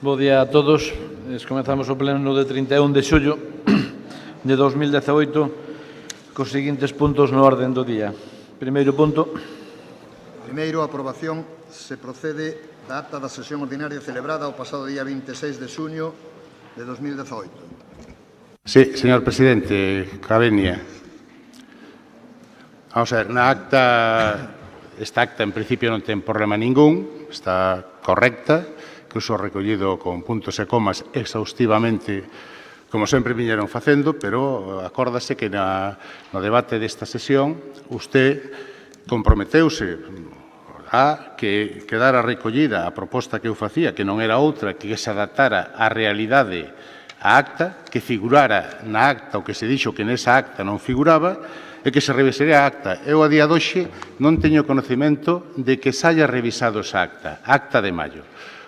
Bo día a todos. Comezamos o pleno de 31 de xullo de 2018 cos seguintes puntos no orden do día. Primeiro punto. Primeiro, a aprobación se procede da acta da sesión ordinaria celebrada o pasado día 26 de xuño de 2018. Sí, señor presidente, Cavenia. Vamos a ver, esta acta en principio non ten problema ningún, está correcta, incluso recollido con puntos e comas exhaustivamente, como sempre viñeron facendo, pero acórdase que no debate desta sesión usted comprometeuse a que quedara recollida a proposta que eu facía, que non era outra que se adaptara á realidade a acta, que figurara na acta o que se dixo que nesa acta non figuraba, e que se revisaría a acta. Eu, a día doxe, non teño conocemento de que se haya revisado esa acta de maio.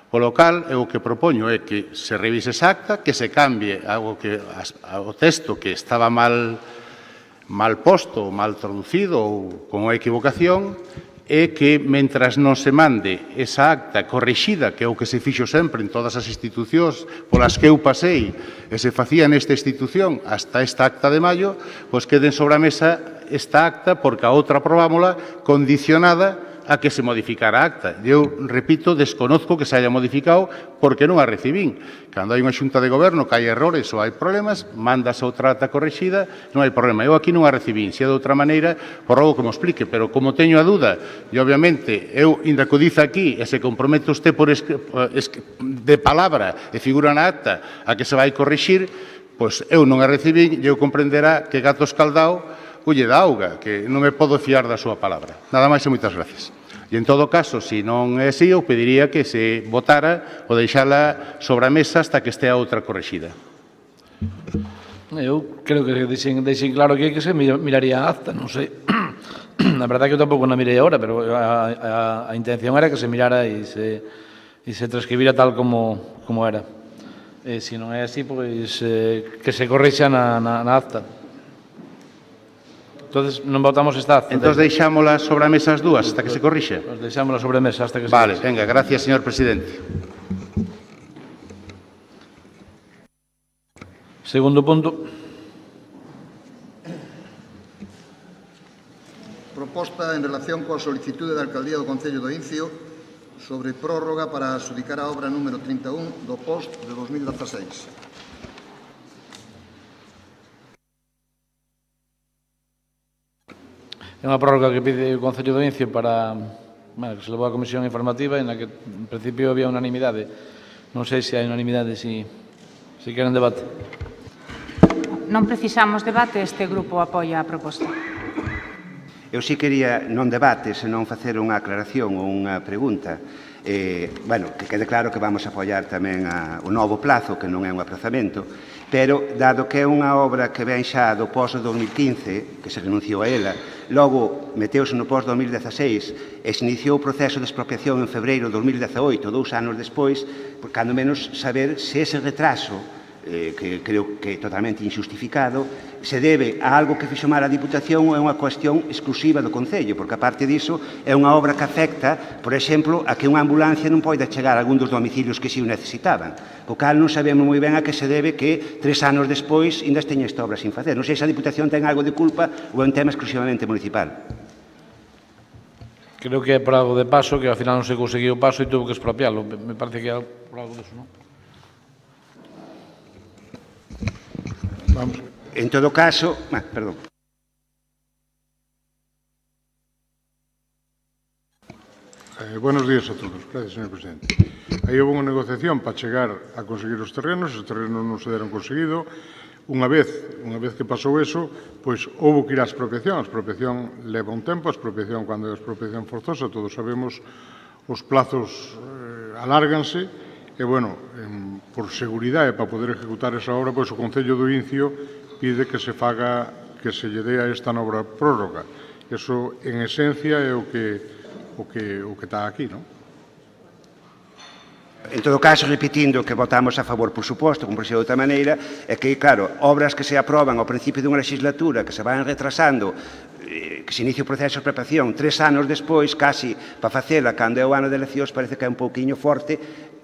Polo cal, eu o que propoño é que se revise esa acta, que se cambie o texto que estaba mal posto, mal traducido ou con unha equivocación, e que, mentras non se mande esa acta corrixida, que é o que se fixo sempre en todas as institucións polas que eu pasei e se facía nesta institución hasta esta acta de maio, pois queden sobre a mesa esta acta, porque a outra aprobámola condicionada a que se modificara a acta. Eu, repito, desconozco que se haya modificado porque non a recibín. Cando hai unha xunta de goberno que hai errores ou hai problemas, mandas outra acta corrixida, non hai problema. Eu aquí non a recibín. Se é de outra maneira, por algo que me explique. Pero como teño a dúda, e obviamente eu, inda que o dice aquí, e se compromete usted de palabra e figura na acta a que se vai corrixir, pois eu non a recibín e eu comprenderá que gato escaldado colle da auga, que non me podo fiar da súa palabra. Nada máis e moitas gracias. E, en todo caso, se non é así, eu pediría que se votara ou deixala sobre a mesa hasta que estea outra corrixida. Eu creo que deixen claro que se miraría a acta, non sei. A verdade é que eu tampouco na mirei agora, pero a intención era que se mirara e se transcribira tal como era. Se non é así, pois que se corrixa na acta. Entonces, non votamos esta acta. Entón, deixámola sobre a mesa as dúas hasta que se corrixe? Pues deixámola sobre a mesa hasta que se corrixe. Vale, venga, gracias, señor presidente. Segundo punto. Proposta en relación coa solicitude da Alcaldía do Concello do Incio sobre prórroga para adxudicar a obra número 31 do POST de 2016. É unha prórroga que pide o Concello do Incio para que se levou a comisión informativa e na que, en principio, había unanimidade. Non sei se hai unanimidade, se queren debate. Non precisamos debate, este grupo apoia a proposta. Eu si quería, non debate, senón facer unha aclaración ou unha pregunta. Que quede claro que vamos a apoiar tamén o novo plazo, que non é un aprazamento, pero, dado que é unha obra que ven xa do pós-2015, que se renunciou a ela, logo meteuse no pós-2016 e se iniciou o proceso de expropiación en febreiro de 2018, 2 anos despois, cando menos saber se ese retraso, que creo que é totalmente injustificado, se debe a algo que fixo mal a Diputación ou é unha cuestión exclusiva do Concello, porque, aparte diso, é unha obra que afecta, por exemplo, a que unha ambulancia non poida chegar a algún dos domicilios que si o necesitaban. Co cal non sabemos moi ben a que se debe que 3 anos despois ainda teña esta obra sin facer. Non sei se a Diputación ten algo de culpa ou é un tema exclusivamente municipal. Creo que é por algo de paso, que ao final non se conseguiu o paso e tuvo que expropiarlo. Me parece que é por algo disso, non? Vamos. En todo caso, perdón. Buenos días a todos. Gracias, señor presidente. Aí houve unha negociación para chegar a conseguir os terrenos non se deron conseguido. Unha vez que pasou eso, pois houve que ir á expropiación. A expropiación leva un tempo, cando é a expropiación forzosa, todos sabemos, os plazos alárganse, e, por seguridade, para poder ejecutar esa obra, pois o Concello do Incio pide que se faga, que se lle dé a esta nova prórroga. Eso, en esencia, é o que está aquí, non? En todo caso, repetindo que votamos a favor, por suposto, como por de outra maneira, é que, claro, obras que se aproban ao principio dunha legislatura, que se van retrasando, que se inicia o proceso de preparación 3 anos despois, casi, para facela cando é o ano de eleccións, parece que é un pouquiño forte,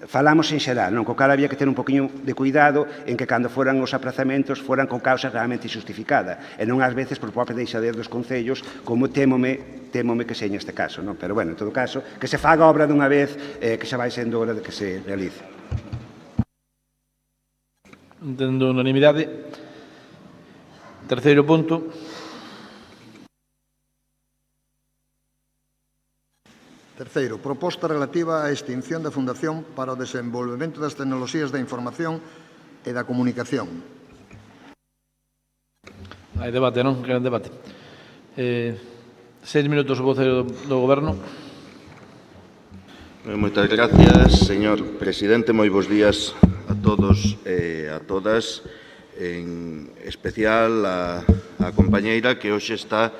Falamos en xeral, non? Co cal había que ter un poquinho de cuidado en que cando foran os aprazamentos foran con causa realmente injustificada e non ás veces por propia deixadez dos concellos, como témome que seña este caso, non? Pero, bueno, en todo caso, que se faga obra dunha vez, que xa vai sendo hora de que se realice. Entendo unanimidade. Terceiro punto. Terceiro, proposta relativa á extinción da Fundación para o Desenvolvemento das Tecnoloxías da Información e da Comunicación. Hai debate, non? Queren debate. 6 minutos o voceiro do Goberno. Moitas gracias, señor presidente. Moi bons días a todos e a todas, en especial a compañeira que hoxe está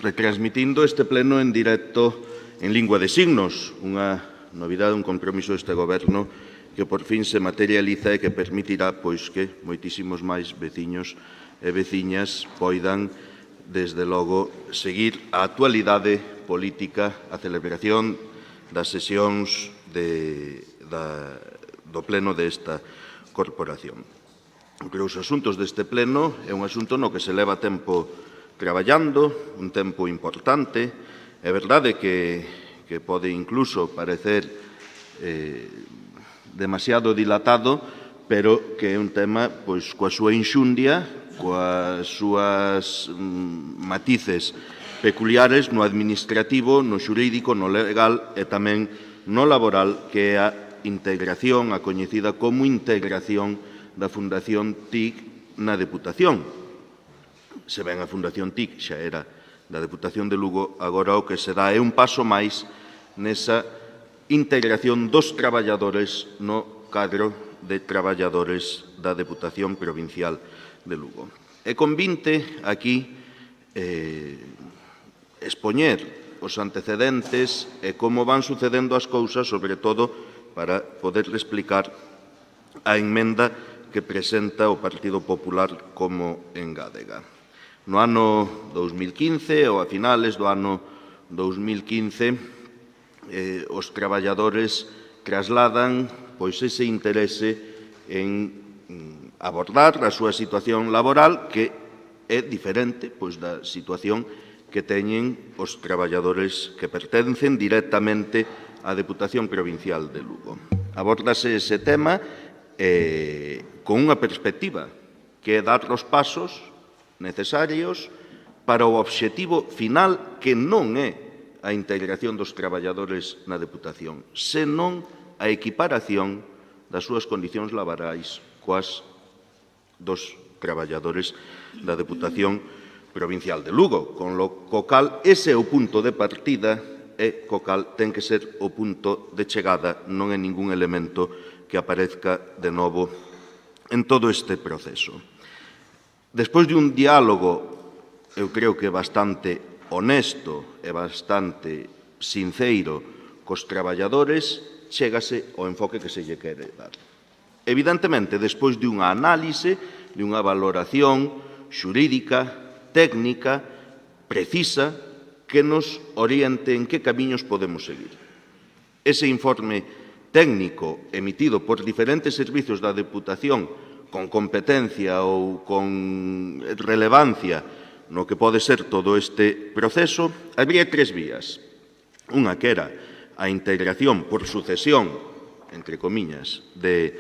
retransmitindo este pleno en directo en lingua de signos, unha novidade, un compromiso deste Goberno que por fin se materializa e que permitirá pois que moitísimos máis veciños e veciñas poidan, desde logo, seguir a actualidade política, a celebración das sesións do pleno desta corporación. Os asuntos deste pleno é un asunto no que se leva tempo traballando, un tempo importante. É verdade que pode incluso parecer demasiado dilatado, pero que é un tema pois coa súa inxundia, coas súas matices peculiares no administrativo, no xurídico, no legal e tamén no laboral, que é a integración, a coñecida como integración da Fundación TIC na Deputación. Se ben a Fundación TIC xa era da Deputación de Lugo, agora o que se dá é un paso máis nesa integración dos traballadores no cadro de traballadores da Deputación Provincial de Lugo. E convinte aquí expoñer os antecedentes e como van sucedendo as cousas, sobre todo para poder explicar a emenda que presenta o Partido Popular como engádega. No ano 2015 ou a finales do ano 2015 os traballadores trasladan pois ese interese en abordar a súa situación laboral, que é diferente pois da situación que teñen os traballadores que pertencen directamente á Deputación Provincial de Lugo. Abórdase ese tema con unha perspectiva que é dar os pasos necesarios para o obxectivo final, que non é a integración dos traballadores na Deputación, senón a equiparación das súas condicións laborais coas dos traballadores da Deputación Provincial de Lugo, con lo cal ese é o punto de partida e co cal ten que ser o punto de chegada, non é ningún elemento que aparezca de novo en todo este proceso. Despois de un diálogo, eu creo que bastante honesto e bastante sinceiro cos traballadores, chégase ao enfoque que se lle quere dar. Evidentemente, despois de unha análise, de unha valoración xurídica, técnica, precisa, que nos oriente en que camiños podemos seguir. Ese informe técnico emitido por diferentes servizos da Deputación con competencia ou con relevancia no que pode ser todo este proceso, habría tres vías. Unha que era a integración por sucesión, entre comiñas, de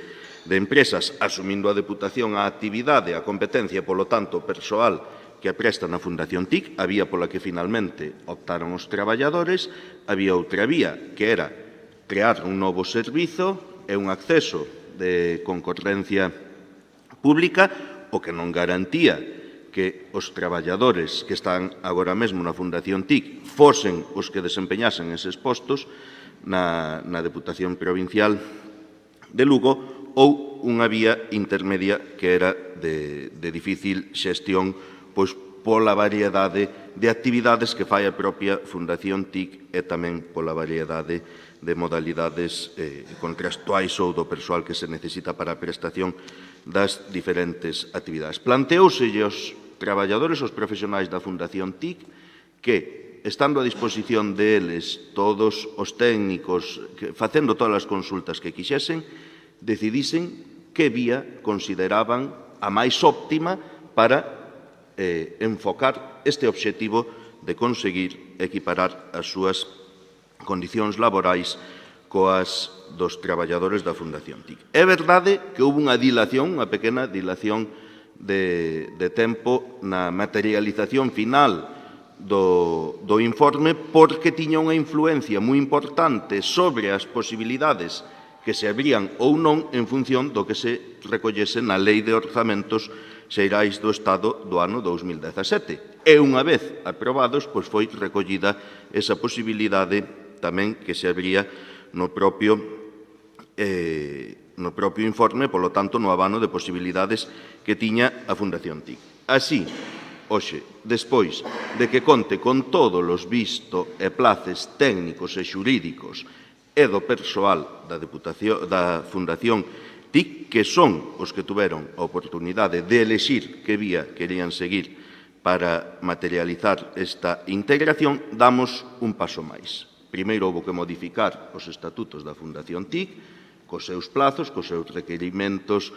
empresas asumindo a Deputación a actividade, a competencia e, polo tanto, persoal que a presta na Fundación TIC, a vía pola que finalmente optaron os traballadores. Había outra vía, que era crear un novo servizo e un acceso de concorrencia pública, o que non garantía que os traballadores que están agora mesmo na Fundación TIC fosen os que desempeñasen eses postos na Deputación Provincial de Lugo, ou unha vía intermedia que era de difícil xestión pois pola variedade de actividades que fai a propia Fundación TIC e tamén pola variedade de modalidades contractuais ou do persoal que se necesita para a prestación das diferentes actividades. Planteouselle aos traballadores, aos profesionais da Fundación TIC, que estando a disposición deles todos os técnicos, facendo todas as consultas que quixesen, decidisen que vía consideraban a máis óptima para enfocar este obxectivo de conseguir equiparar as súas condicións laborais coas dos traballadores da Fundación TIC. É verdade que houve unha dilación, unha pequena dilación de tempo na materialización final do informe porque tiña unha influencia moi importante sobre as posibilidades que se abrían ou non en función do que se recollese na Lei de Orzamentos Xerais do Estado do ano 2017. E unha vez aprobados, pois foi recollida esa posibilidade tamén que se abría no propio informe, polo tanto, no abano de posibilidades que tiña a Fundación TIC. Así, hoxe, despois de que conte con todos os visto e places técnicos e xurídicos e do persoal da Fundación TIC, que son os que tuveron a oportunidade de elexir que vía querían seguir para materializar esta integración, damos un paso máis. Primeiro houve que modificar os estatutos da Fundación TIC, cos seus plazos, cos seus requerimentos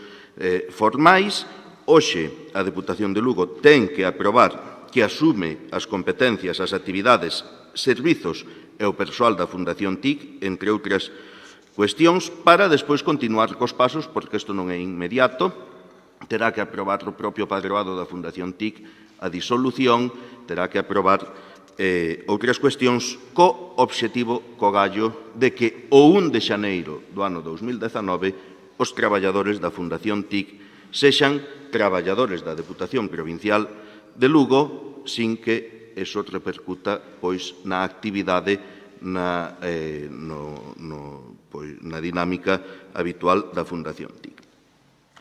formais. Hoxe, a Deputación de Lugo ten que aprobar que asume as competencias, as actividades, servizos e o persoal da Fundación TIC, entre outras cuestións, para despois continuar cos pasos, porque isto non é inmediato, terá que aprobar o propio padroado da Fundación TIC a disolución, terá que aprobar outras cuestións co obxectivo, co gallo, de que o 1 de xaneiro do ano 2019 os traballadores da Fundación TIC sexan traballadores da Deputación Provincial de Lugo sin que eso repercuta pois na actividade na dinámica habitual da Fundación TIC.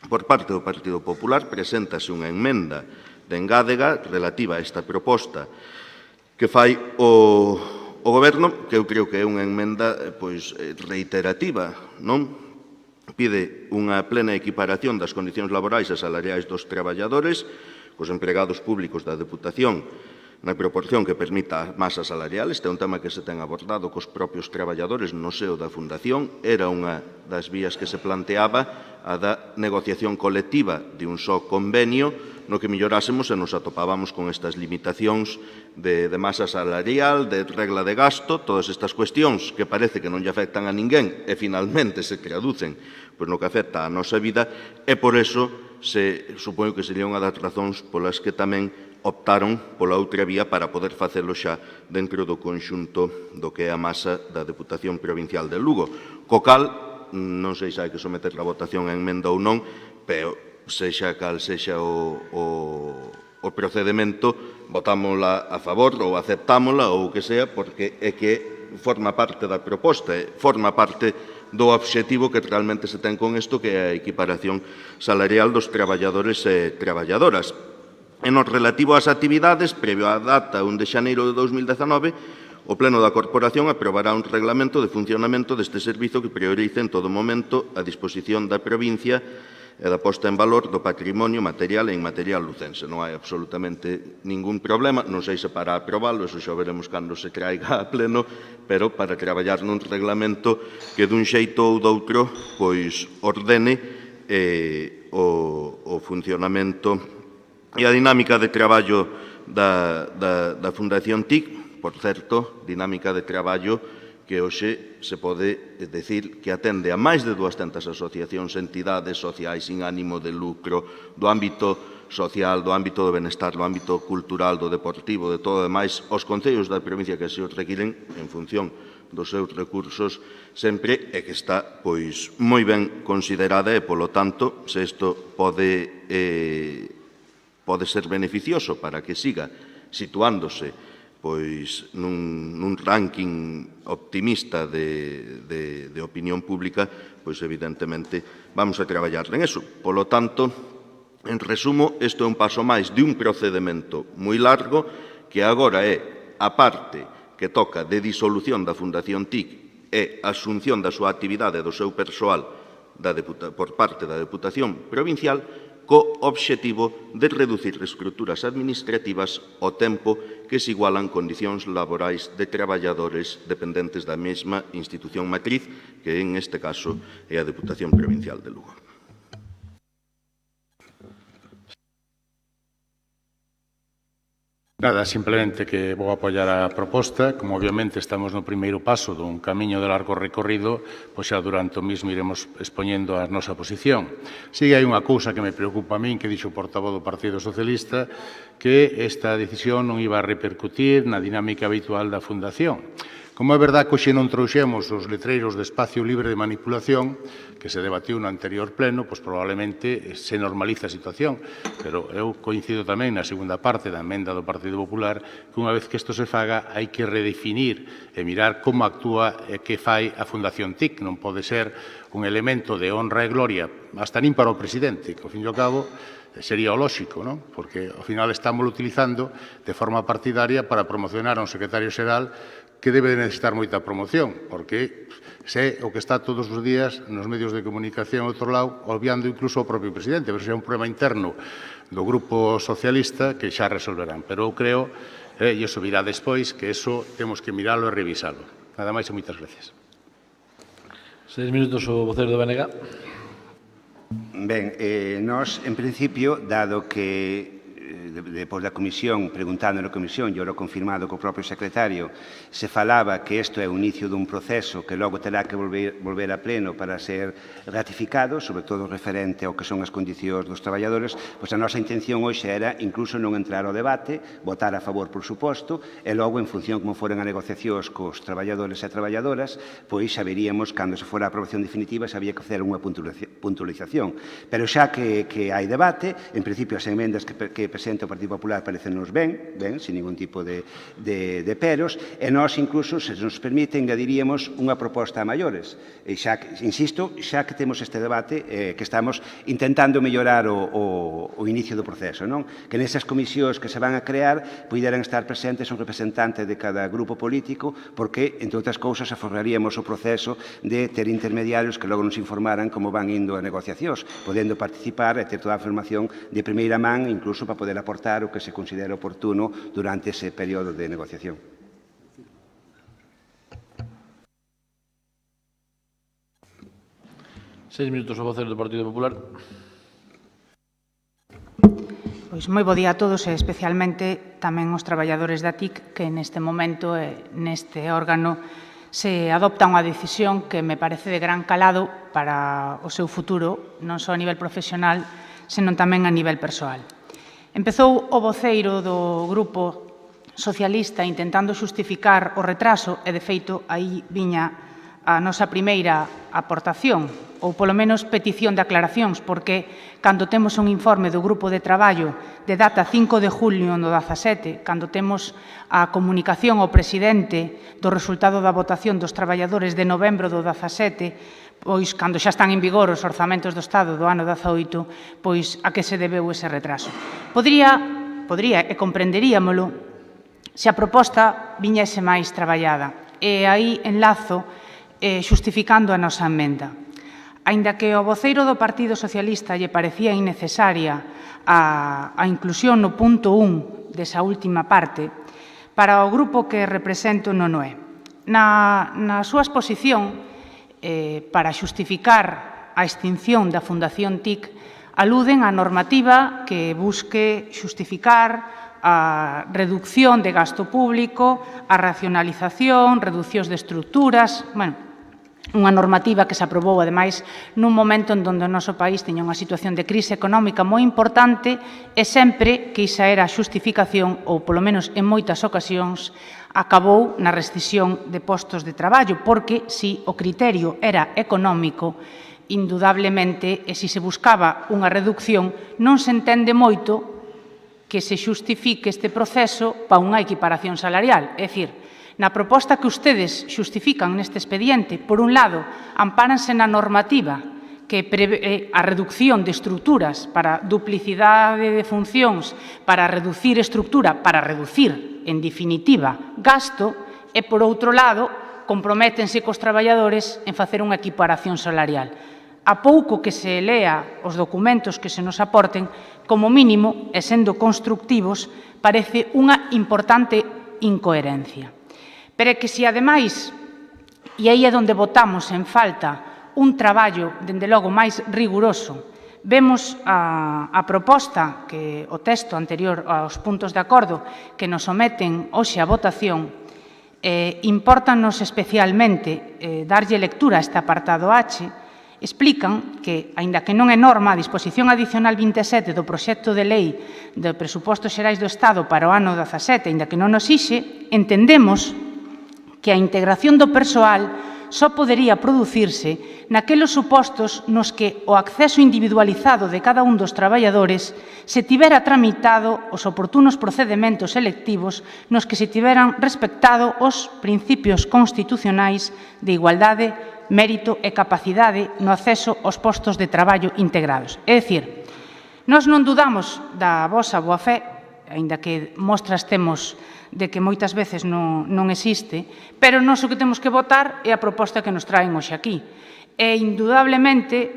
Por parte do Partido Popular preséntase unha emenda de engádega relativa a esta proposta que fai o Goberno, que eu creo que é unha emenda reiterativa, non? Pide unha plena equiparación das condicións laborais e salariais dos traballadores cos empregados públicos da Deputación na proporción que permita a masa salarial. Este é un tema que se ten abordado cos propios traballadores no seo da Fundación. Era unha das vías que se planteaba, a da negociación colectiva de un só convenio no que mellorásemos e nos atopábamos con estas limitacións de masa salarial, de regla de gasto, todas estas cuestións que parece que non lle afectan a ninguén e finalmente se traducen no que afecta a nosa vida, e por eso supoño que sería unha das razóns polas que tamén optaron pola outra vía para poder facelo xa dentro do conxunto do que é a masa da Deputación Provincial de Lugo. Co cal, non sei se hai que someter a votación a emenda ou non, pero sexa cal sexa o procedimento, votámola a favor ou aceptámola ou o que sea, porque é que forma parte da proposta, forma parte do obxectivo que realmente se ten con isto, que é a equiparación salarial dos traballadores e traballadoras. En o relativo ás actividades, previo á data 1 de xaneiro de 2019, o Pleno da Corporación aprobará un reglamento de funcionamento deste servizo que priorice en todo momento a disposición da provincia e da posta en valor do patrimonio material e inmaterial lucense. Non hai absolutamente ningún problema, non sei se para aprobalo, eso xa veremos cando se traiga a pleno, pero para traballar nun reglamento que dun xeito ou doutro pois ordene o funcionamento e a dinámica de traballo da Fundación TIC. Por certo, dinámica de traballo que hoxe se pode decir que atende a máis de 200 asociacións, entidades sociais sin ánimo de lucro, do ámbito social, do ámbito do benestar, do ámbito cultural, do deportivo, de todo o demais, os concellos da provincia que se os requiren en función dos seus recursos sempre, e que está pois moi ben considerada e, polo tanto, se isto pode ser beneficioso para que siga situándose pois nun ranking optimista de opinión pública, pois evidentemente vamos a traballar en eso. Polo tanto, en resumo, isto é un paso máis de un procedimento moi largo que agora é a parte que toca de disolución da Fundación TIC e asunción da súa actividade e do seu persoal por parte da Deputación Provincial, co obxectivo de reducir estruturas administrativas ao tempo que se igualan condicións laborais de traballadores dependentes da mesma institución matriz, que en este caso é a Deputación Provincial de Lugo. Nada, simplemente que vou apoiar a proposta. Como obviamente estamos no primeiro paso dun camiño de largo recorrido, pois xa durante o mismo iremos expoñendo a nosa posición. Sigue hai unha cousa que me preocupa a min, que dixo o portavoz do Partido Socialista, que esta decisión non iba a repercutir na dinámica habitual da Fundación. Como é verdade que hoxe non trouxemos os letreiros de espacio libre de manipulación, que se debatiu no anterior pleno, pois probablemente se normaliza a situación. Pero eu coincido tamén na segunda parte da emenda do Partido Popular que unha vez que isto se faga hai que redefinir e mirar como actúa e que fai a Fundación TIC. Non pode ser un elemento de honra e gloria, hasta nin para o presidente, que ao fin e ao cabo sería o lóxico, non? Porque ao final estamos utilizando de forma partidaria para promocionar a un secretario xeral que debe de necesitar moita promoción, porque é o que está todos os días nos medios de comunicación ao outro lado, obviando incluso o propio presidente, pero é un problema interno do Grupo Socialista que xa resolverán. Pero eu creo, e iso virá despois, que eso temos que miralo e revisalo. Nada máis e moitas gracias. 6 minutos o voceiro do BNG. Ben, nós, en principio, dado que depois da comisión, preguntando na comisión, e ora confirmado co propio secretario, se falaba que isto é o inicio dun proceso que logo terá que volver a pleno para ser ratificado, sobre todo referente ao que son as condicións dos traballadores, pois a nosa intención hoxe era incluso non entrar ao debate, votar a favor, por suposto, e logo, en función como foren as negociacións cos traballadores e traballadoras, pois xa veríamos, cando se fora a aprobación definitiva, se había que facer unha puntualización. Pero xa que hai debate, en principio as emendas que presenta o Partido Popular parecenos ben, sin ningún tipo de peros, e nós incluso, se nos permite, engadiríamos unha proposta a maiores. E xa, insisto, xa que temos este debate, que estamos intentando mellorar o inicio do proceso, non? Que nesas comisións que se van a crear puderan estar presentes un representante de cada grupo político, porque, entre outras cousas, aforraríamos o proceso de ter intermediarios que logo nos informaran como van indo as negociacións, podendo participar e ter toda a información de primeira man, incluso para poder aportar o que se considera oportuno durante ese período de negociación. Seis minutos o voceiro do Partido Popular. Pois moi bo día a todos e especialmente tamén os traballadores da TIC que neste momento, neste órgano, se adopta unha decisión que me parece de gran calado para o seu futuro, non só a nivel profesional, senón tamén a nivel persoal. Empezou o voceiro do Grupo Socialista intentando xustificar o retraso e, de feito, aí viña a nosa primeira aportación, ou polo menos petición de aclaracións, porque cando temos un informe do Grupo de Traballo de data 5 de julio do 17, cando temos a comunicación ao presidente do resultado da votación dos traballadores de novembro do 17, pois, cando xa están en vigor os orzamentos do Estado do ano 18, pois, a que se debeu ese retraso. Podría e comprenderíamolo se a proposta viñese máis traballada. E aí enlazo xustificando a nosa emenda. Aínda que ao voceiro do Partido Socialista lle parecía innecesaria a inclusión no punto 1 desa última parte, para o grupo que represento non o é. Na súa exposición, para xustificar a extinción da Fundación TIC, aluden á normativa que busque xustificar a reducción de gasto público, a racionalización, reducións de estruturas, unha normativa que se aprobou, ademais, nun momento en donde o noso país tiña unha situación de crise económica moi importante e sempre que esa era a xustificación, ou polo menos en moitas ocasións, acabou na rescisión de postos de traballo, porque se o criterio era económico, indudablemente, e se se buscaba unha reducción, non se entende moito que se xustifique este proceso para unha equiparación salarial. É dicir, na proposta que ustedes xustifican neste expediente, por un lado, ampáranse na normativa que prevé a reducción de estruturas para duplicidade de funcións, para reducir estrutura, para reducir, en definitiva, gasto, e, por outro lado, comprométense cos traballadores en facer unha equiparación salarial. a pouco que se lea os documentos que se nos aporten, como mínimo, e sendo constructivos, parece unha importante incoherencia. Pero é que se, ademais, e aí é onde votamos en falta un traballo, dende logo, máis riguroso, vemos a proposta, que o texto anterior aos puntos de acordo que nos someten hoxe a votación, impórtanos especialmente darlle lectura a este apartado H. Explican que, aínda que non é norma, a disposición adicional 27 do proxecto de lei de Presupostos Xerais do Estado para o ano 17, aínda que non nos ixe, entendemos que a integración do persoal só podería producirse naqueles supostos nos que o acceso individualizado de cada un dos traballadores se tivera tramitado os oportunos procedementos selectivos nos que se tiveran respectado os principios constitucionais de igualdade, mérito e capacidade no acceso aos postos de traballo integrados. É dicir, nós non dudamos da vosa boa fe, aínda que mostras temos de que moitas veces non existe, pero nós o que temos que votar é a proposta que nos traen hoxe aquí. E, indudablemente,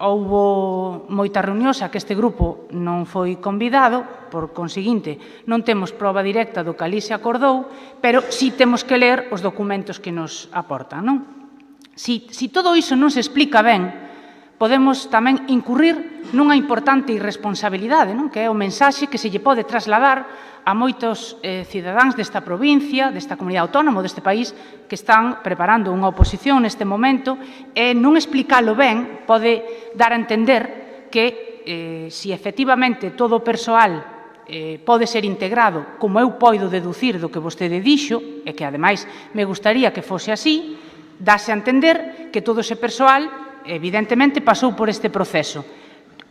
houbo moitas reunións a que este grupo non foi convidado, por conseguinte, non temos proba directa do que ali se acordou, pero sí temos que ler os documentos que nos aportan, non? Si todo iso non se explica ben, podemos tamén incurrir nunha importante irresponsabilidade, non? Que é o mensaxe que se lle pode trasladar a moitos cidadáns desta provincia, desta comunidade autónoma, deste país, que están preparando unha oposición neste momento, e non explicalo ben pode dar a entender que si efectivamente todo o persoal pode ser integrado, como eu poido deducir do que vostede dixo, e que ademais me gustaría que fose así, dáse a entender que todo ese persoal, evidentemente, pasou por este proceso.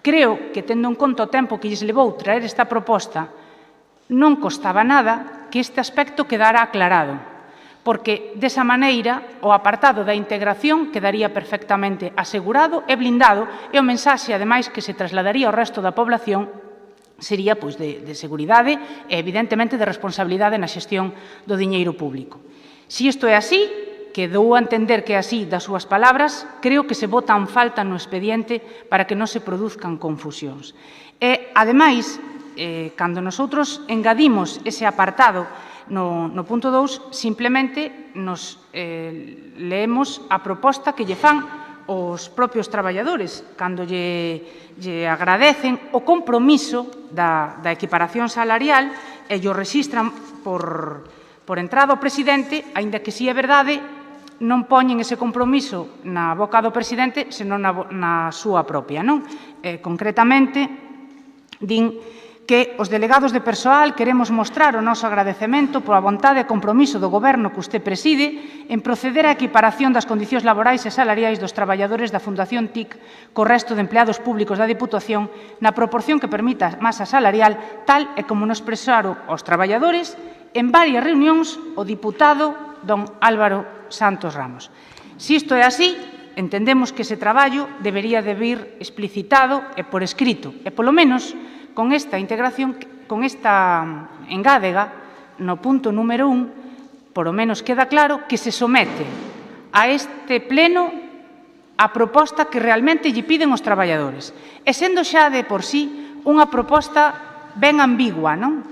Creo que, tendo en conta o tempo que lles levou traer esta proposta, non costaba nada que este aspecto quedara aclarado, porque, desa maneira, o apartado da integración quedaría perfectamente asegurado e blindado, e o mensaxe, ademais, que se trasladaría ao resto da población sería de seguridade e, evidentemente, de responsabilidade na xestión do diñeiro público. Se isto é así, que dou a entender que é así das súas palabras, creo que se bota en falta no expediente para que non se produzcan confusións. E, ademais, cando nosotros engadimos ese apartado no punto 2, simplemente nos leemos a proposta que lle fan os propios traballadores, cando lle agradecen o compromiso da equiparación salarial e lle rexistran por entrada ao presidente, aínda que si é verdade, non poñen ese compromiso na boca do presidente, senón na súa propia, non? Concretamente, din que os delegados de persoal queremos mostrar o noso agradecemento pola vontade e compromiso do Goberno que usted preside en proceder á equiparación das condicións laborais e salariais dos traballadores da Fundación TIC co resto de empleados públicos da Diputación na proporción que permita a masa salarial, tal e como nos expresaron os traballadores en varias reunións o diputado don Álvaro Santos Ramos. Se isto é así, entendemos que ese traballo debería de vir explicitado e por escrito, e polo menos con esta integración, con esta engádega, no punto número 1, por lo menos queda claro que se somete a este pleno a proposta que realmente lle piden os traballadores. E sendo xa de por sí unha proposta ben ambigua, non?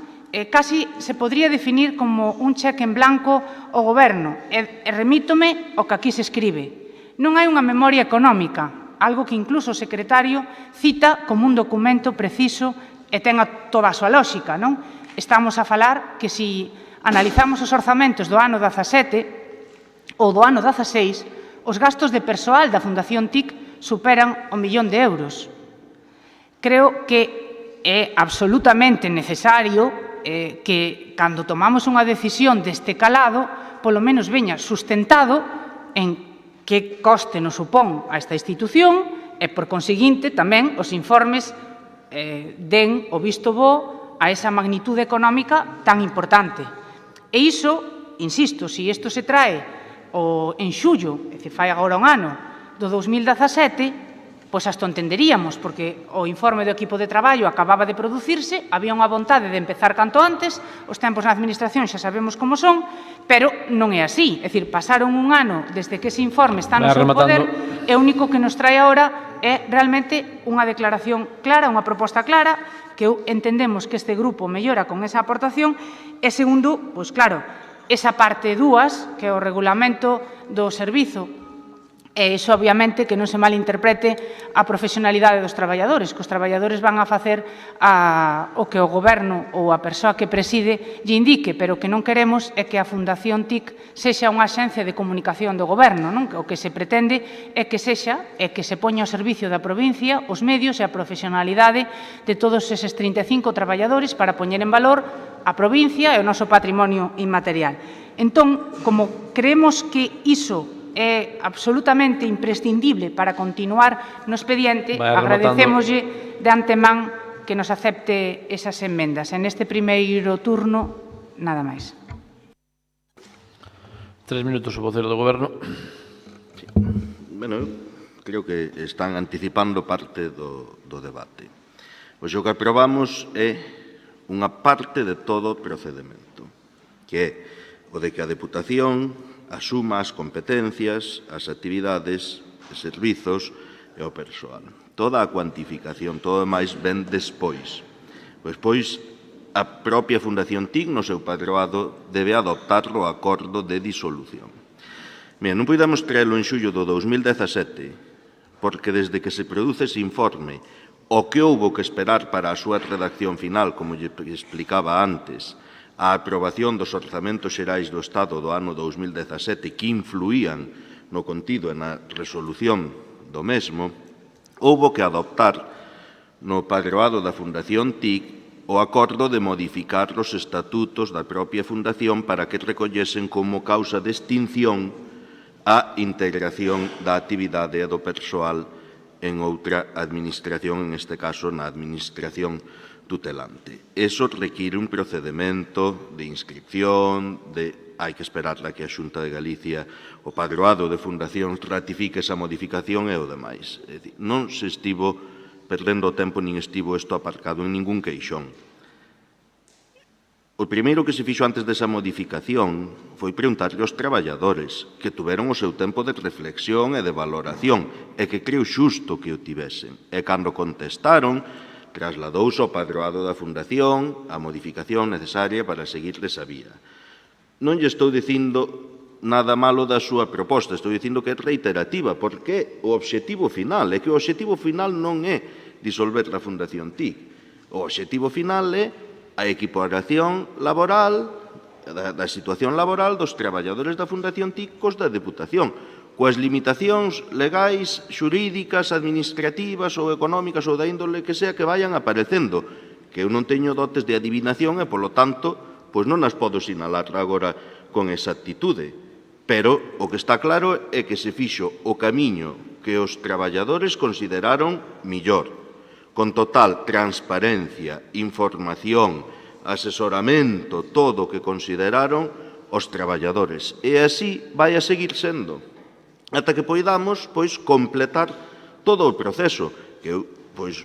Casi se podría definir como un cheque en blanco ao Goberno, e remítome ao que aquí se escribe. Non hai unha memoria económica, algo que incluso o secretario cita como un documento preciso e ten toda a súa lógica, non? Estamos a falar que se analizamos os orzamentos do ano 17 ou do ano 16, os gastos de persoal da Fundación TIC superan o 1.000.000 de euros. Creo que é absolutamente necesario que, cando tomamos unha decisión deste calado, polo menos veña sustentado en que coste nos supón a esta institución e, por conseguinte, tamén os informes den o visto bo a esa magnitude económica tan importante. E iso, insisto, se isto se trae en xullo, e se fai agora un ano, do 2017, Pois hasta entenderíamos, porque o informe do equipo de traballo acababa de producirse, había unha vontade de empezar canto antes, os tempos na administración xa sabemos como son, pero non é así. É dicir, pasaron un ano desde que ese informe está no seu poder e o único que nos trae agora é realmente unha declaración clara, unha proposta clara, que entendemos que este grupo mellora con esa aportación, e segundo, pois claro, esa parte 2, que é o regulamento do servizo, e iso, obviamente, que non se malinterprete a profesionalidade dos traballadores, que os traballadores van a facer o que o Goberno ou a persoa que preside lle indique, pero que non queremos é que a Fundación TIC sexa unha axencia de comunicación do Goberno, non? O que se pretende é que se poña ao servicio da provincia os medios e a profesionalidade de todos eses 35 traballadores para poñer en valor a provincia e o noso patrimonio inmaterial. Entón, como creemos que iso é absolutamente imprescindible para continuar no expediente, agradecémoslle de antemán que nos acepte esas enmendas. En este primeiro turno, nada máis. 3 minutos o vocero do Goberno. Bueno, creo que están anticipando parte do debate. Pois o que aprobamos é unha parte de todo o procedemento, que é o de que a Deputación asuma as competencias, as actividades, os servizos e o persoal. Toda a cuantificación, todo máis ven despois. Pois a propia Fundación TIC, no seu padroado, debe adoptar o acordo de disolución. Mira, non podemos traelo en xullo do 2017, porque desde que se produce ese informe, o que houbo que esperar para a súa redacción final, como lle explicaba antes, a aprobación dos orzamentos xerais do Estado do ano 2017 que influían no contido e na resolución do mesmo, houbo que adoptar no padroado da Fundación TIC o acordo de modificar os estatutos da propia Fundación para que recollesen como causa de extinción a integración da actividade e do persoal en outra administración, en este caso na administración tutelante. Eso require un procedimento de inscripción, hai que esperar a que a Xunta de Galicia, o padroado de fundacións, ratifique esa modificación e o demais. É dicir, non se estivo perdendo o tempo nin estivo isto aparcado en ningún queixón. O primeiro que se fixo antes desa modificación foi preguntarle aos traballadores, que tuveron o seu tempo de reflexión e de valoración, e que creo xusto que o tivesen. E cando contestaron, trasladouse ao padroado da Fundación a modificación necesaria para seguirles a vía. Non lle estou dicindo nada malo da súa proposta, estou dicindo que é reiterativa, porque o obxectivo final é que o obxectivo final non é disolver a Fundación TIC. O obxectivo final é a equiparación laboral, da situación laboral dos traballadores da Fundación TIC cos da Deputación, coas limitacións legais, xurídicas, administrativas ou económicas ou da índole que sea que vayan aparecendo, que eu non teño dotes de adivinación e, polo tanto, pois non as podo sinalar agora con exactitude. Pero o que está claro é que se fixo o camiño que os traballadores consideraron millor, con total transparencia, información, asesoramento, todo o que consideraron os traballadores. E así vai a seguir sendo, ata que poidamos completar todo o proceso, que eu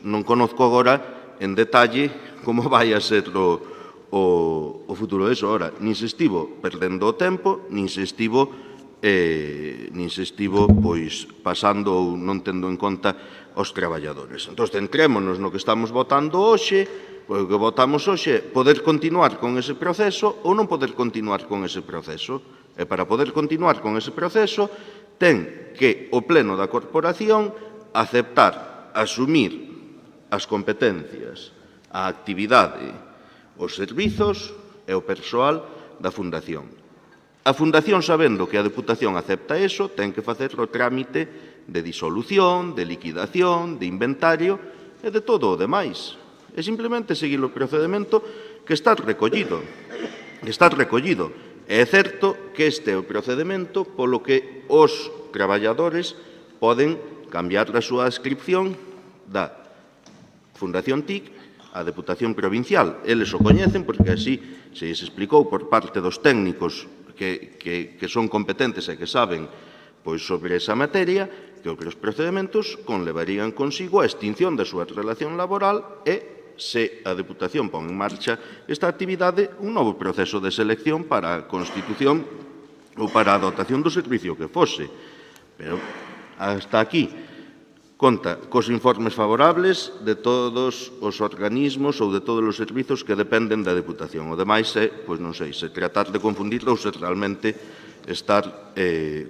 non conozco agora en detalle como vai a ser o futuro deso. Ora, nin se estivo perdendo o tempo, nin se estivo pasando ou non tendo en conta os traballadores. Entón, centrémonos no que estamos votando hoxe, o que votamos hoxe, poder continuar con ese proceso ou non poder continuar con ese proceso. E para poder continuar con ese proceso, ten que o Pleno da Corporación aceptar, asumir as competencias, a actividade, os servizos e o persoal da Fundación. A Fundación, sabendo que a Deputación acepta eso, ten que facer o trámite de disolución, de liquidación, de inventario e de todo o demais. É simplemente seguir o procedimento que está recollido. É certo que este é o procedimento polo que os traballadores poden cambiar a súa adscripción da Fundación TIC á Deputación Provincial. Eles o coñecen porque así se explicou por parte dos técnicos que son competentes e que saben pois sobre esa materia que outros procedementos conlevarían consigo a extinción da súa relación laboral e, se a Deputación pon en marcha esta actividade, un novo proceso de selección para a constitución ou para a dotación do servicio que fose. Pero hasta aquí conta cos informes favorables de todos os organismos ou de todos os servizos que dependen da Deputación. O demais é, pois non sei, se tratar de confundirlo ou se realmente estar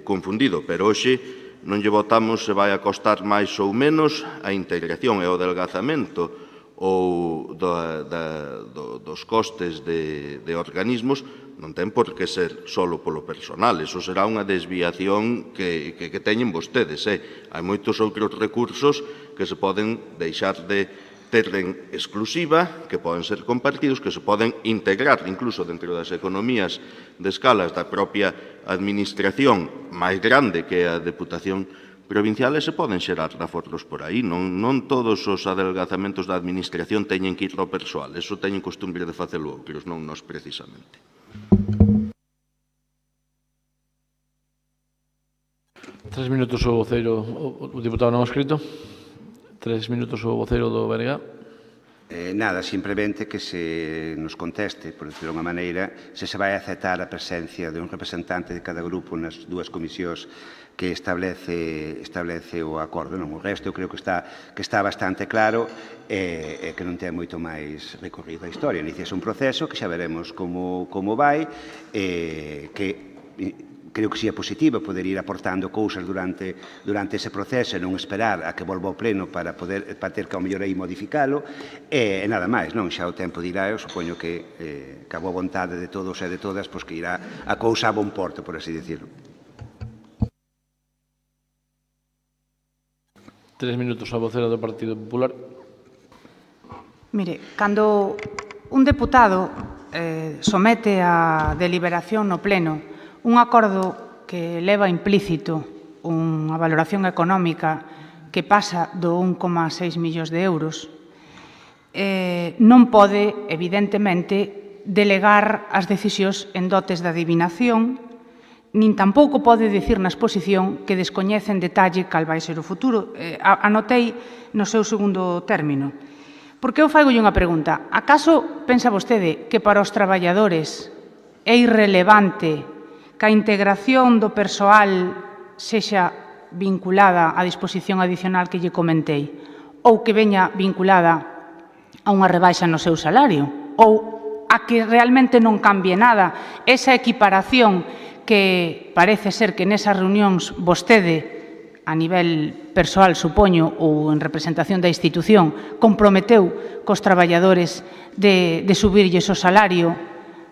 confundido. Pero hoxe non lle votamos se vai a costar máis ou menos a integración e o adelgazamento ou dos costes de organismos, non ten por que ser solo polo personal. Eso será unha desviación que teñen vostedes. Hai moitos outros recursos que se poden deixar de ter en exclusiva, que poden ser compartidos, que se poden integrar incluso dentro das economías de escalas da propia administración máis grande que a Deputación Provincial, e se poden xerar aforros por aí. Non todos os adelgazamentos da administración teñen que ir ao persoal. Eso teñen costumbre de facelo outros, non nós precisamente. Tres minutos o voceiro, o diputado non escrito. 3 minutos o voceiro do BNG. Nada, simplemente que se nos conteste, por decirlo de unha maneira, se vai a aceptar a presencia de un representante de cada grupo nas dúas comisións que establece o acordo. O resto eu creo que está bastante claro e que non ten moito máis recorrido a historia. Iniciase un proceso que xa veremos como vai, que creo que sí é positivo poder ir aportando cousas durante ese proceso e non esperar a que volva ao pleno para ter que ao mellor aí modificalo, e nada máis, non? Xa o tempo dirá, eu supoño que a boa vontade de todos e de todas, pois que irá a cousa a bon porto, por así dicirlo. 3 minutos a vocera do Partido Popular. Mire, cando un deputado somete a deliberación no pleno un acordo que leva implícito unha valoración económica que pasa do 1,6 millóns de euros, non pode, evidentemente, delegar as decisións en dotes de adivinación, nin tampouco pode dicir na exposición que descoñece en detalle cal vai ser o futuro. Anotei no seu segundo término. Porque eu faigolle unha pregunta. Acaso pensa vostede que para os traballadores é irrelevante que a integración do persoal sexa vinculada á disposición adicional que lle comentei, ou que veña vinculada a unha rebaixa no seu salario, ou a que realmente non cambie nada esa equiparación que parece ser que nesas reunións vostede, a nivel persoal, supoño, ou en representación da institución, comprometeu cos traballadores de subirlles o salario.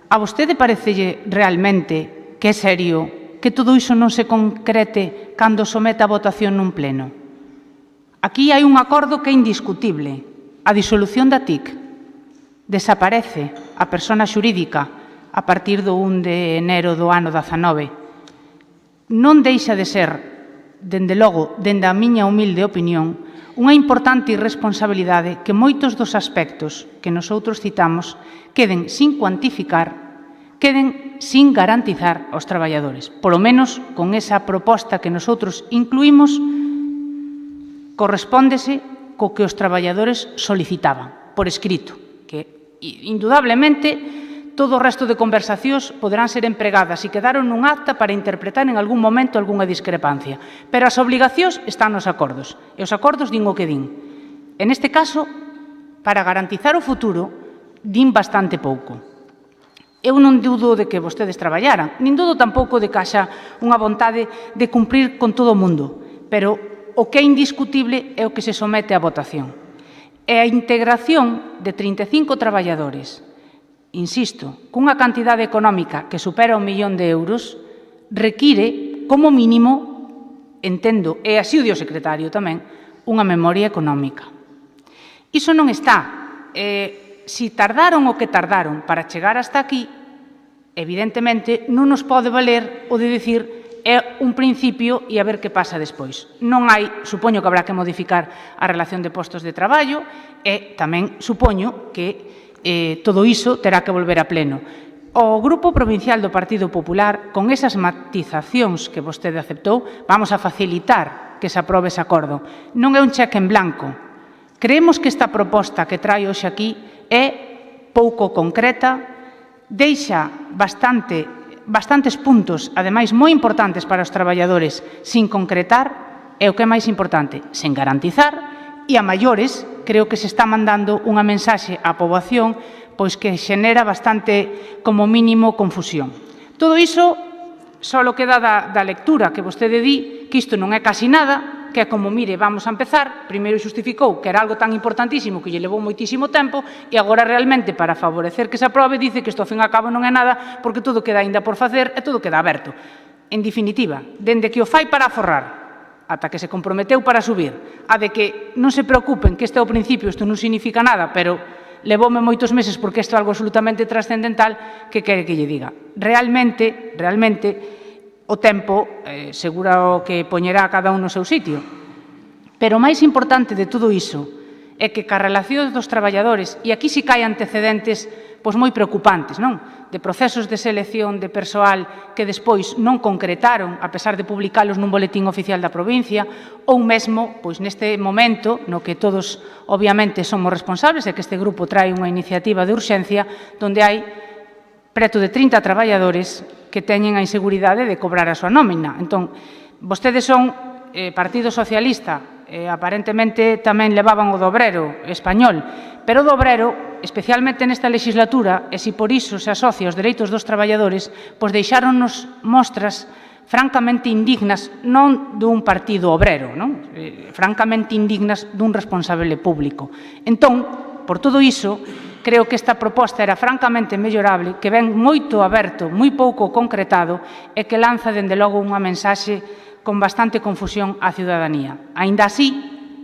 A vostede parecelle realmente que é serio que todo iso non se concrete cando someta a votación nun pleno? Aquí hai un acordo que é indiscutible. A disolución da TIC. Desaparece a persona xurídica a partir do 1 de enero do ano 19. Non deixa de ser, dende logo, dende a miña humilde opinión, unha importante irresponsabilidade que moitos dos aspectos que nosotros citamos queden sin cuantificar, queden sin garantizar aos traballadores. Polo menos, con esa proposta que nosotros incluímos, correspóndese co que os traballadores solicitaban, por escrito, que, indudablemente, todo o resto de conversacións poderán ser empregadas e quedaron nun acta para interpretar en algún momento algunha discrepancia. Pero as obligacións están nos acordos, e os acordos din o que din. En este caso, para garantizar o futuro, din bastante pouco. Eu non dudo de que vostedes traballaran, nin dudo tampouco de que haxa unha vontade de cumprir con todo o mundo, pero o que é indiscutible é o que se somete á votación. E a integración de 35 traballadores, insisto, cunha cantidade económica que supera 1 millón de euros, require, como mínimo, entendo, e así o dio o secretario tamén, unha memoria económica. Iso non está. Si tardaron o que tardaron para chegar hasta aquí, evidentemente non nos pode valer o de dicir é un principio e a ver que pasa despois. Non hai, supoño que habrá que modificar a relación de postos de traballo e tamén supoño que todo iso terá que volver a pleno. O Grupo Provincial do Partido Popular, con esas matizacións que vostede aceptou, vamos a facilitar que se aprobe ese acordo. Non é un cheque en blanco. Creemos que esta proposta que trae hoxe aquí é pouco concreta, deixa bastantes puntos, ademais moi importantes para os traballadores, sin concretar, e o que é máis importante, sen garantizar, e a maiores, creo que se está mandando unha mensaxe á poboación pois que xenera bastante, como mínimo, confusión. Todo iso só queda da lectura que vostede di que isto non é casi nada, que é como, mire, vamos a empezar, primeiro xustificou que era algo tan importantísimo que lle levou moitísimo tempo e agora realmente para favorecer que se aprobe dice que isto ao fin e ao cabo non é nada porque todo queda aínda por facer e todo queda aberto. En definitiva, dende que o fai para aforrar ata que se comprometeu para subir, a de que non se preocupen que este ao principio isto non significa nada, pero levoume moitos meses porque isto é algo absolutamente trascendental, que quere que lle diga. Realmente, o tempo seguro que poñerá a cada un no seu sitio. Pero o máis importante de todo iso é que ca relacións dos traballadores, e aquí si que hai antecedentes pois moi preocupantes, non? De procesos de selección de persoal que despois non concretaron, a pesar de publicalos nun boletín oficial da provincia, ou mesmo, pois neste momento, no que todos obviamente somos responsables, é que este grupo trae unha iniciativa de urxencia onde hai preto de 30 traballadores que teñen a inseguridade de cobrar a súa nómina. Entón, vostedes son Partido Socialista, aparentemente tamén levaban o do obrero español, pero o do obrero, especialmente nesta legislatura, e se por iso se asocia aos dereitos dos traballadores, pois deixáronnos mostras francamente indignas, non dun partido obrero, non? Francamente indignas dun responsable público. Entón, por todo iso, creo que esta proposta era francamente mellorable, que ven moito aberto, moi pouco concretado e que lanza, dende logo, unha mensaxe con bastante confusión á ciudadanía. Aínda así,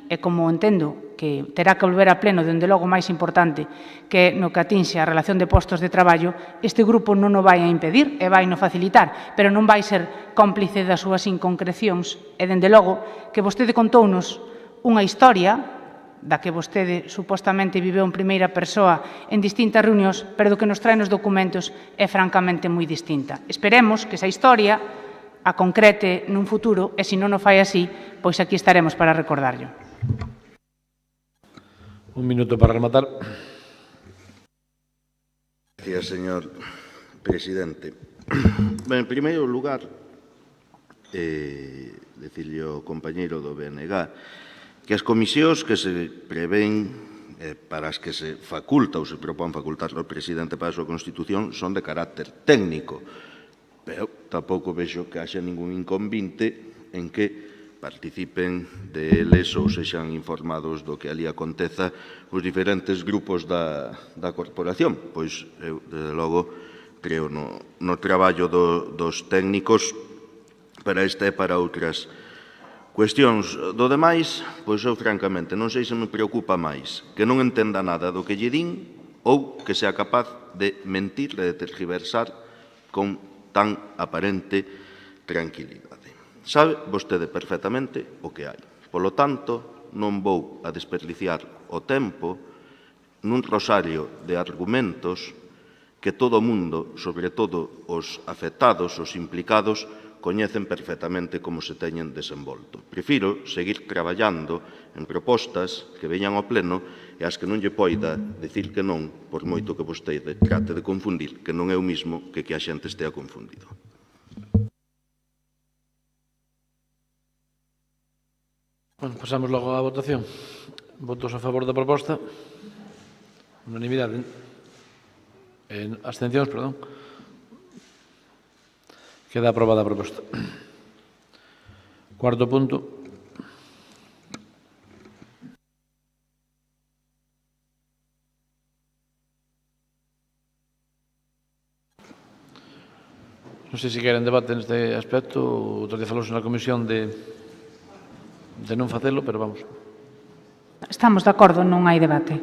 e como entendo que terá que volver a pleno, dende logo máis importante, que no que atinxe a relación de postos de traballo, este grupo non o vai a impedir e vai no facilitar, pero non vai ser cómplice das súas inconcrecións e, dende logo, que vostede contounos unha historia da que vostede supostamente viveu en primeira persoa en distintas reunións, pero do que nos trae nos documentos é francamente moi distinta. Esperemos que esa historia a concrete nun futuro e, se non o fai así, pois aquí estaremos para recordarlo. Un minuto para rematar. Gracias, señor presidente. En primeiro lugar, decirle ao compañeiro do BNG que as comisións que se prevén para as que se faculta ou se propón facultar ao presidente para a súa Constitución son de carácter técnico, pero tampouco vexo que haxa ningún inconvinte en que participen deles ou sexan informados do que ali aconteza os diferentes grupos da corporación. Pois, eu, desde logo, creo no traballo dos técnicos para esta e para outras cuestións. Do demais, pois eu, francamente, non sei se me preocupa máis que non entenda nada do que lle din ou que sea capaz de mentir e de tergiversar con tan aparente tranquilidade. Sabe vostede perfectamente o que hai. Polo tanto, non vou a desperdiciar o tempo nun rosario de argumentos que todo o mundo, sobre todo os afectados, os implicados, coñecen perfectamente como se teñen desenvolto. Prefiro seguir traballando en propostas que veñan ao pleno e as que non lle poida dicir que non, por moito que vostede trate de confundir, que non é o mismo que a xente estea confundido. Bueno, pasamos logo á votación. Votos a favor da proposta. Unanimidade. Abstencións, perdón. Queda aprobada a proposta. Cuarto punto. Non sei se queren debate neste aspecto. Outro día falouse na comisión de non facelo, pero vamos. Estamos de acordo, non hai debate.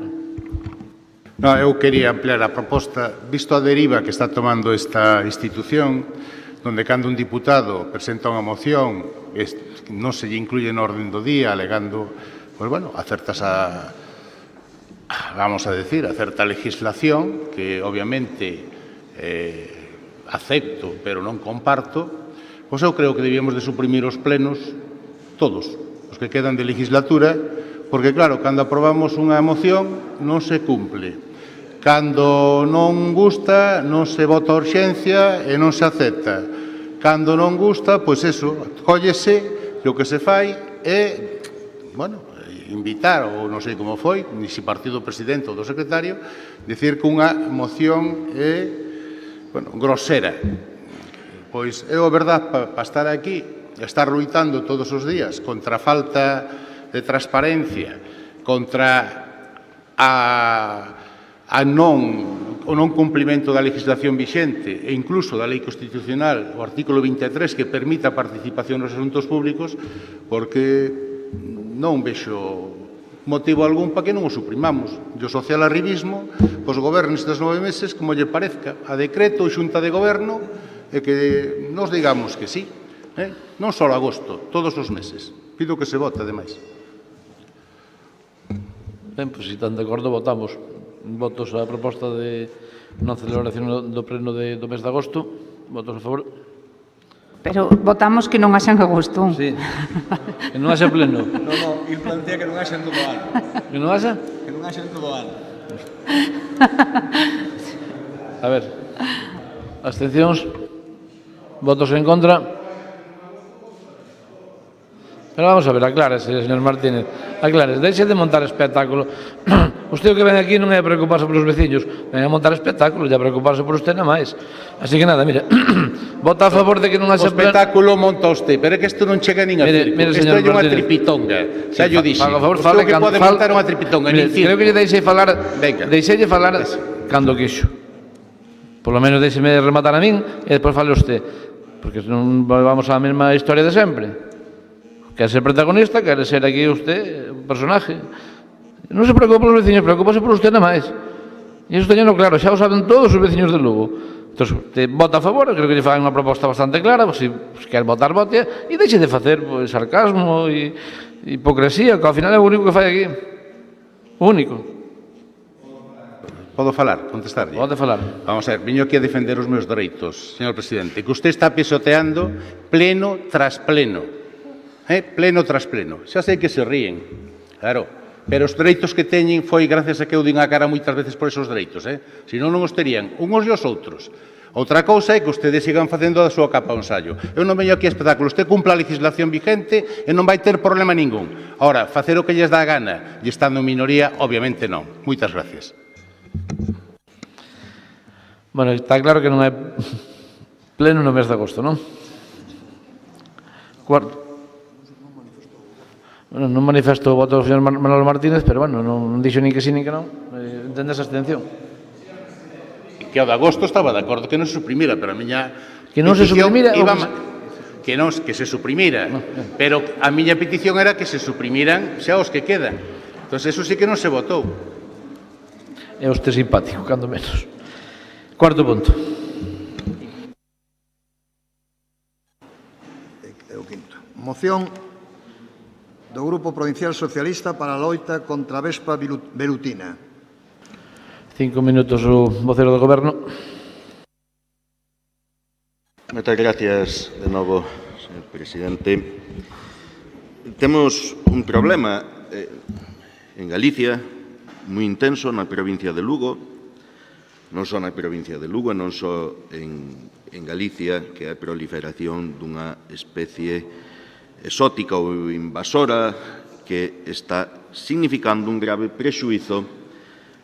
No, eu quería ampliar a proposta, visto a deriva que está tomando esta institución, donde cando un diputado presenta unha moción, non se lle incluye no orden do día, alegando, pues bueno, a certas vamos a decir, a certa legislación que obviamente acepto, pero non comparto, pois eu creo que debíamos de suprimir os plenos todos, os que quedan de legislatura, porque, claro, cando aprobamos unha moción non se cumple. Cando non gusta, non se vota a urxencia e non se acepta. Cando non gusta, pois eso, cóllese, e o que se fai é, bueno, invitar, ou non sei como foi, ni se partido do presidente ou do secretario, dicir que unha moción é, bueno, grosera. Pois é a verdade, para estar aquí, estar loitando todos os días contra a falta de transparencia, contra o non cumplimento da legislación vixente e incluso da lei constitucional, o artículo 23, que permite a participación nos asuntos públicos, porque non vexo motivo algún para que non o suprimamos. E o social arribismo, pois goberno estes 9 meses como lle parezca, a decreto ou xunta de goberno, e que nos digamos que sí, non só agosto, todos os meses. Pido que se vote, ademais. Ben, pois, se están de acordo, votamos. Votos a proposta de non celebración do pleno do mes de agosto. Votos a favor. Pero votamos que non haxan agosto. Sí. Que non haxa pleno. No, il plantea que non haxa en todo o ano. Que non haxa? Que non haxa en todo o ano. A ver. Abstencións. Votos en contra. Pero vamos a ver, aclárese, señor Martínez. Aclárese, deixe de montar espectáculo. Usted o que ven aquí non é preocuparse polos veciños, ven a montar espectáculo e a preocuparse por usted nada máis. Así que nada, mire, vota a favor de que non haxa O espectáculo monta usted, pero é que isto non chega nin a circo. Isto é unha tripitonga. Xa yo dixo. Por favor, fale que pode montar unha tripitonga. Creo que lle deixei falar cando quixo. Por lo menos deixeme rematar a min e despois fale usted. Porque non vamos á mesma historia de sempre. Quer ser protagonista, quer ser aquí usted un personaje. Non se preocupe polos veciños, preocúpase por usted nada máis. E iso teñeno claro, xa o saben todos os veciños de Lugo. Entón, te vota a favor, creo que lle fan unha proposta bastante clara, se quer votar, vote, e deixe de facer sarcasmo e hipocresía, que ao final é o único que fai aquí. O único. Podo falar, contestarlle? Pode falar. Vamos a ver, viño aquí a defender os meus dereitos, señor presidente, que usted está pisoteando pleno tras pleno. Pleno tras pleno. Xa sei que se ríen, claro, pero os dereitos que teñen foi gracias a que eu din a cara moitas veces por esos dereitos, senón non os terían uns e os outros. Outra cousa é que ustedes sigan facendo da súa capa un sallo. Eu non veño aquí a espectáculo, usted cumpla a legislación vigente e non vai ter problema ningún. Ahora, facer o que lles dá a gana e estando en minoría, obviamente non. Moitas gracias. Bueno, está claro que non é pleno no mes de agosto, non? Cuarto. Bueno, non manifesto o voto do señor Manuel Martínez, pero bueno, non dixo nin que sí nin que non. Entende esa abstención? Que o de agosto estaba de acordo que non se suprimira, pero a miña... Que non se suprimira? Que se suprimira, pero a miña petición era que se suprimiran xa os que quedan. Entón, eso sí que non se votou. É usted simpático, cando menos. Cuarto punto. É o quinto. Moción do Grupo Provincial Socialista para a loita contra a vespa velutina. 5 minutos o vocero do Goberno. Moitas gracias de novo, señor presidente. Temos un problema en Galicia moi intenso na provincia de Lugo, non só na provincia de Lugo, non só en Galicia, que é a proliferación dunha especie exótica ou invasora que está significando un grave prexuízo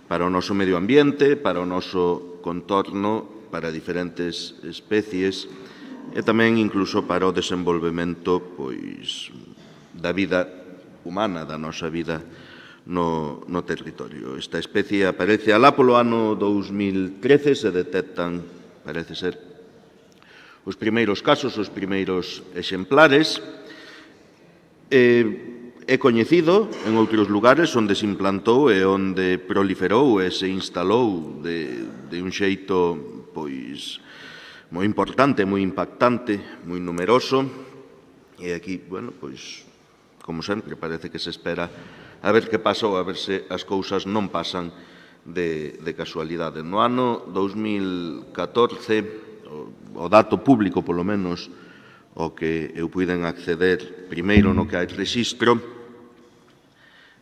para o noso medio ambiente, para o noso contorno, para diferentes especies e tamén incluso para o desenvolvemento da vida humana, da nosa vida no territorio. Esta especie aparece alá polo ano 2013, se detectan, parece ser, os primeiros casos, os primeiros exemplares. É coñecido en outros lugares onde se implantou e onde proliferou e se instalou de un xeito moi importante, moi impactante, moi numeroso. E aquí, bueno, como sempre, parece que se espera a ver que pasa ou a ver se as cousas non pasan de casualidade. No ano 2014, o dato público, polo menos, o que eu puiden acceder primeiro no que hai registro,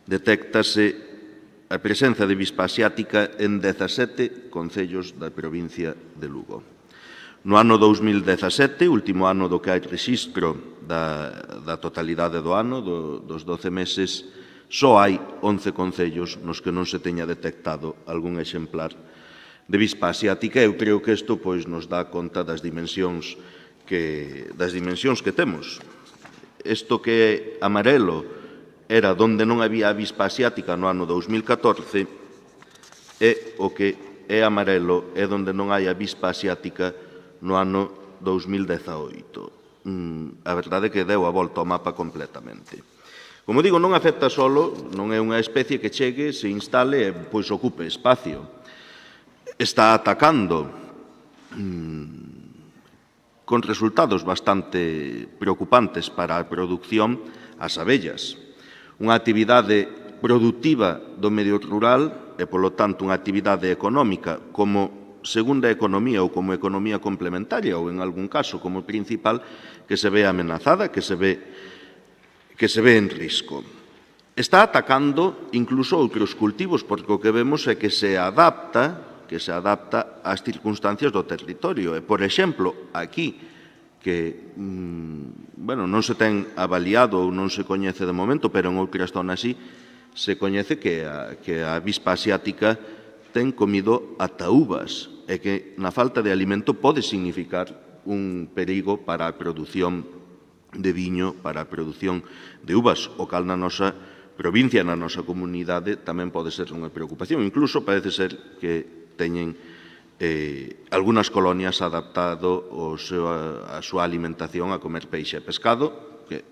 detéctase a presenza de avispa asiática en 17 concellos da provincia de Lugo. No ano 2017, último ano do que hai registro da totalidade do ano, dos 12 meses, só hai 11 concellos nos que non se teña detectado algún exemplar de avispa asiática. Eu creo que isto nos dá conta das dimensións que temos. Isto que é amarelo era onde non había avispa asiática no ano 2014 e o que é amarelo é onde non hai avispa asiática no ano 2018. A verdade é que deu a volta ao mapa completamente. Como digo, non afecta solo, non é unha especie que chegue, se instale e ocupe espacio. Está atacando con resultados bastante preocupantes para a produción as abellas. Unha actividade productiva do medio rural e, polo tanto, unha actividade económica como segunda economía ou como economía complementaria ou, en algún caso, como principal, que se ve amenazada, que se ve en risco. Está atacando incluso outros cultivos, porque o que vemos é que se adapta ás circunstancias do territorio. E, por exemplo, aquí, que non se ten avaliado ou non se coñece de momento, pero en outras zonas sí, se coñece que a avispa asiática ten comido ata uvas e que na falta de alimento pode significar un perigo para a produción de viño, para a produción de uvas, o cal na nosa provincia, na nosa comunidade, tamén pode ser unha preocupación. Incluso parece ser que teñen algunhas colonias adaptado a súa alimentación a comer peixe e pescado, que,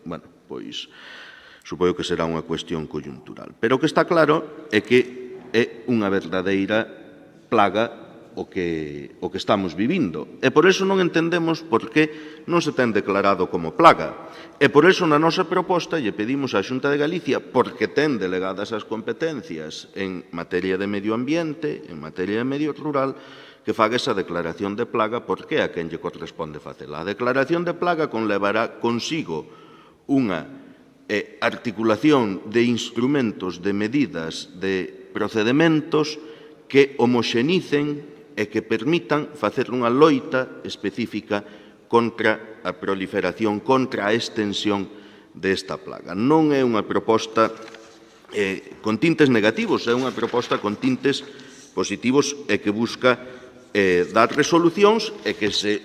supoño que será unha cuestión coyuntural. Pero o que está claro é que é unha verdadeira plaga o que estamos vivindo. E por iso non entendemos por que non se ten declarado como plaga. E por iso na nosa proposta lle pedimos á Xunta de Galicia, porque ten delegadas as competencias en materia de medio ambiente, en materia de medio rural, que faga esa declaración de plaga, porque é a quen lle corresponde facela. A declaración de plaga conlevará consigo unha articulación de instrumentos, de medidas, de procedementos que homoxenicen e que permitan facer unha loita específica contra a proliferación, contra a extensión desta plaga. Non é unha proposta con tintes negativos, é unha proposta con tintes positivos e que busca dar resolucións e que se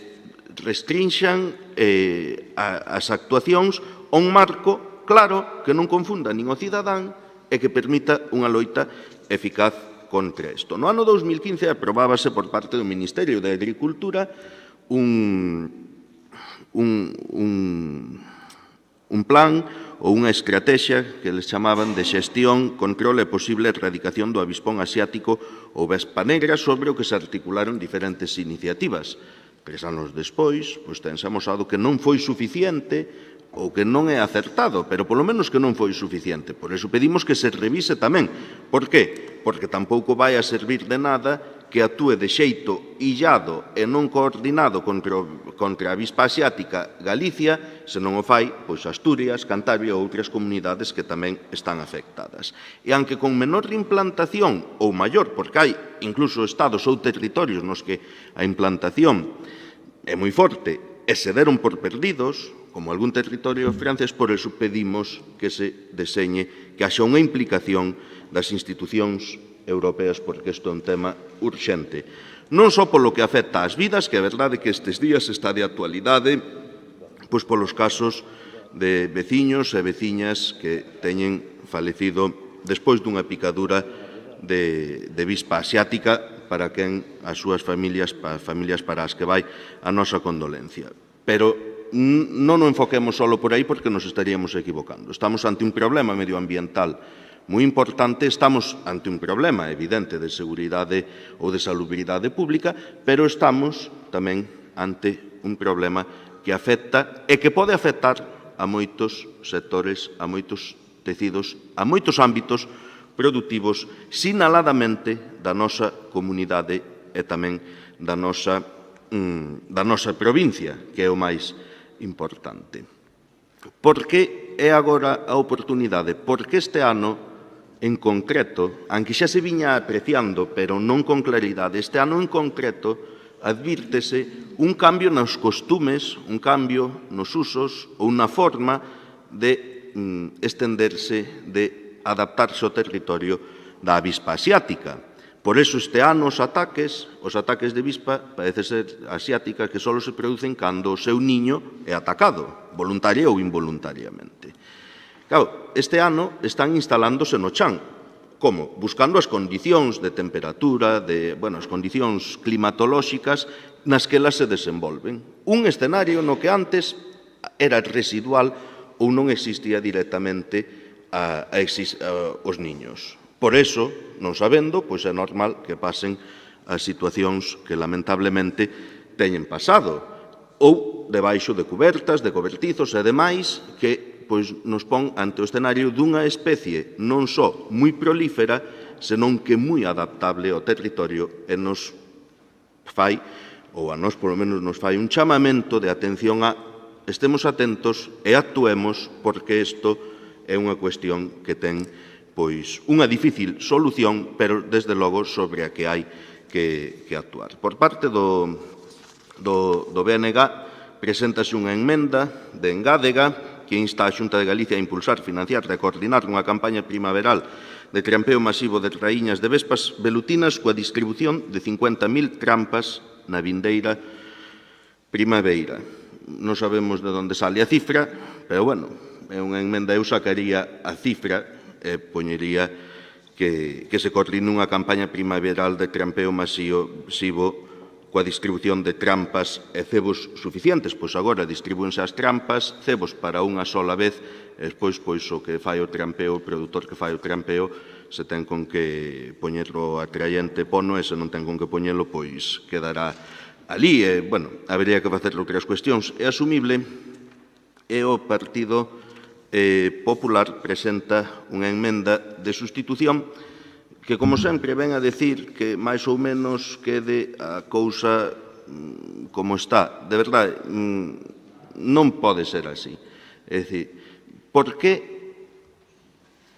restrinxan as actuacións a un marco claro que non confunda nin o cidadán e que permita unha loita eficaz contra isto. No ano 2015 aprobábase por parte do Ministerio de Agricultura un plan ou unha estrategia que les chamaban de xestión, control e posible erradicación do avispón asiático ou vespa negra, sobre o que se articularon diferentes iniciativas. 3 anos despois, tense amosado que non foi suficiente ou que non é acertado, pero polo menos que non foi suficiente. Por iso pedimos que se revise tamén. Por que? Porque tampouco vai a servir de nada que actúe de xeito illado e non coordinado contra a avispa asiática Galicia, se non o fai, Asturias, Cantabria ou outras comunidades que tamén están afectadas. E aunque con menor implantación ou maior, porque hai incluso estados ou territorios nos que a implantación é moi forte e se deron por perdidos, como algún territorio francés, por eso pedimos que se deseñe, que haxa unha implicación das institucións europeas, porque isto é un tema urxente. Non só polo que afecta ás vidas, que é verdade que estes días está de actualidade, polos casos de veciños e veciñas que teñen falecido despois dunha picadura de avispa asiática, para quen as súas familias para as que vai a nosa condolencia. Pero non o enfoquemos só por aí, porque nos estaríamos equivocando. Estamos ante un problema medioambiental moi importante, estamos ante un problema evidente de seguridade ou de salubridade pública, pero estamos tamén ante un problema que afecta e que pode afectar a moitos sectores, a moitos tecidos, a moitos ámbitos productivos sinaladamente da nosa comunidade e tamén da nosa provincia, que é o máis importante. Por que é agora a oportunidade? Porque este ano, en concreto, aunque xa se viña apreciando, pero non con claridade, este ano en concreto advírtese un cambio nos costumes, un cambio nos usos ou na forma de estenderse, de adaptarse ao territorio da avispa asiática. Por eso este ano os ataques de avispa parece ser asiática que só se producen cando o seu niño é atacado, voluntaria ou involuntariamente. Claro, este ano están instalándose no chan. Como? Buscando as condicións de temperatura, as condicións climatolóxicas nas que elas se desenvolven. Un escenario no que antes era residual ou non existía directamente os niños. Por eso, non sabendo, pois é normal que pasen as situacións que lamentablemente teñen pasado, ou debaixo de cubertas, de cobertizos e demais que nos pon ante o escenario dunha especie non só moi prolífera, senón que moi adaptable ao territorio e nos fai, ou a nós polo menos nos fai un chamamento de atención a estemos atentos e actuemos porque isto é unha cuestión que ten unha difícil solución, pero desde logo sobre a que hai que actuar. Por parte do BNG preséntase unha emenda de engádega que insta a Xunta de Galicia a impulsar, financiar e coordinar unha campaña primaveral de trampeo masivo de raíñas de vespas velutinas coa distribución de 50.000 trampas na vindeira primavera. Non sabemos de onde sale a cifra, pero, é unha emenda, eu sacaría a cifra e poñería que se coordine unha campaña primaveral de trampeo masivo coa distribución de trampas e cebos suficientes, pois agora distribúense as trampas, cebos para unha sola vez, e despois, o que fai o trampeo, o produtor que fai o trampeo, se ten con que poñerlo atraente pono, e se non ten con que poñelo, pois quedará ali. E, habería que facer outras cuestións. É asumible, e o Partido Popular presenta unha emenda de sustitución que, como sempre, ven a decir que máis ou menos quede a cousa como está. De verdade, non pode ser así. É dicir, por que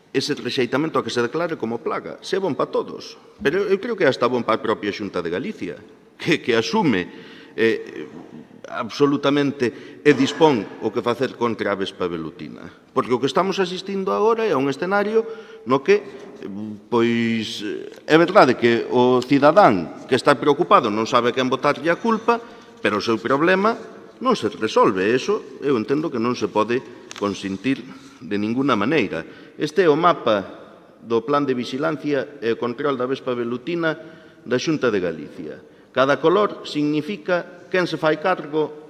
ese rexeitamento a que se declare como plaga? Se é bon para todos. Pero eu creo que hasta bon para a propia Xunta de Galicia, que asume absolutamente e dispón o que facer contra a vespa velutina. Porque o que estamos asistindo agora é un escenario no que, pois, é verdade que o cidadán que está preocupado non sabe quen botarlle a culpa, pero o seu problema non se resolve. Eso eu entendo que non se pode consentir de ninguna maneira. Este é o mapa do Plan de Vigilancia e Control da Vespa Velutina da Xunta de Galicia. Cada color significa quen se fai cargo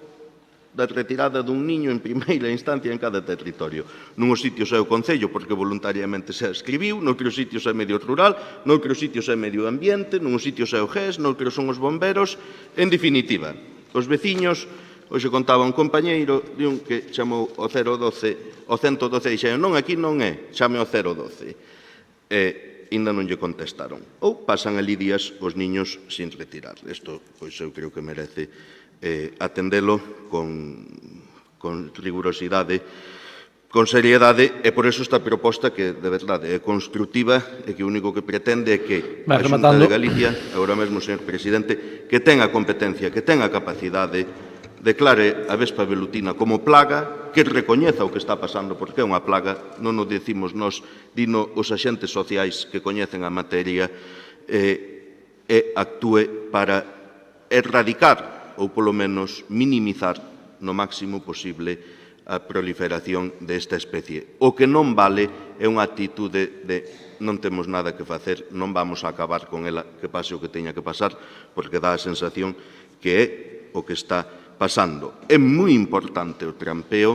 da retirada dun niño en primeira instancia en cada territorio. Nuns sitios é o Concello, porque voluntariamente se escribiu, noutros sitios é medio rural, noutros sitios é medio ambiente, nuns sitios é o GES, noutros son os bomberos. En definitiva, os veciños, hoxe contaba un compañeiro de un que chamou o 012, o 112, e xa non, aquí non é, chame o 012. E ainda non lle contestaron. Ou pasan ali días os niños sin retirar. Isto, pois, eu creo que merece atendelo con rigurosidade, con seriedade, e por eso esta proposta que, de verdade, é construtiva e que o único que pretende é que a Xunta de Galicia, agora mesmo, señor presidente, que tenga competencia, que tenga capacidade, declare a vespa velutina como plaga, que recoñeza o que está pasando, porque é unha plaga, non o decimos nós, dino os axentes sociais que coñecen a materia, e actúe para erradicar ou polo menos minimizar no máximo posible a proliferación desta especie. O que non vale é unha actitude de non temos nada que facer, non vamos a acabar con ela, que pase o que teña que pasar, porque dá a sensación que é o que está pasando. É moi importante o trampeo,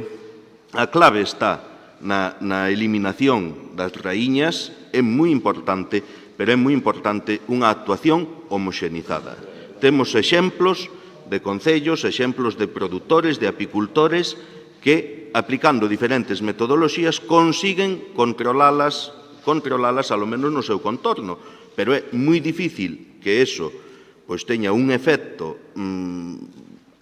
a clave está na eliminación das raíñas, é moi importante, pero é moi importante unha actuación homoxenizada. Temos exemplos de concellos, exemplos de produtores, de apicultores, que, aplicando diferentes metodoloxías, consiguen controlalas, alo menos no seu contorno. Pero é moi difícil que eso pois teña un efecto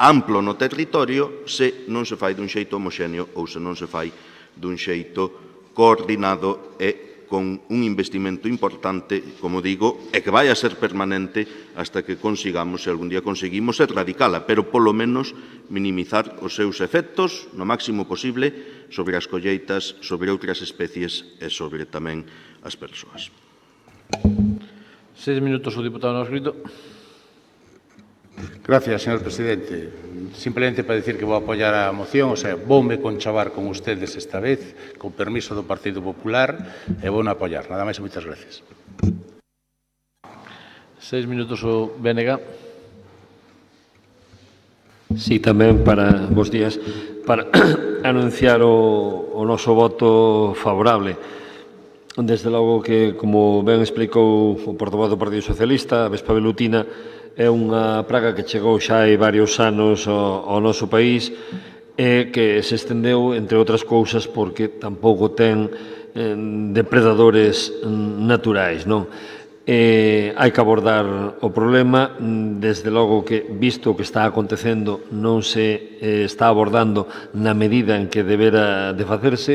amplo no territorio se non se fai dun xeito homoxéneo ou se non se fai dun xeito coordinado e con un investimento importante, como digo, e que vai a ser permanente hasta que consigamos, se algún día conseguimos, erradicala, pero polo menos minimizar os seus efectos no máximo posible sobre as colleitas, sobre outras especies e sobre tamén as persoas. 6 minutos o diputado no escrito. Gracias, señor presidente. Simplemente para decir que vou apoiar a moción, o sea, voume conchavar con ustedes esta vez, con permiso do Partido Popular, e vou apoiar. Nada máis e moitas gracias. 6 minutos o BNG. Sí, tamén para, bos días, para anunciar o noso voto favorable. Desde logo que, como ben explicou o portavoz do Partido Socialista, a vespa velutina é unha praga que chegou xa hai varios anos ao noso país e que se estendeu, entre outras cousas, porque tampouco ten depredadores naturais, non? Hai que abordar o problema, desde logo que, visto o que está acontecendo, non se está abordando na medida en que debera de facerse.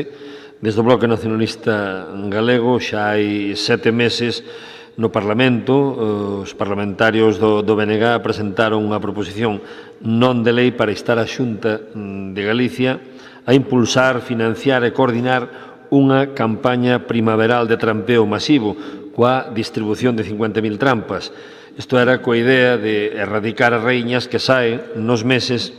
Desde o Bloque Nacionalista Galego xa hai 7 meses no Parlamento, os parlamentarios do BNG presentaron unha proposición non de lei para instar a Xunta de Galicia a impulsar, financiar e coordinar unha campaña primaveral de trampeo masivo coa distribución de 50.000 trampas. Isto era coa idea de erradicar as raíñas que saen nos meses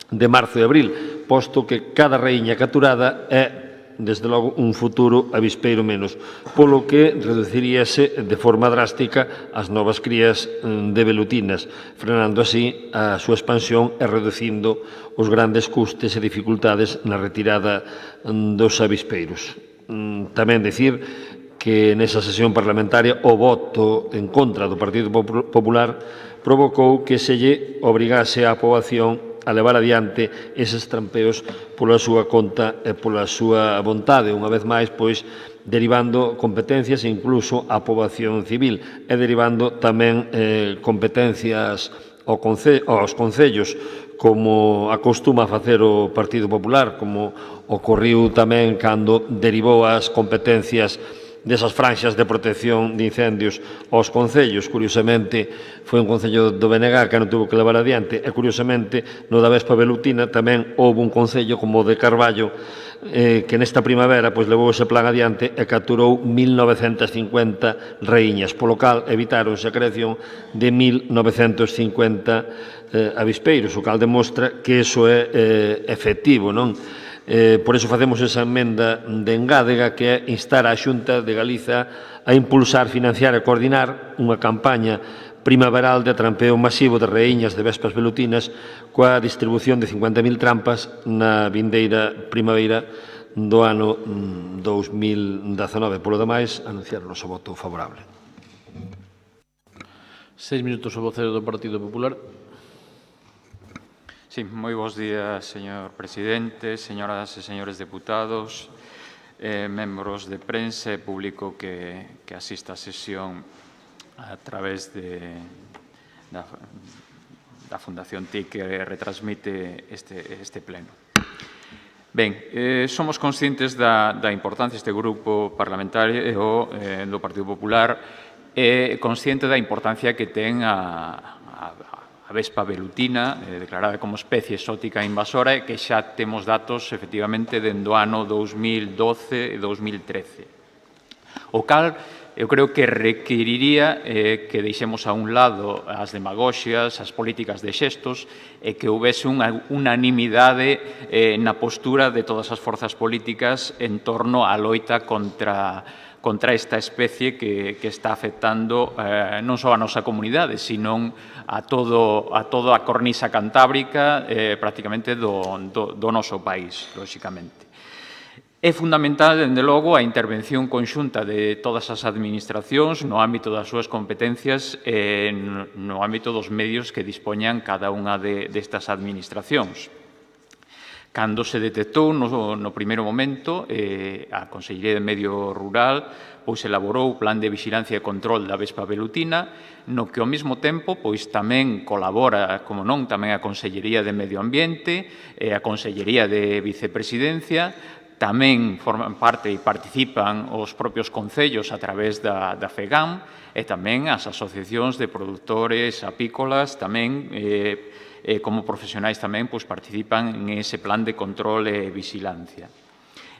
de marzo e abril, posto que cada raíña capturada é, desde logo, un futuro avispeiro menos, polo que reduciríase de forma drástica as novas crías de velutinas, frenando así a súa expansión e reducindo os grandes custes e dificultades na retirada dos avispeiros. Tamén dicir que nesa sesión parlamentaria o voto en contra do Partido Popular provocou que se lle obrigase á poboación a levar adiante eses trampeos pola súa conta e pola súa vontade, unha vez máis, pois, derivando competencias incluso á poboación civil e derivando tamén competencias aos concellos, como acostuma a facer o Partido Popular, como ocorriu tamén cando derivou as competencias desas franxas de protección de incendios aos concellos. Curiosamente, foi un concello do BNG que non tuvo que levar adiante e, curiosamente, no da vespa velutina tamén houve un concello como o de Carballo que nesta primavera levou ese plan adiante e capturou 1.950 raíñas, polo cal evitáronse a creación de 1.950 avispeiros, o cal demostra que iso é efectivo, non? Por iso facemos esa emenda de engádega que é instar a Xunta de Galiza a impulsar, financiar e coordinar unha campaña primaveral de trampeo masivo de raíñas de vespas velutinas coa distribución de 50.000 trampas na vindeira primavera do ano 2019. Polo demais, anunciar o noso voto favorable. 6 minutos o vocero do Partido Popular. Sí, moi bons días, señor presidente, señoras e señores deputados, membros de prensa e público que asista a sesión a través da Fundación TIC que retransmite este pleno. Ben, somos conscientes da importancia deste grupo parlamentario do Partido Popular e consciente da importancia que ten a vespa velutina, declarada como especie exótica invasora, e que xa temos datos, efectivamente, dende o ano 2012 e 2013. O cal, eu creo que requeriría que deixemos a un lado as demagoxias, as políticas de xestos, e que houvese unha unanimidade na postura de todas as forzas políticas en torno á loita contra esta especie que está afectando non só a nosa comunidade, sino a toda a cornisa cantábrica prácticamente do noso país, lóxicamente. É fundamental, dende logo, a intervención conxunta de todas as administracións no ámbito das súas competencias e no ámbito dos medios que dispoñan cada unha destas administracións. Cando se detectou no primeiro momento, a Consellería de Medio Rural pois elaborou o Plan de Vixilancia e Control da Vespa velutina, no que ao mesmo tempo pois tamén colabora, como non, tamén a Consellería de Medio Ambiente e a Consellería de Vicepresidencia, tamén forman parte e participan os propios concellos a través da FEGAM e tamén as asociacións de produtores apícolas tamén como profesionais tamén pois, participan en ese plan de control e vigilancia.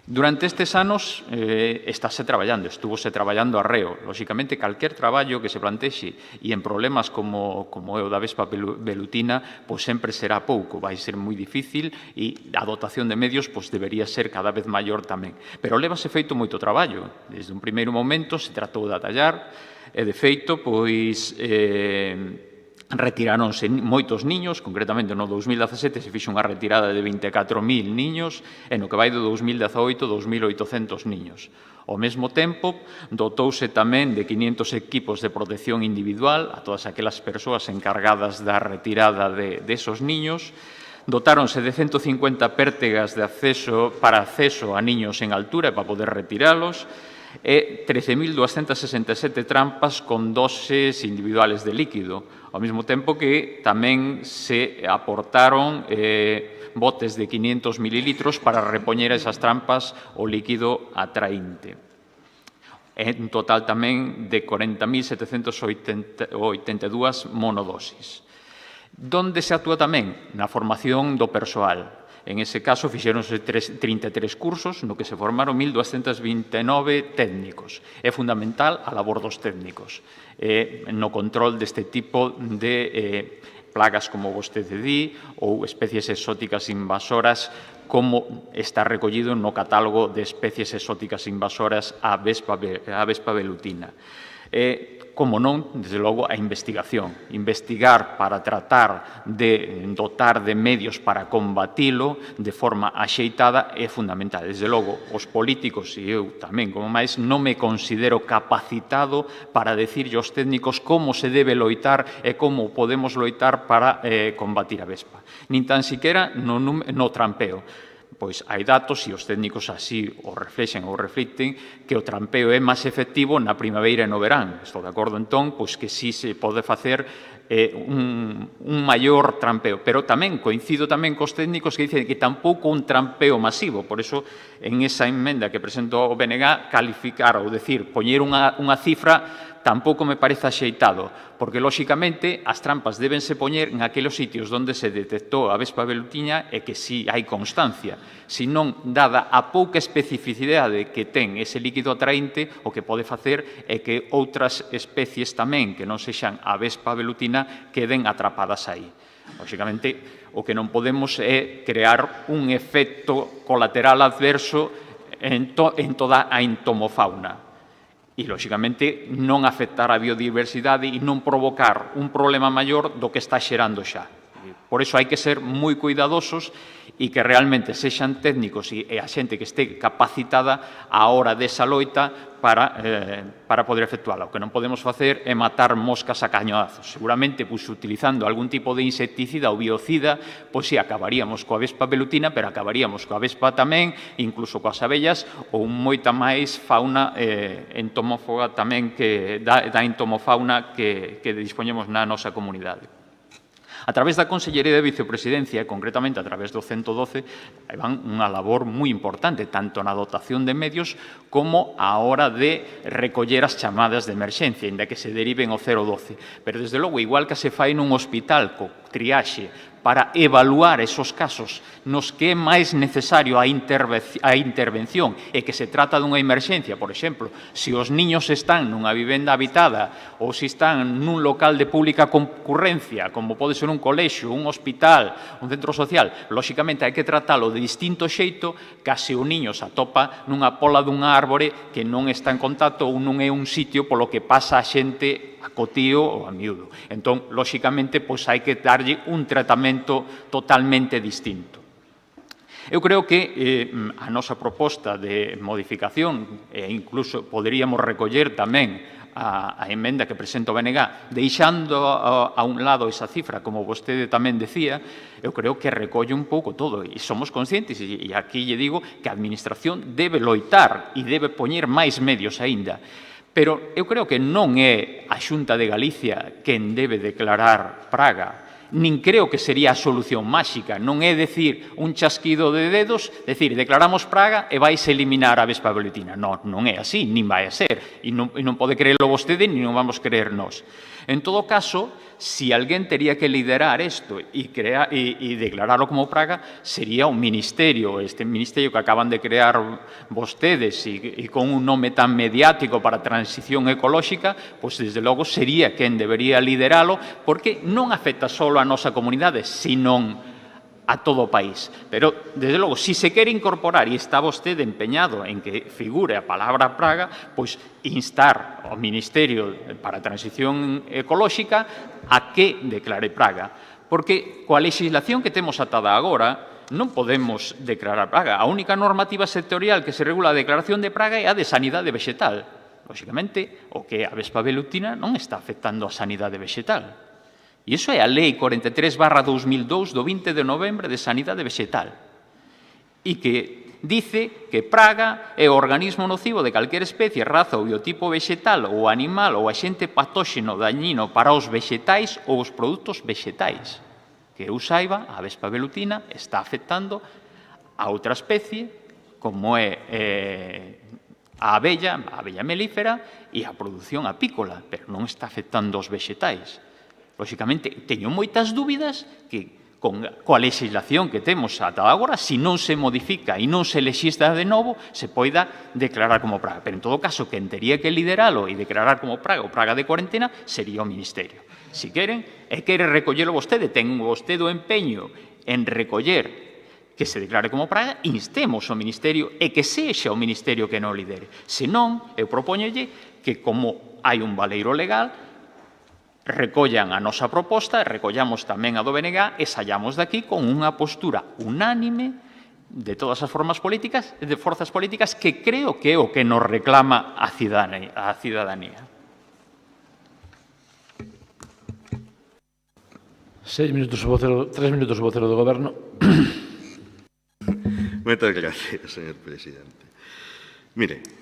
Durante estes anos estúvose traballando arreo. Lóxicamente, calquer traballo que se plantexe e en problemas como é o da Vespa velutina, pois sempre será pouco, vai ser moi difícil e a dotación de medios pois debería ser cada vez maior tamén. Pero lévase feito moito traballo. Desde un primeiro momento se tratou de atallar e, de feito, pois retiráronse moitos niños, concretamente no 2017 se fixo unha retirada de 24.000 niños e no que vai do 2018 2.800 niños. Ao mesmo tempo, dotouse tamén de 500 equipos de protección individual a todas aquelas persoas encargadas da retirada de esos niños, dotáronse de 150 pértegas de acceso para acceso a niños en altura e para poder retiralos, e 13.267 trampas con doses individuales de líquido, ao mesmo tempo que tamén se aportaron botes de 500 mililitros para repoñer esas trampas o líquido atraínte. En total tamén de 40.782 monodosis. Donde se actúa tamén? Na formación do persoal. En ese caso, fixéronse 33 cursos no que se formaron 1.229 técnicos. É fundamental a labor dos técnicos no control deste tipo de plagas, como vostede di, ou especies exóticas invasoras, como está recollido no catálogo de especies exóticas invasoras a Vespa velutina. Como non, desde logo, a investigación. Investigar para tratar de dotar de medios para combatilo de forma axeitada é fundamental. Desde logo, os políticos, e eu tamén, como máis, non me considero capacitado para decirlle aos técnicos como se debe loitar e como podemos loitar para combatir a Vespa. Nin tan siquiera no trampeo. Pois hai datos, e os técnicos así o reflexen ou reflicten, que o trampeo é máis efectivo na primavera e no verán. Estou de acordo, entón, pois que sí se pode facer un maior trampeo. Pero tamén coincido tamén cos técnicos que dicen que tampouco un trampeo masivo. Por iso, en esa emenda que presentou o BNG, calificar ou decir, poñer unha cifra tampouco me parece axeitado, porque, lóxicamente, as trampas débense poñer en aqueles sitios onde se detectou a Vespa velutina e que si hai constancia. Si non, dada a pouca especificidade que ten ese líquido atraínte, o que pode facer é que outras especies tamén que non sexan a Vespa velutina queden atrapadas aí. Lóxicamente, o que non podemos é crear un efecto colateral adverso en toda a entomofauna. E, lóxicamente, non afectar a biodiversidade e non provocar un problema maior do que está xerando xa. Por iso hai que ser moi cuidadosos e que realmente sexan técnicos e a xente que este capacitada á hora desa loita para poder efectuala. O que non podemos facer é matar moscas a cañonazos. Seguramente, utilizando algún tipo de insecticida ou biocida, pois si acabaríamos coa Vespa velutina, pero acabaríamos coa Vespa tamén, incluso coas abellas, ou moita máis fauna entomófoga tamén da entomofauna que dispoñemos na nosa comunidade. A través da Consellería de Vicepresidencia, concretamente a través do 112, van unha labor moi importante, tanto na dotación de medios como a hora de recoller as chamadas de emerxencia, inda que se deriven ao 012. Pero, desde logo, igual que se fai nun hospital co triaxe para evaluar esos casos nos que é máis necesario a intervención e que se trata dunha emerxencia, por exemplo, se os niños están nunha vivenda habitada ou se están nun local de pública concurrencia, como pode ser un colexio, un hospital, un centro social, lóxicamente hai que tratalo de distinto xeito que se o niño se atopa nunha pola dunha árbore que non está en contacto ou non é un sitio polo que pasa a xente a cotío ou a miúdo. Entón, lóxicamente, pois hai que darlle un tratamento totalmente distinto. Eu creo que a nosa proposta de modificación, e incluso poderíamos recoller tamén a emenda que presenta o BNG, deixando a un lado esa cifra, como vostede tamén decía, eu creo que recolle un pouco todo. E somos conscientes, e aquí lle digo, que a Administración debe loitar e debe poñer máis medios aínda. Pero eu creo que non é a Xunta de Galicia quen debe declarar praga, nin creo que sería a solución máxica. Non é decir un chasquido de dedos, decir, declaramos praga e vais eliminar a Vespa velutina. Non é así, nin vai a ser. E non pode creerlo vostede, nin non vamos creer nós. En todo caso, si alguén tería que liderar isto e declararlo como praga, sería un ministerio, este ministerio que acaban de crear vostedes e con un nome tan mediático para a transición ecolóxica, pois desde logo sería quen debería lideralo, porque non afecta só a nosa comunidade, sino a todo o país. Pero, desde logo, si se quere incorporar e está vostede empeñado en que figure a palabra praga, pois instar ao Ministerio para a Transición Ecolóxica a que declare praga. Porque coa legislación que temos atada agora, non podemos declarar praga. A única normativa sectorial que se regula a declaración de praga é a de sanidade vegetal. Lóxicamente, o que é a Vespa velutina non está afectando a sanidade vegetal. E iso é a Lei 43/2002 do 20 de novembro de Sanidade Vegetal. E que dice que praga é o organismo nocivo de calquer especie, raza ou biotipo vegetal ou animal ou axente patóxeno dañino para os vegetais ou os produtos vegetais. Que eu saiba, a Vespa velutina está afectando a outra especie, como é a abella melífera e a produción apícola, pero non está afectando os vegetais. Lóxicamente, teño moitas dúbidas que coa legislación que temos ata agora, se non se modifica e non se lexistra de novo, se poida declarar como praga. Pero, en todo caso, quen tería que lideralo e declarar como praga ou praga de cuarentena sería o Ministerio. Se queren, e quere recollelo vostede, ten vostede o empeño en recoller que se declare como praga, instemos ao Ministerio e que sexa o Ministerio que non lidere. Se non, eu propóñolle que, como hai un baleiro legal, recollan a nosa proposta, recollamos tamén a do BNG e sallamos daqui con unha postura unánime de todas as forzas políticas que creo que é o que nos reclama a cidadanía. 3 minutos o vocero do Goberno. Moitas gracias, señor presidente. Mire,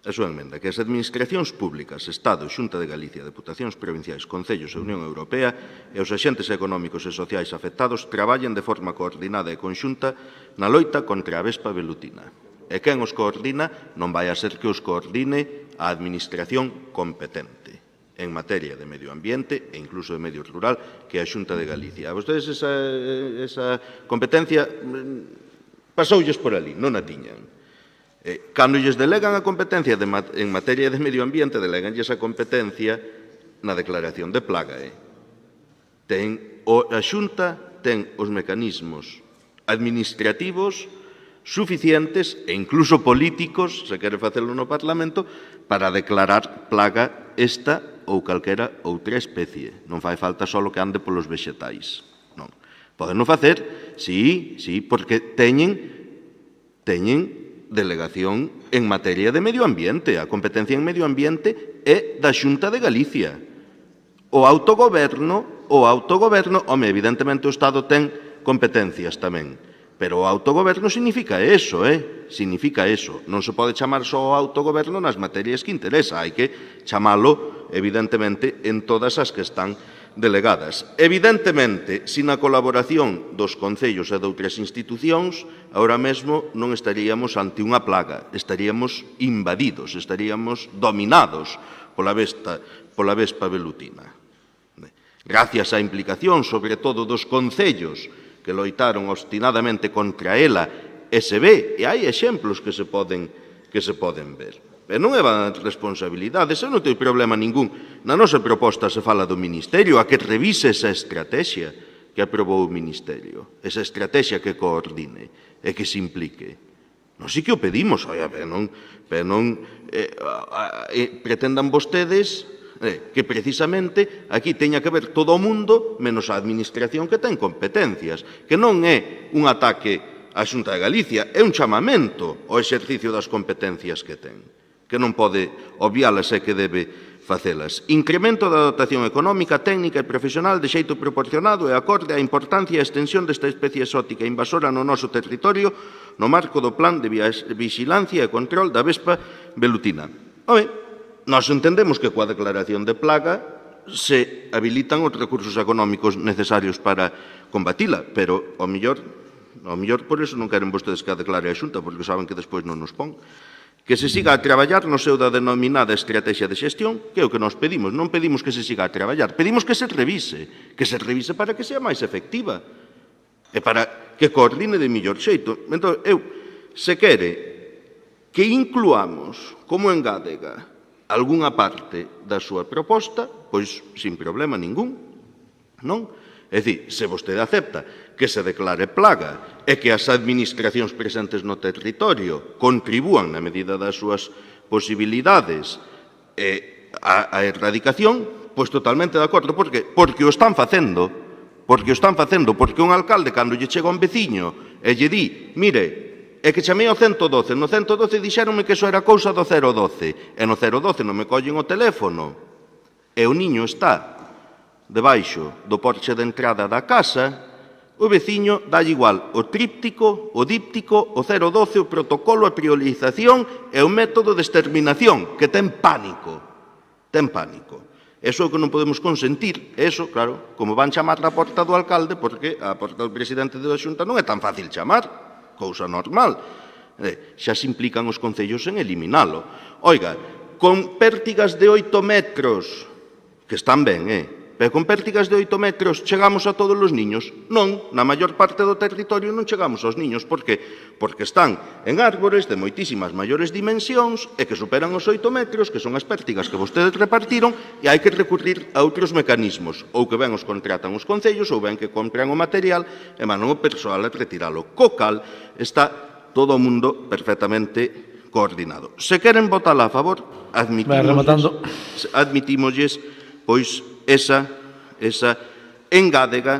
a súa emenda, que as administracións públicas, Estado, Xunta de Galicia, Deputacións provinciais, Concellos e Unión Europea e os axentes económicos e sociais afectados traballen de forma coordinada e conxunta na loita contra a Vespa velutina. E quen os coordina non vai a ser que os coordine a administración competente en materia de medio ambiente e incluso de medio rural, que é a Xunta de Galicia. A vostedes esa competencia pasoulles por ali, non a tiñan. Cando lles delegan a competencia en materia de medio ambiente, deleganlles a competencia na declaración de plaga. A Xunta ten os mecanismos administrativos suficientes e incluso políticos, se quere facelo no Parlamento, para declarar plaga esta ou calquera outra especie. Non fai falta só que ande polos vegetais. Non. Podeno facer, sí, porque teñen delegación en materia de medio ambiente. A competencia en medio ambiente é da Xunta de Galicia. O autogoberno, home, evidentemente o Estado ten competencias tamén, pero o autogoberno significa eso, significa eso. Non se pode chamar só o autogoberno nas materias que interesa, hai que chamalo, evidentemente, en todas as que están delegadas. Evidentemente, sin a colaboración dos concellos e de outras institucións, ahora mesmo non estaríamos ante unha plaga, estaríamos invadidos, estaríamos dominados pola Vespa velutina. Gracias á implicación, sobre todo, dos concellos que loitaron obstinadamente contra ela, e se ve, e hai exemplos que se poden ver. Pero non é responsabilidade, ese non ten problema ningún. Na nosa proposta se fala do Ministerio, a que revise esa estrategia que aprobou o Ministerio, esa estrategia que coordine e que se implique. Non si que o pedimos, pero non pretendan vostedes que precisamente aquí teña que ver todo o mundo menos a administración que ten competencias, que non é un ataque á Xunta de Galicia, é un chamamento ao exercicio das competencias que ten. non pode obvialas e que debe facelas. Incremento da dotación económica, técnica e profesional de xeito proporcionado e acorde á importancia e a extensión desta especie exótica invasora no noso territorio no marco do Plan de Vigilancia e Control da Vespa velutina. Nós entendemos que coa declaración de plaga se habilitan os recursos económicos necesarios para combatila, pero ao mellor por eso non queren vostedes que a declare a Xunta, porque saben que despois non nos pon. Que se siga a traballar no seu da denominada estrategia de xestión, que é o que nos pedimos. Non pedimos que se siga a traballar, pedimos que se revise para que sea máis efectiva e para que coordine de mellor xeito. Entón, se quere que incluamos como engádega algunha parte da súa proposta, pois sin problema ningún, non? É dicir, se vostede acepta que se declare plaga e que as administracións presentes no territorio contribúan na medida das súas posibilidades a erradicación, pois totalmente de acordo. Por que? Porque o están facendo. Porque un alcalde, cando lle chega un veciño e lle di, mire, é que chamei ao 112, no 112 dixéronme que iso era cousa do 012, e no 012 non me collen o teléfono, e o niño está debaixo do porche de entrada da casa, o veciño dalle igual o tríptico, o díptico, o 012, o protocolo, a priorización e o método de exterminación, que ten pánico. Eso é o que non podemos consentir. Eso, claro, como van chamar a porta do alcalde, porque a porta do presidente da Xunta non é tan fácil chamar, cousa normal. Xa se implican os concellos en eliminalo. Oiga, con pértigas de 8 metros, que están ben, pero con pértigas de 8 metros chegamos a todos os niños? Non, na maior parte do territorio non chegamos aos niños. Por que? Porque están en árbores de moitísimas maiores dimensións e que superan os 8 metros, que son as pértigas que vostedes repartiron, e hai que recurrir a outros mecanismos, ou que ben os contratan os concellos, ou ben que compran o material e mandan o persoal a retiralo. Co cal está todo o mundo perfectamente coordinado. Se queren votala a favor, admitimosles, pois, esa engádega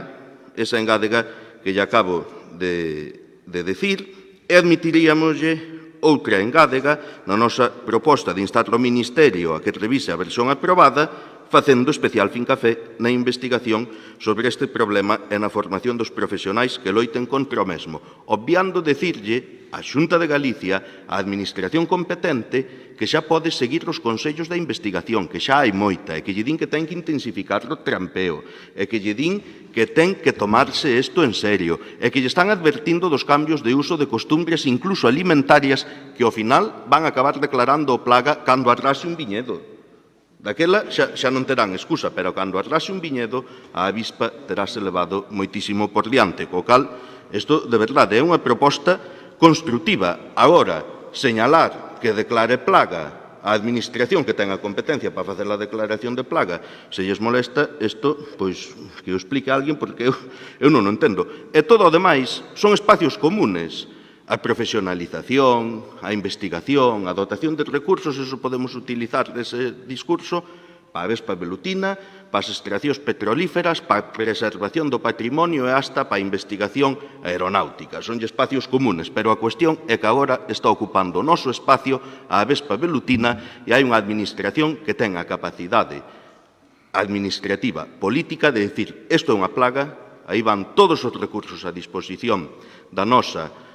que lle acabo de decir, e admitiríamoslle outra engádega na nosa proposta de instar o Ministerio a que revise a versión aprobada, facendo especial fincafé na investigación sobre este problema e na formación dos profesionais que loiten contra o mesmo, obviando decirlle a Xunta de Galicia, a administración competente, que xa pode seguir os consellos da investigación, que xa hai moita, e que lle din que ten que intensificar o trampeo, e que lle din que ten que tomarse isto en serio, e que lle están advertindo dos cambios de uso de costumbres, incluso alimentarias, que ao final van a acabar declarando o plaga cando arrase un viñedo. Daquela xa non terán excusa, pero cando arrase un viñedo, a avispa terase levado moitísimo por diante. Co cal, isto de verdade é unha proposta construtiva. Agora, señalar que declare plaga a administración que ten a competencia para facer a declaración de plaga, se lles molesta, isto, pois, que o explique a alguén, porque eu non o entendo. E todo o demais son espacios comunes. A profesionalización, a investigación, a dotación de recursos, eso podemos utilizar ese discurso para a vespa velutina, para as extraccións petrolíferas, para a preservación do patrimonio e hasta para a investigación aeronáutica. Son espacios comunes, pero a cuestión é que agora está ocupando o noso espacio a vespa velutina e hai unha administración que ten a capacidade administrativa, política, de dicir isto é unha plaga, aí van todos os recursos a disposición da nosa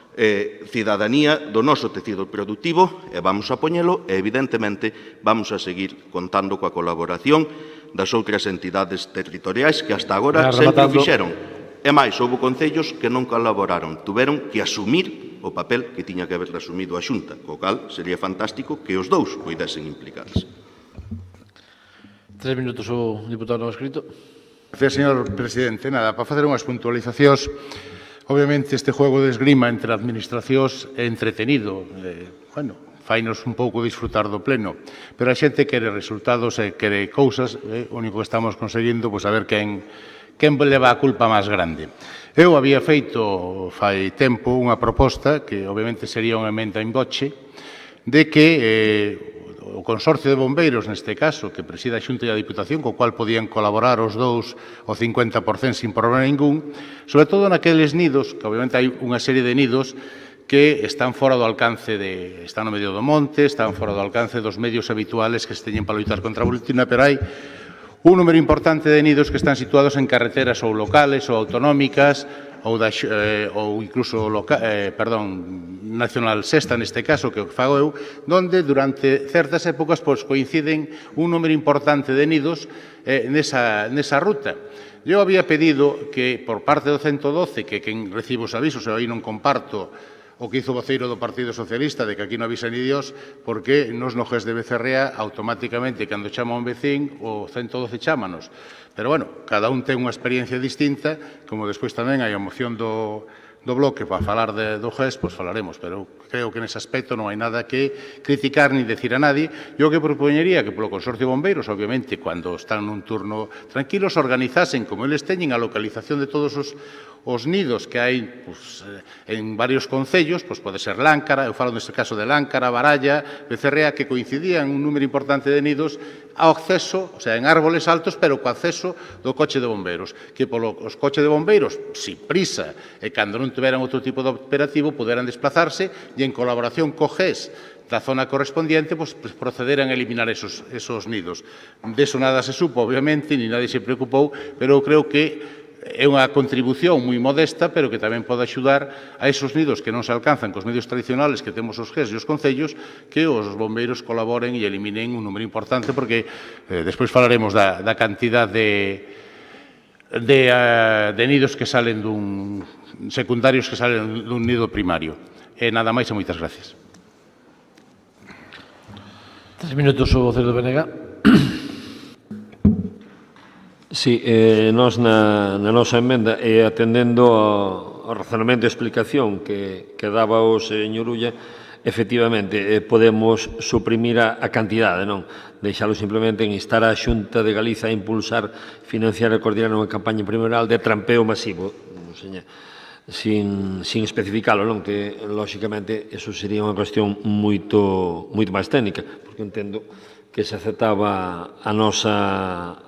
cidadanía, do noso tecido productivo, e vamos a poñelo, e evidentemente vamos a seguir contando coa colaboración das outras entidades territoriais que hasta agora sempre o fixeron. E máis, houve concellos que non colaboraron, tuveron que asumir o papel que tiña que haber asumido a Xunta, co cal sería fantástico que os dous poidesen implicarse. 3 minutos o diputado no escrito. Gracias, señor presidente. Nada, para facer unhas puntualizacións. Obviamente, este juego de esgrima entre administracións é entretenido. Fainos un pouco disfrutar do pleno. Pero a xente quere resultados e quere cousas. O único que estamos conseguindo, pois, saber quen leva a culpa máis grande. Eu había feito fai tempo unha proposta, que obviamente sería unha emenda in voce, de que o Consorcio de Bombeiros, neste caso, que presida a Xunta e a Diputación, co cual podían colaborar os dous o 50% sin problema ningún, sobre todo naqueles nidos, que obviamente hai unha serie de nidos que están fora do alcance están no medio do monte, están fora do alcance dos medios habituales que se teñen para loitar contra a boletina, pero hai un número importante de nidos que están situados en carreteras ou locales ou autonómicas ou incluso Nacional Sexta, neste caso, que fago eu, donde durante certas épocas coinciden un número importante de nidos nesa ruta. Eu había pedido que, por parte do 112, que quen recibe os avisos, e aí non comparto o que hizo o voceiro do Partido Socialista de que aquí non avisa ni Dios, porque nos no GES de Becerrea automáticamente, cando chama un vecín, o 112 chámanos. Pero, bueno, cada un ten unha experiencia distinta, como despois tamén hai a moción do bloque para falar do GES, pois falaremos, pero creo que nese aspecto non hai nada que criticar ni decir a nadie. Eu que propoñería que polo Consorcio de Bombeiros, obviamente, cando están nun turno tranquilos, organizasen, como eles teñen, a localización de todos os nidos que hai en varios concellos, pode ser Láncara, eu falo neste caso de Láncara, Baralla, Becerrea, que coincidían un número importante de nidos ao acceso, o sea, en árboles altos, pero co acceso do coche de bombeiros, que os coches de bombeiros, sin prisa, e cando non tiveran outro tipo de operativo, poderan desplazarse e en colaboración co GES da zona correspondiente, procederan a eliminar esos nidos. De eso nada se supo, obviamente, ni nadie se preocupou, pero eu creo que é unha contribución moi modesta, pero que tamén pode axudar a esos nidos que non se alcanzan cos medios tradicionales que temos os GES e os concellos, que os bombeiros colaboren e eliminen un número importante, porque despois falaremos da cantidad de nidos que salen secundarios que salen dun nido primario. E nada máis e moitas gracias. 3 minutos o voceiro do BNG. Sí, nós na nosa emenda, e atendendo ao razonamento e explicación que daba o señor Ulla, efectivamente, podemos suprimir a cantidade, non? Deixalo simplemente en instar a Xunta de Galiza a impulsar, financiar e coordinar unha campaña primaveral de trampeo masivo, sin especificalo, non? Que, lóxicamente, eso sería unha cuestión moito máis técnica, porque entendo que se aceptaba a nosa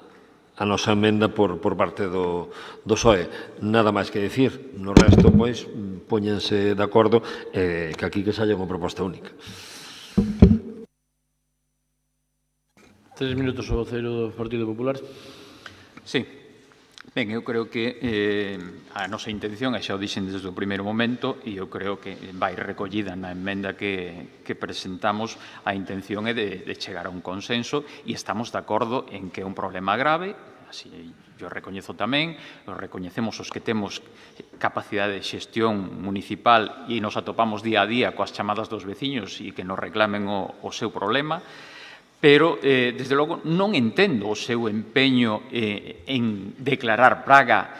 emenda por parte do PSOE. Nada máis que dicir. No resto, pois, póñense de acordo que aquí que saia unha proposta única. 3 minutos o voceiro do Partido Popular. Sí. Ben, eu creo que a nosa intención, e xa o dixen desde o primeiro momento, e eu creo que vai recollida na emenda que presentamos, a intención é de chegar a un consenso e estamos de acordo en que é un problema grave, así yo recoñezo tamén, nos recoñecemos os que temos capacidade de xestión municipal e nos atopamos día a día coas chamadas dos veciños e que nos reclamen o seu problema, pero, desde logo, non entendo o seu empeño en declarar praga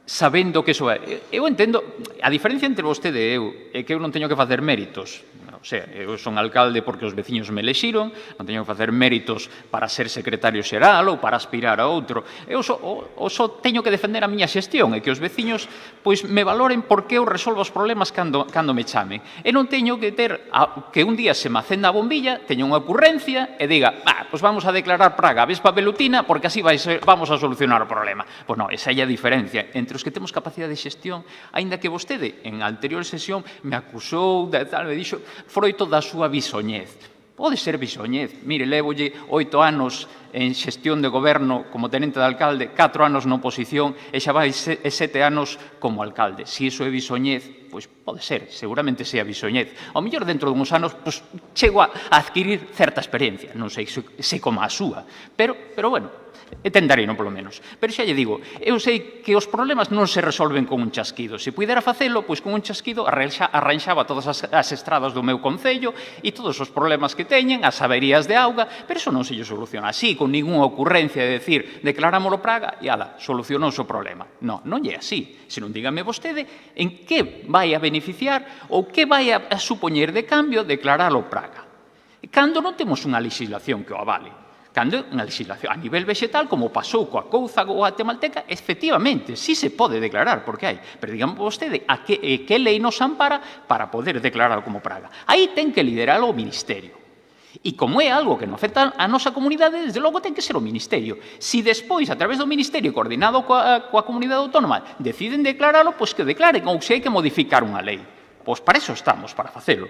sabendo que iso é. Eu entendo, a diferencia entre vostede e eu, é que eu non teño que facer méritos. O sea, eu son alcalde porque os veciños me elexiron, non teño que facer méritos para ser secretario xeral ou para aspirar a outro. Eu só teño que defender a miña xestión e que os veciños pois me valoren porque eu resolvo os problemas cando me chamen. E non teño que ter que un día se me acenda a bombilla, teño unha ocurrencia e diga, pois vamos a declarar praga a vespa velutina porque así vamos a solucionar o problema. Pois non, esa é a diferencia entre os que temos capacidade de xestión, aínda que vostede en a anterior sesión me acusou de tal, me dixo froito da súa bisoñez. Pode ser bisoñez. Mire, levolle 8 anos en xestión de goberno como tenente de alcalde, 4 anos na oposición e xa vai 7 anos como alcalde. Se iso é bisoñez, pois pode ser, seguramente sea bisoñez. Ao mellor dentro de uns anos pois, chego a adquirir certa experiencia, non sei se como a súa, pero bueno, tentarino polo menos. Pero xa lle digo, eu sei que os problemas non se resolven con un chasquido. Se puidera facelo, pois con un chasquido arranxaba todas as estradas do meu concello e todos os problemas que teñen, as averías de auga, pero iso non se lle soluciona así, con ninguna ocurrencia de decir, declarámolo praga e ala, solucionou o problema. Non lle é así. Se non dígame vostede en que vai a beneficiar ou que vai a supoñer de cambio declaralo praga. Cando non temos unha legislación que o avale. Cando unha legislación a nivel vegetal, como pasou coa couza ou a temalteca, efectivamente, sí se pode declarar, porque hai. Pero digamos vostede, a que lei nos ampara para poder declarar como praga. Aí ten que liderar o Ministerio. E como é algo que non afecta a nosa comunidade, desde logo ten que ser o Ministerio. Si despois, a través do Ministerio, coordinado coa comunidade autónoma, deciden declaralo, pois que declaren, ou se hai que modificar unha lei. Pois para eso estamos, para facelo.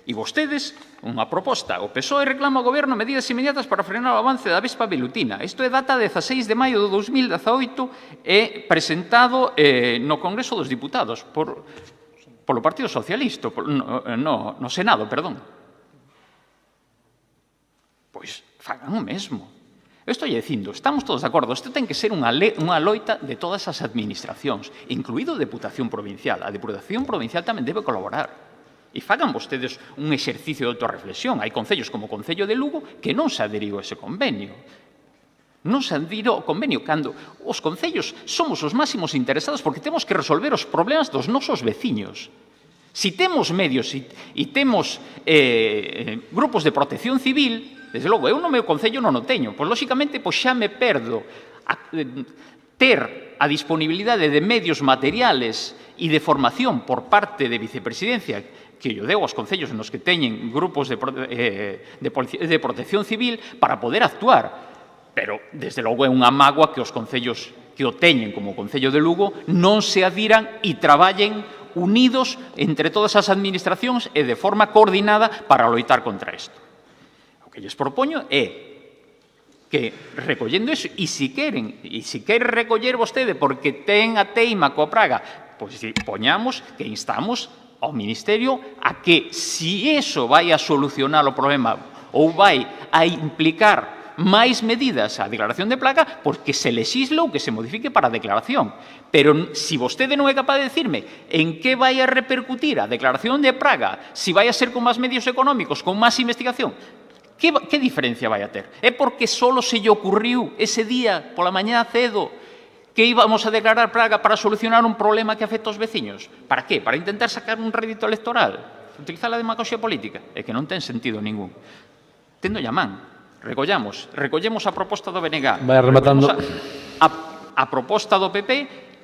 E vostedes, unha proposta, o PSOE reclama ao Goberno medidas inmediatas para frenar o avance da vespa velutina. Isto é data de 16 de maio de 2018 e presentado no Congreso dos Diputados polo Partido Socialista, no Senado, perdón. Pois fagan o mesmo. Eu estou dicindo, estamos todos de acordo, isto ten que ser unha loita de todas as administracións, incluído a Deputación Provincial. A Deputación Provincial tamén debe colaborar. E fagan vostedes un exercicio de autorreflexión. Hai concellos como o Concello de Lugo que non se adheriu a ese convenio. Non se adheriu ao convenio cando os concellos somos os máximos interesados porque temos que resolver os problemas dos nosos veciños. Si temos medios e temos grupos de protección civil, desde logo, eu no meu concello non o teño, pois lóxicamente xa me perdo ter a disponibilidade de medios materiales e de formación por parte de vicepresidencia que yo deu aos concellos nos que teñen grupos de protección civil para poder actuar. Pero, desde logo, é unha mágoa que os concellos que o teñen como o Concello de Lugo non se adhiran e traballen unidos entre todas as administracións e de forma coordinada para loitar contra isto. O que lles propoño é que recollendo iso, e se quere recoller vostede porque ten a teima coa praga, pois poñamos que instamos ao Ministerio a que, se iso vai a solucionar o problema ou vai a implicar máis medidas á declaración de plaga, pois que se legisle ou que se modifique para a declaración. Pero se vostede non é capaz de decirme en que vai a repercutir a declaración de praga, se vai a ser con máis medios económicos, con máis investigación, que diferencia vai a ter? É porque solo se lle ocurriu ese día, pola mañá cedo, que íbamos a declarar praga para solucionar un problema que afecta aos veciños? Para qué? Para intentar sacar un rédito electoral? Utilizar a demagoxia política? É que non ten sentido ningún. Tendo a man, recollemos a proposta do BNG, vai rematando a proposta do PP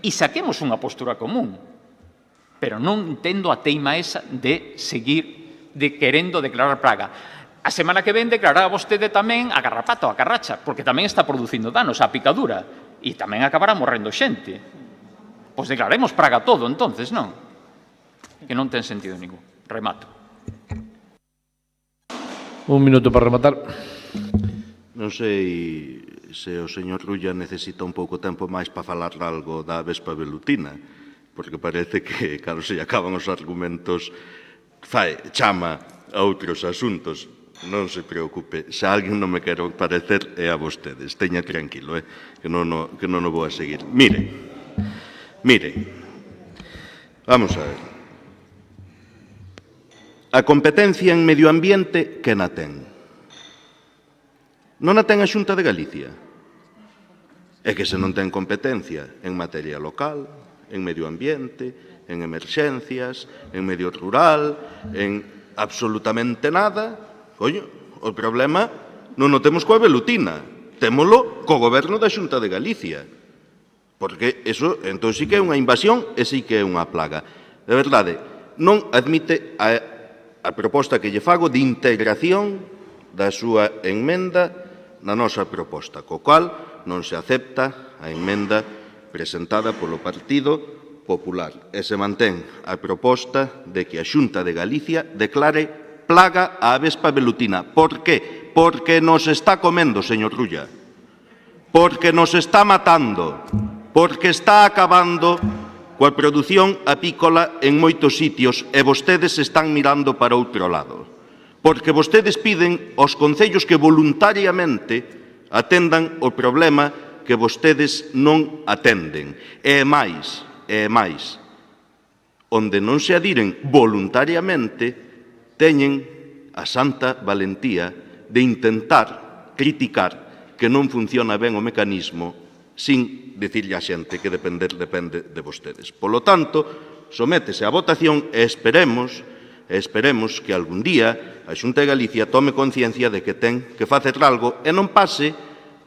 e saquemos unha postura común. Pero non entendo a teima esa de seguir querendo declarar praga. A semana que ven declarará vostede tamén a garrapata ou a carracha, porque tamén está producindo danos, a picadura. E tamén acabará morrendo xente. Pois declaremos praga todo, entonces, non? Que non ten sentido ningún. Remato. Un minuto para rematar. Non sei se o señor Rulla necesita un pouco tempo máis para falar algo da vespa velutina, porque parece que, cando se acaban os argumentos, chama a outros asuntos. Non se preocupe, se alguén non me quero parecer é a vostedes, teña tranquilo, que non o vou a seguir. Mire, vamos a ver. A competencia en medio ambiente, que na ten? Non a ten a Xunta de Galicia? É que se non ten competencia en materia local, en medio ambiente, en emerxencias, en medio rural, en absolutamente nada. Coño, o problema non o temos coa velutina, témolo co goberno da Xunta de Galicia. Porque eso, entón, sí que é unha invasión e sí que é unha plaga. De verdade, non admite a proposta que lle fago de integración da súa enmenda na nosa proposta, co cual non se acepta a enmenda presentada polo Partido Popular. E se mantén a proposta de que a Xunta de Galicia declare plaga a vespa velutina. Por qué? Porque nos está comendo, señor Rulla. Porque nos está matando. Porque está acabando coa produción apícola en moitos sitios e vostedes están mirando para outro lado. Porque vostedes piden aos concellos que voluntariamente atendan o problema que vostedes non atenden. E máis, onde non se adiren voluntariamente, teñen a santa valentía de intentar criticar que non funciona ben o mecanismo sin dicirlle a xente que depende de vostedes. Polo tanto, sométese a votación e esperemos que algún día a Xunta de Galicia tome conciencia de que ten que facer algo e non pase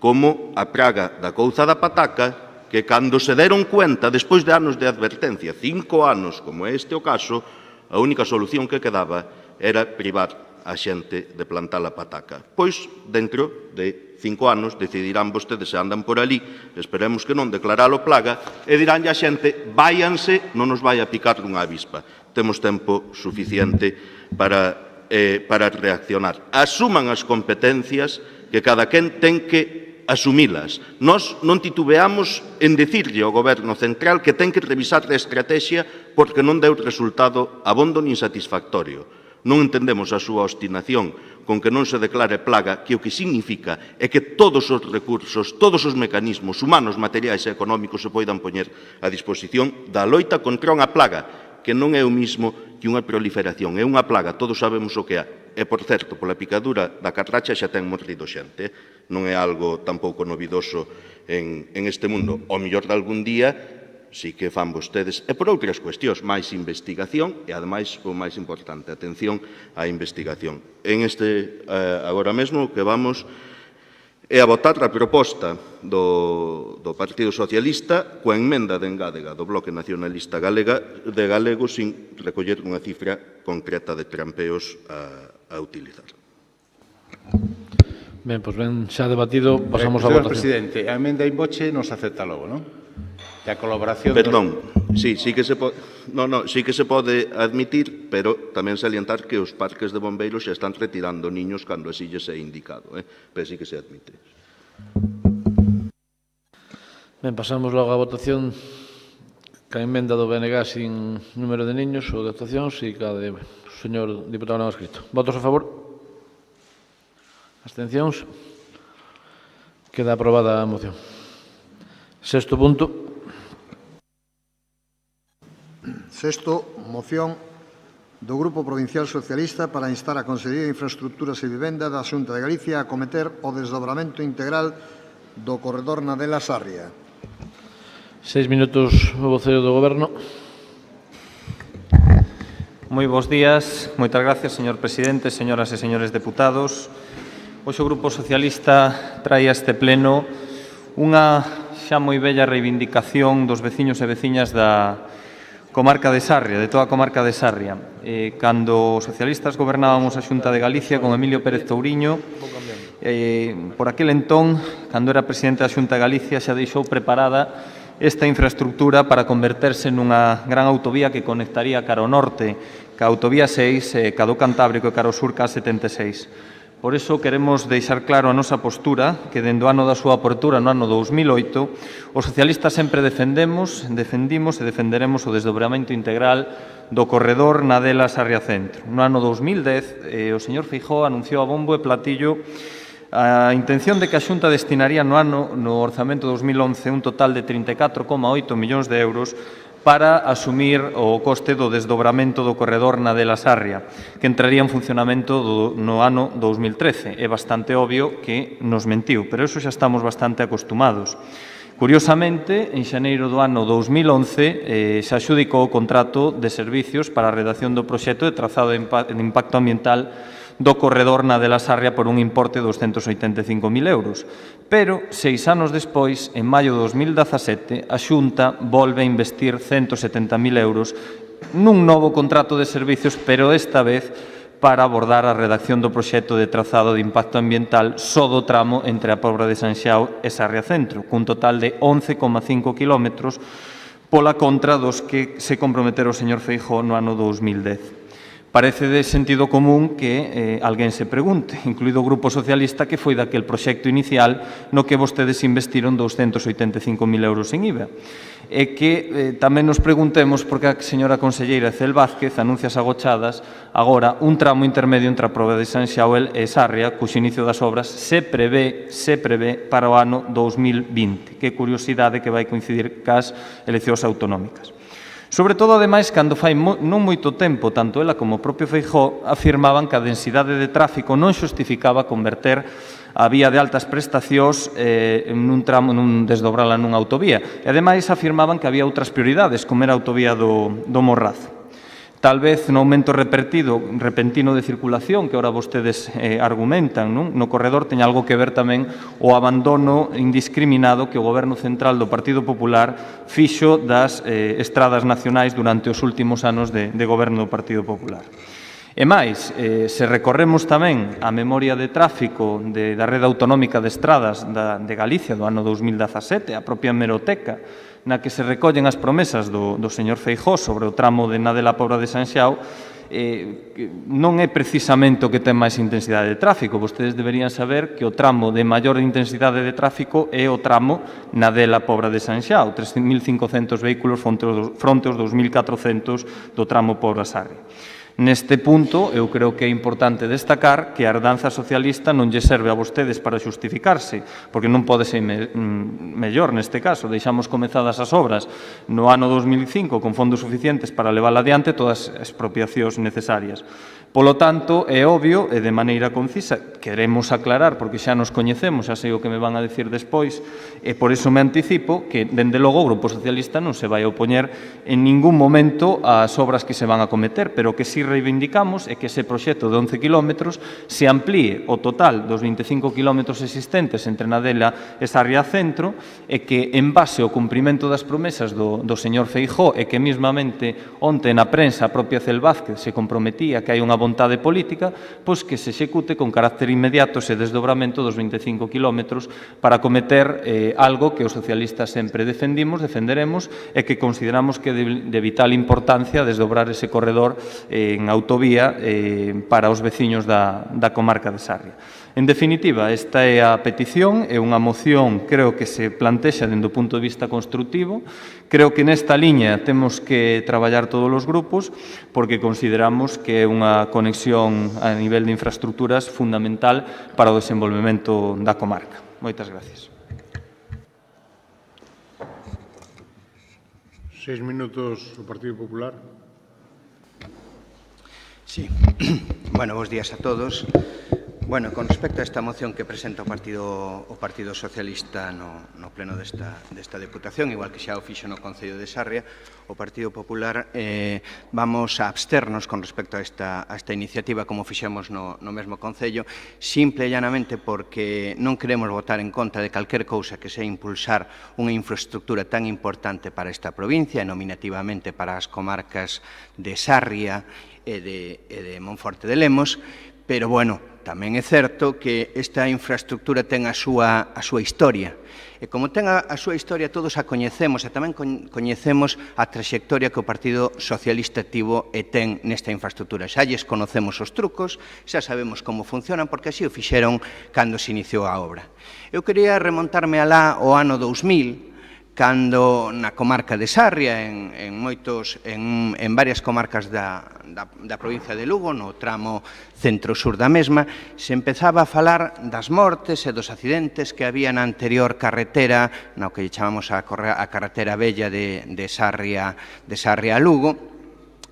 como a praga da couza da pataca, que cando se deron cuenta, despois de anos de advertencia, 5 anos como este o caso, a única solución que quedaba era privar a xente de plantar a pataca. Pois, dentro de 5 anos, decidirán vostedes se andan por ali, esperemos que non, declaralo plaga, e diránlle a xente, váyanse, non nos vai a picar dunha avispa. Temos tempo suficiente para reaccionar. Asuman as competencias que cada quen ten que asumilas. Nós non titubeamos en dicirlle ao Goberno Central que ten que revisar a estrategia porque non deu resultado abondo nin satisfactorio. Non entendemos a súa obstinación con que non se declare plaga, que o que significa é que todos os recursos, todos os mecanismos humanos, materiais e económicos se poidan poñer a disposición da loita contra unha plaga, que non é o mismo que unha proliferación, é unha plaga, todos sabemos o que é. E, por certo, pola picadura da catracha xa ten morrido xente, non é algo tampouco novidoso en este mundo. O mellor de algún día si que fan vostedes, e por outras cuestións, máis investigación e, ademais, o máis importante, atención á investigación. En agora mesmo, que vamos é a votar a proposta do Partido Socialista coa enmenda de engádega do Bloque Nacionalista de Galego sin recoller unha cifra concreta de trampeos a utilizar. Ben, pois ben, xa debatido, pasamos a votación. Señor presidente, a emenda in voce non se acepta logo, non? A colaboración... Perdón, sí que se pode admitir, pero tamén salientar que os parques de bombeiros xa están retirando niños cando así lles é indicado, pero sí que se admite. Ben, pasamos logo á votación ca emenda do BNG sin número de niños ou de actuacións e ca de señor diputado non escrito. Votos a favor? Abstencións? Queda aprobada a moción. Sexto punto. Sexto, moción do Grupo Provincial Socialista para instar a Consellería de Infraestructuras e Vivenda da Xunta de Galicia a acometer o desdobramento integral do corredor Nadela-Sarria. 6 minutos o vocero do Goberno. Moi bons días. Moitas gracias, señor presidente, señoras e señores deputados. Hoxe o Grupo Socialista trae a este pleno unha xa moi bella reivindicación dos veciños e veciñas da comarca de Sarria, de toda a comarca de Sarria. Cando os socialistas gobernábamos a Xunta de Galicia con Emilio Pérez Touriño, por aquel entón, cando era presidente da Xunta de Galicia, xa deixou preparada esta infraestructura para converterse nunha gran autovía que conectaría cara ao norte, ca autovía 6, ca do Cantábrico e cara ao sur, ca 76. Por iso queremos deixar claro a nosa postura, que dende o ano da súa apertura, no ano 2008, os socialistas sempre defendimos e defenderemos o desdobramento integral do corredor Nadela-Sarria Centro. No ano 2010, o señor Feijóo anunciou a bombo e platillo a intención de que a Xunta destinaría no orzamento 2011 un total de 34,8 millóns de euros para asumir o coste do desdobramento do corredor Nadela-Sarria, que entraría en funcionamento no ano 2013. É bastante obvio que nos mentiu, pero eso xa estamos bastante acostumados. Curiosamente, en xaneiro do ano 2011 se adxudicou o contrato de servicios para a redacción do proxecto de trazado de impacto ambiental do corredor Nadela-Sarria por un importe de 285.000 euros. Pero, 6 anos despois, en maio de 2017, a Xunta volve a investir 170.000 euros nun novo contrato de servicios, pero esta vez para abordar a redacción do proxecto de trazado de impacto ambiental só do tramo entre a Pobra de Sanxiao e Sarria Centro, cun total de 11,5 kilómetros pola contra dos que se comprometera o señor Feijóo no ano 2010. Parece de sentido común que alguén se pregunte, incluído o Grupo Socialista, que foi daquel proxecto inicial no que vostedes investiron 285.000 euros en IVA. E que tamén nos preguntemos porque a señora conselleira Cel Vázquez anuncia agochadas agora un tramo intermedio entre a Proba de Sanxiao e Sarria, cuxo inicio das obras se prevé para o ano 2020. Que curiosidade que vai coincidir cas eleccións autonómicas. Sobre todo, ademais, cando fai non moito tempo, tanto ela como o propio Feijóo afirmaban que a densidade de tráfico non xustificaba converter a vía de altas prestacións nun tramo, desdobrala nunha autovía. E, ademais, afirmaban que había outras prioridades, como era a autovía do Morrazo. Tal vez no aumento repentino de circulación que ahora vostedes argumentan no corredor teña algo que ver tamén o abandono indiscriminado que o Goberno Central do Partido Popular fixo das estradas nacionais durante os últimos anos de goberno do Partido Popular. E máis, se recorremos tamén a memoria de tráfico da Rede Autonómica de Estradas de Galicia do ano 2017, a propia hemeroteca, na que se recollen as promesas do señor Feijóo sobre o tramo de Nadela Pobra de Sanxiao, non é precisamente o que ten máis intensidade de tráfico. Vostedes deberían saber que o tramo de maior intensidade de tráfico é o tramo Nadela Pobra de Sanxiao, 3.500 vehículos fronte aos 2.400 do tramo Pobra-Sarria. Neste punto, eu creo que é importante destacar que a herdanza socialista non lle serve a vostedes para xustificarse, porque non pode ser mellor neste caso. Deixamos comezadas as obras no ano 2005 con fondos suficientes para levar adiante todas as expropiacións necesarias. Polo tanto, é obvio e de maneira concisa, queremos aclarar, porque xa nos coñecemos, xa sei o que me van a decir despois, e por iso me anticipo que, dende logo, o Grupo Socialista non se vai a opoñer en ningún momento ás obras que se van a cometer, pero que si reivindicamos é que ese proxecto de 11 kilómetros se amplíe o total dos 25 kilómetros existentes entre Nadela e Sarria Centro e que, en base ao cumprimento das promesas do señor Feijóo e que mismamente onte na prensa a propia Cel Vázquez se comprometía que hai unha vontade política, pois que se execute con carácter inmediato ese desdobramento dos 25 kilómetros para cometer algo que os socialistas sempre defenderemos e que consideramos que é de vital importancia desdobrar ese corredor en autovía para os veciños da comarca de Sarria. En definitiva, esta é a petición, é unha moción, creo que se plantexa dende o punto de vista constructivo. Creo que nesta liña temos que traballar todos os grupos porque consideramos que é unha conexión a nivel de infraestructuras fundamental para o desenvolvemento da comarca. Moitas gracias. 6 minutos o Partido Popular. Sí. Bueno, bos días a todos. Bueno, con respecto a esta moción que presenta o Partido Socialista no pleno desta Deputación, igual que xa o fixo no Concello de Sarria, o Partido Popular vamos a absternos con respecto a esta iniciativa como fixemos no mesmo Concello, simple e llanamente porque non queremos votar en contra de calquer cousa que sea impulsar unha infraestructura tan importante para esta provincia, nominativamente para as comarcas de Sarria e de Monforte de Lemos, pero, bueno, tamén é certo que esta infraestructura ten a súa historia. E como ten a súa historia, todos a coñecemos e tamén coñecemos a trayectoria que o Partido Socialista tivo e ten nesta infraestructura. Xa lles conocemos os trucos, xa sabemos como funcionan, porque así o fixeron cando se iniciou a obra. Eu quería remontarme alá ao ano 2000, cando na comarca de Sarria, en varias comarcas da provincia de Lugo, no tramo centro-sur da mesma, se empezaba a falar das mortes e dos accidentes que había na anterior carretera, no que chamamos a carretera vella de Sarria a Lugo,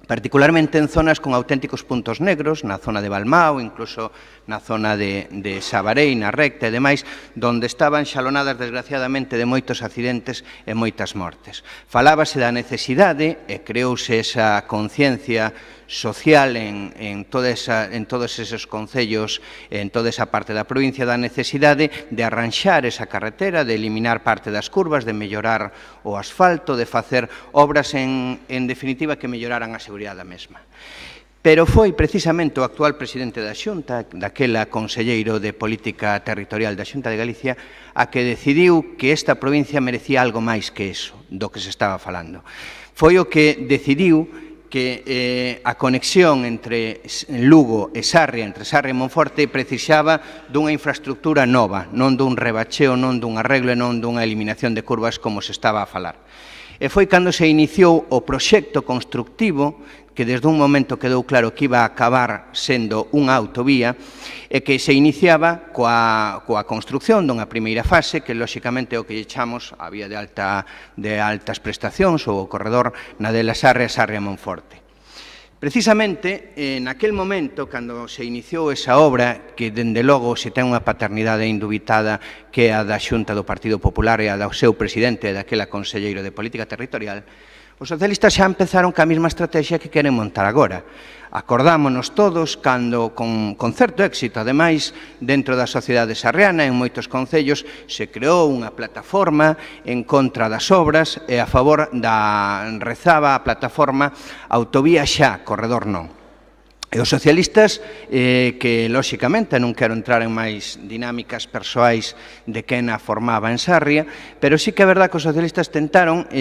particularmente en zonas con auténticos puntos negros, na zona de Balmao, incluso na zona de Sabarei, na recta e demais, donde estaban xalonadas, desgraciadamente, de moitos accidentes e moitas mortes. Falábase da necesidade, e creouse esa conciencia social en todos esos concellos, en toda esa parte da provincia, da necesidade de arranxar esa carretera, de eliminar parte das curvas, de mellorar o asfalto, de facer obras en definitiva que melloraran a seguridade mesma. Pero foi precisamente o actual presidente da Xunta, daquela conselleiro de Política Territorial da Xunta de Galicia, a que decidiu que esta provincia merecía algo máis que eso, do que se estaba falando. Foi o que decidiu que a conexión entre Lugo e Sarria, entre Sarria e Monforte, precisaba dunha infraestructura nova, non dun rebacheo, non dun arreglo e non dunha eliminación de curvas como se estaba a falar. E foi cando se iniciou o proxecto constructivo, que desde un momento quedou claro que iba a acabar sendo unha autovía, e que se iniciaba coa construcción dunha primeira fase, que lóxicamente é o que chamamos a vía de altas prestacións, ou o corredor Nadela-Sarria, Sarria-Monforte. Precisamente, naquel momento, cando se iniciou esa obra, que dende logo se ten unha paternidade indubitada que é a da Xunta do Partido Popular e a do seu presidente, daquela conselleiro de Política Territorial, os socialistas xa empezaron ca mesma estrategia que queren montar agora. Acordámonos todos cando, con certo éxito, ademais, dentro da sociedade sarriana, en moitos concellos, se creou unha plataforma en contra das obras e a favor rezaba a plataforma Autovía xa, corredor non. E os socialistas, que, lóxicamente, non quero entrar en máis dinámicas persoais de quen a formaba en Sarria, pero sí que é verdad que os socialistas tentaron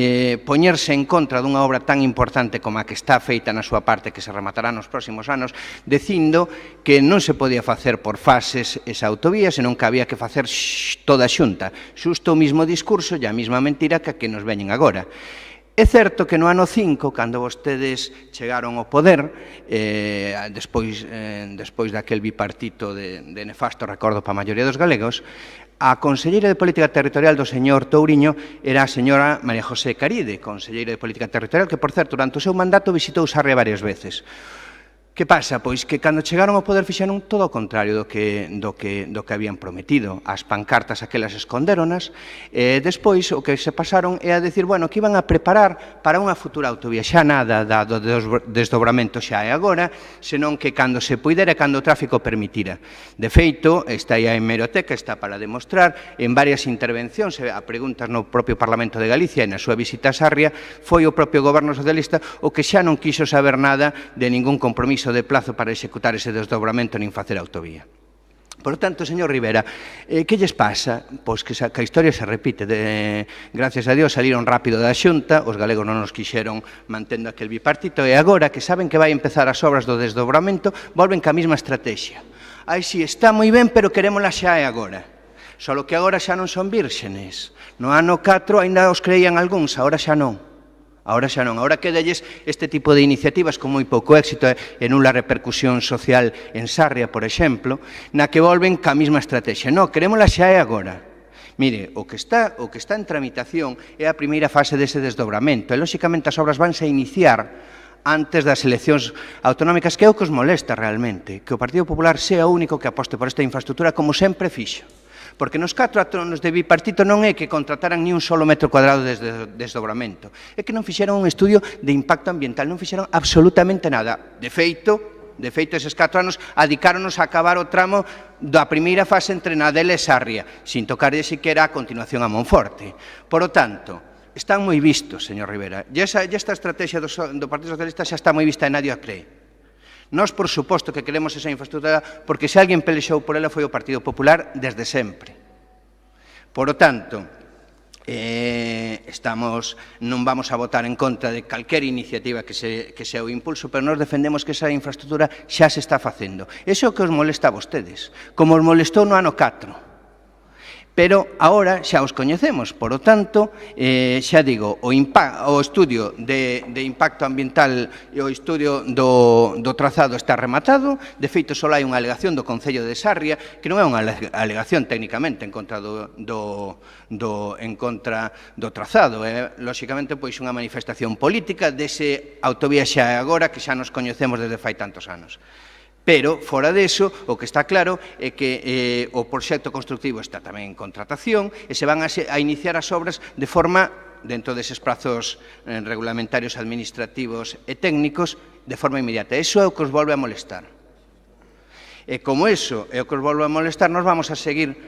poñerse en contra dunha obra tan importante como a que está feita na súa parte, que se rematará nos próximos anos, dicindo que non se podía facer por fases esa autovía, senón que había que facer toda xunta. Xusto o mismo discurso e a mesma mentira que a que nos veñen agora. É certo que no ano 5, cando vostedes chegaron ao poder, despois daquel bipartito de nefasto recordo para a maioría dos galegos, a conselleira de Política Territorial do señor Touriño era a señora María José Caride, conselleira de Política Territorial, que, por certo, durante o seu mandato visitou Sarria varias veces. Que pasa? Pois que cando chegaron ao poder fixeron todo o contrario do que habían prometido. As pancartas aquelas escondéronas, e despois o que se pasaron é a decir, bueno, que iban a preparar para unha futura autovía. Xa nada do desdobramento xa é agora, senón que cando se puidera, cando o tráfico permitira. De feito, está aí a hemeroteca, está para demostrar, en varias intervencións, a preguntas no propio Parlamento de Galicia e na súa visita a Sarria, foi o propio goberno socialista o que xa non quiso saber nada de ningún compromiso de plazo para executar ese desdobramento nin facer autovía. Por tanto, señor Rivera, que lles pasa? Pois que a historia se repite. Gracias a Dios saliron rápido da Xunta, os galegos non nos quixeron mantendo aquel bipartito, e agora que saben que vai empezar as obras do desdobramento, volven ca mesma estrategia. Ai, si, está moi ben, pero querémola xa e agora. Só que agora xa non son vírgenes. No ano 4 ainda os creían algúns, agora xa non. Ahora xa non. Ahora quedalles este tipo de iniciativas con moi pouco éxito e nula repercusión social en Sarria, por exemplo, na que volven ca mesma estrategia. Non, querémola xa e agora. Mire, o que está en tramitación é a primeira fase dese desdobramento e, lóxicamente, as obras vanse a iniciar antes das eleccións autonómicas, que é o que os molesta realmente, que o Partido Popular sea o único que aposte por esta infraestructura como sempre fixo. Porque nos 4 anos de bipartito non é que contrataran ni un solo metro cuadrado de desdobramento, é que non fixeron un estudio de impacto ambiental, non fixeron absolutamente nada. De feito, eses 4 anos adicáronos a acabar o tramo da primeira fase entre Nadela e Sarria, sin tocar de siquiera a continuación a Monforte. Por o tanto, están moi vistos, señor Rivera, e esta estrategia do Partido Socialista xa está moi vista e nadie a cree. Nós, por suposto, que queremos esa infraestructura porque se alguén pelexou por ela foi o Partido Popular desde sempre. Por o tanto, non vamos a votar en contra de calquer iniciativa que sea o impulso, pero nós defendemos que esa infraestructura xa se está facendo. Iso é o que os molesta a vostedes, como os molestou no ano 4. Pero agora xa os coñecemos, por o tanto, xa digo, o estudio de impacto ambiental e o estudio do trazado está rematado. De feito, só hai unha alegación do Concello de Sarria, que non é unha alegación técnicamente en contra do trazado, é, lóxicamente, pois unha manifestación política dese autovía xa agora que xa nos coñecemos desde fai tantos anos. Pero, fora deso, o que está claro é que o proxecto constructivo está tamén en contratación e se van a iniciar as obras de forma, dentro deses prazos regulamentarios, administrativos e técnicos, de forma inmediata. Iso é o que os volve a molestar. E como iso é o que os volve a molestar, nós vamos a seguir,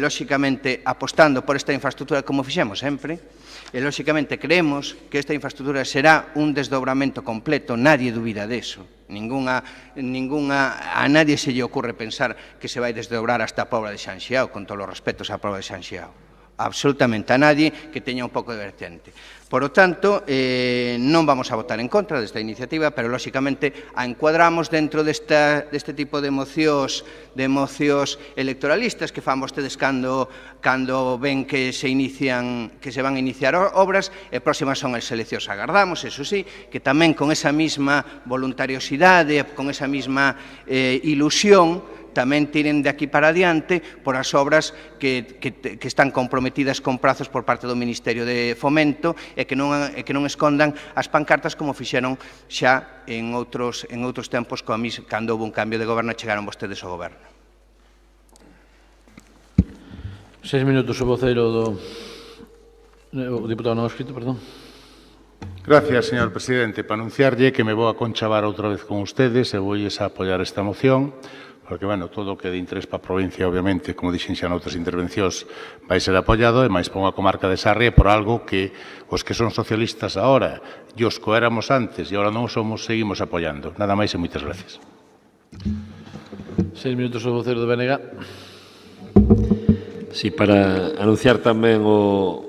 lóxicamente, apostando por esta infraestructura como fixemos sempre. E, lóxicamente, creemos que esta infraestructura será un desdobramento completo, nadie dubida deso. A nadie se lle ocurre pensar que se vai desdobrar hasta a Pobra de Sanxiao, con todos os respetos á Pobra de Sanxiao. Absolutamente a nadie que teña un pouco de vertente. Por o tanto, non vamos a votar en contra desta iniciativa, pero, lóxicamente, a encuadramos dentro deste tipo de mocións electoralistas que fan vostedes cando ven que se van a iniciar obras e próximas son as eleccións. Agardamos, eso sí, que tamén con esa mesma voluntariosidade, con esa mesma ilusión, tamén tiren de aquí para adiante por as obras que están comprometidas con prazos por parte do Ministerio de Fomento e que non escondan as pancartas como fixeron xa en outros tempos cando houve un cambio de goberno e chegaron vostedes ao goberno. 6 minutos o voceiro do diputado non escrito, perdón. Gracias, señor presidente. Para anunciarlle que me vou a conchavar outra vez con ustedes e voulles a apoiar esta moción porque, bueno, todo o que de interés para a provincia, obviamente, como dixen xa noutras intervencións, vai ser apoiado, e máis para unha comarca de Sarria por algo que os que son socialistas agora e os que éramos antes e agora non somos, seguimos apoiando. Nada máis e moitas gracias. 6 minutos o voceiro de BNG. Sí, para anunciar tamén o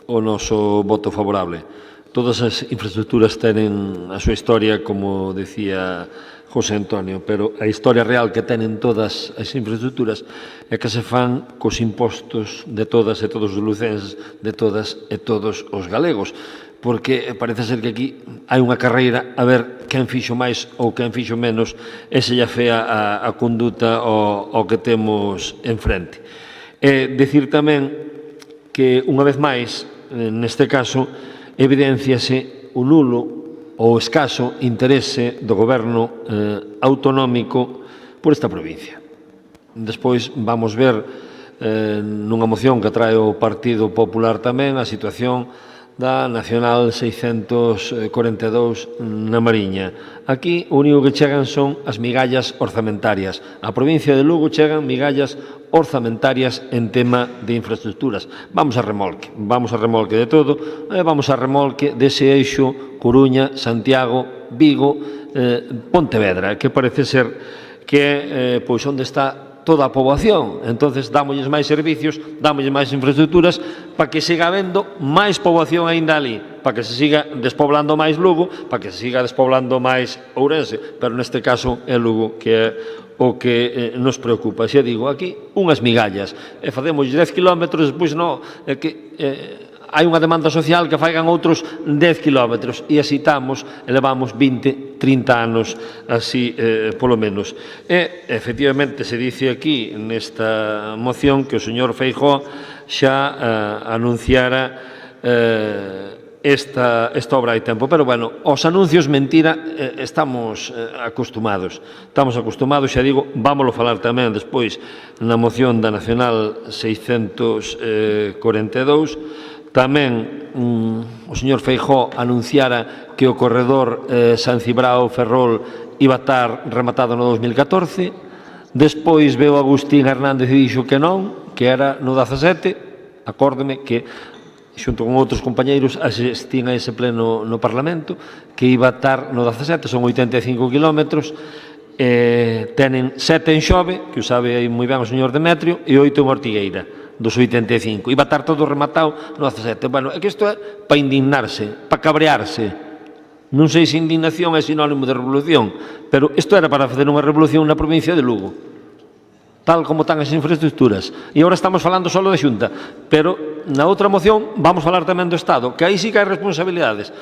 noso voto favorable. Todas as infraestructuras tenen a súa historia, como decía José Antonio, pero a historia real que tenen todas as infraestructuras é que se fan cos impostos de todas e todos os lucenses, de todas e todos os galegos, porque parece ser que aquí hai unha carreira a ver quen fixo máis ou quen fixo menos e se lle fea a conduta ao que temos enfrente. E dicir tamén que, unha vez máis, neste caso, evidenciase o nulo o escaso interese do goberno autonómico por esta provincia. Despois vamos ver nunha moción que trae o Partido Popular tamén a situación da Nacional 642 na Mariña. Aquí o único que chegan son as migallas orzamentarias. A provincia de Lugo chegan migallas orzamentarias en tema de infraestructuras. Vamos a remolque de todo, vamos a remolque dese eixo Coruña, Santiago, Vigo, Pontevedra, que parece ser que é pois onde está toda a poboación. Entonces, dámosles máis servicios, dámosles máis infraestructuras para que siga habendo máis poboación aínda ali, para que se siga despoblando máis Lugo, para que se siga despoblando máis Ourense, pero neste caso é Lugo que é o que nos preocupa. Xa digo, aquí unhas migallas, e facemos 10 kilómetros, despois non, é que hai unha demanda social que faigan outros 10 kilómetros e así estamos, e levamos 20, 30 anos así, polo menos. E, efectivamente, se dice aquí nesta moción que o señor Feijóo xa anunciara esta obra hai tempo, pero, bueno, os anuncios mentira estamos acostumados. Estamos acostumados, xa digo, vámoslo falar tamén despois na moción da Nacional 642, tamén o señor Feijóo anunciara que o corredor San Cibrao-Ferrol iba a estar rematado no 2014, despois veo Agustín Hernández e dixo que non, que era no 17, acórdeme que xunto con outros compañeiros asistín a ese pleno no Parlamento, que iba a estar no 17, son 85 kilómetros, tenen 7 en Xove, que o sabe aí moi ben o señor Demetrio, e 8 en Ortigueira, dos 85. Iba a estar todo rematado no 17. Bueno, é que isto é para indignarse, para cabrearse. Non sei se indignación é sinónimo de revolución, pero isto era para facer unha revolución na provincia de Lugo, tal como están as infraestructuras. E agora estamos falando só de Xunta, pero na outra moción vamos falar tamén do Estado, que aí sí que hai responsabilidades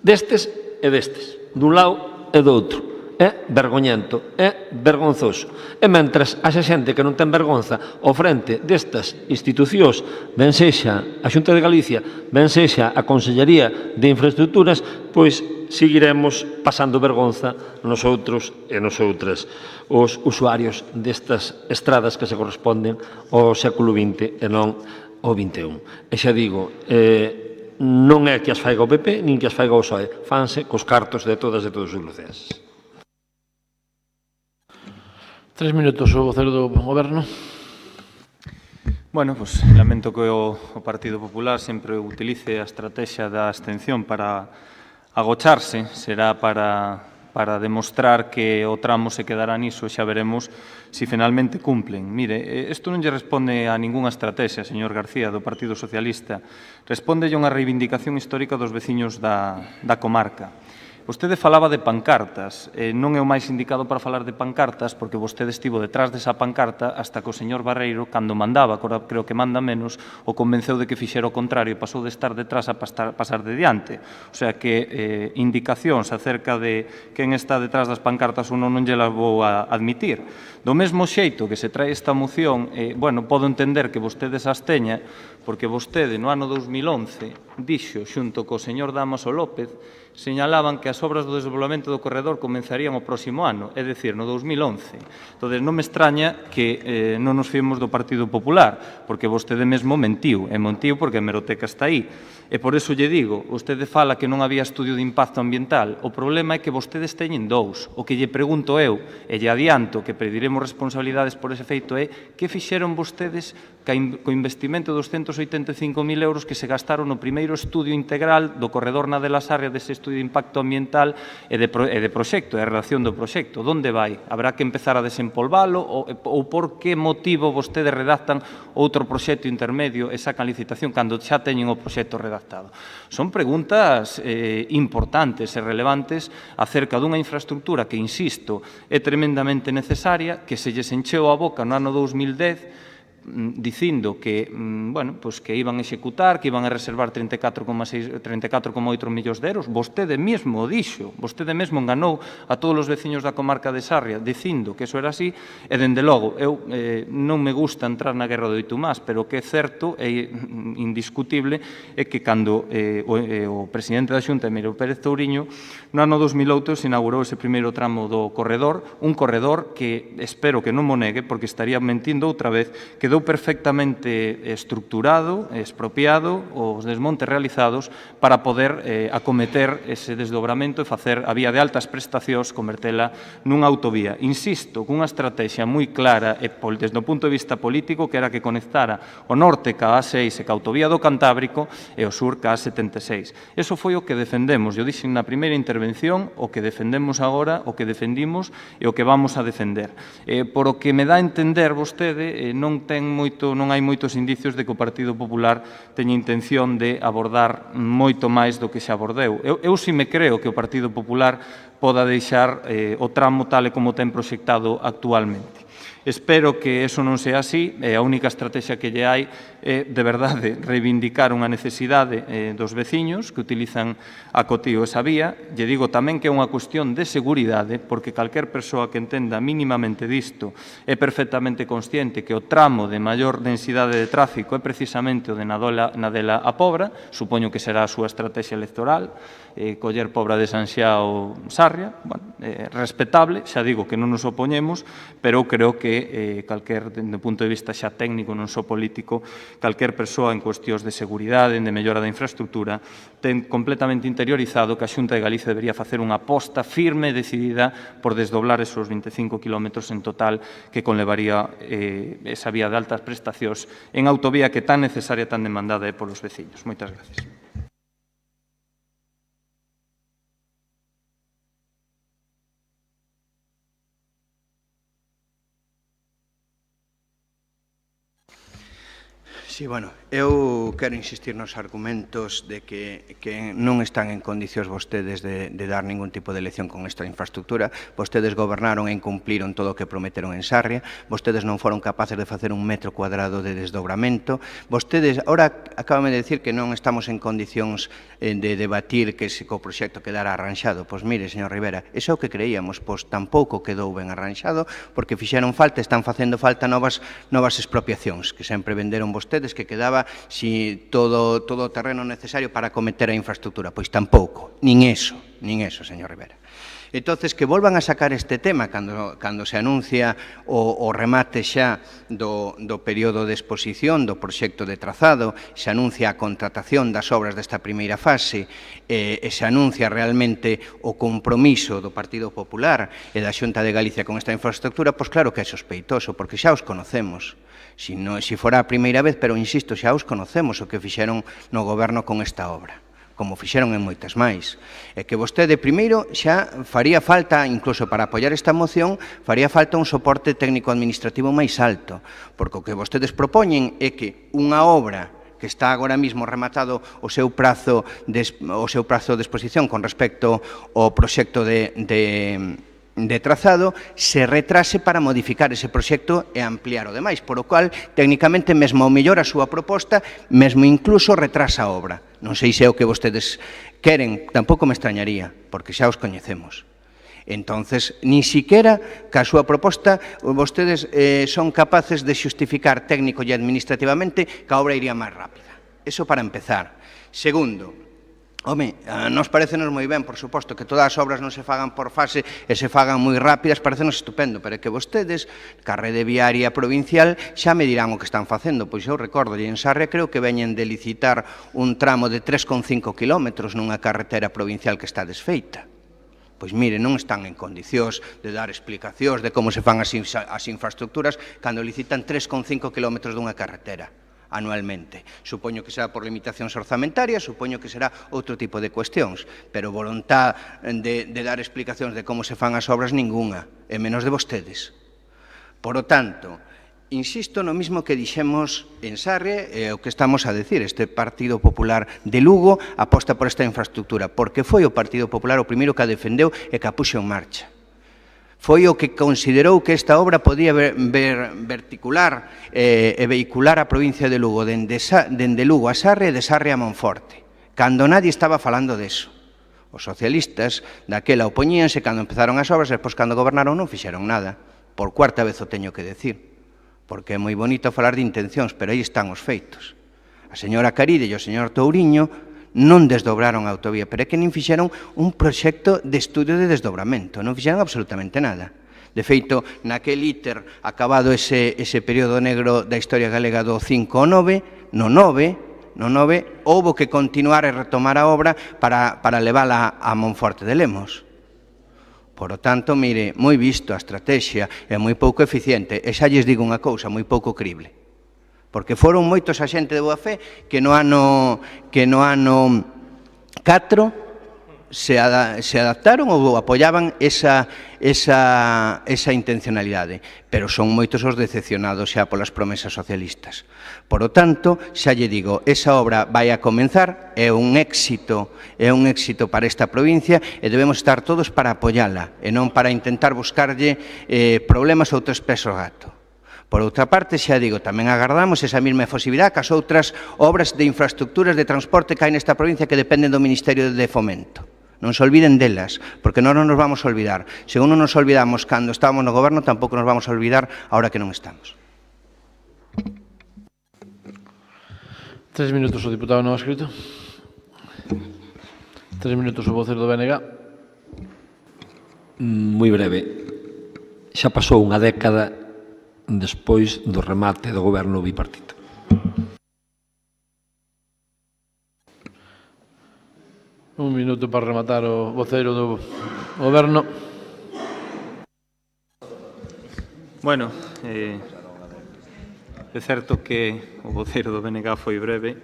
destes e destes, dun lado e do outro. É vergoñento, é vergonzoso. E mentras haxa xente que non ten vergonza ao frente destas institucións, ben sexa a Xunta de Galicia, ben sexa a Consellería de Infraestructuras, pois seguiremos pasando vergonza nosotros e nosoutras, os usuarios destas estradas que se corresponden ao século XX e non ao XXI. E xa digo, non é que as faiga o PP, nin que as faiga o PSOE, fanse cos cartos de todas e todos os lucenses. 3 minutos o vocero do Goberno. Bueno, pues lamento que o Partido Popular sempre utilice a estrategia da abstención para agocharse, será para demostrar que o tramo se quedará niso e xa veremos se finalmente cumplen. Mire, isto non lle responde a ningunha estrategia, señor García, do Partido Socialista. Respóndelle unha reivindicación histórica dos veciños da comarca. Vostede falaba de pancartas, non é o máis indicado para falar de pancartas porque vostede estivo detrás desa pancarta hasta que o señor Barreiro, cando mandaba, creo que manda menos, o convenceu de que fixera o contrario e pasou de estar detrás a pasar de diante. O sea que indicacións acerca de quen está detrás das pancartas uno non lle las vou a admitir. Do mesmo xeito que se trae esta moción, bueno, podo entender que vostede se absteña porque vostede no ano 2011 dixo xunto co señor Dámaso López señalaban que as obras do desdoblamento do corredor comenzarían o próximo ano, é dicir, no 2011. Entón, non me extraña que non nos fiemos do Partido Popular, porque vostede mesmo mentiu, e mentiu porque a hemeroteca está aí. E por eso lle digo, vostede fala que non había estudio de impacto ambiental. O problema é que vostedes teñen dous. O que lle pregunto eu, e lle adianto que pediremos responsabilidades por ese feito, é que fixeron vostedes co investimento de 285.000 euros que se gastaron no primeiro estudio integral do corredor Nadela Sarria, dese estudio de impacto ambiental e de proxecto, e a relación do proxecto. Donde vai? Habrá que empezar a desempolvalo ou por que motivo vostedes redactan outro proxecto intermedio e sacan licitación cando xa teñen o proxecto redactado? Son preguntas importantes e relevantes acerca dunha infraestructura que, insisto, é tremendamente necesaria, que se lles encheu a boca no ano 2010 dicindo que, que iban a executar, que iban a reservar 34,8 millóns de euros. Vostede mesmo dixo, vostede mesmo enganou a todos os veciños da comarca de Sarria dicindo que eso era así, e, dende logo, eu non me gusta entrar na guerra do Itumás, pero o que é certo e indiscutible é que cando o presidente da Xunta, Emilio Pérez Touriño, no ano 2008 se inaugurou ese primeiro tramo do corredor, un corredor que espero que non mo negue, porque estaría mentindo outra vez, quedou perfectamente estructurado, expropiado, os desmontes realizados para poder acometer ese desdobramento e facer a vía de altas prestacións, convertela nunha autovía. Insisto, cunha estrategia moi clara e desde o punto de vista político, que era que conectara o norte ca A6 e ca autovía do Cantábrico e o sur ca A76. Eso foi o que defendemos. Eu dixen na primeira intervención o que defendemos agora, o que defendimos e o que vamos a defender. Por o que me dá a entender vostede, non hai moitos indicios de que o Partido Popular teña intención de abordar moito máis do que xa abordeu. Eu si me creo que o Partido Popular poda deixar o tramo tal e como ten proxectado actualmente. Espero que eso non sea así, e a única estrategia que lle hai é, de verdade, reivindicar unha necesidade dos veciños que utilizan a cotío esa vía. Lle digo tamén que é unha cuestión de seguridade, porque calquer persoa que entenda mínimamente disto é perfectamente consciente que o tramo de maior densidade de tráfico é precisamente o de Nadela a Pobra. Supoño que será a súa estrategia electoral, coller Pobra de Sanxá ou Sarria, respetable, xa digo que non nos opoñemos, pero creo que calquer, dende o punto de vista xa técnico, non só político, calquer persoa en cuestións de seguridade, de mellora da infraestructura, ten completamente interiorizado que a Xunta de Galicia debería facer unha aposta firme e decidida por desdoblar esos 25 kilómetros en total que conlevaría esa vía de altas prestacións en autovía que tan necesaria, tan demandada é polos veciños. Moitas gracias. Sí, bueno, eu quero insistir nos argumentos de que non están en condicións vostedes de dar ningún tipo de lección con esta infraestructura. Vostedes gobernaron e incumpliron todo o que prometeron en Sarria. Vostedes non foron capaces de facer un metro cuadrado de desdobramento. Vostedes, ahora acabame de decir que non estamos en condicións de debatir que se o proxecto quedara arranxado. Pois mire, señor Rivera, eso é o que creíamos, pois tampouco quedou ben arranxado, porque fixeron falta, están facendo falta novas expropiacións, que sempre venderon vostedes que quedaba si todo o terreno necesario para acometer a infraestructura. Pois tampouco, nin eso, señor Rivera. Entonces, que volvan a sacar este tema cando se anuncia o remate xa do período de exposición do proxecto de trazado, se anuncia a contratación das obras desta primeira fase e se anuncia realmente o compromiso do Partido Popular e da Xunta de Galicia con esta infraestructura, pois claro que é sospeitoso, porque xa os conocemos. Si fora a primeira vez, pero insisto, xa os conocemos o que fixeron no goberno con esta obra, como fixeron en moitas máis. E que vostede, primeiro, xa faría falta, incluso para apoiar esta moción, faría falta un soporte técnico-administrativo máis alto, porque o que vostedes propoñen é que unha obra que está agora mesmo rematado o seu prazo de exposición con respecto ao proxecto de trazado, se retrase para modificar ese proxecto e ampliar o demais, por o cual, técnicamente, mesmo ao mellor a súa proposta, mesmo incluso retrasa a obra. Non sei se é o que vostedes queren, tampouco me extrañaría, porque xa os coñecemos. Entonces, ni siquiera, ca súa proposta, vostedes son capaces de xustificar técnico e administrativamente que a obra iría máis rápida. Eso para empezar. Segundo, home, nos parecenos moi ben, por suposto, que todas as obras non se fagan por fase e se fagan moi rápidas, parecenos estupendo, pero é que vostedes, ca rede viaria provincial, xa me dirán o que están facendo. Pois eu recordo, e en Sarria creo que veñen de licitar un tramo de 3,5 kilómetros nunha carretera provincial que está desfeita. Pois mire, non están en condicións de dar explicacións de como se fan as infraestructuras cando licitan 3,5 kilómetros dunha carretera anualmente. Supoño que será por limitacións orzamentarias, supoño que será outro tipo de cuestións, pero voluntad de dar explicacións de como se fan as obras ninguna, e menos de vostedes. Por o tanto, insisto no mismo que dixemos en Sarria e o que estamos a decir. Este Partido Popular de Lugo aposta por esta infraestructura, porque foi o Partido Popular o primeiro que a defendeu e que a puxo en marcha. Foi o que considerou que esta obra podía verticular e vehicular a provincia de Lugo dende Lugo a Sarria e de Sarria a Monforte, cando nadie estaba falando deso. Os socialistas daquela opoñíanse cando empezaron as obras e despois cando gobernaron non fixeron nada. Por cuarta vez o teño que decir, porque é moi bonito falar de intencións, pero aí están os feitos. A señora Caride e o señor Touriño non desdobraron a autovía, pero é que nin fixeron un proxecto de estudio de desdobramento, non fixeron absolutamente nada. De feito, naquel íter, acabado ese período negro da historia galega do 5 ao 9, no 9, houbo que continuar e retomar a obra para levala a Monforte de Lemos. Por o tanto, mire, moi visto a estrategia é moi pouco eficiente, e xa lles digo unha cousa, moi pouco crible. Porque foron moitos a xente de boa fe que no ano 4 se adaptaron ou apoiaban esa intencionalidade, pero son moitos os decepcionados xa polas promesas socialistas. Por o tanto, xa lle digo, esa obra vai a comenzar, é un éxito para esta provincia e debemos estar todos para apoiala e non para intentar buscarlle problemas ou tres pesos gato. Por outra parte, xa digo, tamén agardamos esa mesma efusividade que as outras obras de infraestructuras de transporte que hai nesta provincia que dependen do Ministerio de Fomento. Non se olviden delas, porque non nos vamos a olvidar. Se non nos olvidamos cando estábamos no goberno, tampouco nos vamos a olvidar ahora que non estamos. 3 minutos o diputado non escrito. 3 minutos o vocero do BNG. Moi breve. Xa pasou unha década despois do remate do goberno bipartito. Un minuto para rematar o voceiro do goberno. Bueno, é certo que o voceiro do BNG foi breve.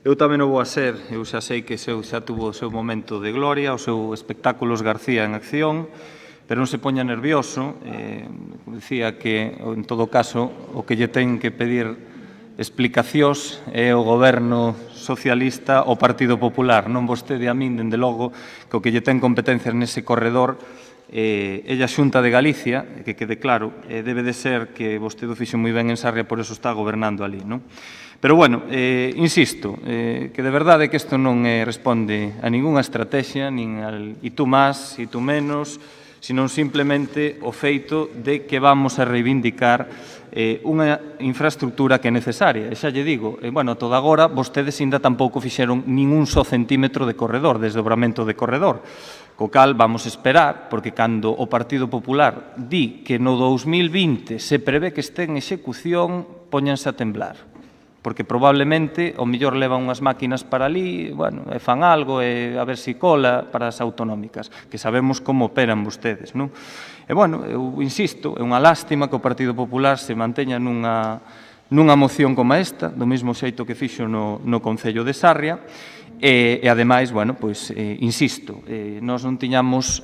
Eu tamén o vou a ser. Eu xa sei que xa tuvo o seu momento de gloria, o seu espectáculos García en acción, pero non se poña nervioso. Dicía que, en todo caso, o que lle ten que pedir explicacións é o goberno socialista o Partido Popular, non vostede a min, dende logo, que o que lle ten competencias nese corredor é a Xunta de Galicia, que quede claro, debe de ser que vostede o fixo moi ben en Sarria, por eso está gobernando ali, non? Pero, bueno, insisto, que de verdade que isto non responde a ningunha estrategia, nin al e tú máis, e tú menos, senón simplemente o feito de que vamos a reivindicar unha infraestructura que é necesaria. E xa lle digo, bueno, toda agora, vostedes ainda tampouco fixeron ningún só centímetro de corredor, desdobramento de corredor, co cal vamos esperar, porque cando o Partido Popular di que no 2020 se prevé que este en execución, póñanse a temblar. Porque probablemente o mellor levan unhas máquinas para ali, bueno, e fan algo, e a ver si cola para as autonómicas, que sabemos como operan vostedes, non? E, bueno, eu insisto, é unha lástima que o Partido Popular se manteña nunha moción como esta, do mesmo xeito que fixo no Concello de Sarria, e, ademais, bueno, pois, insisto, nós non tiñamos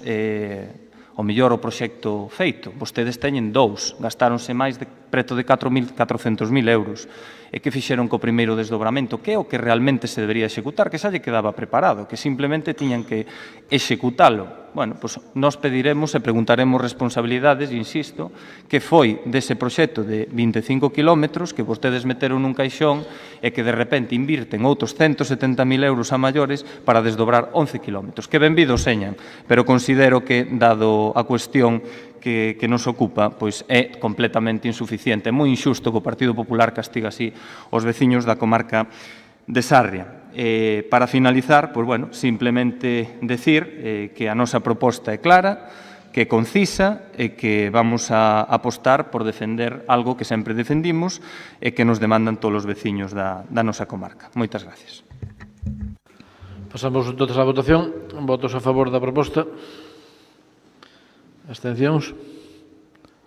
o mellor o proxecto feito. Vostedes teñen dous, gastáronse máis de preto de 400.000 euros. E que fixeron co primeiro desdobramento? Que é o que realmente se debería executar? Que xa lle quedaba preparado, que simplemente tiñan que executalo. Bueno, pois nós pediremos e preguntaremos responsabilidades, insisto, que foi dese proxecto de 25 kilómetros que vostedes meteron nun caixón e que de repente invirten outros 170.000 euros a maiores para desdobrar 11 kilómetros. Que benvidos señan, pero considero que, dado a cuestión que nos ocupa, pois é completamente insuficiente. É moi injusto que o Partido Popular castiga así os veciños da comarca de Sarria. Para finalizar, pois, bueno, simplemente decir que a nosa proposta é clara, que é concisa e que vamos a apostar por defender algo que sempre defendimos e que nos demandan todos os veciños da nosa comarca. Moitas gracias. Pasamos entonces á votación. Votos a favor da proposta. Abstencións.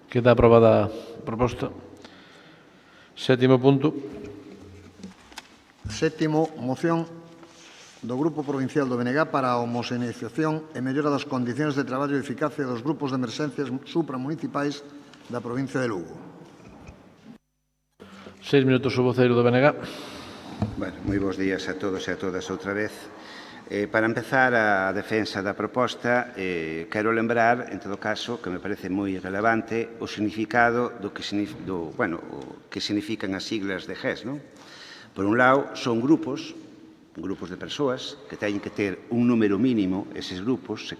Queda aprobada a proposta. Sétimo punto. Sétimo, moción do Grupo Provincial do BNG para a homoxeneización e mellora das condicións de traballo e eficacia dos grupos de emerxencias supramunicipais da provincia de Lugo. 6 minutos o voceiro do BNG. Bueno, moi bons días a todos e a todas outra vez. Para empezar a defensa da proposta, quero lembrar, en todo caso, que me parece moi relevante o significado do que significan as siglas de GES, non? Por un lado, son grupos de persoas que teñen que ter un número mínimo, eses grupos, se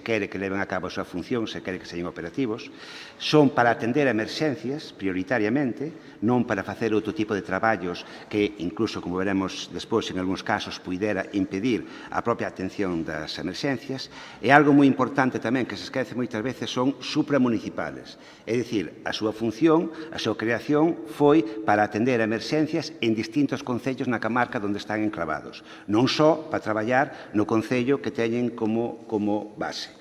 quere que leven a cabo a súa función, se quere que sean operativos, son para atender a emerxencias, prioritariamente, non para facer outro tipo de traballos que, incluso, como veremos despois, en algúns casos, puidera impedir a propia atención das emerxencias. E algo moi importante tamén, que se esquece moitas veces, son supramunicipales. É dicir, a súa función, a súa creación foi para atender a emerxencias en distintos concellos na comarca onde están enclavados. Non só para traballar no concello que teñen como base.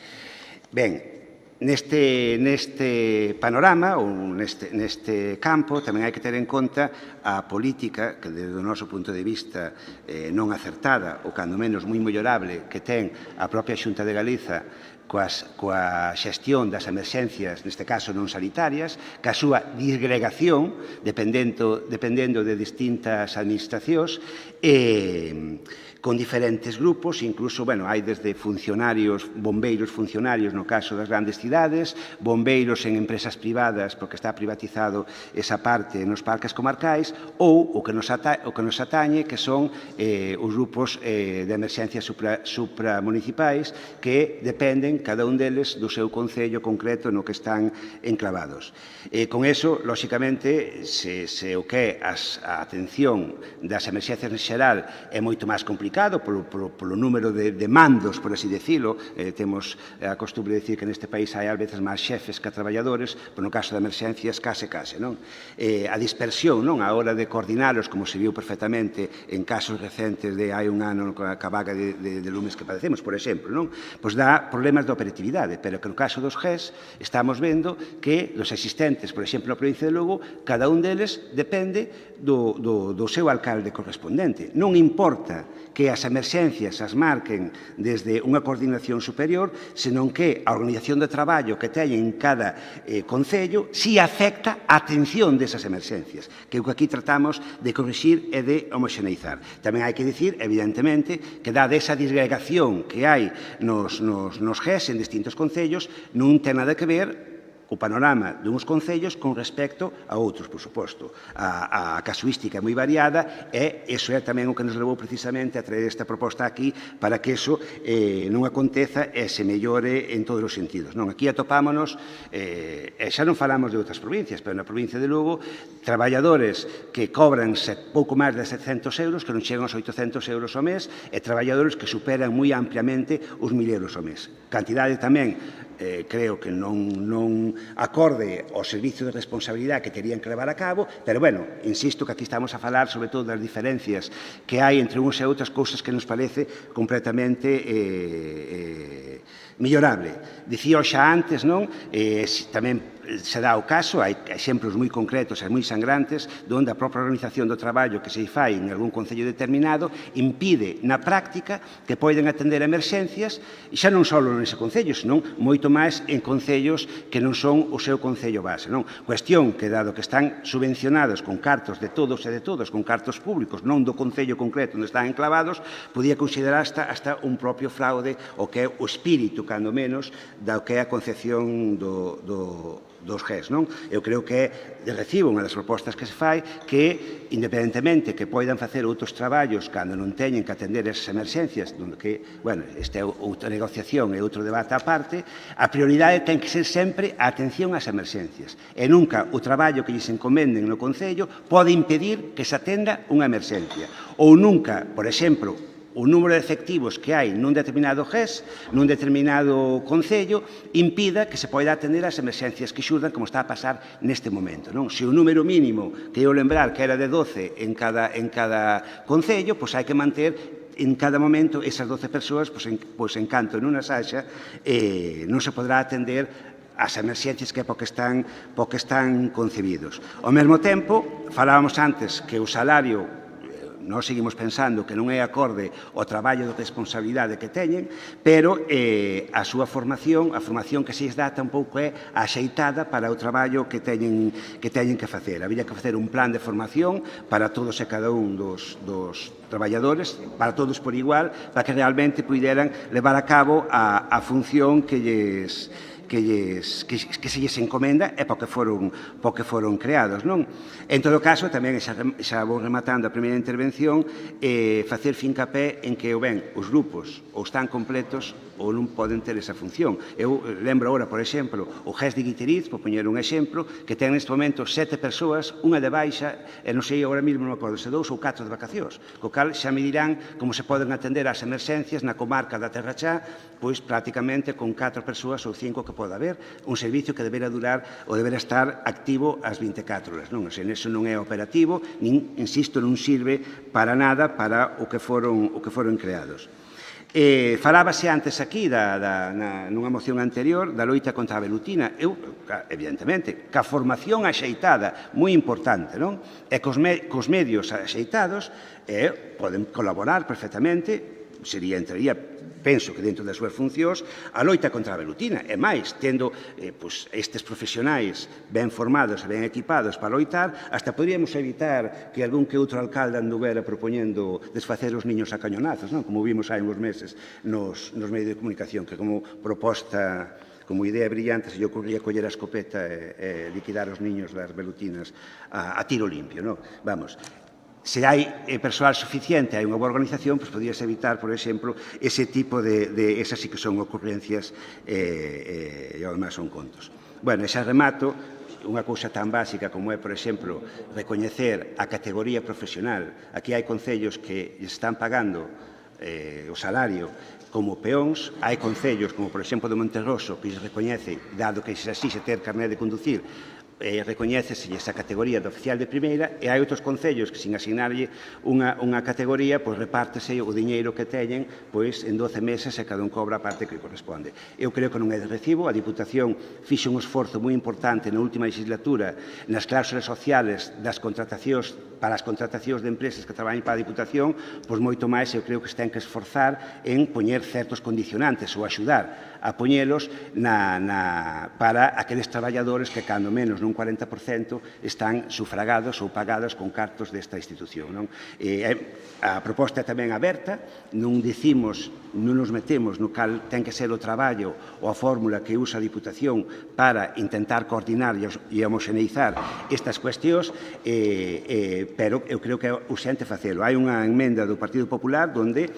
Ben, neste panorama ou neste campo tamén hai que ter en conta a política que, desde o noso punto de vista non acertada ou, cando menos, moi mellorable que ten a propia Xunta de Galiza coa xestión das emerxencias, neste caso non sanitarias, ca súa disgregación, dependendo de distintas administracións, con diferentes grupos, incluso, bueno, hai desde funcionarios, bombeiros funcionarios no caso das grandes cidades, bombeiros en empresas privadas, porque está privatizado esa parte nos parques comarcais, ou o que nos atañe, que son os grupos de emerxencias supramunicipais, que dependen, cada un deles, do seu concello concreto no que están enclavados. Con eso, lóxicamente, se o que é a atención das emerxencias en xeral é moito máis complicado, polo número de mandos, por así decirlo. Temos a costumbre de decir que neste país hai ás veces máis xefes que traballadores, pero no caso de emerxencias case, non? A dispersión, non? A hora de coordinalos, como se viu perfectamente en casos recentes de hai un ano ca vaga de lumes que padecemos, por exemplo, non? Pois dá problemas de operatividade, pero que no caso dos GES estamos vendo que dos existentes, por exemplo, na provincia de Lugo, cada un deles depende do seu alcalde correspondente. Non importa que as emerxencias as marquen desde unha coordinación superior, senón que a organización de traballo que teñen en cada concello si afecta a atención desas emerxencias, que é o que aquí tratamos de corrixir e de homoxeneizar. Tamén hai que dicir, evidentemente, que dada esa disgregación que hai nos GES en distintos concellos, non ten nada que ver o panorama duns concellos con respecto a outros, por suposto. A casuística é moi variada e iso é tamén o que nos levou precisamente a traer esta proposta aquí para que iso non aconteza e se mellore en todos os sentidos. Aquí atopámonos, e xa non falamos de outras provincias, pero na provincia de Lugo, traballadores que cobran pouco máis de 700 euros, que non chegan aos 800 euros ao mes, e traballadores que superan moi ampliamente os 1.000 euros ao mes. Cantidade tamén creo que non acorde ao servicio de responsabilidade que terían que levar a cabo, pero, bueno, insisto que aquí estamos a falar sobre todo das diferencias que hai entre uns e outras cousas que nos parece completamente mellorable. Dicía xa antes, non? Tamén se dá o caso, hai exemplos moi concretos e moi sangrantes, onde a propia organización do traballo que se fai en algún concello determinado impide, na práctica, que poden atender emerxencias, e xa non só nese concello, senón moito máis en concellos que non son o seu concello base. Non? Cuestión que, dado que están subvencionados con cartos de todos e de todos, con cartos públicos, non do concello concreto onde están enclavados, podía considerar hasta un propio fraude o que é o espírito, cando menos, da que é a concepción dos GES. Non? Eu creo que recibo unha das propostas que se fai que, independentemente que poidan facer outros traballos cando non teñen que atender esas emerxencias, donde que, bueno, esta é outra negociación e outro debate á parte, a prioridade ten que ser sempre a atención ás emerxencias. E nunca o traballo que lles encomenden no Concello pode impedir que se atenda unha emerxencia. Ou nunca, por exemplo, o número de efectivos que hai nun determinado GES, nun determinado concello, impida que se poida atender as emerxencias que xurdan, como está a pasar neste momento. Non? Se o número mínimo, que eu lembrar que era de 12 en cada concello, pois hai que manter en cada momento esas 12 persoas, pois en canto en unha xaxa, non se podrá atender as emerxencias que é porque están concebidos. Ao mesmo tempo, falábamos antes que o salario, nós seguimos pensando que non é acorde ao traballo de responsabilidade que teñen, pero a súa formación, a formación que se lles dá tampouco é axeitada para o traballo que teñen que facer. Había que facer un plan de formación para todos e cada un dos traballadores, para todos por igual, para que realmente puderan levar a cabo a función que se lles encomenda e porque foron creados. Non? En todo caso, tamén xa vou rematando a primeira intervención, facer fincapé en que os grupos ou están completos ou non poden ter esa función. Eu lembro agora, por exemplo, o GES de Guiteriz, por poñer un exemplo, que ten neste momento 7 persoas, unha de baixa, e non sei agora mesmo, non me acordo, se 2 ou 4 de vacacións, co cal xa me dirán como se poden atender as emerxencias na comarca da Terra Chá, pois prácticamente con 4 persoas ou 5 que pode haber, un servicio que deberá durar ou deberá estar activo as 24 horas. Non? O sea, eso non é operativo, nin, insisto, non sirve para nada para o que foron creados. Falábase antes aquí, nunha moción anterior, da loita contra a velutina. Eu, evidentemente, ca formación axeitada, moi importante, non? E cos medios axeitados, poden colaborar perfectamente, entraría, penso que dentro das súas funcións, a loita contra a velutina. E máis, tendo estes profesionais ben formados e ben equipados para loitar, hasta poderíamos evitar que algún que outro alcalde anduvera propoñendo desfacer os niños a cañonazos, non? Como vimos hai uns meses nos medios de comunicación, que como proposta, como idea brillante, se lle ocurría coller a escopeta e liquidar os niños das velutinas a tiro limpio, non? Vamos, se hai persoal suficiente, hai unha boa organización, pois podías evitar, por exemplo, ese tipo de esas sí que son ocurrencias e además son contos. Bueno, xa remato, unha cousa tan básica como é, por exemplo, recoñecer a categoría profesional. Aquí hai concellos que están pagando o salario como peóns, hai concellos como, por exemplo, de Monterroso, que se recoñece, dado que se asixe ter carné de conducir, recoñécese esa categoría de oficial de primeira, e hai outros concellos que, sin asignarlle unha categoría, pois repártese o diñeiro que teñen pois en 12 meses e cada un cobra a parte que corresponde. Eu creo que non é de recibo. A Diputación fixe un esforzo moi importante na última legislatura nas cláusulas sociales das contratacións, para as contratacións de empresas que traballan para a Diputación, pois moito máis eu creo que se ten que esforzar en poñer certos condicionantes ou axudar a poñelos para aqueles traballadores que, cando menos nun 40%, están sufragados ou pagados con cartos desta institución. Non? A proposta é tamén aberta, non dicimos, non nos metemos no cal ten que ser o traballo ou a fórmula que usa a Diputación para intentar coordinar e homoxeneizar estas cuestións, pero eu creo que é urxente facelo. Hai unha enmenda do Partido Popular donde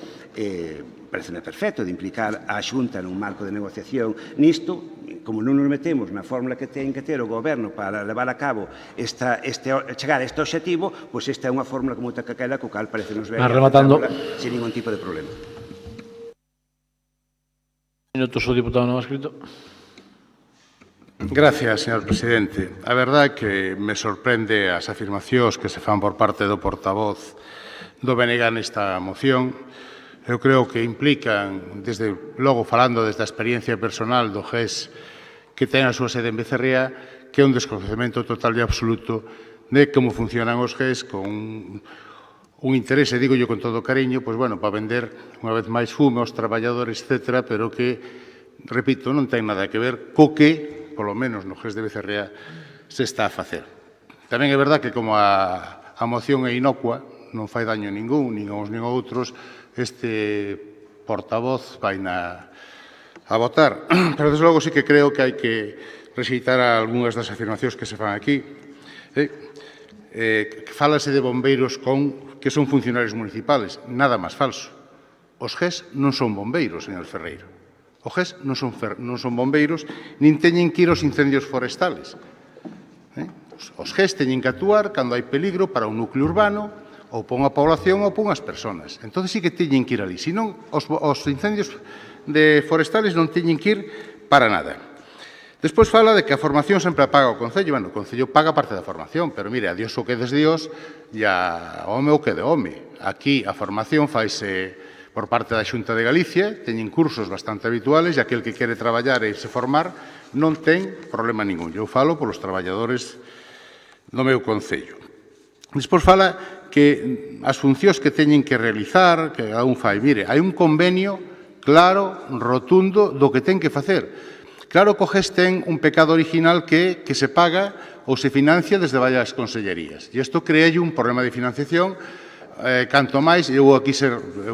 pareceme perfecto de implicar a Xunta nun marco de negociación nisto. Como non nos metemos na fórmula que ten que ter o Goberno para levar a cabo chegar a este obxectivo, pois esta é unha fórmula como outra que aquela, co cal parece nos ben sin ningún tipo de problema. Minutos o diputado non escrito. Gracias, señor presidente. A verdade é que me sorprende as afirmacións que se fan por parte do portavoz do BNG nesta moción. Eu creo que implican, desde logo falando desde a experiencia personal do GES que ten a súa sede en Becerría, que é un descoñecemento total e absoluto de como funcionan os GES con un interese, digo yo con todo cariño, pois bueno, para vender unha vez máis fume aos traballadores, etcétera, pero que repito, non ten nada que ver co que, polo menos no GES de Becerrea, se está a facer. Tamén é verdad que como a moción é inocua, non fai daño ningún, nin a uns nin a outros, este portavoz vai a votar. Pero, desde logo, sí que creo que hai que rexeitar algunhas das afirmacións que se fan aquí. Fálase de bombeiros que son funcionarios municipales. Nada máis falso. Os GES non son bombeiros, señor Ferreiro. Os GES non son bombeiros, nin teñen que ir aos incendios forestales. Os GES teñen que actuar cando hai peligro para un núcleo urbano, ou para unha población ou para unhas persoas. Entón, sí que teñen que ir ali. Senón, os incendios forestales non teñen que ir para nada. Despois fala de que a formación sempre a paga o Concello. Bueno, o Concello paga parte da formación, pero mire, a Dios o que des Dios e a home o que de home. Aquí a formación faise por parte da Xunta de Galicia, teñen cursos bastante habituales e aquel que quere traballar e irse formar non ten problema ningún. Eu falo polos traballadores do meu Concello. Despois fala que as funcións que teñen que realizar, que cada un fai. Mire, hai un convenio claro, rotundo, do que ten que facer. Claro que o GES ten un pecado original que se paga ou se financia desde varias consellerías. E isto crea un problema de financiación. Canto máis, eu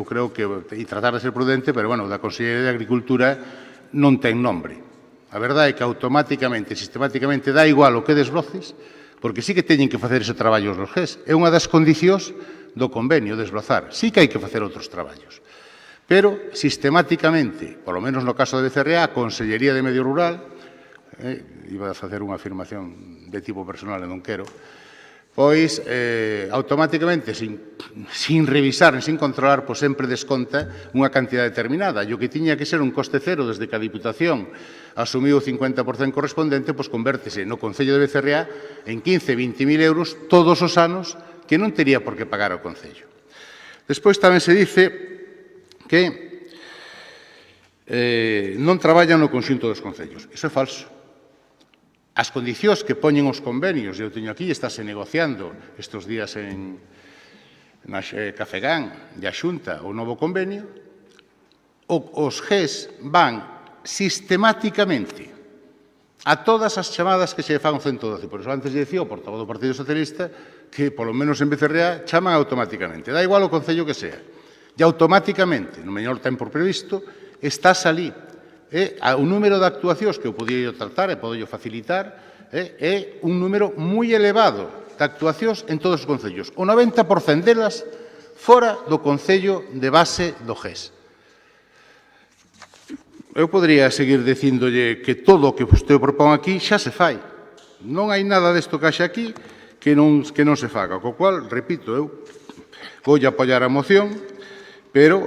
creo que, e tratar de ser prudente, pero, bueno, da Consellería de Agricultura non ten nombre. A verdade é que automáticamente, sistemáticamente, dá igual o que desbroces, porque sí que teñen que facer ese traballo os GES. É unha das condicións do convenio, desbrozar. Sí que hai que facer outros traballos. Pero, sistemáticamente, polo menos no caso de Becerrea, a Consellería de Medio Rural, iba a facer unha afirmación de tipo personal e non quero, pois automáticamente, sin revisar, sin controlar, pois sempre desconta unha cantidad determinada. E o que tiña que ser un coste cero desde que a Diputación asumiu o 50% correspondente, pois convértese no Concello de Becerrea en 15-20.000 euros todos os anos que non tería por que pagar ao Concello. Despois tamén se dice que non traballan no conxunto dos concellos. Iso é falso. As condicións que poñen os convenios, eu teño aquí, estáse negociando estes días na Cafegán e a Xunta o novo convenio, os GES van sistemáticamente a todas as chamadas que se fan ao 112. Por iso antes dicía o portavoz do Partido Socialista que, polo menos en Becerrea, chaman automáticamente. Dá igual o concello que sea. E automáticamente, no mellor tempo previsto, estás ali. O número de actuacións que eu podía tratar e podo facilitar é un número moi elevado de actuacións en todos os concellos. O 90% delas fora do concello de base do GES. Eu podría seguir dicíndolle que todo o que vostede propón aquí xa se fai. Non hai nada desto que haxe aquí que non se faga. Co cual, repito, eu vou apoiar a moción, pero,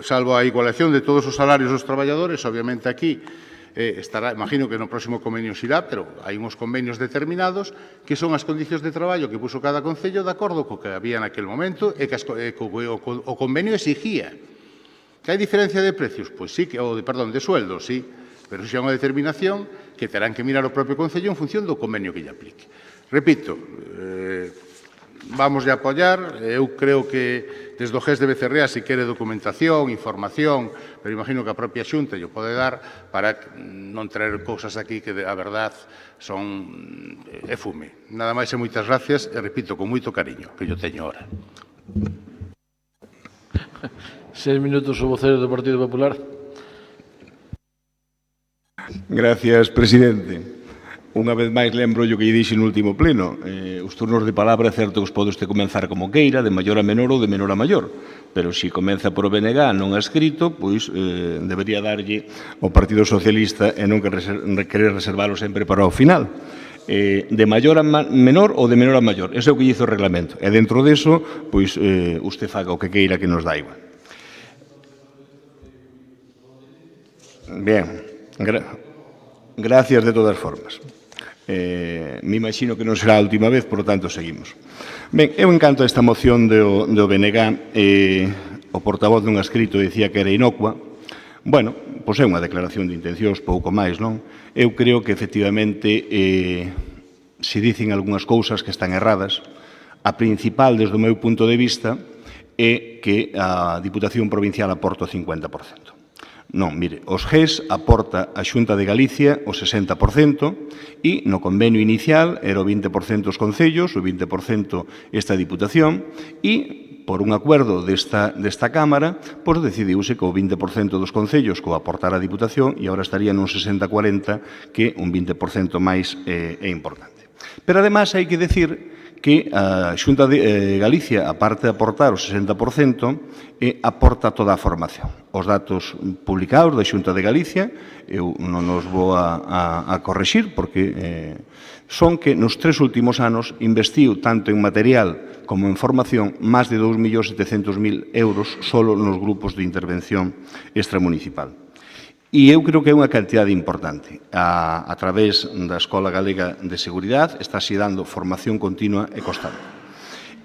salvo a igualación de todos os salarios dos traballadores, obviamente aquí estará, imagino que no próximo convenio xirá, pero hai uns convenios determinados que son as condicións de traballo que puso cada concello de acordo co que había naquele momento e que o convenio exigía. Que hai diferencia de precios? Pois sí, de sueldos, sí, pero xa é unha determinación que terán que mirar o propio concello en función do convenio que lle aplique. Repito, vamos a apoiar, eu creo que desde o GES de Becerrea se quere documentación, información, pero imagino que a propia Xunta lle pode dar para non traer cousas aquí que a verdad son fume. Nada máis e moitas gracias e repito con moito cariño que yo teño ahora. 6 minutos o vocero do Partido Popular. Gracias, presidente. Unha vez máis lembro o que lle dixe no último pleno. Os turnos de palabra é certo que os pode usted comenzar como queira, de maior a menor ou de menor a maior. Pero se comeza por o BNG non a escrito, pois debería darlle ao Partido Socialista e non querer reservalo sempre para o final. De maior a menor ou de menor a maior. Ese é o que dice o reglamento. E dentro deso, pois usted faga o que queira que nos dá igual. Bien. Gracias de todas formas. Me imagino que non será a última vez, por lo tanto, seguimos. Ben, eu encanto esta moción do BNG, o portavoz dun escrito dicía que era inocua. Bueno, pois é unha declaración de intencións, pouco máis, non? Eu creo que, efectivamente, se dicen algunhas cousas que están erradas. A principal, desde o meu punto de vista, é que a Diputación Provincial aporta o 50%. Non, mire, os GES aporta a Xunta de Galicia o 60% e no convenio inicial era o 20% os concellos, o 20% esta Diputación e por un acuerdo desta Cámara, pois decidiuse que o 20% dos concellos co aportar a Diputación e agora estaría nun 60-40 que un 20% máis é importante. Pero además hai que decir que a Xunta de Galicia, aparte de aportar o 60%, aporta toda a formación. Os datos publicados da Xunta de Galicia, eu non os vou a correxir, porque son que nos 3 últimos anos investiu tanto en material como en formación máis de 2.700.000 euros solo nos grupos de intervención extramunicipal. E eu creo que é unha cantidade importante. A través da Escola Galega de Seguridade está se dando formación continua e constante.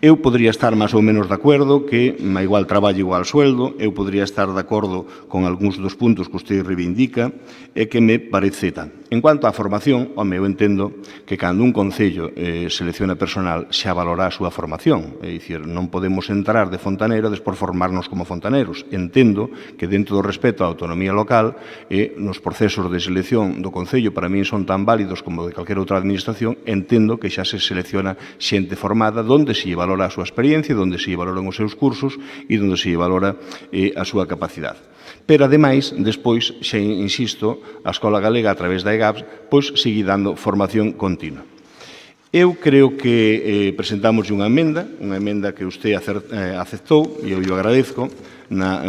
Eu podría estar máis ou menos de acordo que a igual traballo, igual sueldo, eu podría estar de acordo con algúns dos puntos que usted reivindica e que me parece tan. En cuanto á formación, home, eu entendo que cando un concello selecciona personal xa valora a súa formación. É dicir, non podemos entrar de fontaneiro e despois formarnos como fontaneiros. Entendo que dentro do respeto á autonomía local nos procesos de selección do concello para min son tan válidos como de calquera outra administración, entendo que xa se selecciona xente formada donde se valora a súa experiencia, onde se valoran os seus cursos e onde se valora a súa capacidade. Pero, ademais, despois, xa insisto, a Escola Galega, a través da EGAPS, pois, sigue dando formación continua. Eu creo que presentamos unha emenda que usted aceptou, e eu o agradezco, na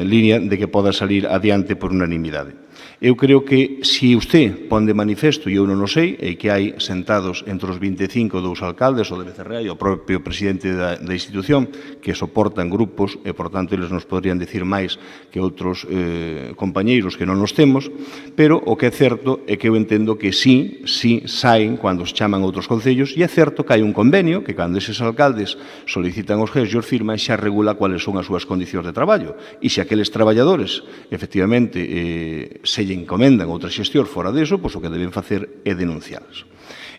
línea de que poda salir adiante por unanimidade. Eu creo que, se usted pon de manifesto, e eu non o sei, e que hai sentados entre os 25 dous alcaldes, o de Becerra e o propio presidente da institución, que soportan grupos, e, por tanto, eles nos poderían decir máis que outros compañeiros que non nos temos, pero o que é certo é que eu entendo que sí saen cando os chaman outros concellos, e é certo que hai un convenio que, cando eses alcaldes solicitan os GES e os firman, xa regula cuáles son as súas condicións de traballo. E se aqueles traballadores, efectivamente, se encomendan outra xestión fora deso, pois o que deben facer é denuncialas.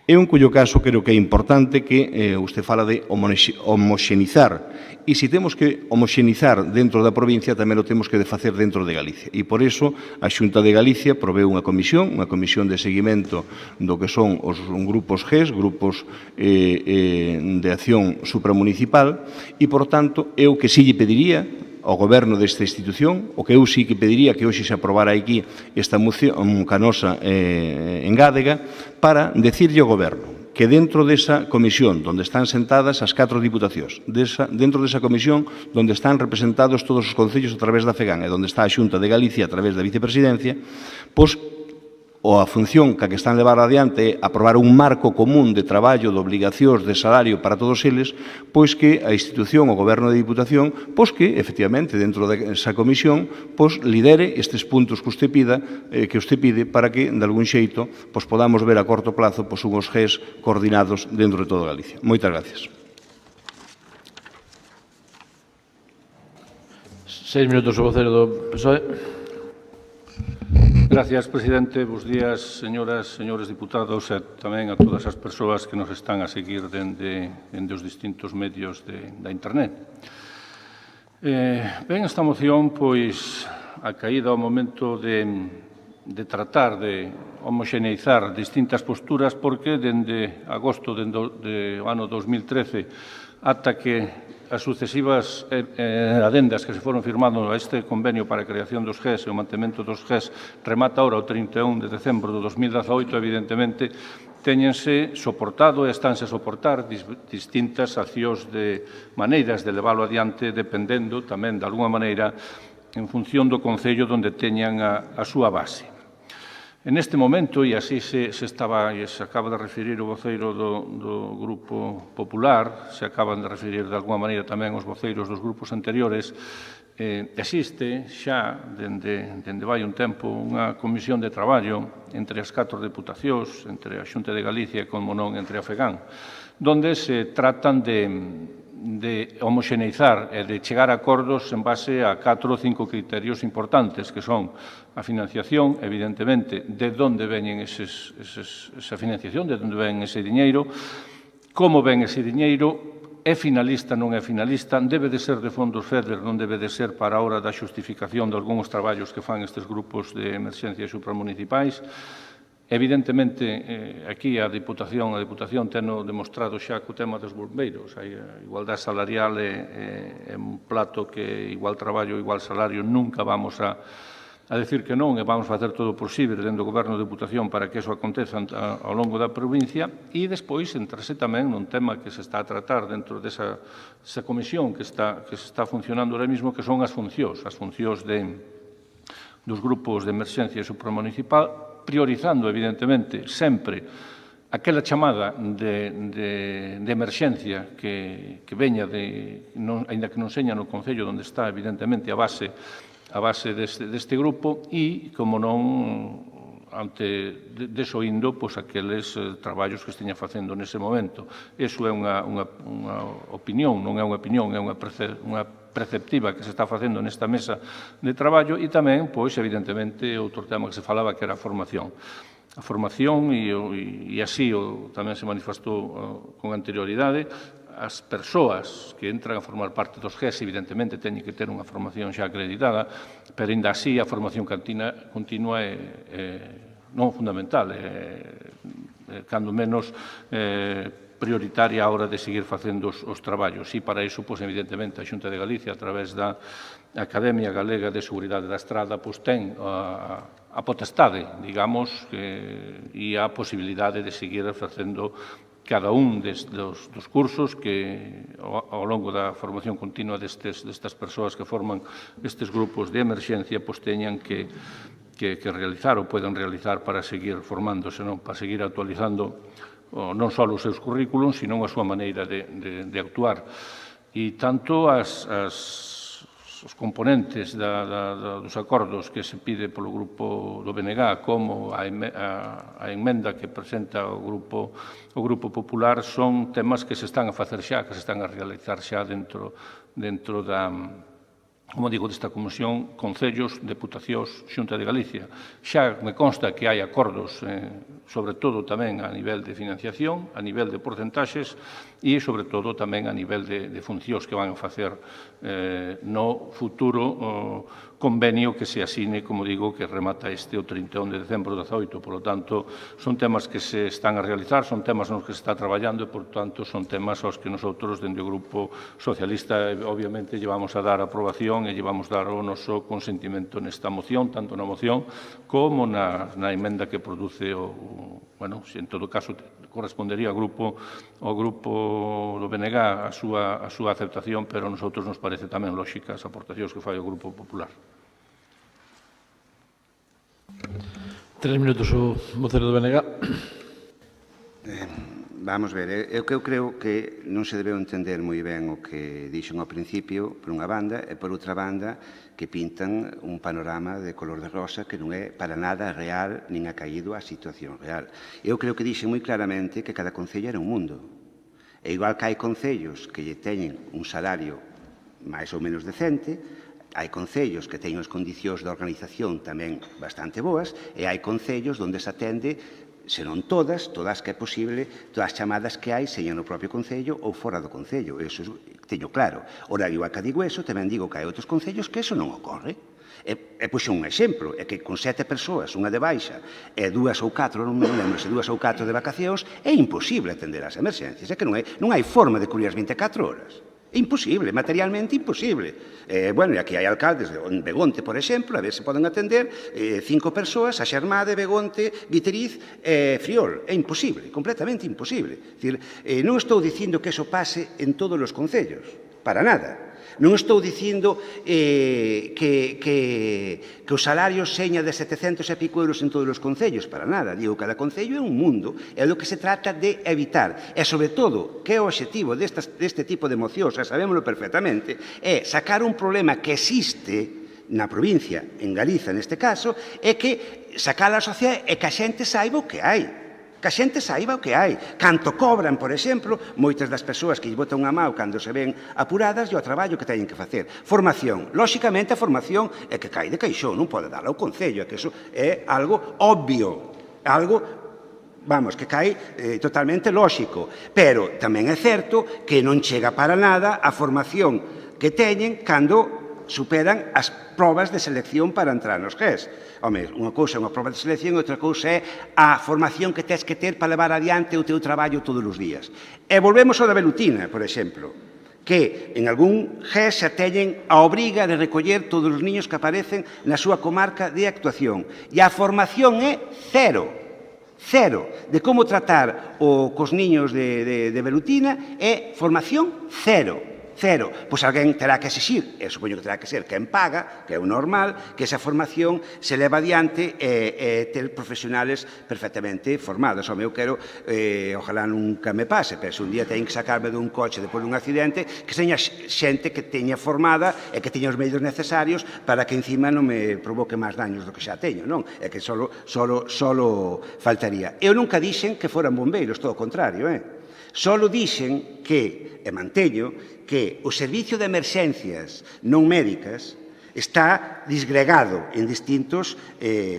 Eu, en cuyo caso, creo que é importante que usted fala de homoxenizar, e se temos que homoxenizar dentro da provincia, tamén o temos que facer dentro de Galicia. E por iso, a Xunta de Galicia proveu unha comisión de seguimento do que son os grupos GES, grupos de acción supramunicipal, e, por tanto, eu que si lle pediría ao goberno desta institución, o que eu sí que pediría que hoxe se aprobara aquí esta moción canosa engádega, para decirlle ao goberno que dentro desa comisión onde están sentadas as 4 diputacións, dentro desa comisión onde están representados todos os concellos a través da FEGAN e onde está a Xunta de Galicia a través da vicepresidencia, pois ou a función que están levar adiante é aprobar un marco común de traballo, de obligacións, de salario para todos eles, pois que a institución, o goberno de Diputación, pois que, efectivamente, dentro desa comisión, pois lidere estes puntos que usted pide para que, de algún xeito, pois podamos ver a corto plazo pois unhos GES coordinados dentro de toda Galicia. Moitas gracias. 6 minutos o vocero do PSOE. Gracias, presidente. Bos días, señoras, señores diputados e tamén a todas as persoas que nos están a seguir dende os distintos medios da internet. Ben, esta moción, pois, a caída ao momento de tratar de homoxeneizar distintas posturas, porque dende agosto do ano 2013 ata que as sucesivas adendas que se foron firmando a este convenio para a creación dos GES e o mantemento dos GES remata ahora o 31 de decembro de 2018, evidentemente, téñense soportado e estánse a soportar distintas accións de maneiras de leválo adiante, dependendo tamén, de alguma maneira, en función do concello onde teñan a súa base. En este momento, e así se acaba de referir o voceiro do Grupo Popular, se acaban de referir de alguma maneira tamén os voceiros dos grupos anteriores, existe xa, dende vai un tempo, unha comisión de traballo entre as 4 deputacións, entre a Xunta de Galicia e, como non, entre a FEGAN, donde se tratan de homoxeneizar e de chegar a acordos en base a 4 ou 5 criterios importantes, que son a financiación, evidentemente, de onde veñen esa financiación, de onde ven ese diñeiro, como ven ese diñeiro, é finalista, non é finalista, debe de ser de fondos FEDER, non debe de ser para a hora da xustificación de algúns traballos que fan estes grupos de emerxencia supramunicipais. Evidentemente, aquí a Diputación teno demostrado xa co tema dos bombeiros. A igualdade salarial é un plato que igual traballo, igual salario, nunca vamos a decir que non, e vamos a facer todo o posible dentro do Goberno de Diputación para que eso aconteza ao longo da provincia, e despois entrase tamén nun tema que se está a tratar dentro desa comisión que se está funcionando ahora mesmo, que son as funcións dos grupos de emerxencia supramunicipal, priorizando, evidentemente, sempre aquela chamada de emerxencia que veña, aínda que non seña no Concello onde está, evidentemente, a base deste grupo e, como non, ante desoindo aqueles traballos que esteña facendo nese momento. Iso é unha opinión, non é unha opinión, é unha preceptiva que se está facendo nesta mesa de traballo e tamén, pois, evidentemente, outro tema que se falaba que era a formación. A formación, e así tamén se manifestou con anterioridade, as persoas que entran a formar parte dos GES, evidentemente, teñen que ter unha formación xa acreditada, pero, ainda así, a formación continua é non fundamental, cando menos prioritaria a hora de seguir facendo os traballos. E para iso, evidentemente, a Xunta de Galicia, a través da Academia Galega de Seguridade da Estrada, ten a potestade, digamos, e a posibilidade de seguir facendo cada un dos cursos que, ao longo da formación continua destas persoas que forman estes grupos de emerxencia, teñan que realizar ou poden realizar para seguir formándose, para seguir actualizando non só os seus currículums, sino a súa maneira de actuar. E tanto os componentes dos acordos que se pide polo Grupo do BNG como a emenda que presenta o Grupo Popular son temas que se están a facer xa, que se están a realizar xa dentro da, como digo, desta Comisión, Concellos, Deputacións, Xunta de Galicia. Xa me consta que hai acordos, sobre todo tamén a nivel de financiación, a nivel de porcentaxes e, sobre todo, tamén a nivel de funcións que van a facer no futuro convenio que se asine, como digo, que remata o 31 de decembro de 18. Por lo tanto, son temas que se están a realizar, son temas nos que se está traballando e, por tanto, son temas aos que nosotros, dende o Grupo Socialista, obviamente, llevamos a dar aprobación e llevamos a dar o noso consentimento nesta moción, tanto na moción como na emenda que produce en todo caso, correspondería ao Grupo do BNG a súa aceptación, pero a nosotros nos parece tamén lóxica as aportacións que fai o Grupo Popular. 3 minutos o vocero do BNG. Vamos ver, eu creo que non se debeu entender moi ben o que dixen ao principio, por unha banda, e por outra banda, que pintan un panorama de color de rosa que non é para nada real, nin ha caído a situación real. Eu creo que dixen moi claramente que cada concello era un mundo. E igual que hai concellos que lle teñen un salario máis ou menos decente, hai concellos que teñen as condicións de organización tamén bastante boas, e hai concellos onde se atende, senón todas que é posible, todas as chamadas que hai, señan no propio concello ou fora do concello. Eso teño claro. Ora, igual que digo eso, tamén digo que hai outros concellos que eso non ocorre. E puxo un exemplo, é que con 7 persoas, unha de baixa, e 2 ou 4, non me lembro se 2 ou 4 de vacacións, é imposible atender as emerxencias. É que non hai forma de cubrir as 24 horas. É imposible, materialmente imposible. E aquí hai alcaldes de Begonte, por exemplo, a ver se poden atender 5 persoas, a Xermade, Begonte, Viteriz e Friol. É imposible, completamente imposible. Non estou dicindo que eso pase en todos os concellos, para nada. Non estou dicindo que os salarios seña de 700 e pico euros en todos os concellos, para nada. Digo, cada concello é un mundo, é o que se trata de evitar. E, sobre todo, que é o obxectivo deste tipo de mocións, xa sabémoslo perfectamente, é sacar un problema que existe na provincia, en Galiza neste caso, é que sacar a sociedade e que a xente saiba o que hai. Que a xente saiba o que hai. Canto cobran, por exemplo, moitas das persoas que lle botan unha mão cando se ven apuradas e o traballo que teñen que facer. Formación. Lóxicamente, a formación é que cae de caixón, non pode darla ao Concello, é que iso é algo obvio, algo vamos, que cae totalmente lóxico. Pero tamén é certo que non chega para nada a formación que teñen cando superan as probas de selección para entrar nos GES. Home, unha cousa é unha proba de selección e outra cousa é a formación que tens que ter para levar adiante o teu traballo todos os días. E volvemos ao da velutina, por exemplo, que en algún GES xa teñen a obriga de recoller todos os niños que aparecen na súa comarca de actuación. E a formación é cero. Cero. De como tratar cos niños de velutina é formación cero. Cero. Pois alguén terá que exixir, e supoño que terá que ser quen paga, que é o normal, que esa formación se leva adiante e ter profesionales perfectamente formados. Home, eu quero, ojalá nunca me pase, pero se un día teñen que sacarme dun coche depois dun accidente, que seña xente que teña formada e que teña os medios necesarios para que encima non me provoque máis daños do que xa teño, non? É que solo faltaría. Eu nunca dixen que foran bombeiros, todo o contrario, Solo dixen que, e manteño, que o servicio de emerxencias non médicas está disgregado en distintos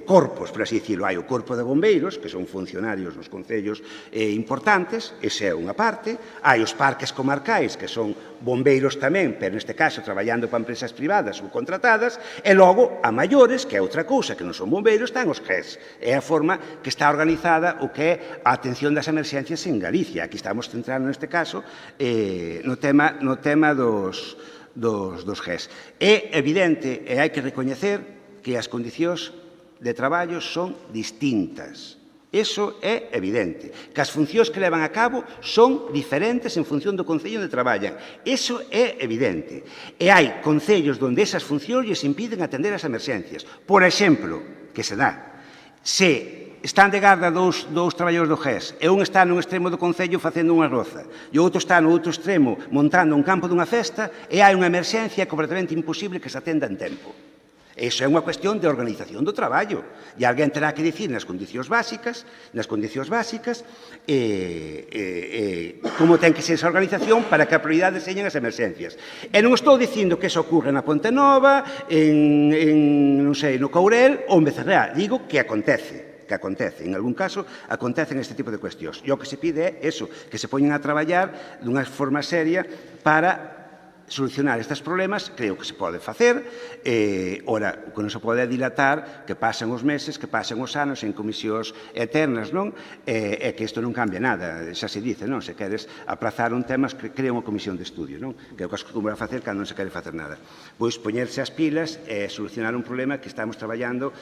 corpos, por así dicirlo. Hai o corpo de bombeiros, que son funcionarios nos concellos importantes, esa é unha parte. Hai os parques comarcais, que son bombeiros tamén, pero neste caso traballando para empresas privadas ou contratadas. E logo, a maiores, que é outra cousa, que non son bombeiros, están os GES. É a forma que está organizada o que é a atención das emerxencias en Galicia. Aquí estamos centrando neste caso no tema dos GES. É evidente e hai que recoñecer que as condicións de traballo son distintas. Iso é evidente. Que as funcións que levan a cabo son diferentes en función do concello onde traballan. Iso é evidente. E hai concellos onde esas funcións lles impiden atender as emerxencias. Por exemplo, que se dá, se están de garda dous traballadores do GES e un está nun extremo do concello facendo unha roza e o outro está no outro extremo montando un campo dunha festa e hai unha emerxencia completamente imposible que se atenda en tempo. Iso é unha cuestión de organización do traballo e alguén terá que dicir nas condicións básicas como ten que ser esa organización para que a prioridade señan as emerxencias. E non estou dicindo que eso ocurre na Ponte Nova, non sei, no Courel ou en Becerreá. Digo que acontece. En algún caso, acontecen este tipo de cuestións. E o que se pide é eso, que se poñen a traballar dunha forma seria para solucionar estes problemas. Creo que se pode facer. Ora, o que non se pode dilatar, que pasen os meses, que pasen os anos en comisións eternas, non? É que isto non cambia nada. Xa se dice, non? Se queres aplazar un tema, crea unha comisión de estudio, non? Que é o que acostumbra a facer cando non se quere facer nada. Pois poñerse as pilas e solucionar un problema que estamos traballando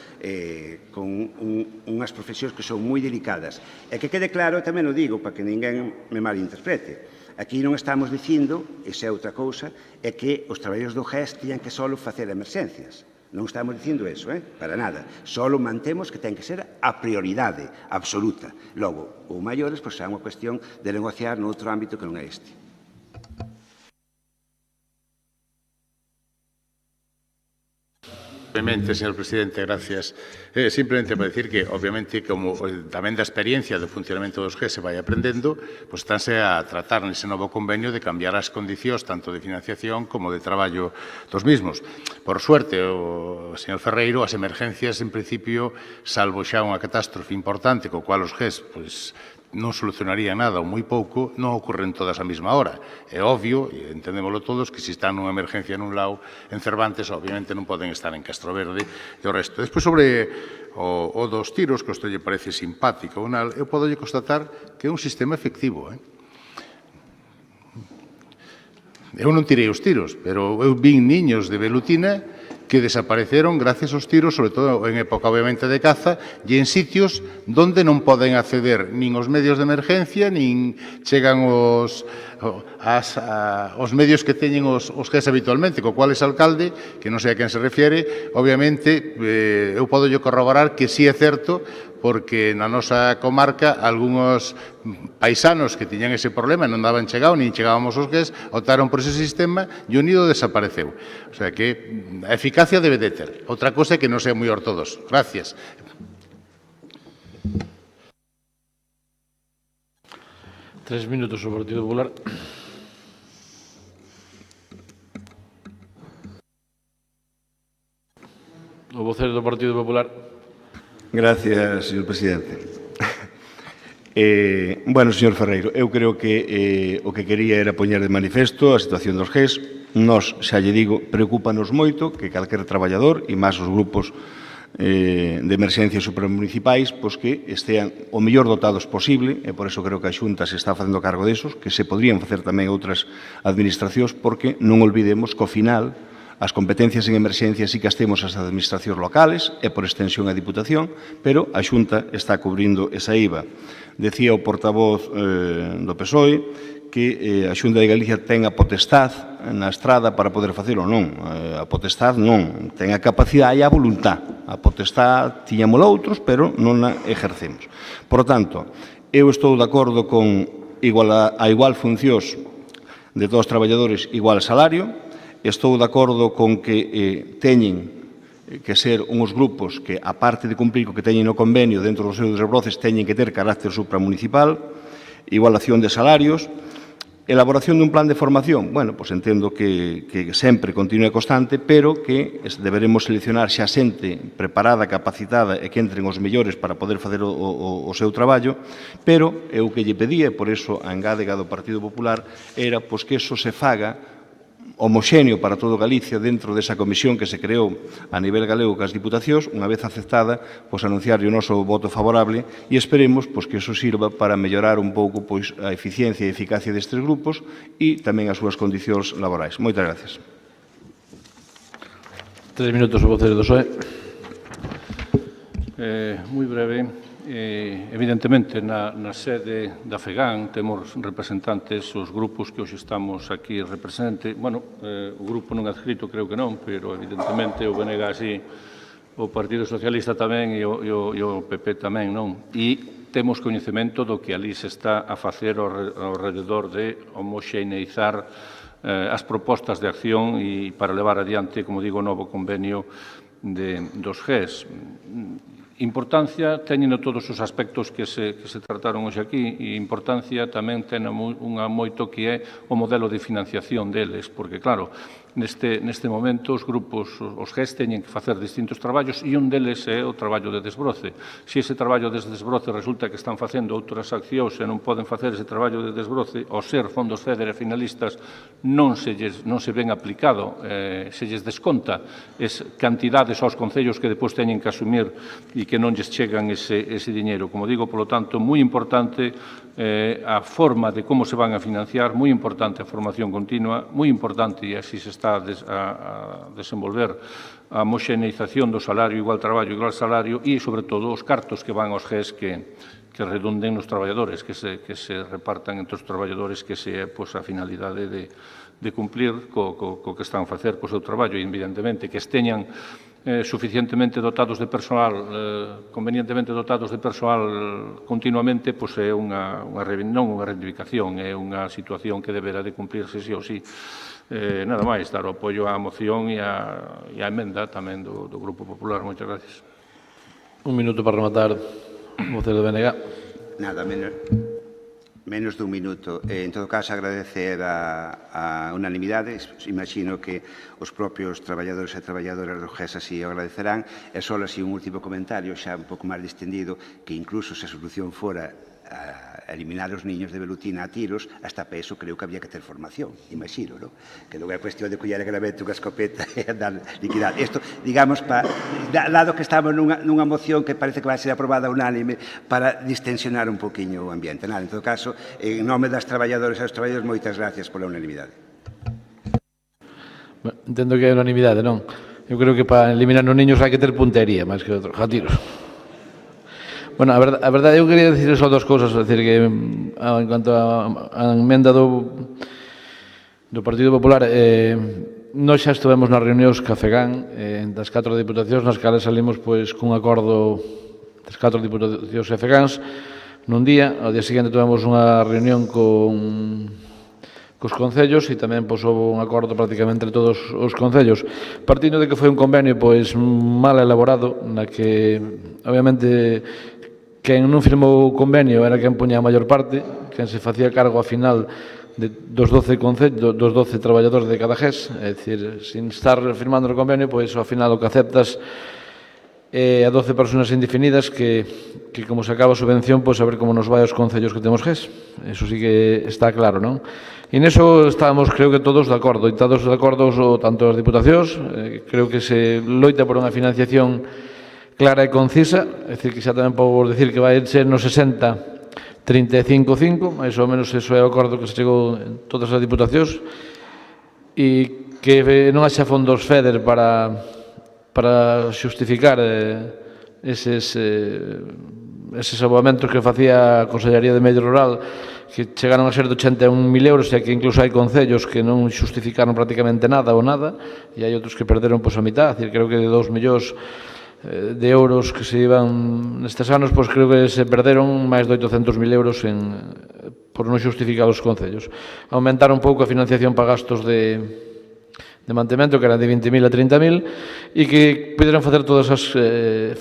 con unhas profesións que son moi delicadas. E que quede claro, tamén o digo, para que ninguén me malinterprete. Aquí non estamos dicindo, esa é outra cousa, é que os traballadores do GES teñan que solo facer emerxencias. Non estamos dicindo eso, para nada. Solo mantemos que ten que ser a prioridade absoluta. Logo, o maiores, pois é unha cuestión de negociar noutro ámbito que non é este. Simplemente, señor presidente, gracias. Simplemente para decir que, obviamente, como tamén da experiencia do funcionamento dos GES se vai aprendendo, pues estánse a tratar nese novo convenio de cambiar as condicións tanto de financiación como de traballo dos mismos. Por suerte, o señor Ferreiro, as emergencias, en principio, salvo xa unha catástrofe importante, co cual os GES, pues, non solucionaría nada ou moi pouco, non ocorren todas a mesma hora. É obvio, e entendémoslo todos, que se están nunha emergencia nun lado en Cervantes, obviamente non poden estar en Castroverde e o resto. Despois, sobre o dos tiros, que a usted lle parece simpático, eu podo lle constatar que é un sistema efectivo. Eu non tirei os tiros, pero eu vin niños de velutina que desapareceron gracias aos tiros, sobre todo en época, obviamente, de caza, e en sitios donde non poden acceder nin os medios de emergencia, nin chegan os medios que teñen os GES habitualmente, co cual ese alcalde, que non sei a quen se refiere, obviamente, eu podo corroborar que sí é certo, porque na nosa comarca algúns paisanos que tiñan ese problema non daban chegado, nin chegábamos os GES, optaron por ese sistema e o nido desapareceu. O sea que a eficacia debe de ter. Outra cosa é que non sea moi ortodoxo. Gracias. Tres minutos o Partido Popular. O vocero do Partido Popular. Gracias, señor presidente. Bueno, señor Ferreiro, eu creo que o que quería era poñer de manifesto a situación dos GES. Nos, xa lle digo, preocúpanos moito que calquer traballador, e máis os grupos de emerxencias supramunicipais, pois que estean o mellor dotados posible, e por iso creo que a Xunta se está facendo cargo desos, que se podrían facer tamén outras administracións, porque non olvidemos que ao final as competencias en emerxencia sí que as temos as administracións locales e por extensión a Diputación, pero a Xunta está cubrindo esa IVA. Decía o portavoz do PSOE que a Xunta de Galicia ten a potestad na estrada para poder facelo. Non, a potestad non, ten a capacidade e a voluntad. A potestad tiñámola outros, pero non a exercemos. Por tanto, eu estou de acordo con a igual funcións de todos os traballadores, igual salario. Estou de acordo con que teñen que ser uns grupos que, a parte de cumprir o que teñen no convenio dentro dos seus desbroces, teñen que ter carácter supramunicipal, igualación de salarios, elaboración dun plan de formación. Bueno, pois entendo que sempre continue constante, pero que deberemos seleccionar xa xente preparada, capacitada e que entren os mellores para poder facer o seu traballo, pero eu que lle pedía, e por iso a engádega do Partido Popular, era pois que eso se faga homoxéneo para todo Galicia dentro desa comisión que se creou a nivel galego cas diputacións. Unha vez aceptada, pois anunciarlle o noso voto favorable e esperemos pois que eso sirva para mellorar un pouco pois a eficiencia e eficacia destes grupos e tamén as súas condicións laborais. Moitas gracias. 3 minutos o voceiro do PSOE. Moi breve. Evidentemente, na sede da FEGAN temos representantes os grupos que hoxe estamos aquí represente. Bueno, o grupo non adscrito creo que non, pero evidentemente o BNG así, o Partido Socialista tamén e o PP tamén, non? E temos coñecemento do que ali se está a facer ao rededor de homoxeneizar as propostas de acción e para levar adiante, como digo, o novo convenio dos GES. Importancia teñen todos os aspectos que se trataron hoxe aquí e importancia tamén ten unha moito que é o modelo de financiación deles, porque claro, neste momento os grupos, os GES teñen que facer distintos traballos e un deles é o traballo de desbroce. Se ese traballo de desbroce resulta que están facendo outras accións e non poden facer ese traballo de desbroce, ao ser fondos FEDER e finalistas non se ven aplicado, se lles desconta cantidades aos concellos que depois teñen que asumir e que non lles chegan ese diñeiro. Como digo, polo tanto, moi importante a forma de como se van a financiar, moi importante a formación continua, moi importante, e así se está a desenvolver a homoxeneización do salario, igual traballo, igual salario, e, sobre todo, os cartos que van aos GES que redunden nos traballadores, que se repartan entre os traballadores, que se é a finalidade de cumplir co que están a facer co seu traballo, e, evidentemente, que esteñan suficientemente dotados de personal, convenientemente dotados de personal continuamente, pois é non unha reivindicación, é unha situación que deberá de cumplirse sí ou sí. Nada máis, dar o apoio á moción e á emenda tamén do Grupo Popular. Moitas gracias. Un minuto para rematar, voceiro do BNG. Nada, menos dun minuto. En todo caso, agradecer a unanimidade. Imagino que os propios traballadores e traballadoras do GES así o agradecerán. E só así un último comentario, xa un pouco máis distendido, que incluso se a solución fora eliminar os niños de velutina a tiros, hasta para eso creo que había que ter formación, imagino, non? Que non é cuestión de coller gravete unha escopeta e andar liquidar. Isto, digamos, dado que estamos nunha moción que parece que vai ser aprobada unánime para distensionar un poquinho o ambiente. Nada, en todo caso, en nome das traballadoras e dos traballadores, moitas gracias pola unanimidade. Entendo que é unanimidade, non? Eu creo que para eliminar os niños hai que ter puntería, máis que outros, a tiros. Bueno, a verdade, eu quería dicir só dos cousas, decir que en cuanto a emenda do Partido Popular, nós xa estivemos nas reunións ca FEGAN das 4 diputacións, nas cales salimos cun acordo das 4 diputacións e FEGANs nun día. Ao día seguinte tivemos unha reunión cos concellos e tamén houve un acordo prácticamente entre todos os concellos. Partindo de que foi un convenio mal elaborado, na que obviamente quen non firmou o convenio era quen poñía a maior parte, quen se facía cargo a final dos 12 traballadores de cada GES, é dicir, sin estar firmando o convenio, pois ao final o que aceptas e a 12 personas indefinidas que como se acaba a subvención, pois a ver como nos vai aos concellos que temos GES. Eso sí que está claro, non? E neso estábamos, creo que todos de acordo, e todos de acordo tanto as diputacións, creo que se loita por unha financiación clara e concisa, é dicir, que xa tamén podo dicir que vai ser no 60-35-5, máis ou menos eso é o acordo que se chegou en todas as diputacións, e que non haxa fondos FEDER para xustificar eses aboamentos que facía a Consellería de Medio Rural, que chegaron a ser de 81.000 euros, e que incluso hai concellos que non xustificaron prácticamente nada ou nada, e hai outros que perderon a mitad. Creo que de 2 millóns de euros que se iban nestes anos, pois creo que se perderon máis de 800.000 euros por non xustificar os concellos. Aumentaron un pouco a financiación para gastos de mantemento, que eran de 20.000 a 30.000, e que puderan facer todas as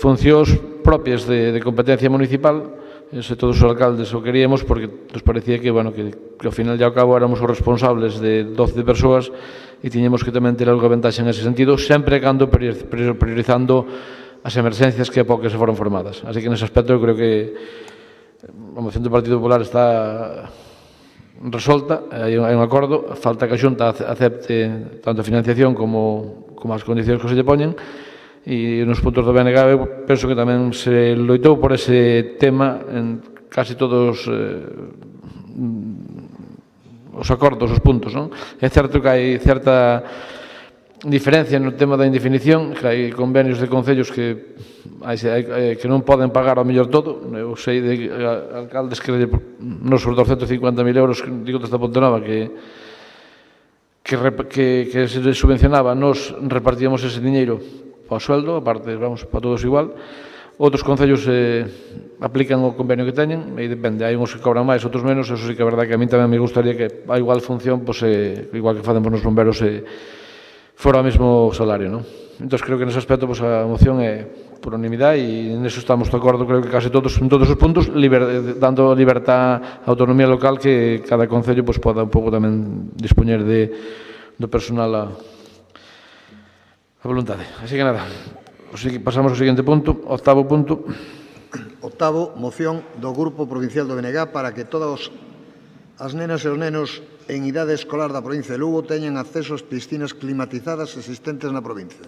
funcións propias de competencia municipal. Ese todos os alcaldes o queríamos, porque nos parecía que ao final e ao cabo éramos os responsables de 12 persoas e tiñemos que tamén ter algo de ventaxa en ese sentido, sempre cando priorizando as emerxencias que a pouco se foron formadas. Así que nese aspecto eu creo que a moción do Partido Popular está resolta, hai un acordo, falta que a Xunta acepte tanto a financiación como as condicións que se lle poñen, e nos puntos do BNG eu penso que tamén se loitou por ese tema en casi todos os acordos, os puntos, non? É certo que hai certa diferencia no tema da indefinición, que hai convenios de concellos que non poden pagar ao mellor todo. Eu sei de alcaldes que nos 250.000 euros, digo desta Ponte Nova, que se subvencionaba, nos repartíamos ese diñeiro para o sueldo, aparte, vamos, para todos igual. Outros concellos aplican o convenio que teñen, e depende, hai uns que cobran máis, outros menos. Eso sí que é verdade que a mí tamén me gustaría que a igual función, igual que facemos nos bomberos, fora o mesmo salario, non? Entón, creo que nese aspecto a moción é por unanimidade, e neso estamos de acordo, creo que case todos, en todos os puntos, dando libertad, autonomía local, que cada concello poda un pouco tamén dispoñer do personal a voluntade. Así que nada, pasamos ao seguinte punto, octavo punto. Octavo, moción do Grupo Provincial do BNG para que todas as nenas e os nenos en idade escolar da provincia de Lugo teñan acceso ás piscinas climatizadas existentes na provincia.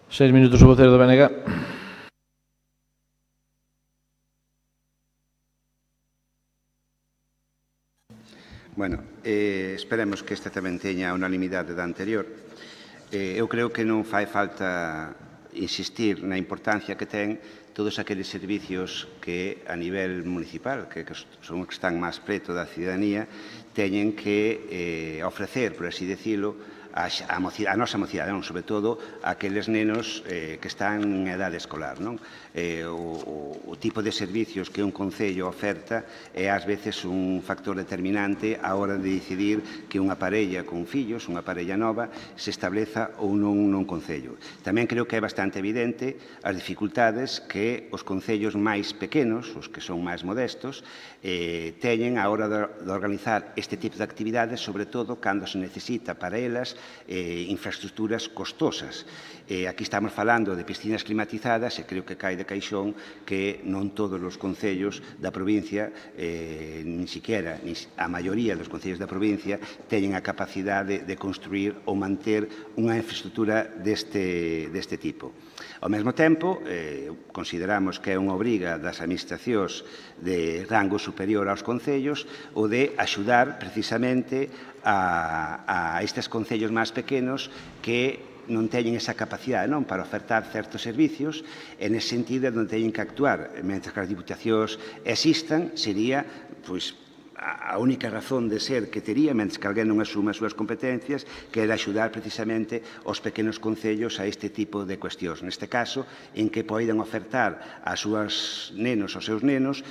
6 minutos o vocero do BNG. Bueno, esperemos que esta tamén teña unanimidade da anterior. Eu creo que non fai falta insistir na importancia que ten todos aqueles servicios que a nivel municipal, que son os que están máis preto da cidadanía, teñen que ofrecer, por así decirlo, a nosa mocidade, sobre todo aqueles nenos que están en edade escolar. O tipo de servicios que un concello oferta é ás veces un factor determinante á hora de decidir que unha parella con fillos, unha parella nova, se estableza ou non nun concello. Tamén creo que é bastante evidente as dificultades que os concellos máis pequenos, os que son máis modestos, teñen á hora de organizar este tipo de actividades, sobre todo cando se necesita para elas infraestructuras costosas. Aquí estamos falando de piscinas climatizadas e creo que cae de caixón que non todos os concellos da provincia, nin siquiera a maioría dos concellos da provincia, teñen a capacidade de construir ou manter unha infraestructura deste tipo. Ao mesmo tempo, consideramos que é unha obriga das administracións de rango superior aos concellos o de axudar precisamente a estes concellos máis pequenos que non teñen esa capacidade para ofertar certos servicios, e nese sentido onde teñen que actuar. Mentre que as diputacións existan, sería a única razón de ser que tería, mentre que alguén non asuma as súas competencias, que é de axudar precisamente os pequenos concellos a este tipo de cuestións. Neste caso, en que poidan ofertar ás súas nenos, aos seus nenos,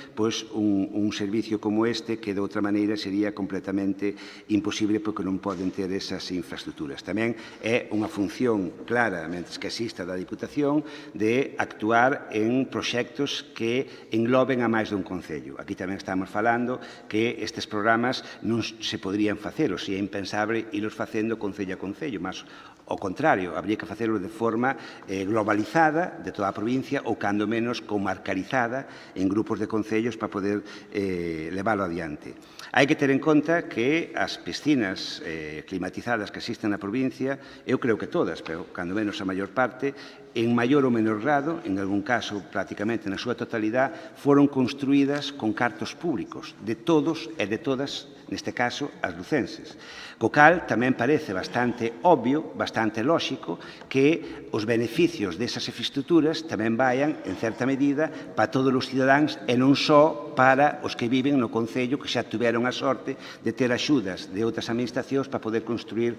un servicio como este, que de outra maneira sería completamente imposible porque non poden ter esas infraestructuras. Tamén é unha función clara, mentre que exista da Diputación, de actuar en proxectos que engloben a máis dun concello. Aquí tamén estamos falando que estes programas non se poderían facer, ou se é impensable irlos facendo concello a concello, mas Ao contrario, habría que facelo de forma globalizada de toda a provincia ou, cando menos, comarcalizada en grupos de concellos para poder leválo adiante. Hai que ter en conta que as piscinas climatizadas que existen na provincia, eu creo que todas, pero cando menos a maior parte, en maior ou menor grado, en algún caso prácticamente na súa totalidade, foron construídas con cartos públicos de todos e de todas, neste caso, as lucenses. Co cal tamén parece bastante obvio, bastante lóxico, que os beneficios desas infraestructuras tamén vayan, en certa medida, para todos os cidadáns e non só para os que viven no Concello que xa tiveron a sorte de ter axudas de outras administracións para poder construir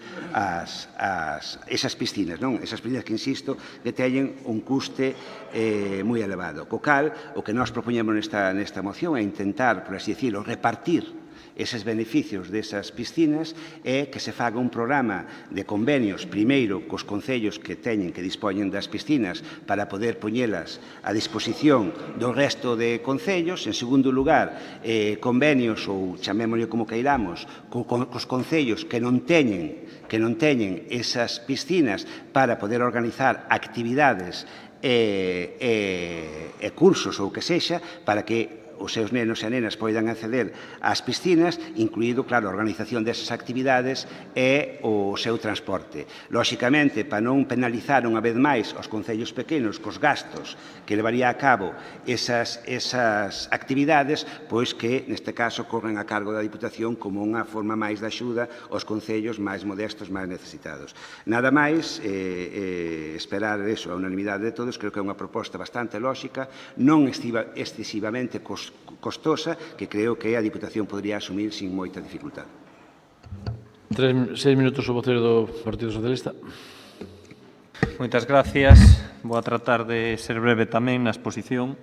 esas piscinas, non? Esas piscinas que, insisto, que teñen un custe moi elevado. Co cal, o que nós propoñemos nesta moción é intentar, por así decirlo, repartir eses beneficios desas piscinas é que se faga un programa de convenios, primeiro, cos concellos que dispoñen das piscinas para poder poñelas a disposición do resto de concellos. En segundo lugar, convenios, ou chamémoslle como queiramos, cos concellos que non teñen esas piscinas para poder organizar actividades e cursos ou que sexa para que os seus nenos e nenas poidan acceder ás piscinas, incluído, claro, a organización desas actividades e o seu transporte. Lóxicamente, para non penalizar unha vez máis os concellos pequenos cos gastos que levaría a cabo esas actividades, pois que, neste caso, corren a cargo da Diputación como unha forma máis de axuda aos concellos máis modestos, máis necesitados. Nada máis, esperar a unanimidade de todos, creo que é unha proposta bastante lóxica, non excesivamente costosa, que creo que a Diputación podría asumir sin moita dificultade. 6 minutos o voceiro do Partido Socialista. Moitas gracias. Vou a tratar de ser breve tamén na exposición.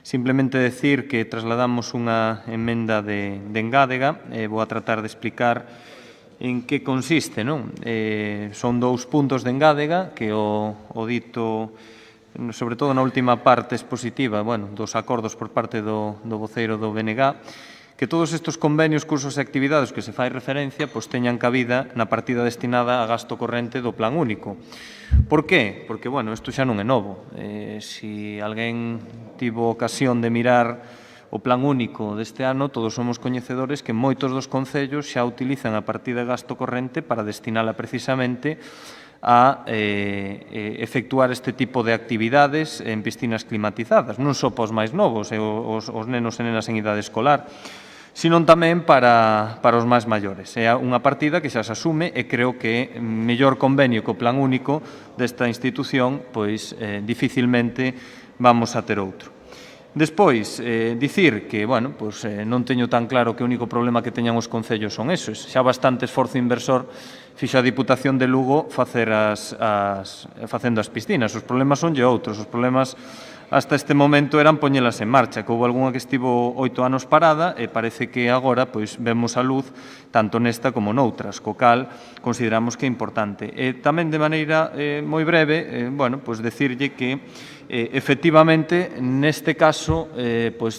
Simplemente decir que trasladamos unha emenda de engádega e vou a tratar de explicar en que consiste, non? Son 2 puntos de engádega que o dito, sobre todo na última parte expositiva, dos acordos por parte do voceiro do BNG, que todos estes convenios, cursos e actividades que se fai referencia teñan cabida na partida destinada a gasto corrente do Plan Único. Por qué? Porque, isto xa non é novo. Se alguén tivo ocasión de mirar o Plan Único deste ano, todos somos coñecedores que moitos dos concellos xa utilizan a partida de gasto corrente para destinala precisamente a efectuar este tipo de actividades en piscinas climatizadas, non só para os máis novos e os nenos e nenas en idade escolar, sino tamén para os máis maiores. É unha partida que xa se asume e creo que mellor convenio que o Plan Único desta institución, pois dificilmente vamos a ter outro. Despois, dicir que, non teño tan claro que o único problema que teñan os concellos son esos. Xa bastante esforzo inversor fixo a Diputación de Lugo facendo as piscinas. Os problemas son outros. Os problemas hasta este momento eran poñelas en marcha, que houve algunha que estivo 8 anos parada e parece que agora vemos a luz tanto nesta como noutras, co cal consideramos que é importante. E tamén de maneira moi breve, decirlle que efectivamente, neste caso,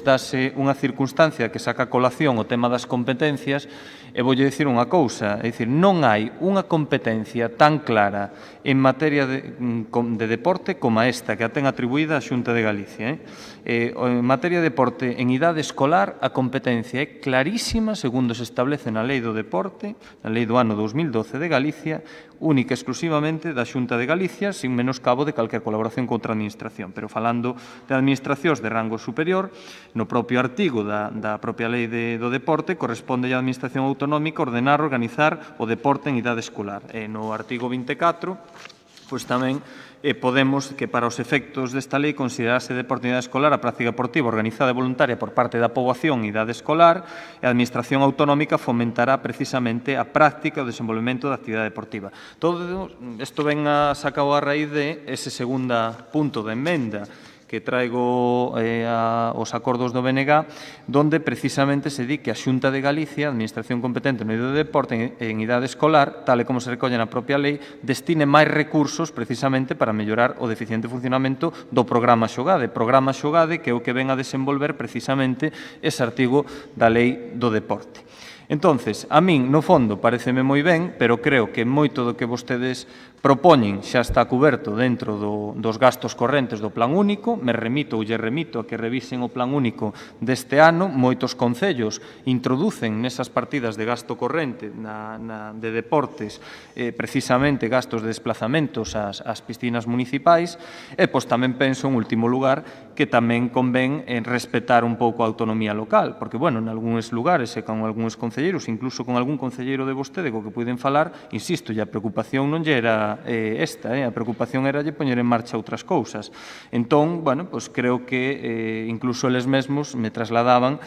dase unha circunstancia que saca a colación o tema das competencias e voulle dicir unha cousa, é dicir, non hai unha competencia tan clara en materia de deporte como esta, que a ten atribuída a Xunta de Galicia. En materia de deporte en idade escolar, a competencia é clarísima, segundo se establece na Lei do Deporte, na Lei do ano 2012 de Galicia, única e exclusivamente da Xunta de Galicia, sin menoscabo de calquer colaboración contra a Administración. Pero falando de administracións de rango superior, no propio artigo da propia Lei do Deporte, corresponde á Administración Autonómica ordenar, organizar o deporte en idade escolar. E no artigo 24, tamén podemos que para os efectos desta lei considerarse deporte en idade escolar a práctica deportiva organizada e voluntaria por parte da poboación en idade escolar e a Administración Autonómica fomentará precisamente a práctica e o desenvolvemento da actividade deportiva. Todo isto ven sacado a raíz de ese segundo punto da emenda que traigo aos acordos do BNG, donde precisamente se di que a Xunta de Galicia, a Administración competente no eido de deporte en idade escolar, tal e como se recolle na propia lei, destine máis recursos precisamente para mellorar o deficiente funcionamento do programa Xogade. Programa Xogade que é o que ven a desenvolver precisamente ese artigo da lei do deporte. Entonces, a min, no fondo, pareceme moi ben, pero creo que moito do que vostedes propoñen xa está cuberto dentro dos gastos correntes do Plan Único. Me remito ou lle remito a que revisen o Plan Único deste ano. Moitos concellos introducen nesas partidas de gasto corrente de deportes precisamente gastos de desplazamentos ás piscinas municipais. E pois tamén penso, en último lugar, que tamén convén respetar un pouco a autonomía local, porque, bueno, en algúns lugares e con algúns concelleiros, incluso con algún concelleiro de vostede co que puiden falar, insisto, e a preocupación non lle era esta, a preocupación era lle poñer en marcha outras cousas. Entón, bueno, pois creo que incluso eles mesmos me trasladaban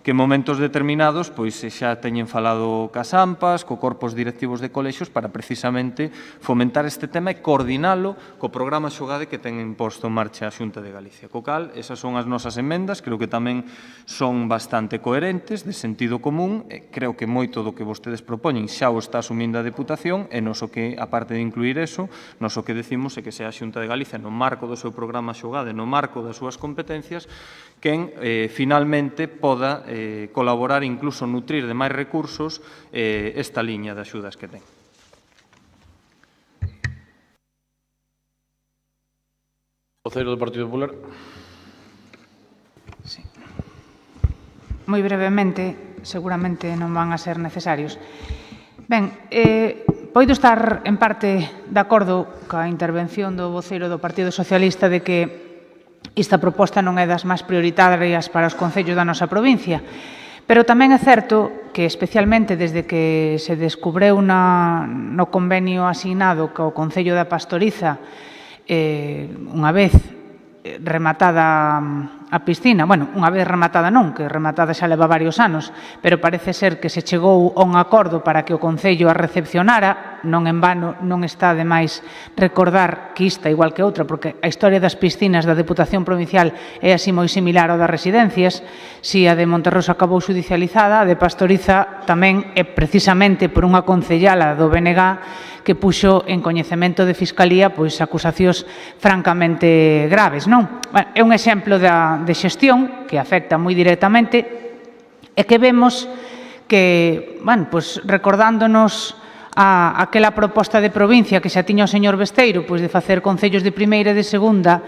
que en momentos determinados pois xa teñen falado cas AMPAs, co corpos directivos de colexios para precisamente fomentar este tema e coordinalo co programa Xogade que ten posto en marcha a Xunta de Galicia. Co cal, esas son as nosas emendas, creo que tamén son bastante coherentes, de sentido común, creo que moito do que vostedes propoñen xa o está asumindo a Deputación e nos o que, aparte de incluir eso, nos o que decimos é que sea a Xunta de Galicia no marco do seu programa Xogade, no marco das súas competencias, quen finalmente poda colaborar, incluso nutrir de máis recursos esta liña de axudas que ten. Voceiro do Partido Popular. Sí. Moi brevemente, seguramente non van a ser necesarios. Ben, poido estar en parte de acordo coa intervención do voceiro do Partido Socialista de que esta proposta non é das máis prioritarias para os concellos da nosa provincia, pero tamén é certo que, especialmente desde que se descubreu no convenio asignado co Concello da Pastoriza, unha vez rematada a piscina, bueno, unha vez rematada non, que rematada xa leva varios anos, pero parece ser que se chegou a un acordo para que o Concello a recepcionara. Non en vano, non está de máis recordar que esta, igual que outra, porque a historia das piscinas da Deputación Provincial é así moi similar ao das residencias. Si a de Monterroso acabou xudicializada, a de Pastoriza tamén é precisamente por unha concellala do BNG que puxo en coñecemento de Fiscalía pois acusacións francamente graves, non? Bueno, é un exemplo de xestión que afecta moi directamente e que vemos que, bueno, pois recordándonos a aquela proposta de provincia que xa tiña o señor Besteiro, pois de facer concellos de primeira e de segunda,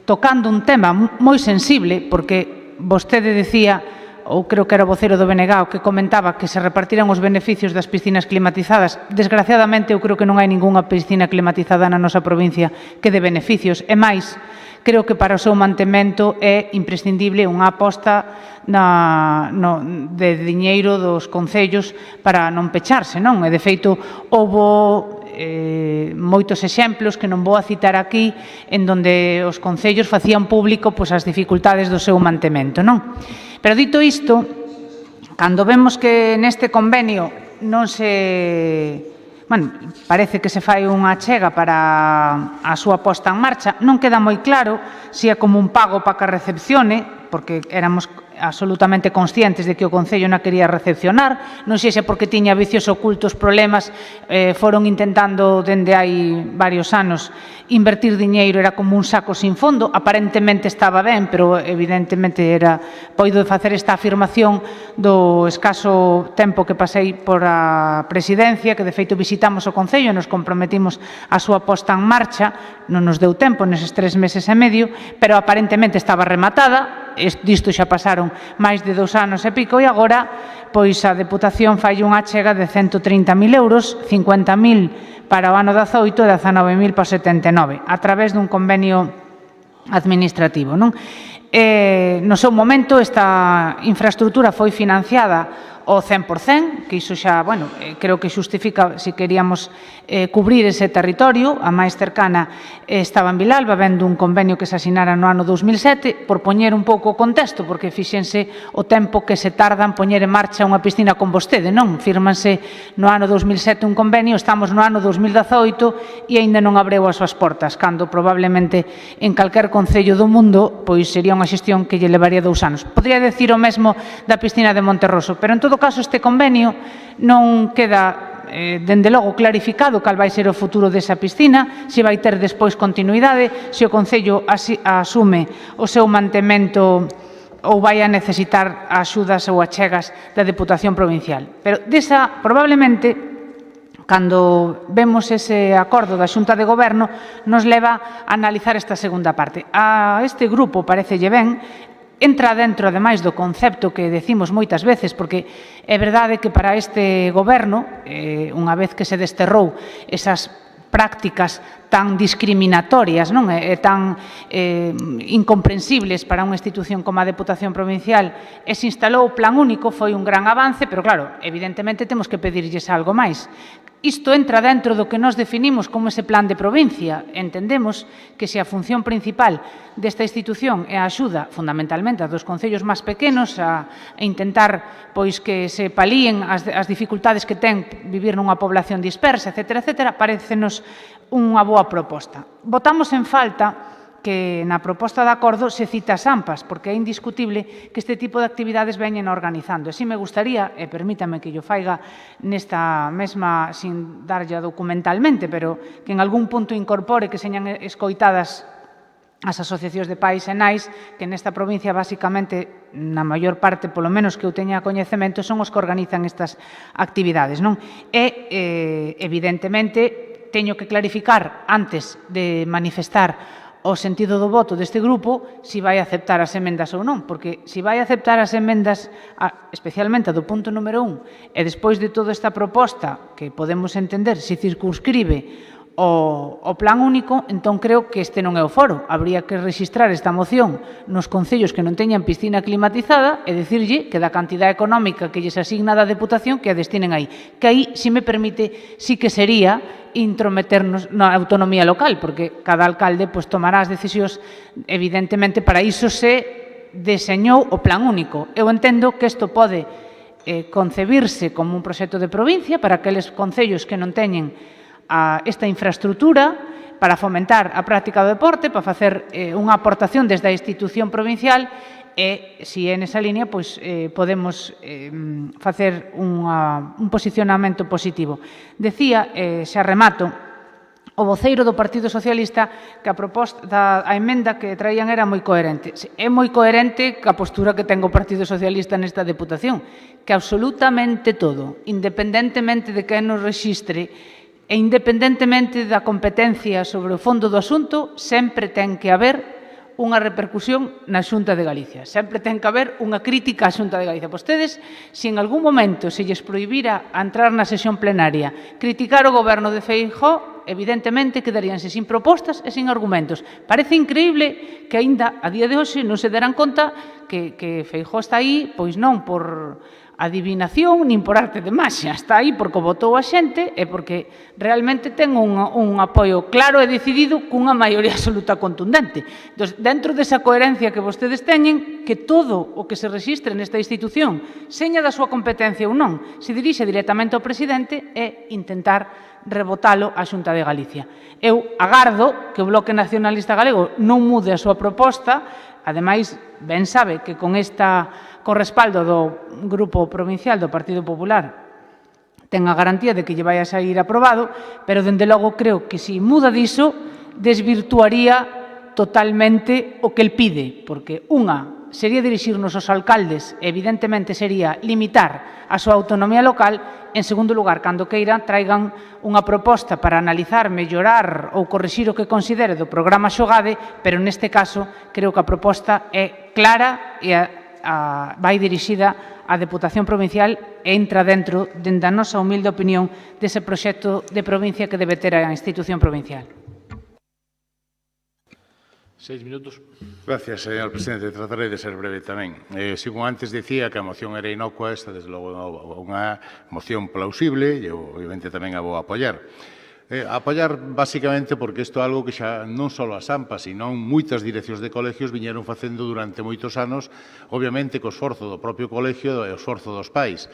tocando un tema moi sensible, porque vostede decía, ou creo que era o voceiro do BNG, que comentaba que se repartiran os beneficios das piscinas climatizadas. Desgraciadamente, eu creo que non hai ningunha piscina climatizada na nosa provincia que de beneficios. E máis, creo que para o seu mantemento é imprescindible unha aposta de diñeiro dos concellos para non pecharse, non? E, de feito, houbo moitos exemplos que non vou a citar aquí en donde os concellos facían público as dificultades do seu mantemento, non? Pero dito isto, cando vemos que neste convenio non se... Bueno, parece que se fai unha achega para a súa posta en marcha, non queda moi claro se é como un pago para que a recepcione, porque éramos absolutamente conscientes de que o Concello non quería recepcionar, non sei se porque tiña vicios ocultos, problemas, foron intentando dende hai varios anos invertir diñeiro, era como un saco sin fondo, aparentemente estaba ben, pero evidentemente poido facer esta afirmación do escaso tempo que pasei por a presidencia, que de feito visitamos o Concello, nos comprometimos a súa posta en marcha, non nos deu tempo neses 3 meses e medio, pero aparentemente estaba rematada. Disto xa pasaron máis de 2 anos e pico e agora pois a Deputación fai unha achega de 130.000 euros, 50.000 para o ano 18 e 19.000 para o 79, a través dun convenio administrativo, non? No seu momento esta infraestructura foi financiada ao 100%, que iso xa, bueno, creo que xustifica se queríamos cubrir ese territorio. A máis cercana estaba en Vilalba, vendo un convenio que se asinara no ano 2007, por poñer un pouco o contexto, porque fíxense o tempo que se tarda en poñer en marcha unha piscina con vostede, non? Fírmanse no ano 2007 un convenio, estamos no ano 2018 e aínda non abreu as súas portas, cando probablemente en calquer concello do mundo pois sería unha xestión que lle levaría 2 anos. Podría decir o mesmo da piscina de Monterroso, pero en todo caso este convenio non queda dende logo clarificado cal vai ser o futuro desa piscina, se vai ter despois continuidade, se o Concello asume o seu mantemento ou vai a necesitar axudas ou achegas da Deputación Provincial. Pero desa, probablemente, cando vemos ese acordo da Xunta de Goberno, nos leva a analizar esta segunda parte. A este grupo parecelle ben, entra dentro, ademais, do concepto que decimos moitas veces, porque é verdade que para este Goberno, unha vez que se desterrou esas prácticas tan discriminatorias, non? E tan incomprensibles para unha institución como a Deputación Provincial, e se instalou o plan único, foi un gran avance, pero claro, evidentemente temos que pedirlles algo máis. Isto entra dentro do que nos definimos como ese plan de provincia. Entendemos que se a función principal desta institución é a axuda fundamentalmente a dos concellos máis pequenos a intentar pois que se palíen as dificultades que ten vivir nunha población dispersa, etc., parécenos unha boa proposta. Votamos en falta que na proposta de acordo se cita as AMPAs, porque é indiscutible que este tipo de actividades veñen organizando. Así me gustaría, e permítame que yo faiga nesta mesma, sin darlle documentalmente, pero que en algún punto incorpore que señan escoitadas as asociacións de pais e nais, que nesta provincia, basicamente, na maior parte, polo menos que eu teña coñecemento, son os que organizan estas actividades, non? E, evidentemente, teño que clarificar, antes de manifestar o sentido do voto deste grupo, si vai aceptar as emendas ou non, porque si vai aceptar as emendas, especialmente a do punto número 1, e despois de toda esta proposta, que podemos entender, se circunscribe o plan único, entón creo que este non é o foro. Habría que registrar esta moción nos concellos que non teñan piscina climatizada e dicirlle que da cantidad económica que lles asigna da Deputación que a destinen aí. Que aí, se me permite, sí que sería intrometernos na autonomía local, porque cada alcalde tomará as decisións, evidentemente, para iso se deseñou o plan único. Eu entendo que isto pode concebirse como un proxecto de provincia para aqueles concellos que non teñen esta infraestructura para fomentar a práctica do deporte, para facer unha aportación desde a institución provincial e, se é nesa línea, podemos facer un posicionamento positivo. Decía, xa remato, o voceiro do Partido Socialista que a emenda que traían era moi coherente. É moi coherente ca postura que ten o Partido Socialista nesta Deputación, que absolutamente todo, independentemente de quen nos rexistre, e independentemente da competencia sobre o fondo do asunto, sempre ten que haber unha repercusión na Xunta de Galicia. Sempre ten que haber unha crítica á Xunta de Galicia. Vostedes, se en algún momento se lles prohibira entrar na sesión plenaria, criticar o goberno de Feijóo, evidentemente quedaríanse sin propostas e sin argumentos. Parece increíble que aínda a día de hoxe non se deran conta que Feijóo está aí, pois non por adivinación nin por arte de maxia, está aí porque votou a xente e porque realmente ten un apoio claro e decidido cunha maioría absoluta contundente. Entón, dentro desa coherencia que vostedes teñen, que todo o que se rexistre nesta institución, seña da súa competencia ou non, se dirixe directamente ao presidente e intentar rebotalo á Xunta de Galicia. Eu agardo que o Bloque Nacionalista Galego non mude a súa proposta, ademais, ben sabe que con respaldo do Grupo Provincial do Partido Popular ten a garantía de que lle vai a sair aprobado, pero, dende logo, creo que se muda diso, desvirtuaría totalmente o que el pide, porque unha sería dirixirnos aos alcaldes, evidentemente sería limitar a súa autonomía local. En segundo lugar, cando queiran, traigan unha proposta para analizar, mellorar ou corrixir o que considere do programa Xogade, pero neste caso creo que a proposta é clara e vai dirixida á Deputación Provincial e entra dentro, dende a nosa humilde opinión, dese proxecto de provincia que debe ter a institución provincial. 6 minutos. Gracias, señor presidente. Tratarei de ser breve tamén. Como antes dicía que a moción era inocua, esta, desde logo, unha moción plausible e, obviamente, tamén a vou apoiar. Apoiar basicamente porque isto é algo que xa non só as AMPAs, sino moitas direccións de colegios viñeron facendo durante moitos anos, obviamente co esforzo do propio colegio e o esforzo dos pais.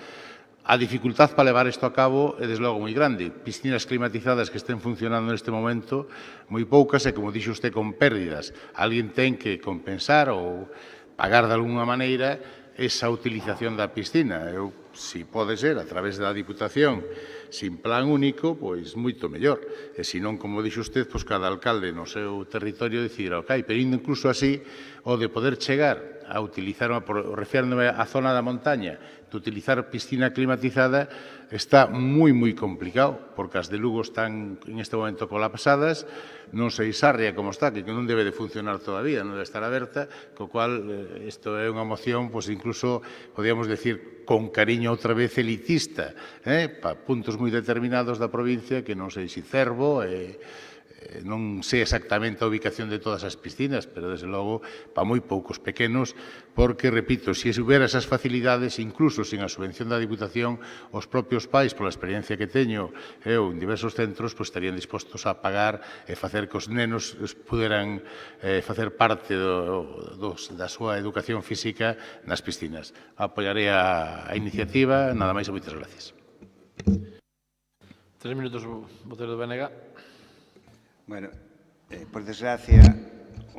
A dificultad para levar isto a cabo é, desde logo, moi grande. Piscinas climatizadas que estén funcionando neste momento, moi poucas, e, como dixo usted, con pérdidas. Alguén ten que compensar ou pagar de alguna maneira esa utilización da piscina. Si pode ser, a través da Diputación, sin plan único, pois moito mellor. E senón, como dixo usted, pois cada alcalde no seu territorio decidirá o que hai. Pero incluso así, o de poder chegar a utilizar, referiéndome á zona da montaña, de utilizar piscina climatizada, está moi complicado, porque as de Lugo están en este momento colapsadas, non sei Sarria como está, que non debe de funcionar todavía, non debe estar aberta, co cual isto é unha moción, pois incluso, podíamos decir, con cariño outra vez elitista, para puntos moi determinados da provincia, que non sei se Cervo, non sei exactamente a ubicación de todas as piscinas, pero desde logo para moi poucos pequenos, porque, repito, se houbera esas facilidades, incluso sin a subvención da Diputación, os propios pais, pola experiencia que teño eu en diversos centros, estarían dispostos a pagar e facer que os nenos puderan facer parte da súa educación física nas piscinas. Apoiaré a iniciativa, nada máis e moitas gracias. 3 minutos, vocero do BNG. Bueno, por desgracia,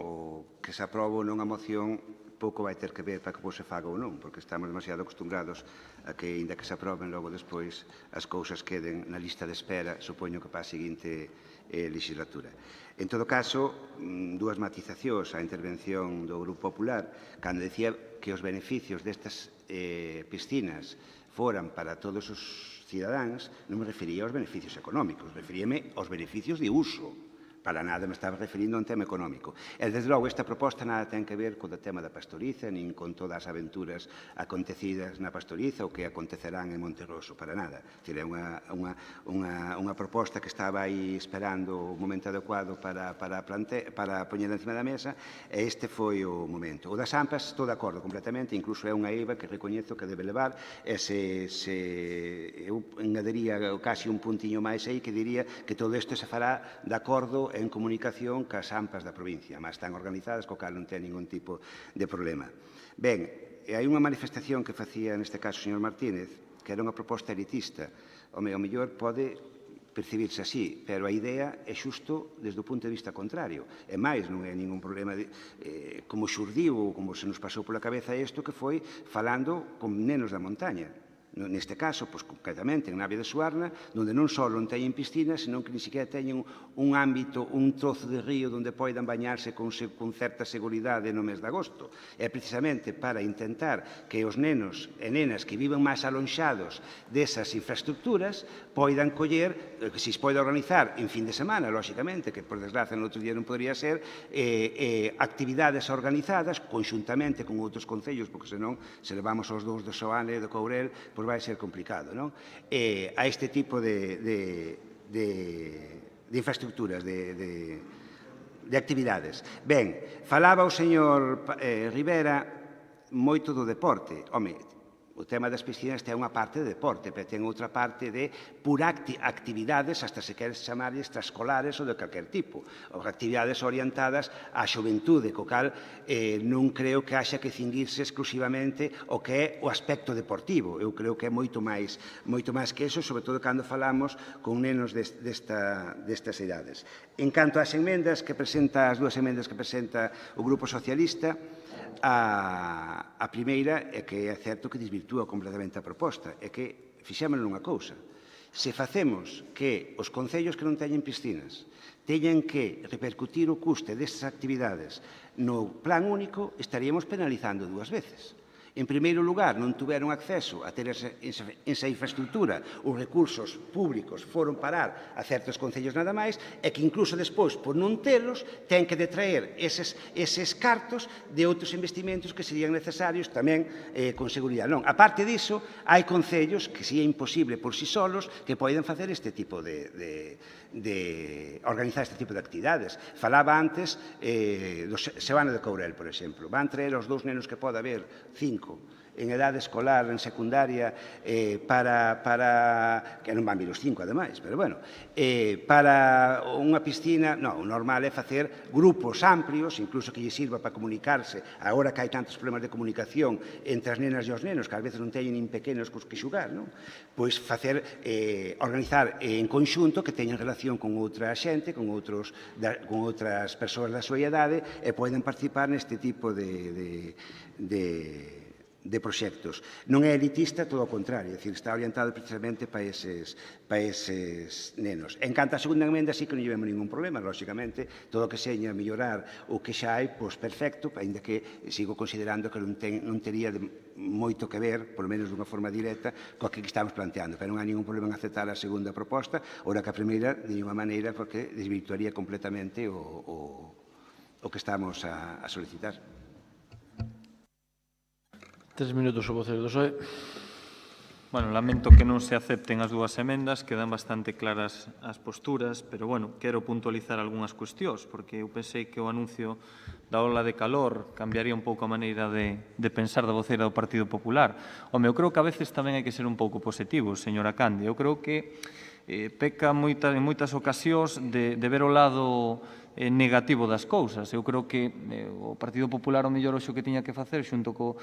o que se aprobo nunha moción pouco vai ter que ver para que se faga ou non, porque estamos demasiado acostumbrados a que, inda que se aproben, logo despois as cousas queden na lista de espera, supoño que para a seguinte legislatura. En todo caso, dúas matizacións á intervención do Grupo Popular, cando decía que os beneficios destas piscinas foran para todos os cidadáns, non me refería aos beneficios económicos, referíame aos beneficios de uso. Para nada me estaba referindo a un tema económico. E, desde logo, esta proposta nada ten que ver co tema da pastoriza, nin con todas as aventuras acontecidas na pastoriza ou que acontecerán en Monterroso, para nada. É unha proposta que estaba aí esperando o momento adecuado para poñer encima da mesa, e este foi o momento. O das AMPAs, estou de acordo completamente, incluso é unha eiva que recoñezo que debe levar, e eu engadiría casi un puntiño máis aí que diría que todo isto se fará de acordo en comunicación cas AMPAs da provincia, mas están organizadas, co cal non ten ningún tipo de problema. Ben, hai unha manifestación que facía neste caso o señor Martínez, que era unha proposta elitista. O mellor pode percibirse así, pero a idea é xusto desde o punto de vista contrario. E máis, non é ningún problema como xurdiu ou como se nos pasou pola cabeza isto, que foi falando con nenos da montaña. Neste caso, concretamente, en Navia de Suarna, onde non só non teñen piscinas, senón que ni siquiera teñen un ámbito, un trozo de río onde poidan bañarse con certa seguridade no mes de agosto. É precisamente para intentar que os nenos e nenas que viven máis alonxados desas infraestructuras poidan coller, que se poida organizar en fin de semana, lóxicamente, que por desgracia no outro día non podría ser, actividades organizadas conxuntamente con outros concellos, porque senón, se levamos os dous de Soane e de Courel, vai ser complicado, non? A este tipo de infraestructuras, de actividades. Ben, falaba o señor Rivera moito do deporte. Home, o tema das piscinas ten unha parte de deporte, pero ten outra parte de pura actividades, hasta se queres chamar extraescolares ou de calquer tipo, ou actividades orientadas á xuventude, co cal non creo que haxa que cinguirse exclusivamente o que é o aspecto deportivo. Eu creo que é moito máis que eso, sobre todo cando falamos con nenos destas idades. En canto ás emendas que presenta, as dúas emendas que presenta o Grupo Socialista, a primeira é que é certo que desvirtúa completamente a proposta, é que fixémoslo nunha cousa. Se facemos que os concellos que non teñen piscinas teñen que repercutir o custe destas actividades no plan único, estaríamos penalizando dúas veces. En primeiro lugar, non tuveron acceso a ter esa infraestructura, os recursos públicos foron parar a certos concellos nada máis, e que incluso despois, por non telos, ten que detraer eses cartos de outros investimentos que serían necesarios tamén con seguridade. Non, a parte diso, hai concellos que si é imposible por si solos que poden facer este tipo de organizar este tipo de actividades. Falaba antes do Sebano de Courel, por exemplo. Van traer os dous nenos que pode haber, 5, en edade escolar, en secundaria, para que non van vir os 5, ademais, pero bueno, para unha piscina, non, o normal é facer grupos amplios, incluso que lle sirva para comunicarse, agora que hai tantos problemas de comunicación entre as nenas e os nenos, que ás veces non teñen nin pequenos cos que xugar, non? Pois organizar en conxunto que teñan relación con outra xente, con outras persoas da súa idade, e poden participar neste tipo de proxectos. Non é elitista, todo o contrario, é dicir, está orientado precisamente para eses nenos. En canto a segunda emenda, sí que non llevemos ningún problema, lóxicamente, todo o que seña mellorar o que xa hai, pois perfecto, ainda que sigo considerando que non tería moito que ver, por lo menos dunha forma directa, co que estamos planteando, pero non hai ningún problema en aceptar a segunda proposta, ora que a primeira, de ninguna maneira, porque desvirtuaría completamente o que estamos a solicitar. 3 minutos o voceiro do PSOE. Bueno, lamento que non se acepten as dúas emendas, quedan bastante claras as posturas, pero, bueno, quero puntualizar algunhas cuestións, porque eu pensei que o anuncio da ola de calor cambiaría un pouco a maneira de pensar da voceira do Partido Popular. Home, eu creo que a veces tamén hai que ser un pouco positivos, señora Candia. Eu creo que peca en moitas ocasións de ver o lado negativo das cousas. Eu creo que o Partido Popular o mellor hoxe o que tiña que facer xunto co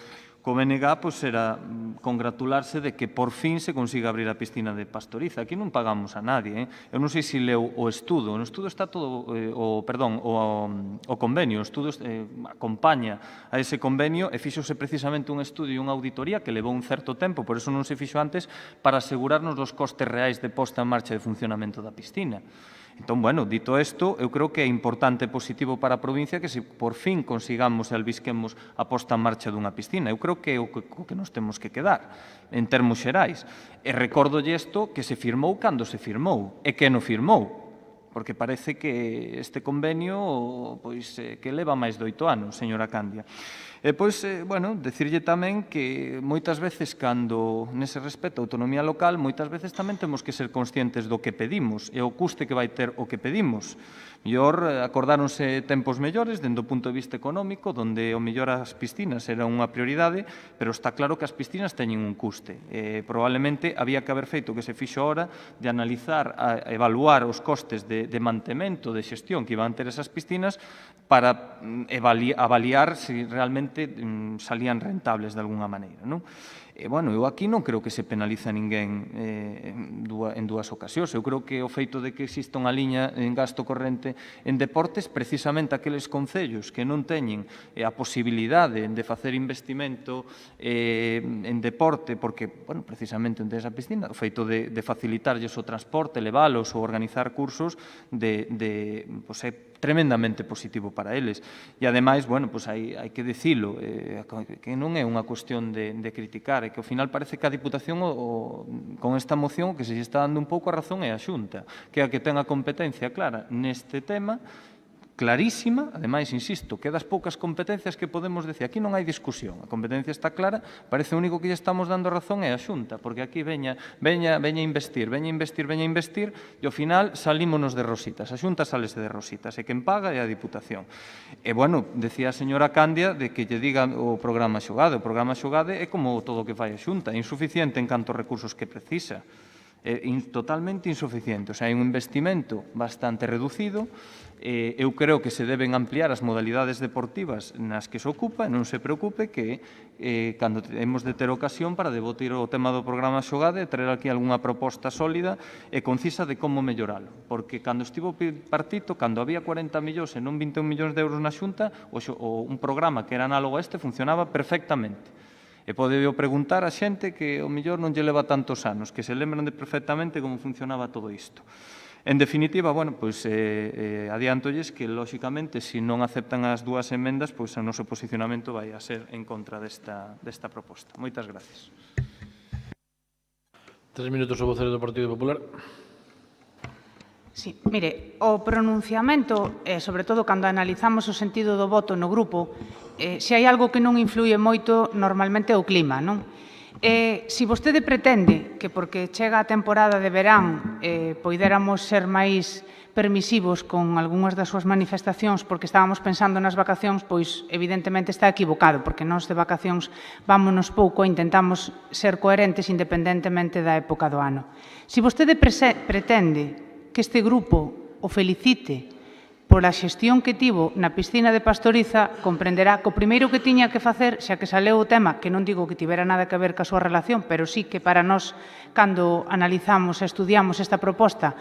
BNG era congratularse de que por fin se consiga abrir a piscina de Pastoriza. Aquí non pagamos a nadie. Eu non sei se leu o estudo. No estudo está todo, o convenio. O estudo acompaña a ese convenio e fíxose precisamente un estudio e unha auditoría que levou un certo tempo, por eso non se fixo antes, para asegurarnos os costes reais de posta en marcha de funcionamento da piscina. Entón, bueno, dito isto, eu creo que é importante e positivo para a provincia que se por fin consigamos e albisquemos a posta en marcha dunha piscina. Eu creo que é o que nos temos que quedar, en termos xerais. E recórdolle isto que se firmou cando se firmou, e que non firmou, porque parece que este convenio que leva máis de 8 anos, señora Candia. E, pois, bueno, decirlle tamén que moitas veces, cando nese respecto a autonomía local, moitas veces tamén temos que ser conscientes do que pedimos e o custe que vai ter o que pedimos. Mellor acordáronse tempos mellores, dende o punto de vista económico, onde o mellor as piscinas era unha prioridade, pero está claro que as piscinas teñen un custe. Probablemente había que haber feito o que se fixo ahora de analizar, evaluar os costes de mantemento, de xestión que iban ter esas piscinas para avaliar se realmente salían rentables de alguna maneira, non? E, bueno, eu aquí non creo que se penaliza a ninguén en dúas ocasións. Eu creo que o feito de que exista unha liña en gasto corrente en deportes, precisamente aqueles concellos que non teñen a posibilidade de facer investimento en deporte, porque, bueno, precisamente onde esa piscina, o feito de facilitarlles o transporte, leválos ou organizar cursos, é tremendamente positivo para eles. E, ademais, bueno, hai que dicilo, que non é unha cuestión de criticar, é que ao final parece que a Diputación con esta moción que se está dando un pouco a razón é a Xunta, que é a que ten a competencia clara neste tema, clarísima, ademais, insisto, que das poucas competencias que podemos decir, aquí non hai discusión, a competencia está clara, parece o único que lle estamos dando razón é a Xunta, porque aquí veña a investir, e ao final salímonos de rositas, a Xunta salese de rositas, e quen paga é a Diputación. E, bueno, decía a señora Candia de que lle diga o programa Xogade, o programa Xogade é como todo o que fai a Xunta, é insuficiente en canto recursos que precisa, é totalmente insuficiente, o sea, hai un investimento bastante reducido. Eu creo que se deben ampliar as modalidades deportivas nas que se ocupa, e non se preocupe que cando temos de ter ocasión para debatir o tema do programa Xogade, traer aquí algunha proposta sólida e concisa de como melloralo, porque cando estivo partito, cando había 40 millóns e non 21 millóns de euros na Xunta, un programa que era análogo a este funcionaba perfectamente. E podeo preguntar a xente que o mellor non lle leva tantos anos, que se lembran perfectamente como funcionaba todo isto. En definitiva, bueno, pois adiantolles que, lóxicamente, se non aceptan as dúas emendas, pois o noso posicionamento vai a ser en contra desta proposta. Moitas gracias. 3 minutos o vocero do Partido Popular. Sí, mire, o pronunciamento, sobre todo cando analizamos o sentido do voto no grupo, se hai algo que non influye moito, normalmente é o clima, non? Se vostede pretende que porque chega a temporada de verán poidéramos ser máis permisivos con algunhas das súas manifestacións porque estábamos pensando nas vacacións, pois evidentemente está equivocado, porque nós de vacacións vámonos pouco e intentamos ser coherentes independentemente da época do ano. Se vostede pretende que este grupo o felicite pola xestión que tivo na piscina de Pastoriza, comprenderá que o primeiro que tiña que facer, xa que saleu o tema, que non digo que tivera nada que ver ca súa relación, pero sí que para nós, cando analizamos e estudiamos esta proposta,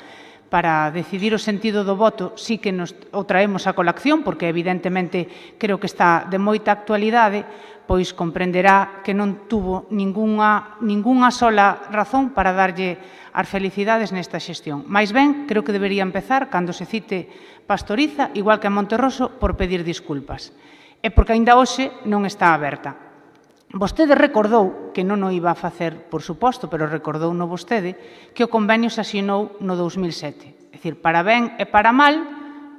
para decidir o sentido do voto sí que nos o traemos a colación, porque evidentemente creo que está de moita actualidade, pois comprenderá que non tuvo ningunha sola razón para darlle as felicidades nesta xestión. Mais ben, creo que debería empezar, cando se cite Pastoriza, igual que a Monterroso, por pedir disculpas. E porque aínda hoxe non está aberta. Vostede recordou, que non o iba a facer, por suposto, pero recordouno vostede, que o convenio se asinou no 2007. É dicir, para ben e para mal,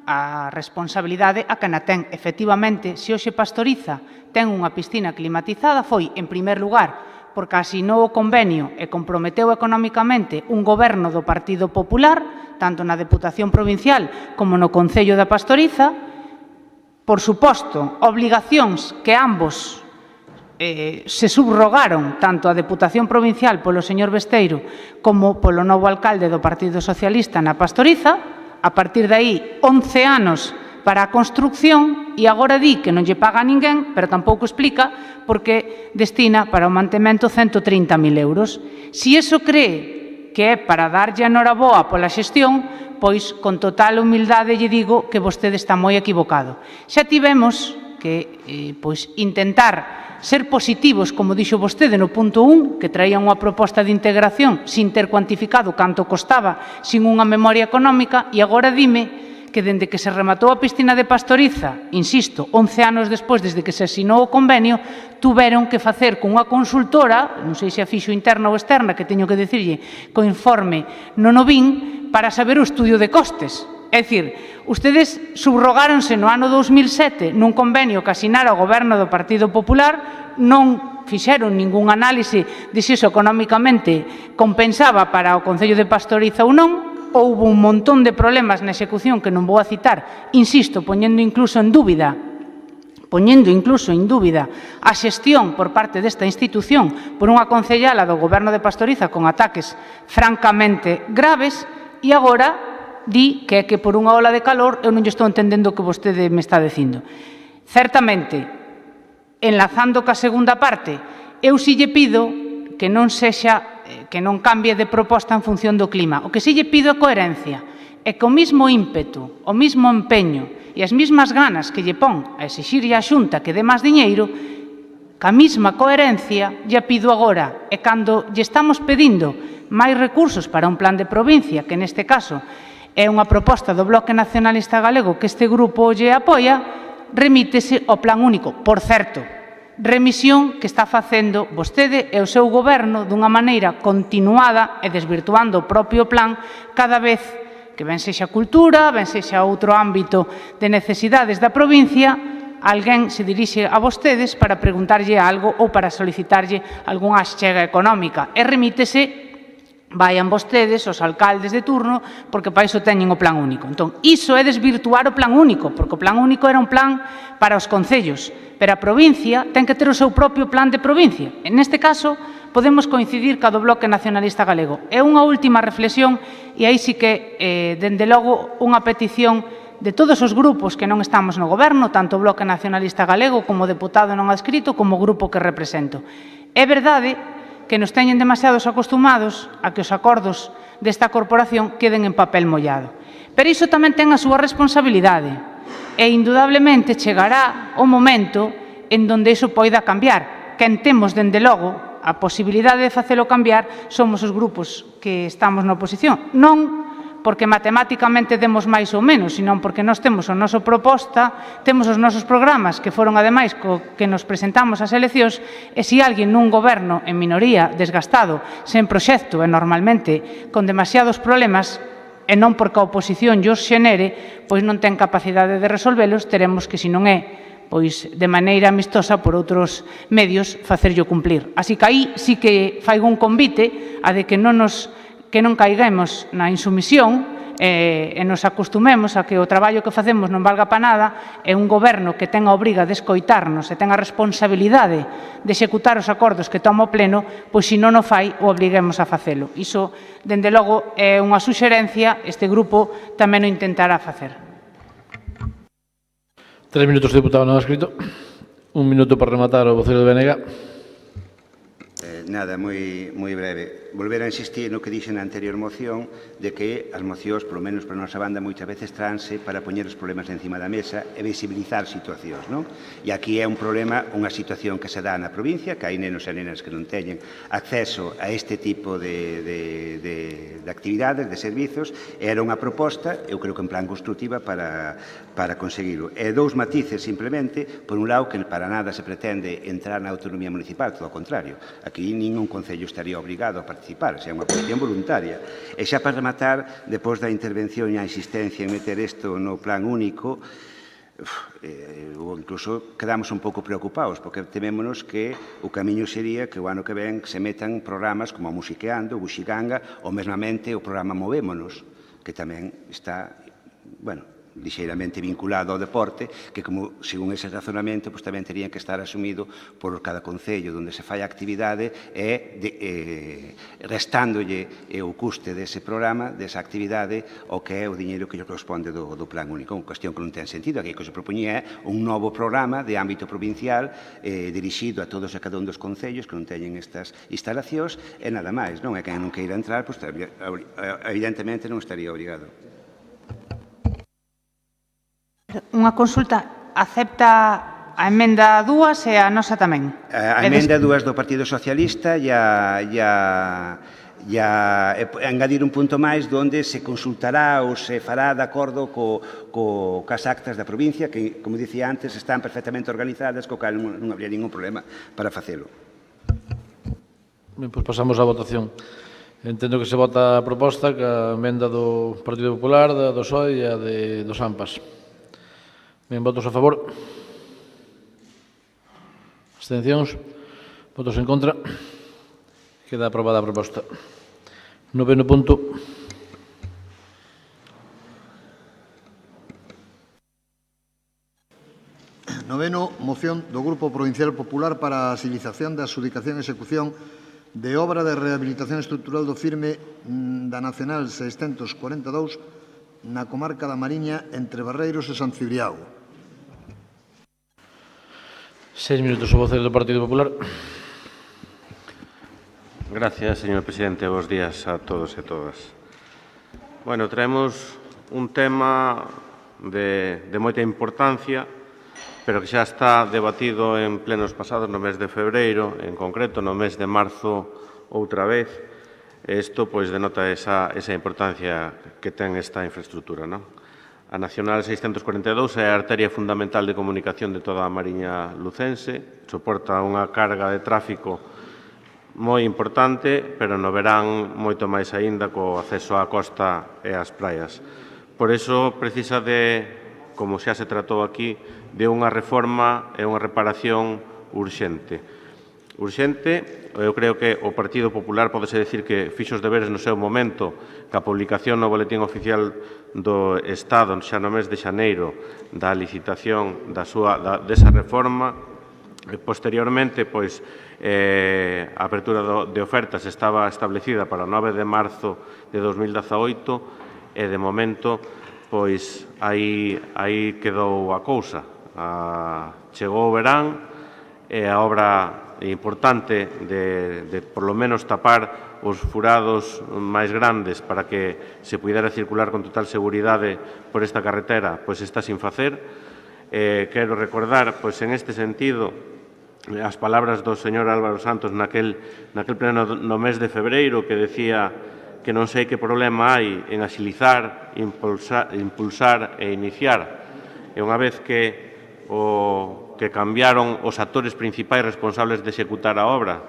a responsabilidade a que na ten. Efectivamente, se hoxe Pastoriza ten unha piscina climatizada, foi, en primer lugar, porque asinou o convenio e comprometeu económicamente un goberno do Partido Popular, tanto na Deputación Provincial como no Concello da Pastoriza. Por suposto, obligacións que ambos se subrogaron, tanto a Deputación Provincial polo señor Besteiro como polo novo alcalde do Partido Socialista na Pastoriza. A partir de aí, 11 anos para a construcción e agora di que non lle paga a ninguén, pero tampouco explica porque destina para o mantemento 130.000 euros. Si iso cree que é para darlle a noraboa pola xestión, pois con total humildade lle digo que vostede está moi equivocado. Xa tivemos que intentar ser positivos, como dixo vostede no punto 1, que traían unha proposta de integración sin ter cuantificado canto costaba, sin unha memoria económica, e agora dime que dende que se rematou a piscina de Pastoriza, insisto, 11 anos despois desde que se asinou o convenio, tuveron que facer cunha consultora, non sei se a fixo interna ou externa, que teño que dicirlle, co informe no Novín, para saber o estudio de costes. É dicir, ustedes subrogáronse no ano 2007 nun convenio que asinara o goberno do Partido Popular, non fixeron ningún análise de se iso económicamente compensaba para o Concello de Pastoriza ou non. Houve un montón de problemas na execución que non vou a citar, insisto, poñendo incluso en dúbida a xestión por parte desta institución por unha concellala do goberno de Pastoriza con ataques francamente graves, e agora di que é que por unha ola de calor eu non lle estou entendendo o que vostede me está dicindo. Certamente, enlazando ca segunda parte, eu si lle pido que non cambie de proposta en función do clima. O que si lle pido é coherencia, e que o mismo ímpetu, o mismo empeño e as mesmas ganas que lle pon a exixirlle á Xunta que dé máis diñeiro, ca mesma coherencia lle pido agora, e cando lle estamos pedindo máis recursos para un plan de provincia, que neste caso é unha proposta do Bloque Nacionalista Galego que este grupo lle apoia, remítese ao plan único. Por certo, remisión que está facendo vostede e o seu goberno dunha maneira continuada e desvirtuando o propio plan cada vez que ben sexa cultura, ben sexa outro ámbito de necesidades da provincia, alguén se dirixe a vostedes para preguntarlle algo ou para solicitarlle algunha achega económica e remítese. Vayan vostedes, os alcaldes de turno, porque para iso teñen o plan único. Entón, iso é desvirtuar o plan único, porque o plan único era un plan para os concellos, pero a provincia ten que ter o seu propio plan de provincia. En este caso, podemos coincidir ca do Bloque Nacionalista Galego. É unha última reflexión, e aí sí que, dende logo, unha petición de todos os grupos que non estamos no goberno, tanto o Bloque Nacionalista Galego como deputado non adscrito, como o grupo que represento. É verdade que nos teñen demasiados acostumados a que os acordos desta corporación queden en papel mollado. Pero iso tamén ten a súa responsabilidade e, indudablemente, chegará o momento en donde iso poida cambiar. Quen temos, dende logo, a posibilidade de facelo cambiar somos os grupos que estamos na oposición. Non porque matemáticamente demos máis ou menos, senón porque nós temos a nosa proposta, temos os nosos programas que foron, ademais, que nos presentamos ás eleccións, e se alguén nun goberno en minoría, desgastado, sen proxecto e normalmente con demasiados problemas, e non porque a oposición os xenere, pois non ten capacidade de resolvelos, teremos que, se non é pois de maneira amistosa por outros medios facerllo cumplir. Así que aí sí que faigo un convite a de que non caiguemos na insumisión e nos acostumemos a que o traballo que facemos non valga para nada, e un goberno que ten a obriga de escoitarnos e ten a responsabilidade de executar os acordos que toma o Pleno, pois se non o fai, o obliguemos a facelo. Iso, dende logo, é unha suxerencia, este grupo tamén o intentará facer. 3 minutos, deputado non adscrito. 1 minuto para rematar o voceiro de BNG. Nada, moi breve. Volver a insistir no que dixen na anterior moción de que as mocións, polo menos para a nosa banda, moitas veces transe para poñer os problemas encima da mesa e visibilizar situacións, non? E aquí é un problema, unha situación que se dá na provincia, que hai nenos e nenas que non teñen acceso a este tipo de actividades, de servizos, e era unha proposta, eu creo que en plan constructiva, para conseguirlo. E dous matices, simplemente, por un lado, que para nada se pretende entrar na autonomía municipal, todo o contrario. Aquí ningún concello estaría obrigado a participar, é unha cuestión voluntaria. E xa para rematar, depois da intervención e a insistencia en meter isto no plan único, ou incluso quedamos un pouco preocupados, porque temémonos que o camiño sería que o ano que ven se metan programas como a Musiqueando, o Buxiganga, ou mesmamente o programa Movémonos, que tamén está, bueno, lixeiramente vinculado ao deporte, que como, según ese razonamento, tamén terían que estar asumido por cada concello onde se fai a actividade e restándolle o custe dese programa, desa actividade, o que é o diñeiro que lle corresponde do plan único. Unha cuestión que non ten sentido. Aquí o que se propoñía é un novo programa de ámbito provincial dirixido a todos e cada un dos concellos que non teñen estas instalacións e nada máis, non? E quen non queira entrar, evidentemente non estaría obrigado. Unha consulta, acepta a emenda 2 e a nosa tamén? A emenda 2 do Partido Socialista e engadir un punto máis onde se consultará ou se fará de acordo cas actas da provincia que, como dicía antes, están perfectamente organizadas, co cal non habría ningún problema para facelo. Ben, pois pasamos á votación. Entendo que se vota a proposta que a emenda do Partido Popular, do PSOE e a dos AMPAs. Ben, votos a favor. Abstencións. Votos en contra. Queda aprobada a proposta. Noveno punto. Noveno, moción do Grupo Provincial Popular para a agilización da adxudicación e execución de obra de rehabilitación estrutural do firme da Nacional 642 na comarca da Mariña entre Barreiros e San Cibriago. 6 minutos o voceiro do Partido Popular. Gracias, señor presidente. Bos días a todos e todas. Bueno, traemos un tema de moita importancia, pero que xa está debatido en plenos pasados no mes de febreiro, en concreto no mes de marzo outra vez. Isto pois denota esa importancia que ten esta infraestructura, non? A Nacional 642 é a arteria fundamental de comunicación de toda a Mariña lucense, soporta unha carga de tráfico moi importante, pero no verán moito máis aínda co acceso á costa e ás praias. Por iso precisa de, como xa se tratou aquí, de unha reforma e unha reparación urxente. Eu creo que o Partido Popular podese decir que fixo os deberes no seu momento, que a publicación no Boletín Oficial do Estado xa no mes de xaneiro da licitación desa reforma. Posteriormente, pois, a apertura de ofertas estaba establecida para o 9 de marzo de 2018 e, de momento, pois, aí quedou a cousa. Chegou o verán e a obra importante de por lo menos tapar os furados máis grandes para que se pudera circular con total seguridade por esta carretera, pois está sin facer. Quero recordar, pois en este sentido, as palabras do señor Álvaro Santos naquel pleno no mes de febreiro, que decía que non sei que problema hai en axilizar, impulsar e iniciar. E unha vez que cambiaron os actores principais responsables de executar a obra,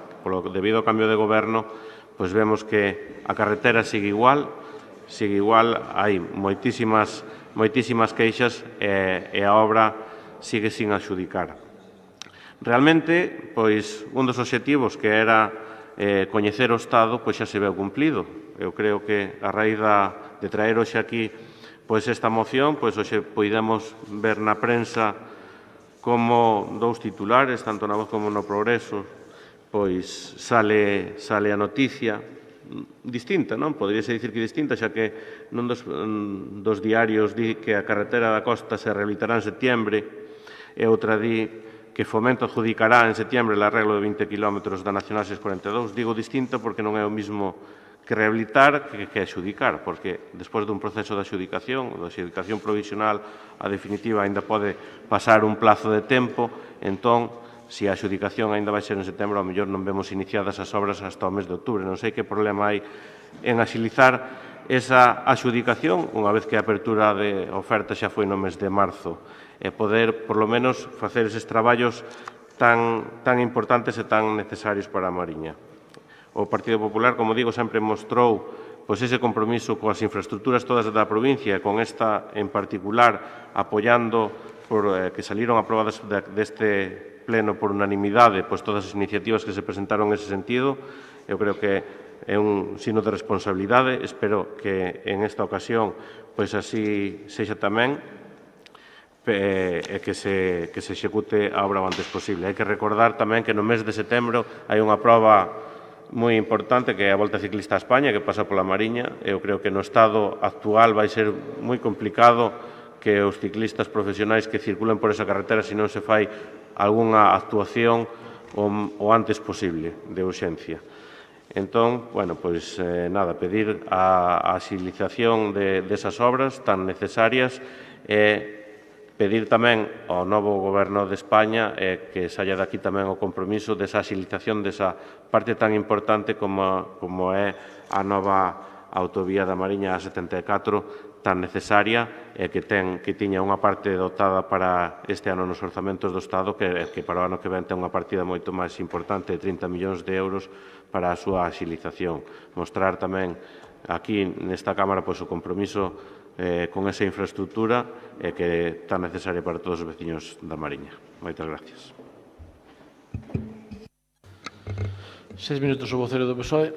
debido ao cambio de goberno, pois vemos que a carretera sigue igual, hai moitísimas queixas e a obra sigue sin adxudicar. Realmente, pois, un dos obxectivos que era coñecer o Estado, pois xa se veu cumplido. Eu creo que a raíz de traer hoxe aquí pois esta moción, pois hoxe poidemos ver na prensa como dous titulares, tanto na Voz como no Progreso, pois sale a noticia distinta, non? Poderíase dicir que distinta, xa que nun dos diarios di que a carretera da costa se rehabilitará en setiembre e outra di que Fomento adjudicará en setembro el arreglo de 20 kilómetros da Nacional 642. Digo distinto porque non é o mismo que rehabilitar que adxudicar, porque despois dun proceso de adxudicación provisional, a definitiva aínda pode pasar un plazo de tempo, entón, se a adxudicación aínda vai ser en setembro, ao mellor non vemos iniciadas as obras hasta o mes de outubro. Non sei que problema hai en axilizar esa adxudicación, unha vez que a apertura de oferta xa foi no mes de marzo, e poder, por lo menos, facer eses traballos tan importantes e tan necesarios para a Mariña. O Partido Popular, como digo, sempre mostrou ese compromiso coas infraestructuras todas da provincia, e con esta en particular, apoiando que saliron aprobadas deste pleno por unanimidade todas as iniciativas que se presentaron nese sentido. Eu creo que é un signo de responsabilidade. Espero que en esta ocasión así sexa tamén e que se execute a obra o antes posible. Hai que recordar tamén que no mes de setembro hai unha proba moi importante que é a Volta Ciclista a España, que pasa pola Mariña. Eu creo que no estado actual vai ser moi complicado que os ciclistas profesionais que circulen por esa carretera se non se fai algunha actuación o antes posible de urxencia. Entón, pedir a axilización desas obras tan necesarias e pedir tamén ao novo Goberno de España que saia daqui tamén o compromiso desa axilización desa parte tan importante como é a nova autovía da Mariña A74, tan necesaria e que tiña unha parte dotada para este ano nos orzamentos do Estado que para o ano que ven ten unha partida moito máis importante de 30 millóns de euros para a súa axilización. Mostrar tamén aquí nesta Cámara o compromiso con esa infraestructura que é tan necesaria para todos os veciños da Mariña. Moitas gracias. 6 minutos o vocero do PSOE.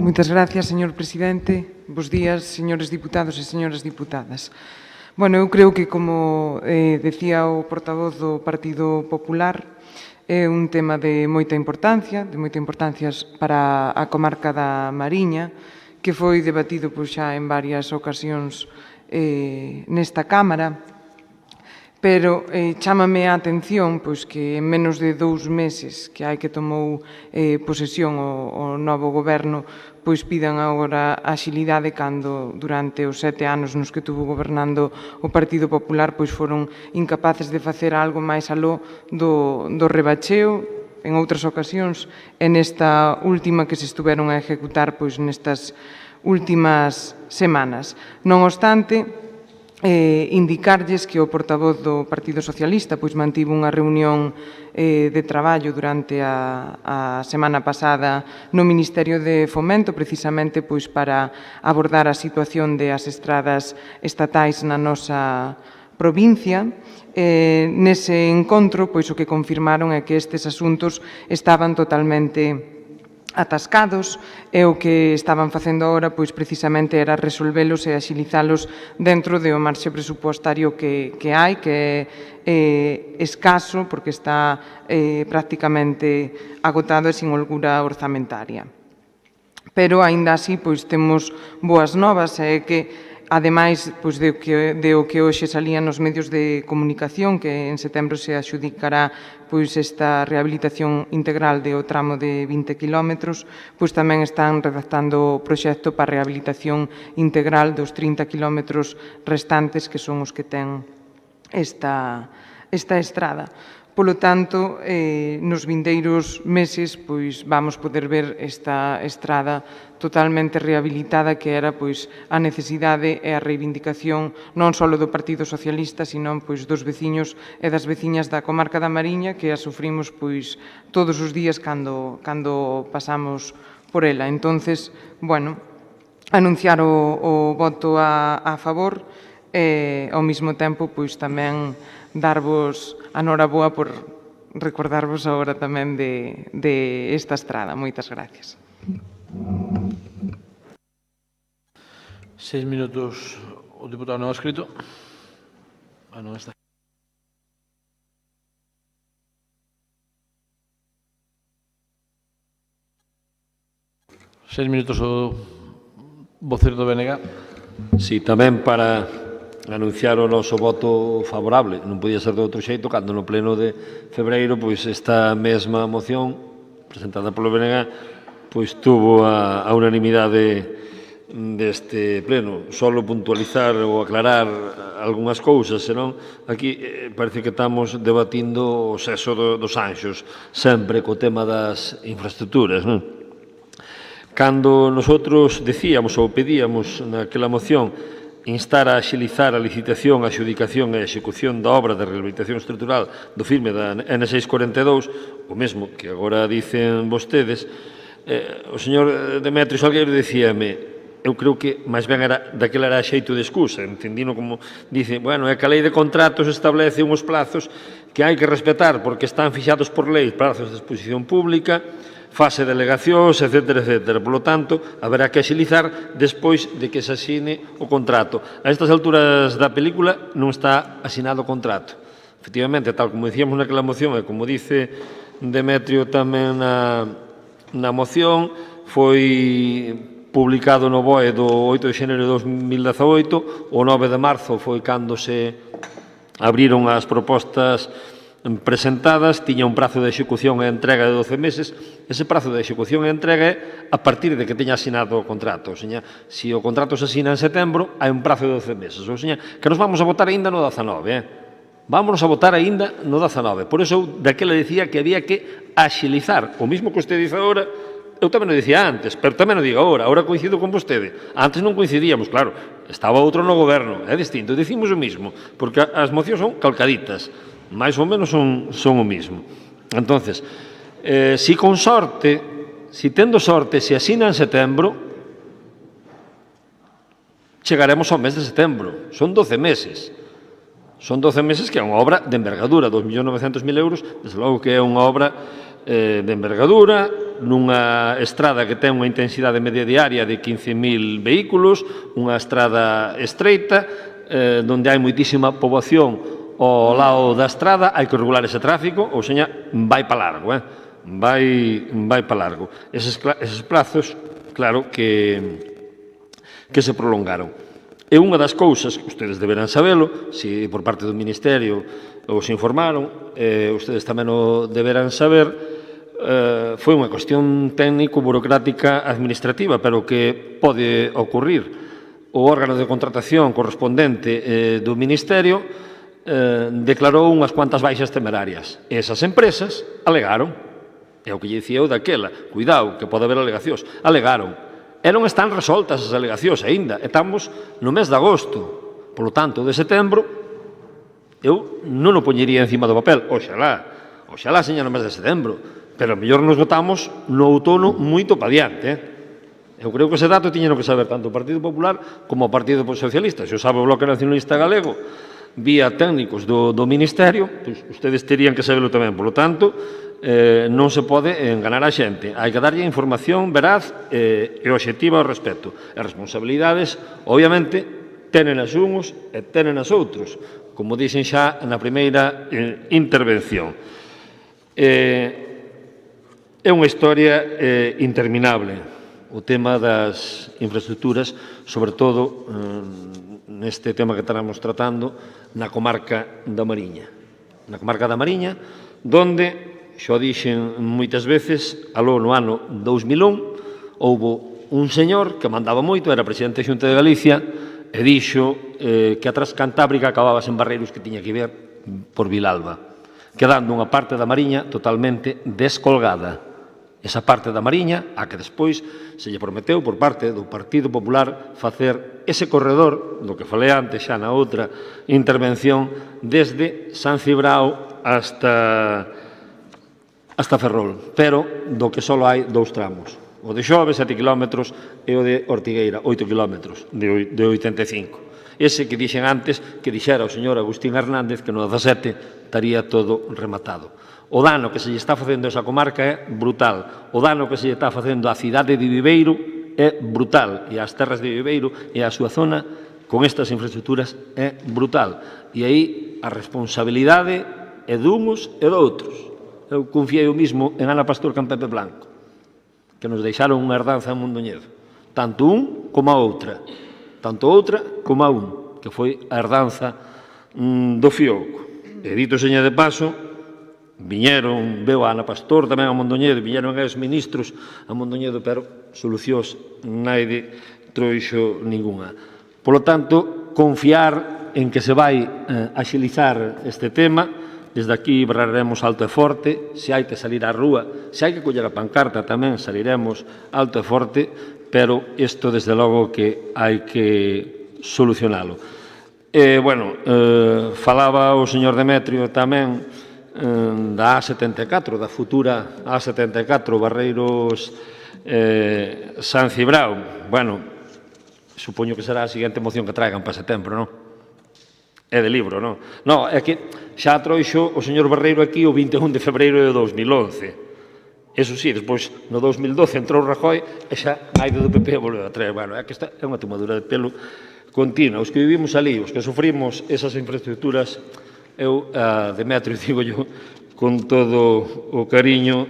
Moitas gracias, señor presidente. Bos días, señores diputados e señoras diputadas. Bueno, eu creo que, como decía o portavoz do Partido Popular, é un tema de moita importancia para a comarca da Mariña, que foi debatido xa en varias ocasións nesta Cámara, pero chámame a atención que en menos de 2 meses que hai que tomou posesión o novo goberno, pidan agora axilidade cando durante os 7 anos nos que tuvo gobernando o Partido Popular foron incapaces de facer algo máis aló do rebacheo en outras ocasións e nesta última que se estuveron a executar nestas últimas semanas. Non obstante, indicarlles que o portavoz do Partido Socialista mantivo unha reunión de traballo durante a semana pasada no Ministerio de Fomento, precisamente para abordar a situación das estradas estatais na nosa provincia. Nese encontro, o que confirmaron é que estes asuntos estaban totalmente atascados e o que estaban facendo agora precisamente era resolvelos e axilizalos dentro do marxe presupostario que hai, que é escaso porque está prácticamente agotado e sin holgura orzamentaria. Pero, aínda así, temos boas novas, é que ademais de o que hoxe salía nos medios de comunicación, que en setembro se adxudicará esta rehabilitación integral do tramo de 20 kilómetros, tamén están redactando o proxecto para a rehabilitación integral dos 30 kilómetros restantes, que son os que ten esta estrada. Polo tanto, nos vindeiros meses vamos poder ver esta estrada totalmente rehabilitada, que era a necesidade e a reivindicación non só do Partido Socialista, sino dos veciños e das veciñas da comarca da Mariña, que a sufrimos todos os días cando pasamos por ela. Entonces, anunciar o voto a favor e, ao mesmo tempo, tamén darvos a noraboa por recordarvos agora tamén de esta estrada. Moitas gracias. 6 minutos o diputado non escrito. Non está. Seis minutos o vocero do BNG. Sí, tamén para anunciar o noso voto favorable. Non podía ser de outro xeito cando no pleno de febreiro pois esta mesma moción presentada polo BNG pois tuvo a unanimidade deste pleno. Solo puntualizar ou aclarar algunhas cousas, senón aquí parece que estamos debatindo o sexo dos anxos, sempre co tema das infraestructuras, non? Cando nosotros decíamos ou pedíamos naquela moción instar a axilizar a licitación, a adxudicación e a execución da obra de rehabilitación estrutural do firme da N642, o mesmo que agora dicen vostedes, o señor Demetrio Salgueiro dicíame, eu creo que máis ben daquela era xeito de excusa, entendino como dice, bueno, é que a lei de contratos establece uns plazos que hai que respetar porque están fixados por lei, plazos de exposición pública, fase de delegacións, etc. Por lo tanto, haberá que axilizar despois de que se asine o contrato. A estas alturas da película non está asinado o contrato. Efectivamente, tal como dicíamos naquela moción e como dice Demetrio tamén na moción, foi publicado no BOE do 8 de xaneiro de 2018, o 9 de marzo foi cando se abriron as propostas presentadas, tiña un prazo de execución e entrega de 12 meses, ese prazo de execución e entrega é a partir de que teña asinado o contrato, o sea, se o contrato se asina en setembro, hai un prazo de 12 meses, o sea, que nos vamos a votar aínda no 19, vámonos a votar aínda no 19, por eso eu daquela dicía que había que axilizar, o mismo que usted dice agora, eu tamén o dicía antes, pero tamén o digo agora coincido con vostede. Antes non coincidíamos, claro, estaba outro no goberno, é distinto, dicimos o mismo, porque as mocións son calcaditas, máis ou menos son o mismo. Entonces, si con sorte, si tendo sorte, se asina en setembro, chegaremos ao mes de setembro, son 12 meses. Son 12 meses que é unha obra de envergadura, 2.900.000 euros, desde logo que é unha obra de envergadura, nunha estrada que ten unha intensidade media diaria de 15.000 vehículos, unha estrada estreita, onde hai moitísima poboación ao lado da estrada, hai que regular ese tráfico, ou seña, vai para largo, vai para largo. Eses plazos, claro, que se prolongaron. E unha das cousas que ustedes deberán sabelo, se por parte do Ministerio os informaron, ustedes tamén o deberán saber, foi unha cuestión técnico-burocrática administrativa, pero que pode ocurrir. O órgano de contratación correspondente do Ministerio declarou unhas cuantas baixas temerarias. Esas empresas alegaron, é o que lle dicía eu daquela, cuidado, que pode haber alegacións, alegaron, e non están resoltas as alegacións aínda, estamos no mes de agosto, polo tanto, de setembro, eu non o poñería encima do papel, oxalá seña no mes de setembro, pero mellor nos votamos no outono moito pa diante. Eu creo que ese dato tiñen que saber tanto o Partido Popular como o Partido Socialista. Se o sabe o Bloque Nacionalista Galego, vía técnicos do Ministerio, pois ustedes terían que saberlo tamén. Por lo tanto, non se pode enganar a xente. Hai que darlle información veraz e obxectiva ao respecto. As responsabilidades, obviamente, tenen as uns e tenen as outros, como dixen xa na primeira intervención. É unha historia interminable o tema das infraestructuras, sobre todo neste tema que estamos tratando na comarca da Mariña. Na comarca da Mariña, donde, xo dixen moitas veces, aló no ano 2001, houbo un señor que mandaba moito, era presidente da Xunta de Galicia, e dixo que a Transcantábrica acababa en Barreiros, que tiña que ver por Vilalba, quedando unha parte da Mariña totalmente descolgada. Esa parte da Mariña, a que despois se lle prometeu por parte do Partido Popular facer ese corredor, do que falei antes xa na outra intervención, desde San Cibrao hasta Ferrol, pero do que só hai 2 tramos. O de Xove, 7 km, e o de Ortigueira, 8 km, de 85. Ese que dixen antes, que dixera o señor Agustín Hernández, que no 17 estaría todo rematado. O dano que se lle está facendo a esa comarca é brutal. O dano que se lle está facendo á cidade de Viveiro é brutal. E ás terras de Viveiro e á súa zona, con estas infraestructuras, é brutal. E aí a responsabilidade é duns e doutros. Eu confiei o mismo en Ana Pastor que en Pepe Blanco, que nos deixaron unha herdanza en Mondoñedo. Tanto un como a outra. Tanto outra como a un. que foi a herdanza do Fioco. E dito seña de paso, viñeron, veo a Ana Pastor tamén a Mondoñedo, viñeron os ministros a Mondoñedo, pero solucións naide trouxo ninguna. Por lo tanto, confiar en que se vai axilizar este tema. Desde aquí berraremos alto e forte, se hai que salir á rúa, se hai que coller a pancarta tamén saliremos alto e forte, pero isto desde logo que hai que solucionalo. Falaba o señor Demetrio tamén da A74, da futura A74, Barreiros San Cibrao. Supoño que será a seguinte moción que traigan para setembro, non? É de libro, non? Non, é que xa trouxo o señor Barreiro aquí o 21 de febreiro de 2011. Eso sí, despois, no 2012 entrou Rajoy e xa a ide do PP volveu a traer. É que esta é unha tomadura de pelo continua. Os que vivimos ali, os que sufrimos esas infraestructuras, eu, Demetrio, digo yo, con todo o cariño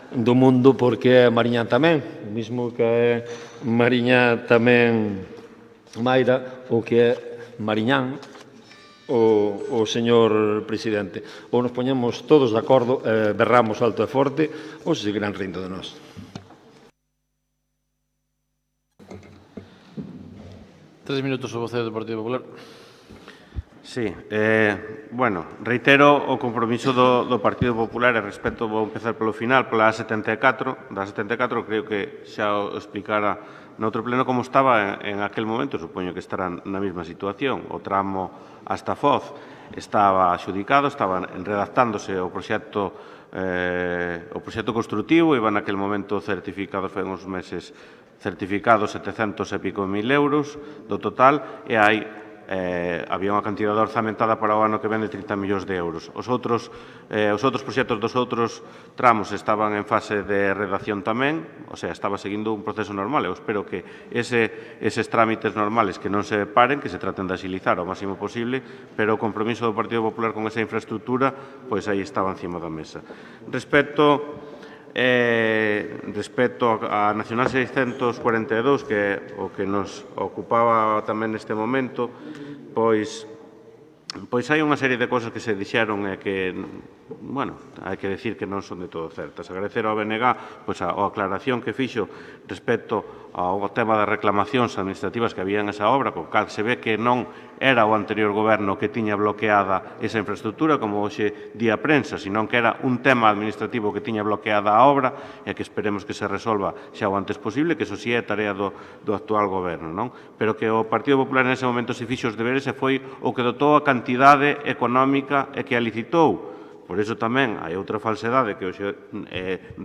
do mundo, porque é Mariñán tamén, o mismo que é Mariñán tamén Maira, o que é Mariñán, o señor presidente. Ou nos poñemos todos de acordo, berramos alto e forte, ou se seguirán rindo de nós. Tres minutos o vocero do Partido Popular. Sí, reitero o compromiso do Partido Popular e respecto, vou empezar polo final, pola A74. Da A74 creo que xa o explicara noutro pleno como estaba en aquel momento, supoño que estará na mesma situación. O tramo hasta Foz estaba adxudicado, estaba redactándose o proxecto construtivo, iba naquel momento certificado, foi uns meses certificados 700 e pico mil euros do total, e hai había unha cantidade orzamentada para o ano que ven de 30 millóns de euros. Os outros proxectos dos outros tramos estaban en fase de redacción tamén, o sea, estaba seguindo un proceso normal. Eu espero que eses trámites normales que non se paren, que se traten de axilizar ao máximo posible, pero o compromiso do Partido Popular con esa infraestructura, pois aí estaba encima da mesa. Respecto a Nacional 642, que é o que nos ocupaba tamén neste momento, pois hai unha serie de cousas que se dixeron e que, hai que decir que non son de todo certas. Agradecer ao BNG a aclaración que fixo respecto ao tema das reclamacións administrativas que había en esa obra, co cal se ve que non era o anterior goberno que tiña bloqueada esa infraestructura, como hoxe di a prensa, senón que era un tema administrativo que tiña bloqueada a obra e que esperemos que se resolva xa o antes posible, que iso si é tarea do actual goberno, non? Pero que o Partido Popular nese momento se fixo os deberes e foi o que dotou a cantidade económica e que a licitou. Por iso tamén hai outra falsedade que hoxe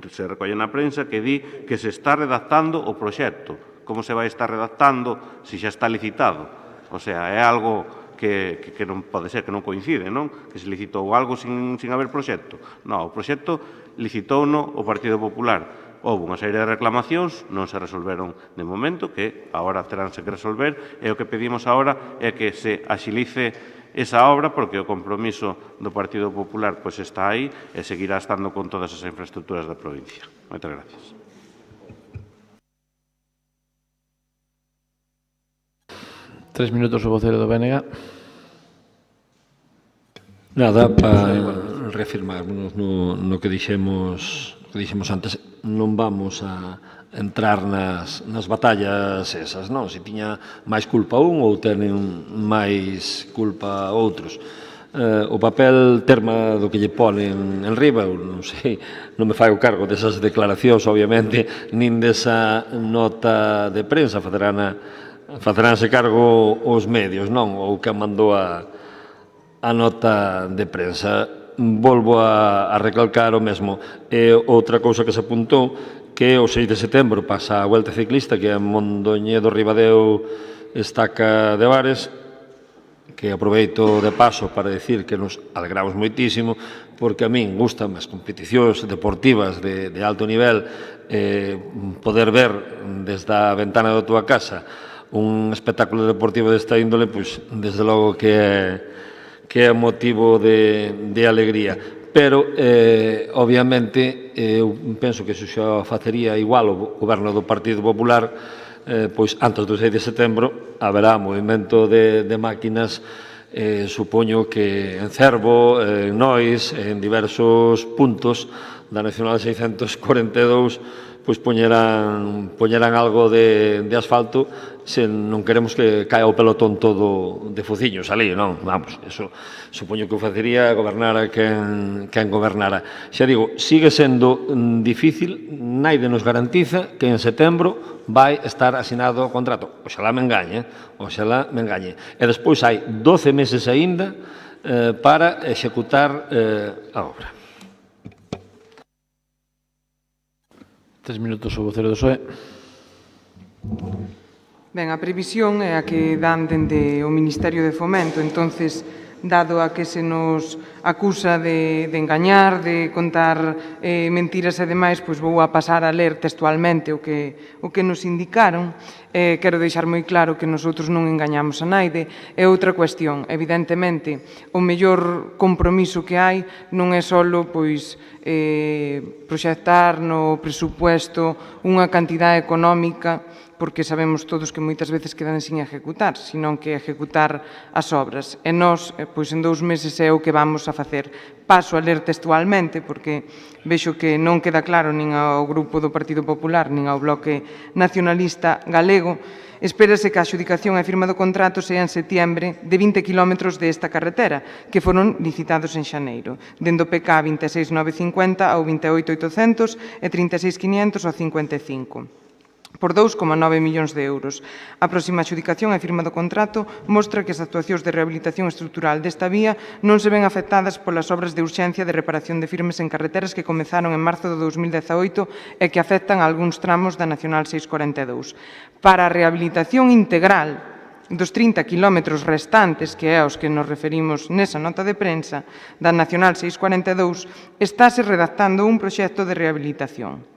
se recolle na prensa que di que se está redactando o proxecto. Como se vai estar redactando se xa está licitado? O sea, é algo que non pode ser, que non coincide, non? Que se licitou algo sin haber proxecto. Non, o proxecto licitouno o Partido Popular. Houve unha serie de reclamacións, non se resolveron de momento, que agora teránse que resolver, e o que pedimos agora é que se axilice esa obra, porque o compromiso do Partido Popular está aí e seguirá estando con todas as infraestructuras da provincia. Moitas gracias. Tres minutos o vocero do BNG. Nada, para reafirmarnos no que dixemos antes, non vamos a entrar nas batallas esas, non? Se tiña máis culpa un ou tenen máis culpa outros. O papel terma do que lle ponen en riba, non sei, non me fai o cargo desas declaracións, obviamente, nin desa nota de prensa, faceránse cargo os medios, non? Ou que mandou a nota de prensa. Volvo a recalcar o mesmo. E outra cousa que se apuntou, que o 6 de setembro pasa a Vuelta Ciclista, que é Mondoñedo, Ribadeo, Estaca de Bares, que aproveito de paso para decir que nos alegramos moitísimo, porque a min gustan as competicións deportivas de alto nivel, poder ver desde a ventana da túa casa un espectáculo deportivo desta índole, pois, desde logo que é motivo de alegría. Pero, obviamente, eu penso que se xa facería igual o goberno do Partido Popular, pois antes do 6 de setembro haberá movimento de máquinas, supoño que en Cervo, en Nois, en diversos puntos da Nacional 642, pois poñerán algo de asfalto se non queremos que caia o pelotón todo de fociños ali, non? Vamos, eso supoño que o facería gobernara quen gobernara. Xa digo, sigue sendo difícil, naide nos garantiza que en setembro vai estar asinado o contrato. Oxalá me engañe, oxalá me engañe. E despois hai 12 meses aínda para executar a obra. 3 minutos o vocero do PSOE. Ben, a previsión é a que dan dende o Ministerio de Fomento, entonces, dado a que se nos acusa de engañar, de contar mentiras e demais, pois vou a pasar a ler textualmente o que nos indicaron. Quero deixar moi claro que nosotros non engañamos a naide. E outra cuestión, evidentemente, o mellor compromiso que hai non é só proxectar no presupuesto unha cantidade económica, porque sabemos todos que moitas veces quedan sin executar, senón que executar as obras. E nós, pois en 2 meses é o que vamos a facer. Paso a ler textualmente, porque vexo que non queda claro nin ao Grupo do Partido Popular, nin ao Bloque Nacionalista Galego. Espérase que a adxudicación e firma do contrato sea en setiembre de 20 kilómetros desta carretera, que foron licitados en xaneiro, dende o PK 26.950 ao 28.800 e 36.500 ao 55. Por 2,9 millóns de euros. A próxima adxudicación e firma do contrato mostra que as actuacións de rehabilitación estrutural desta vía non se ven afectadas polas obras de urxencia de reparación de firmes en carreteras que comezaron en marzo de 2018 e que afectan a algúns tramos da Nacional 642. Para a rehabilitación integral dos 30 kilómetros restantes, que é aos que nos referimos nesa nota de prensa, da Nacional 642, estáse redactando un proxecto de rehabilitación.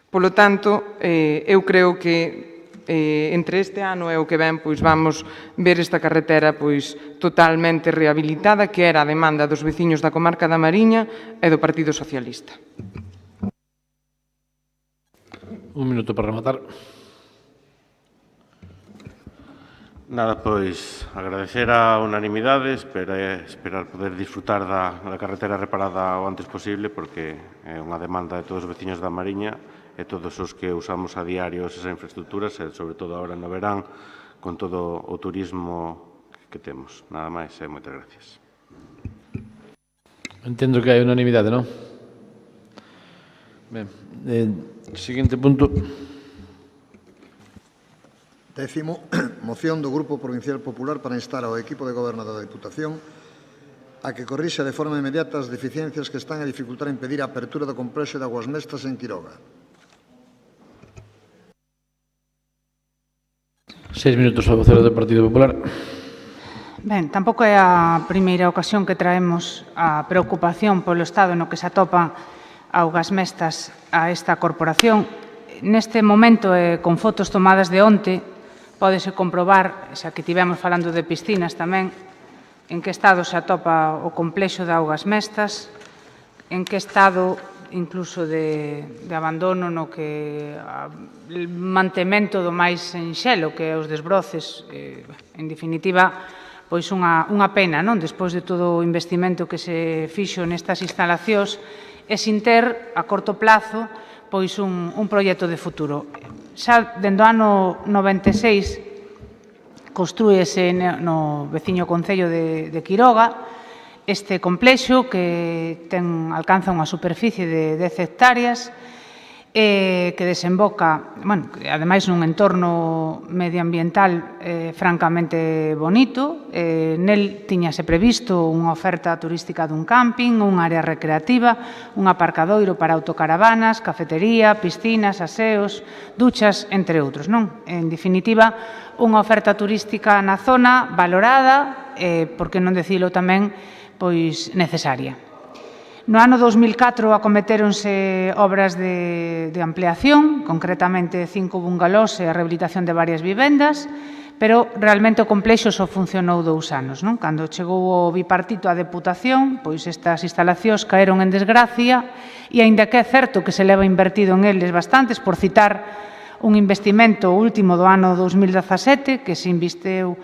Polo tanto, eu creo que entre este ano e o que ven, pois vamos ver esta carretera pois totalmente rehabilitada, que era a demanda dos veciños da comarca da Mariña e do Partido Socialista. Un minuto para rematar. Nada, pois agradecer a unanimidade, esperar poder disfrutar da carretera reparada o antes posible, porque é unha demanda de todos os veciños da Mariña e todos os que usamos a diario esas infraestructuras, e sobre todo agora no verán, con todo o turismo que temos. Nada máis e moitas gracias. Entendo que hai unanimidade, non? Ben, seguinte punto. 10º, moción do Grupo Provincial Popular para instar ao equipo de goberno da Deputación a que corrixa de forma inmediata as deficiencias que están a dificultar a impedir a apertura do complexo de Augas Mestas en Quiroga. 6 minutos ao vocero do Partido Popular. Ben, tampouco é a primeira ocasión que traemos a preocupación polo estado no que se atopa Augas Mestas a esta corporación. Neste momento, con fotos tomadas de onte, pódese comprobar, xa que tivemos falando de piscinas tamén, en que estado se atopa o complexo de Augas Mestas, en que estado incluso de abandono no que o mantemento do máis enxelo, que é os desbroces, en definitiva, pois unha pena, non? Despois de todo o investimento que se fixo nestas instalacións e sin ter, a corto plazo, pois un proxecto de futuro. Xa dende o ano 96 construíese no veciño concello de Quiroga este complexo que alcanza unha superficie de 10 hectáreas que desemboca, ademais nun entorno medioambiental francamente bonito. Nel tiñase previsto unha oferta turística dun camping, unha área recreativa, un aparcadoiro para autocaravanas, cafetería, piscinas, aseos, duchas, entre outros, non? En definitiva, unha oferta turística na zona valorada, por que non dicilo tamén, pois necesaria. No ano 2004 acometéronse obras de ampliación, concretamente 5 bungalós e a rehabilitación de varias vivendas, pero realmente o complexo só funcionou 2 anos. Cando chegou o bipartito á Deputación, pois estas instalacións caeron en desgracia e, aínda que é certo que se leva invertido en eles bastantes, por citar un investimento último do ano 2017 que se investeu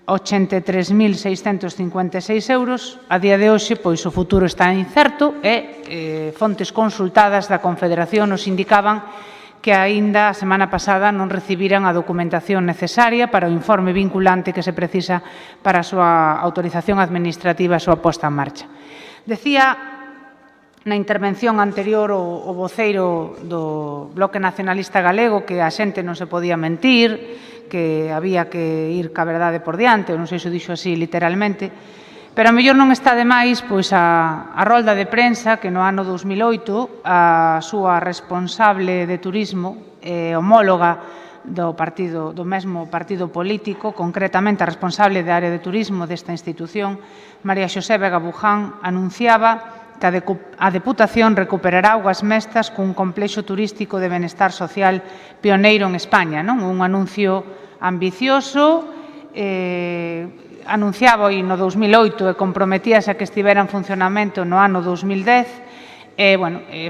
83.656 euros. A día de hoxe, pois, o futuro está incerto e fontes consultadas da Confederación nos indicaban que aínda a semana pasada non recibiran a documentación necesaria para o informe vinculante que se precisa para a súa autorización administrativa e a súa posta en marcha. Decía na intervención anterior o voceiro do Bloque Nacionalista Galego que a xente non se podía mentir, que había que ir ca verdade por diante, ou non sei se o dixo así literalmente, pero a mellor non está de máis pois a rolda de prensa que no ano 2008 a súa responsable de turismo homóloga do mesmo partido político, concretamente a responsable da área de turismo desta institución, María Xosé Vega Buján, anunciaba que a Deputación recuperará Augas Mestas cun complexo turístico de benestar social pioneiro en España. Un anuncio ambicioso, anunciaba no 2008 e comprometíase a que estivera en funcionamento no ano 2010 e,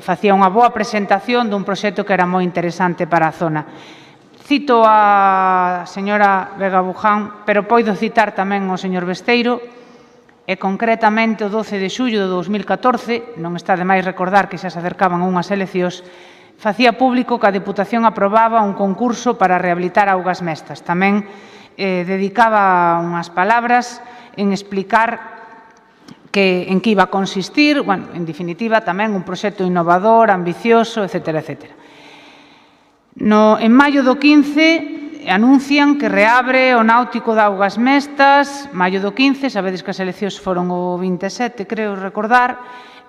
facía unha boa presentación dun proxecto que era moi interesante para a zona. Cito a señora Vega Buján, pero poido citar tamén o señor Besteiro, e concretamente o 12 de xullo de 2014, non está de máis recordar que xa se acercaban unhas eleccións, facía público que a Deputación aprobaba un concurso para rehabilitar Augas Mestas. Tamén dedicaba unhas palabras en explicar en que iba a consistir, en definitiva, tamén un proxecto innovador, ambicioso, etcétera, etcétera. En maio do 15 anuncian que reabre o náutico de Augas Mestas, maio do 15, sabedes que as eleccións foron o 27, creo recordar,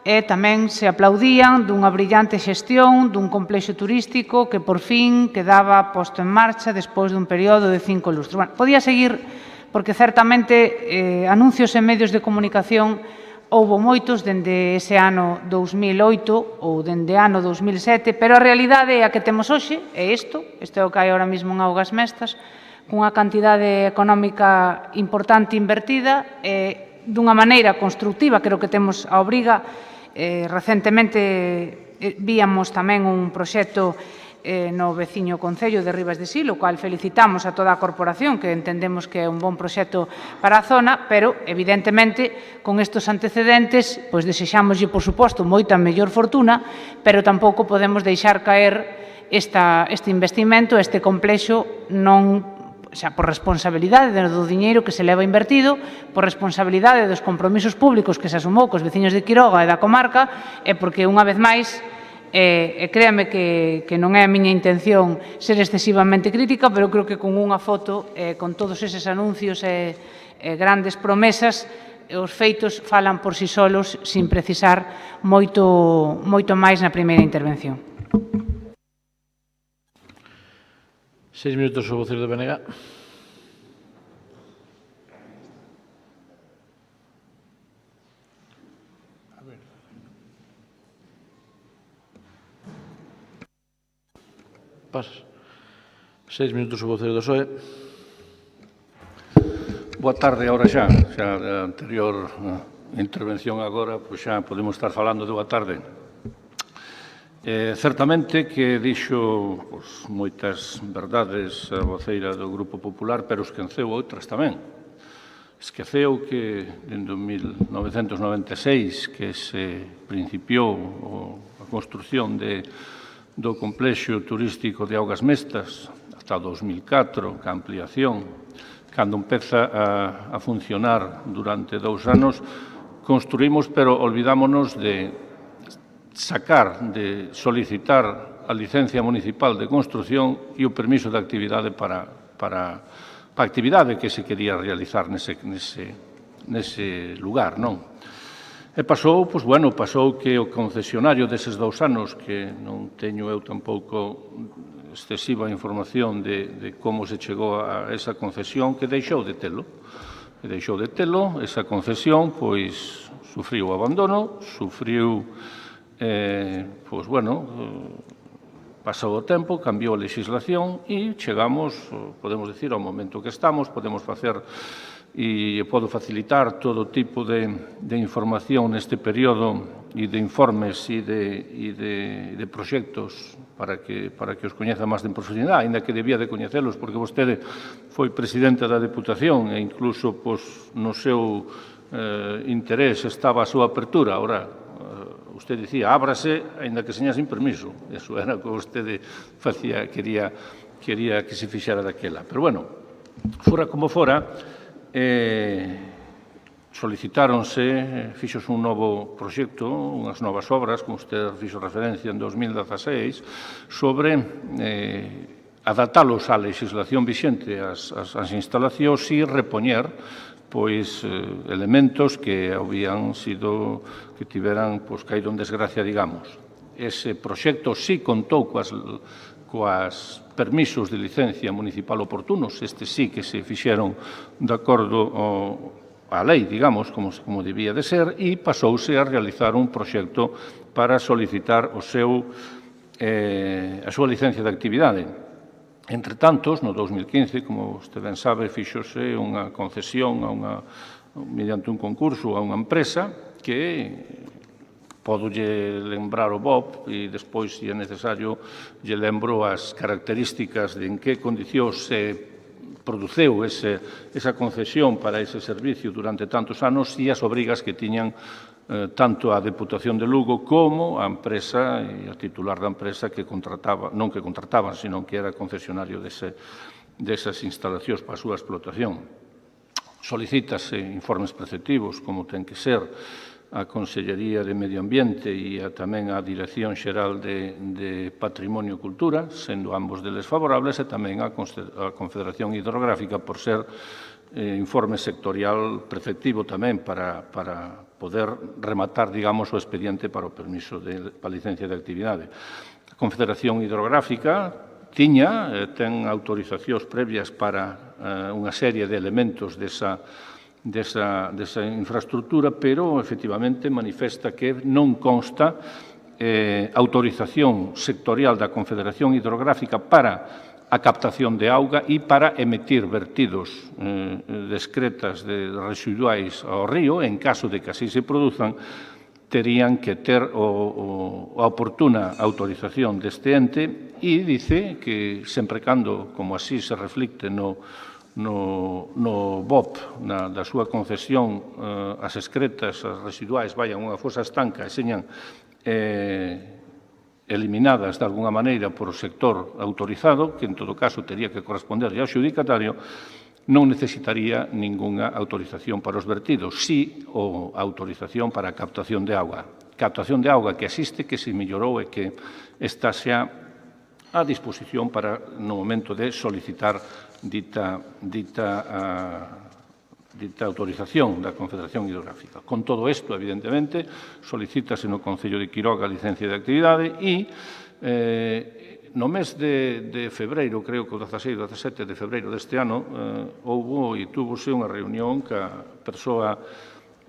e tamén se aplaudían dunha brillante xestión dun complexo turístico que por fin quedaba posto en marcha despois dun período de 5 lustros. Podía seguir porque certamente anuncios en medios de comunicación houbo moitos dende ese ano 2008 ou dende ano 2007, pero a realidade é a que temos hoxe, é isto é o que hai ahora mesmo en Augas Mestas, cunha cantidade económica importante invertida e dunha maneira constructiva, creo que temos a obriga. Recentemente víamos tamén un proxecto no veciño Concello de Ribas de Sil, o cual felicitamos a toda a corporación, que entendemos que é un bon proxecto para a zona, pero, evidentemente, con estes antecedentes, pois desexámoslle, por suposto, moita mellor fortuna, pero tampouco podemos deixar caer este investimento, este complexo, non por responsabilidade do diñeiro que se leva invertido, por responsabilidade dos compromisos públicos que se asumou cos veciños de Quiroga e da comarca, e porque, unha vez máis, e créame que non é a miña intención ser excesivamente crítica, pero creo que con unha foto, con todos eses anuncios e grandes promesas, os feitos falan por si solos, sin precisar moito máis na primeira intervención. 6 minutos o voceiro de BNG. Pasas. 6 minutos o voceiro do PSOE. Boa tarde, agora xa da anterior intervención agora, pois xa podemos estar falando de boa tarde. Certamente que dixo moitas verdades a voceira do Grupo Popular, pero esqueceu outras tamén. Esqueceu que, dende 1996, que se principiou a construción do complexo turístico de Augas Mestas, ata 2004, que a ampliación, cando empeza a funcionar durante 2 anos, construímos, pero olvidámonos de solicitar a licencia municipal de construción e o permiso de actividade para a actividade que se quería realizar nese lugar, non? E pasou que o concesionario deses 2 anos, que non teño eu tampouco excesiva información de como se chegou a esa concesión, que deixou de telo. Esa concesión, pois, sufriu o abandono, pasou o tempo, cambiou a legislación e chegamos, podemos dicir, ao momento que estamos, podemos facer e podo facilitar todo tipo de información neste período e de informes e de proxectos para que os coñeza máis en profundidade, ainda que debía de coñecelos, porque vostede foi presidente da Deputación e incluso no seu interés estaba a súa apertura. Ora, usted dicía, ábrase, ainda que seña sin permiso. Eso era o que vostede facía, quería que se fixera daquela. Pero, bueno, fora como fora, solicitáronse, fixose un novo proxecto, unhas novas obras, como usted fixo referencia en 2016, sobre adaptalos á legislación vixente as instalacións e repoñer elementos que habían sido, que tiveran caído en desgracia, digamos. Ese proxecto sí contou coas permisos de licencia municipal oportunos, este sí que se fixeron de acordo á lei, digamos, como debía de ser, e pasouse a realizar un proxecto para solicitar a súa licencia de actividade. Entre tantos, no 2015, como vostede ben sabe, fixose unha concesión mediante un concurso a unha empresa que podolle lembrar o BOP e despois, se é necesario, lle lembro as características de en que condicións se produceu esa concesión para ese servicio durante tantos anos e as obrigas que tiñan tanto a Deputación de Lugo como a empresa e a titular da empresa que contrataba, non que contrataban, sino que era concesionario desas instalacións para a súa explotación. Solicítase informes preceptivos, como ten que ser, a Consellería de Medio Ambiente e tamén a Dirección Xeral de Patrimonio e Cultura, sendo ambos deles favorables, e tamén a Confederación Hidrográfica por ser informe sectorial preceptivo tamén para poder rematar, digamos, o expediente para o permiso para a licencia de actividade. A Confederación Hidrográfica ten autorizacións previas para unha serie de elementos desa infraestructura, pero, efectivamente, manifesta que non consta autorización sectorial da Confederación Hidrográfica para a captación de auga e para emitir vertidos de excretas residuais ao río. En caso de que así se produzan, terían que ter a oportuna autorización deste ente e dice que, sempre cando, como así se reflicte no BOP da súa concesión, as excretas residuais vayan a unha fosa estanca e señan eliminadas de alguna maneira por o sector autorizado, que en todo caso tería que corresponder ao xudicatario, non necesitaría ningunha autorización para os vertidos, si ou autorización para a captación de auga. Captación de auga que existe, que se mellorou e que está xa a disposición para no momento de solicitar dita autorización da Confederación Hidrográfica. Con todo isto, evidentemente, solicítase no Concello de Quiroga a licencia de actividade e no mes de febreiro, creo que o 16 ou 17 de febreiro deste ano, túvose unha reunión ca persoa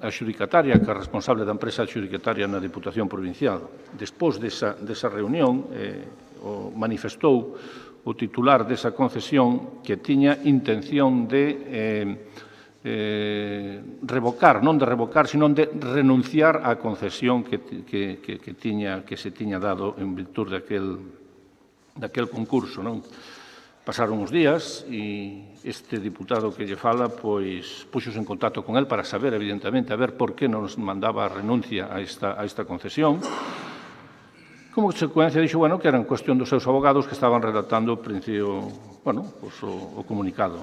adxudicataria, que é responsable da empresa adxudicataria na Deputación Provincial. Despois desa reunión, manifestou o titular desa concesión que tiña intención de revocar, non de revocar, sino de renunciar á concesión que se tiña dado en virtud daquel concurso. Pasaron uns días e este diputado que lle fala puxose en contacto con el para saber, evidentemente, a ver por que non nos mandaba a renuncia a esta concesión. Como consecuencia, dixo que era en cuestión dos seus abogados que estaban redactando o comunicado.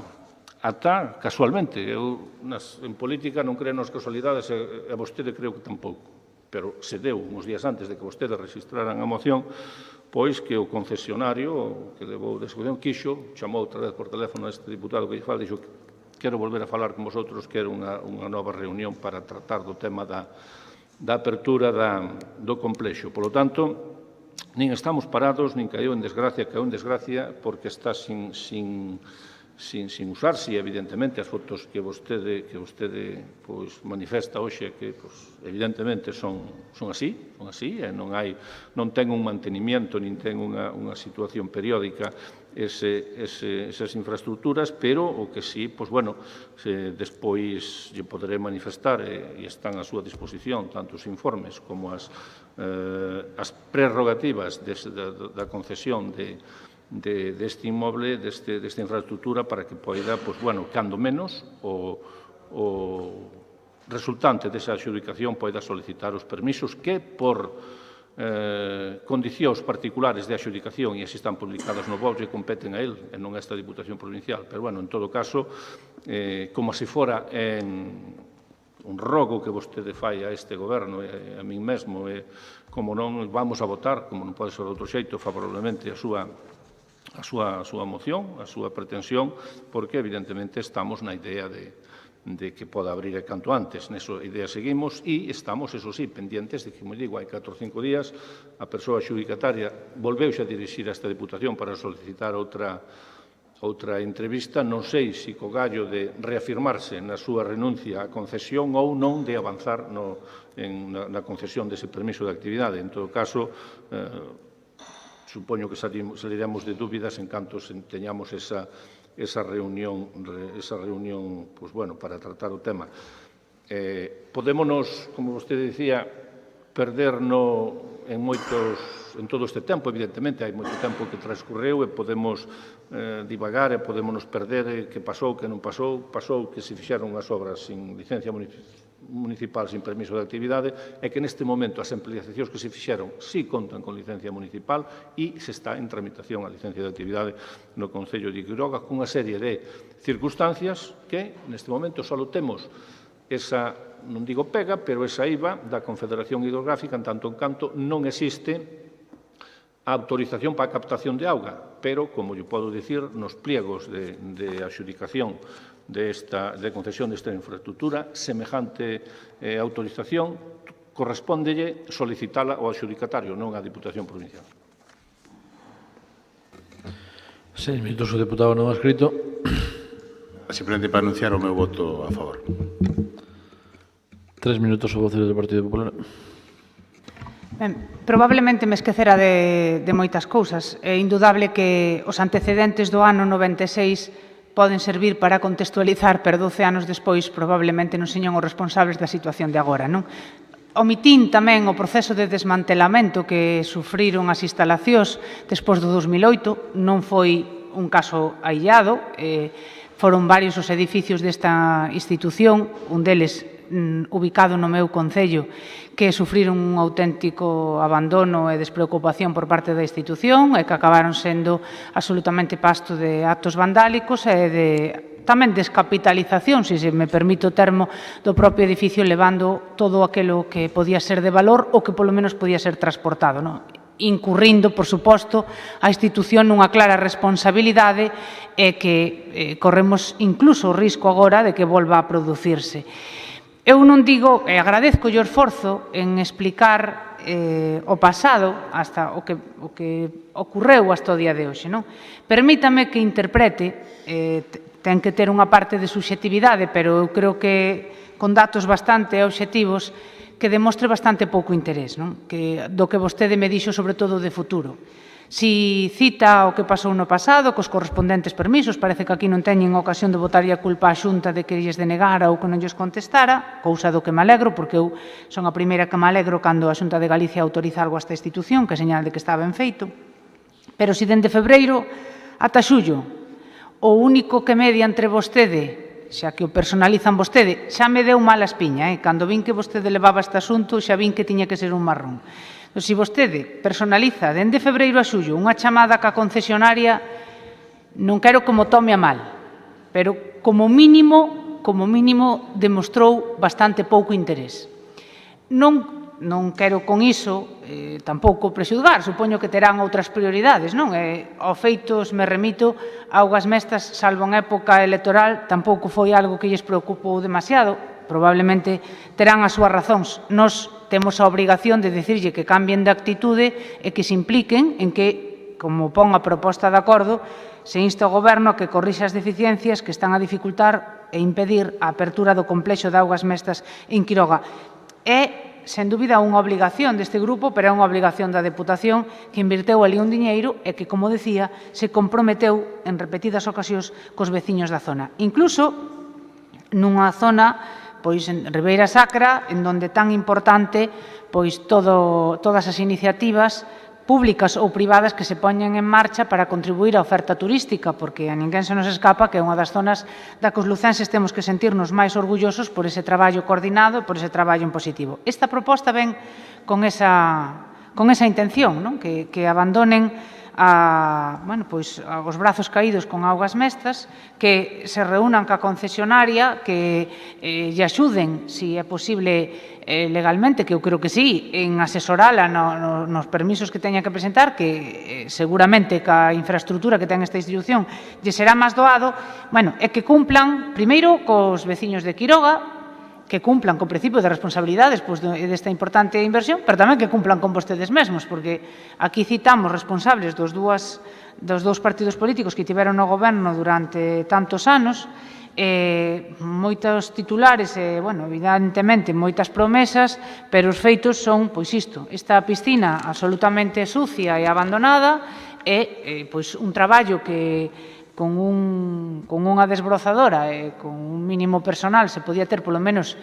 Ata, casualmente, eu en política non creo nas casualidades e vostede creo que tampouco, pero se deu uns días antes de que vostede registraran a moción, pois que o concesionario que levou de execución quixo, chamou outra vez por teléfono a este diputado que lle fala, dixo, quero volver a falar con vosotros, quero unha nova reunión para tratar do tema da apertura do complexo. Por lo tanto, nin estamos parados, nin caeu en desgracia, porque está sin usarse, evidentemente, as fotos que vostede manifesta hoxe, que evidentemente son así, e non ten un mantenimiento, nin ten unha situación periódica esas infraestructuras, pero o que sí, pois, bueno, despois lle poderé manifestar e están a súa disposición tanto os informes como as prerrogativas da concesión deste inmoble, desta infraestructura, para que poida, pois, bueno, cando menos, o resultante desa adxudicación poida solicitar os permisos que por condicións particulares de adxudicación, e así están publicadas no BOP, e competen a él, e non a esta Diputación Provincial. Pero, bueno, en todo caso, como se fora un rogo que vostede fai a este goberno e a min mesmo, e como non vamos a votar, como non pode ser de outro xeito, favorablemente a súa moción, a súa pretensión, porque, evidentemente, estamos na idea de que poda abrir canto antes. Nesa idea seguimos e estamos, eso sí, pendientes de que, como digo, hai 4 ou 5 días, a persoa adxudicataria volveuse a dirixir a esta Diputación para solicitar outra entrevista. Non sei se co gallo de reafirmarse na súa renuncia á concesión ou non de avanzar na concesión dese permiso de actividade. En todo caso, supoño que saliremos de dúbidas en canto teñamos esa reunión, pois, bueno, para tratar o tema. Podémonos, como vostede dicía, perder en todo este tempo, evidentemente, hai moito tempo que transcorreu e podemos divagar e podémonos perder que pasou, que non pasou, que se fixeron as obras sin licencia municipal, sin permiso de actividade, e que neste momento as ampliacións que se fixeron sí contan con licencia municipal e se está en tramitación a licencia de actividade no Concello de Quiroga cunha serie de circunstancias que neste momento só temos esa, non digo pega, pero esa IVA da Confederación Hidrográfica, en tanto en canto non existe a autorización para a captación de auga, pero, como lle podo dicir, nos pliegos de adxudicación de concesión desta infraestructura, semejante autorización correspóndelle solicitala ao adxudicatario, non á Diputación Provincial. 6 minutos o deputado non escrito. Simplemente para anunciar o meu voto a favor. 3 minutos o vocero do Partido Popular. Probablemente me esquecera de moitas cousas. É indudable que os antecedentes do ano 96 poden servir para contextualizar, pero 12 anos despois probablemente non señan os responsables da situación de agora, non? Omitín tamén o proceso de desmantelamento que sufriron as instalacións despois do 2008, non foi un caso aillado, foron varios os edificios desta institución, un deles ubicado no meu concello, que sufriron un auténtico abandono e despreocupación por parte da institución e que acabaron sendo absolutamente pasto de actos vandálicos e tamén descapitalización, se me permite o termo, do propio edificio, levando todo aquilo que podía ser de valor ou que polo menos podía ser transportado, non? Incurrindo, por suposto, a institución nunha clara responsabilidade e que corremos incluso o risco agora de que volva a producirse. Eu non digo, e agradezco o esforzo en explicar o pasado, hasta o que ocorreu hasta o día de hoxe, non? Permítame que interprete, ten que ter unha parte de subxectividade, pero eu creo que con datos bastante obxectivos, que demostre bastante pouco interés, non? Do que vostede me dixo, sobre todo de futuro. Si cita o que pasou no pasado, cos correspondentes permisos, parece que aquí non teñen ocasión de botarlle a culpa á Xunta de que lles denegara ou que non lles contestara, cousa do que me alegro, porque eu son a primeira que me alegro cando a Xunta de Galicia autoriza algo a esta institución, que señal de que está ben feito. Pero si dende febreiro ata xullo, o único que media entre vostede, xa que o personalizan vostede, xa me deu mala espiña, cando vin que vostede levaba este asunto, xa vin que tiña que ser un marrón. Se vostede personaliza dende febreiro a xullo unha chamada ca concesionaria, non quero que mo tome a mal, pero como mínimo demostrou bastante pouco interés. Non quero con iso tampouco prexulgar, supoño que terán outras prioridades, non? Ao feitos me remito, augas mestas, salvo en época electoral, tampouco foi algo que lles preocupou demasiado, probablemente terán as súas razóns. Nos temos a obrigación de dicirlle que cambien de actitude e que se impliquen en que, como pon a proposta de acordo, se insta o Goberno a que corrixa as deficiencias que están a dificultar e impedir a apertura do complexo de augas mestas en Quiroga. É sen dúbida, unha obligación deste grupo, pero é unha obligación da Deputación que invirteu ali un diñeiro e que, como decía, se comprometeu en repetidas ocasións cos veciños da zona. Incluso nunha zona, pois, en Ribeira Sacra, en donde tan importante, pois, todas as iniciativas públicas ou privadas que se poñen en marcha para contribuir á oferta turística, porque a ninguén se nos escapa que é unha das zonas da que os lucenses temos que sentirnos máis orgullosos por ese traballo coordinado e por ese traballo en positivo. Esta proposta ven con esa intención, non? Que abandonen os brazos caídos con augas mestas, que se reúnan ca concesionaria, que lle axuden, se é posible legalmente, que eu creo que sí, en asesorala nos permisos que teña que presentar, que seguramente ca infraestructura que ten esta institución lle será máis doado, e que cumplan, primeiro, cos veciños de Quiroga, que cumplan co principio de responsabilidades desta importante inversión, pero tamén que cumplan con vostedes mesmos, porque aquí citamos responsables dos dous partidos políticos que tiveron no goberno durante tantos anos, moitos titulares, evidentemente moitas promesas, pero os feitos son, pois isto, esta piscina absolutamente sucia e abandonada e un traballo que con unha desbrozadora e con un mínimo personal se podía ter polo menos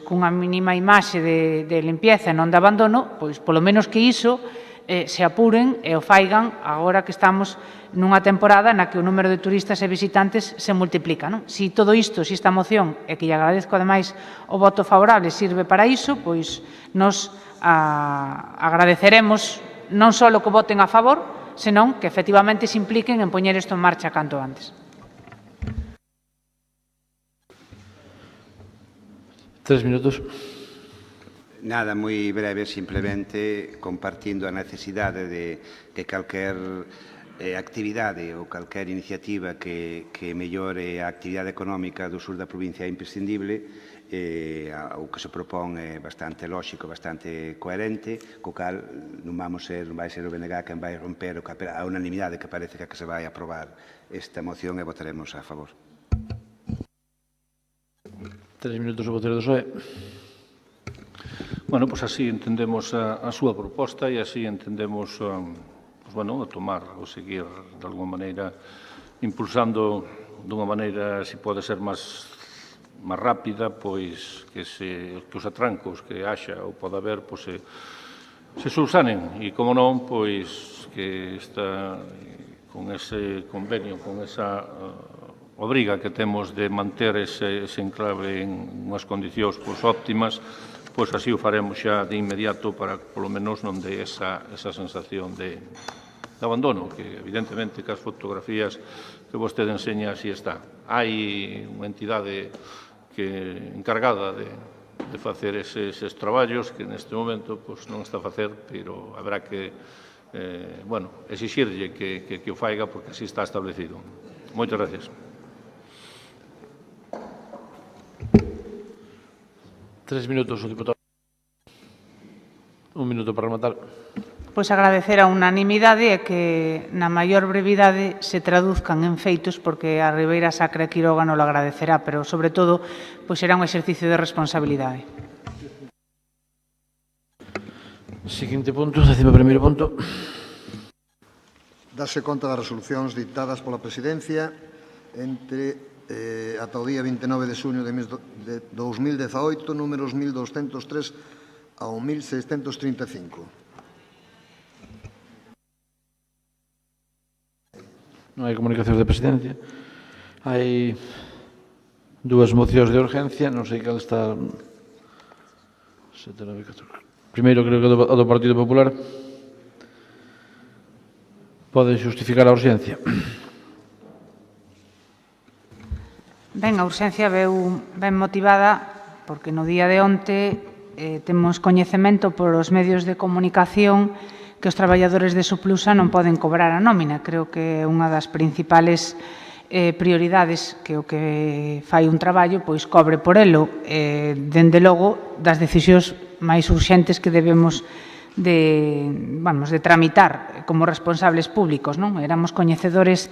cunha mínima imaxe de limpieza e non de abandono, pois polo menos que iso se apuren e o faigan agora que estamos nunha temporada na que o número de turistas e visitantes se multiplica. Si todo isto, si esta moción, e que lle agradezco ademais o voto favorable, sirve para iso, pois nos agradeceremos non só que voten a favor, senón que efectivamente se impliquen en poñer isto en marcha canto antes. 3 minutos. Nada, moi breve, simplemente compartindo a necesidade de que calquer actividade ou calquer iniciativa que mellore a actividade económica do sur da provincia é imprescindible. O que se propón é bastante lóxico, bastante coherente, co cal non vai ser o BNG quen vai romper a unanimidade que parece que se vai aprobar esta moción e votaremos a favor. 3 minutos o voceiro do PSOE. Bueno, pois así entendemos a súa proposta e así entendemos a tomar ou seguir de alguma maneira impulsando dunha maneira, se pode ser máis rápida, pois que os atrancos que haxa ou pode haber se subsanen e, como non, pois que con ese convenio, con esa obriga que temos de manter ese enclave en unhas condicións óptimas, pois así o faremos xa de inmediato para que polo menos non dé esa sensación de abandono, que evidentemente que as fotografías que vostede enseña así está. Hai unha entidade encargada de facer eses traballos que neste momento non está a facer, pero habrá que exixirlle que o faiga porque así está establecido. Moitas gracias. Tres minutos, o diputado. Un minuto para rematar. Pois agradecer a unanimidade e que na maior brevidade se traduzcan en feitos, porque a Ribeira Sacra e Quiroga non lo agradecerá, pero sobre todo será un exercicio de responsabilidade. Seguinte punto, 11º punto. Dase conta das resolucións dictadas pola Presidencia ata o día 29 de xuño de 2018, números 1203 ao 1635. Non hai comunicacións de presidencia. Hai dúas mocións de urgencia, non sei cal está... Primeiro creo que o do Partido Popular. Pode xustificar a urgencia. Ben, a urgencia veu ben motivada porque no día de onte temos coñecemento por os medios de comunicación que os traballadores de Suplusa non poden cobrar a nómina. Creo que é unha das principales prioridades que o que fai un traballo pois cobre por elo. Dende logo, das decisións máis urxentes que debemos tramitar como responsables públicos, non? Éramos coñecedores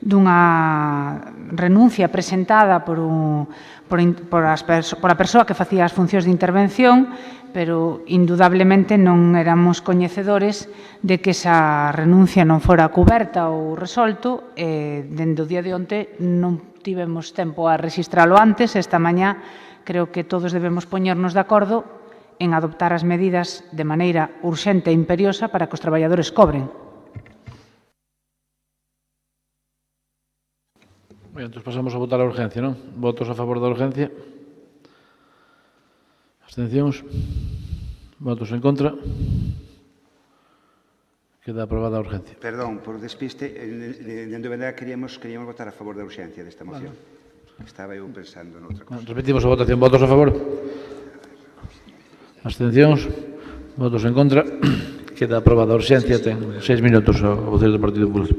dunha renuncia presentada por a persoa que facía as funcións de intervención, pero indudablemente non éramos coñecedores de que esa renuncia non fora cuberta ou resolto. Dende o día de onte non tivemos tempo a registralo antes. Esta mañá creo que todos debemos poñernos de acordo en adoptar as medidas de maneira urxente e imperiosa para que os traballadores cobren. Ben, entón pasamos a votar a urgencia, non? Votos a favor da urgencia. Abstencións. Votos en contra. Queda aprobada a urgencia. Perdón, por despiste, en verdade queríamos votar a favor da urxencia desta moción. Estaba eu pensando noutra cosa. Repetimos a votación. Votos a favor. Abstencións. Votos en contra. Queda aprobada a urxencia. Ten 6 minutos a votación do Partido Popular.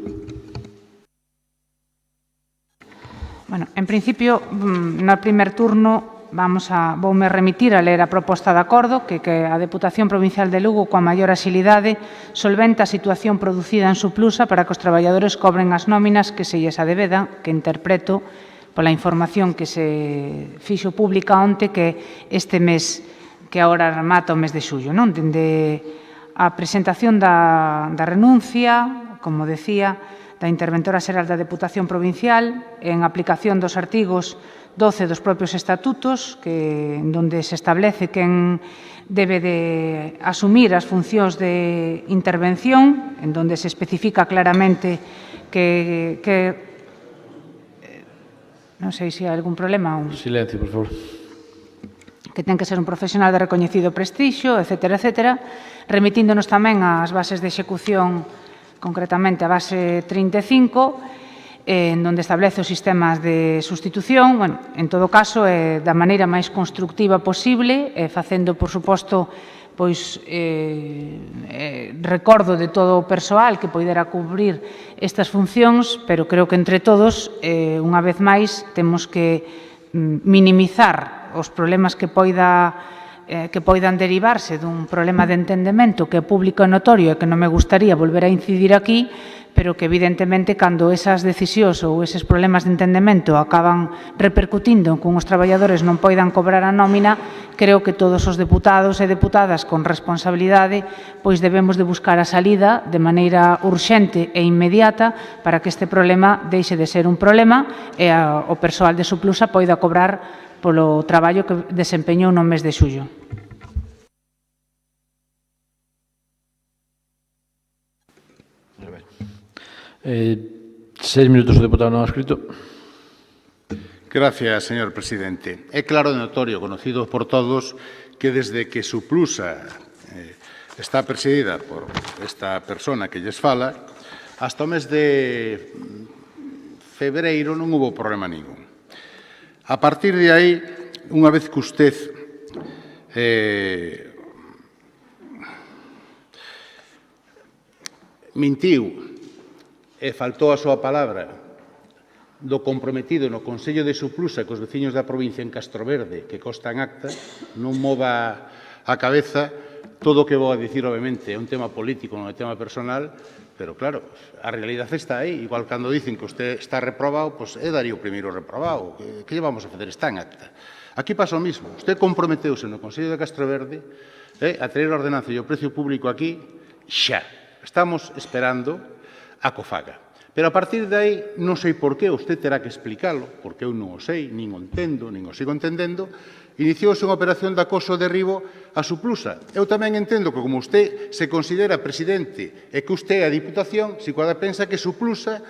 Bueno, en principio, no primer turno, voume remitir a ler a proposta de acordo que a Deputación Provincial de Lugo, coa maior axilidade, solventa a situación producida en Suplusa para que os traballadores cobren as nóminas que se lles adebeda, que interpreto pola información que se fixo pública onte que este mes, que agora remata o mes de xullo, non? Dende a presentación da renuncia, como decía, da interventora xeral da Deputación Provincial, en aplicación dos artigos 12 dos propios estatutos, donde se establece quen debe de asumir as funcións de intervención, en donde se especifica claramente que non sei se hai algún problema. Silencio, por favor. Que ten que ser un profesional de recoñecido prestixio, etcétera, etcétera, remitíndonos tamén ás bases de execución, concretamente a base 35, en donde establece os sistemas de sustitución, bueno, en todo caso, da maneira máis constructiva posible, facendo, por suposto, pois recordo de todo o persoal que poidera cubrir estas funcións, pero creo que entre todos, unha vez máis, temos que minimizar os problemas que poidan derivarse dun problema de entendemento que é público e notorio e que non me gustaría volver a incidir aquí, pero que evidentemente cando esas decisións ou eses problemas de entendemento acaban repercutindo con os traballadores non poidan cobrar a nómina, creo que todos os deputados e deputadas con responsabilidade pois debemos de buscar a salida de maneira urxente e inmediata para que este problema deixe de ser un problema e o persoal de Suplusa poida cobrar polo traballo que desempeñou no mes de xullo. Seis minutos o deputado non escrito. Gracias, señor presidente. É claro e notorio, conocido por todos, que desde que Suplusa está presidida por esta persona que lles fala, hasta o mes de febreiro non hubo problema ningún. A partir de aí, unha vez que usted mentiu e faltou a súa palabra do comprometido no Consello de Suplusa cos veciños da provincia en Castroverde, que consta en acta, non mova a cabeza. Todo o que vou a dicir, obviamente, é un tema político, non é un tema personal, pero, claro, a realidade está aí. Igual cando dicen que usted está reprobado, pois é Darío o primeiro reprobado. Que lle vamos a facer? Está en acta. Aquí pasa o mismo. Usted comprometeuse no Consello de Castroverde a traer a ordenanza e o precio público aquí xa. Estamos esperando a cofaga. Pero a partir de aí, non sei por qué, usted terá que explicalo, porque eu non o sei, nin o entendo, nin o sigo entendendo, iniciouse unha operación de acoso e derribo a Suplusa. Eu tamén entendo que, como usted se considera presidente e que usted é a Diputación, se coada pensa que Suplusa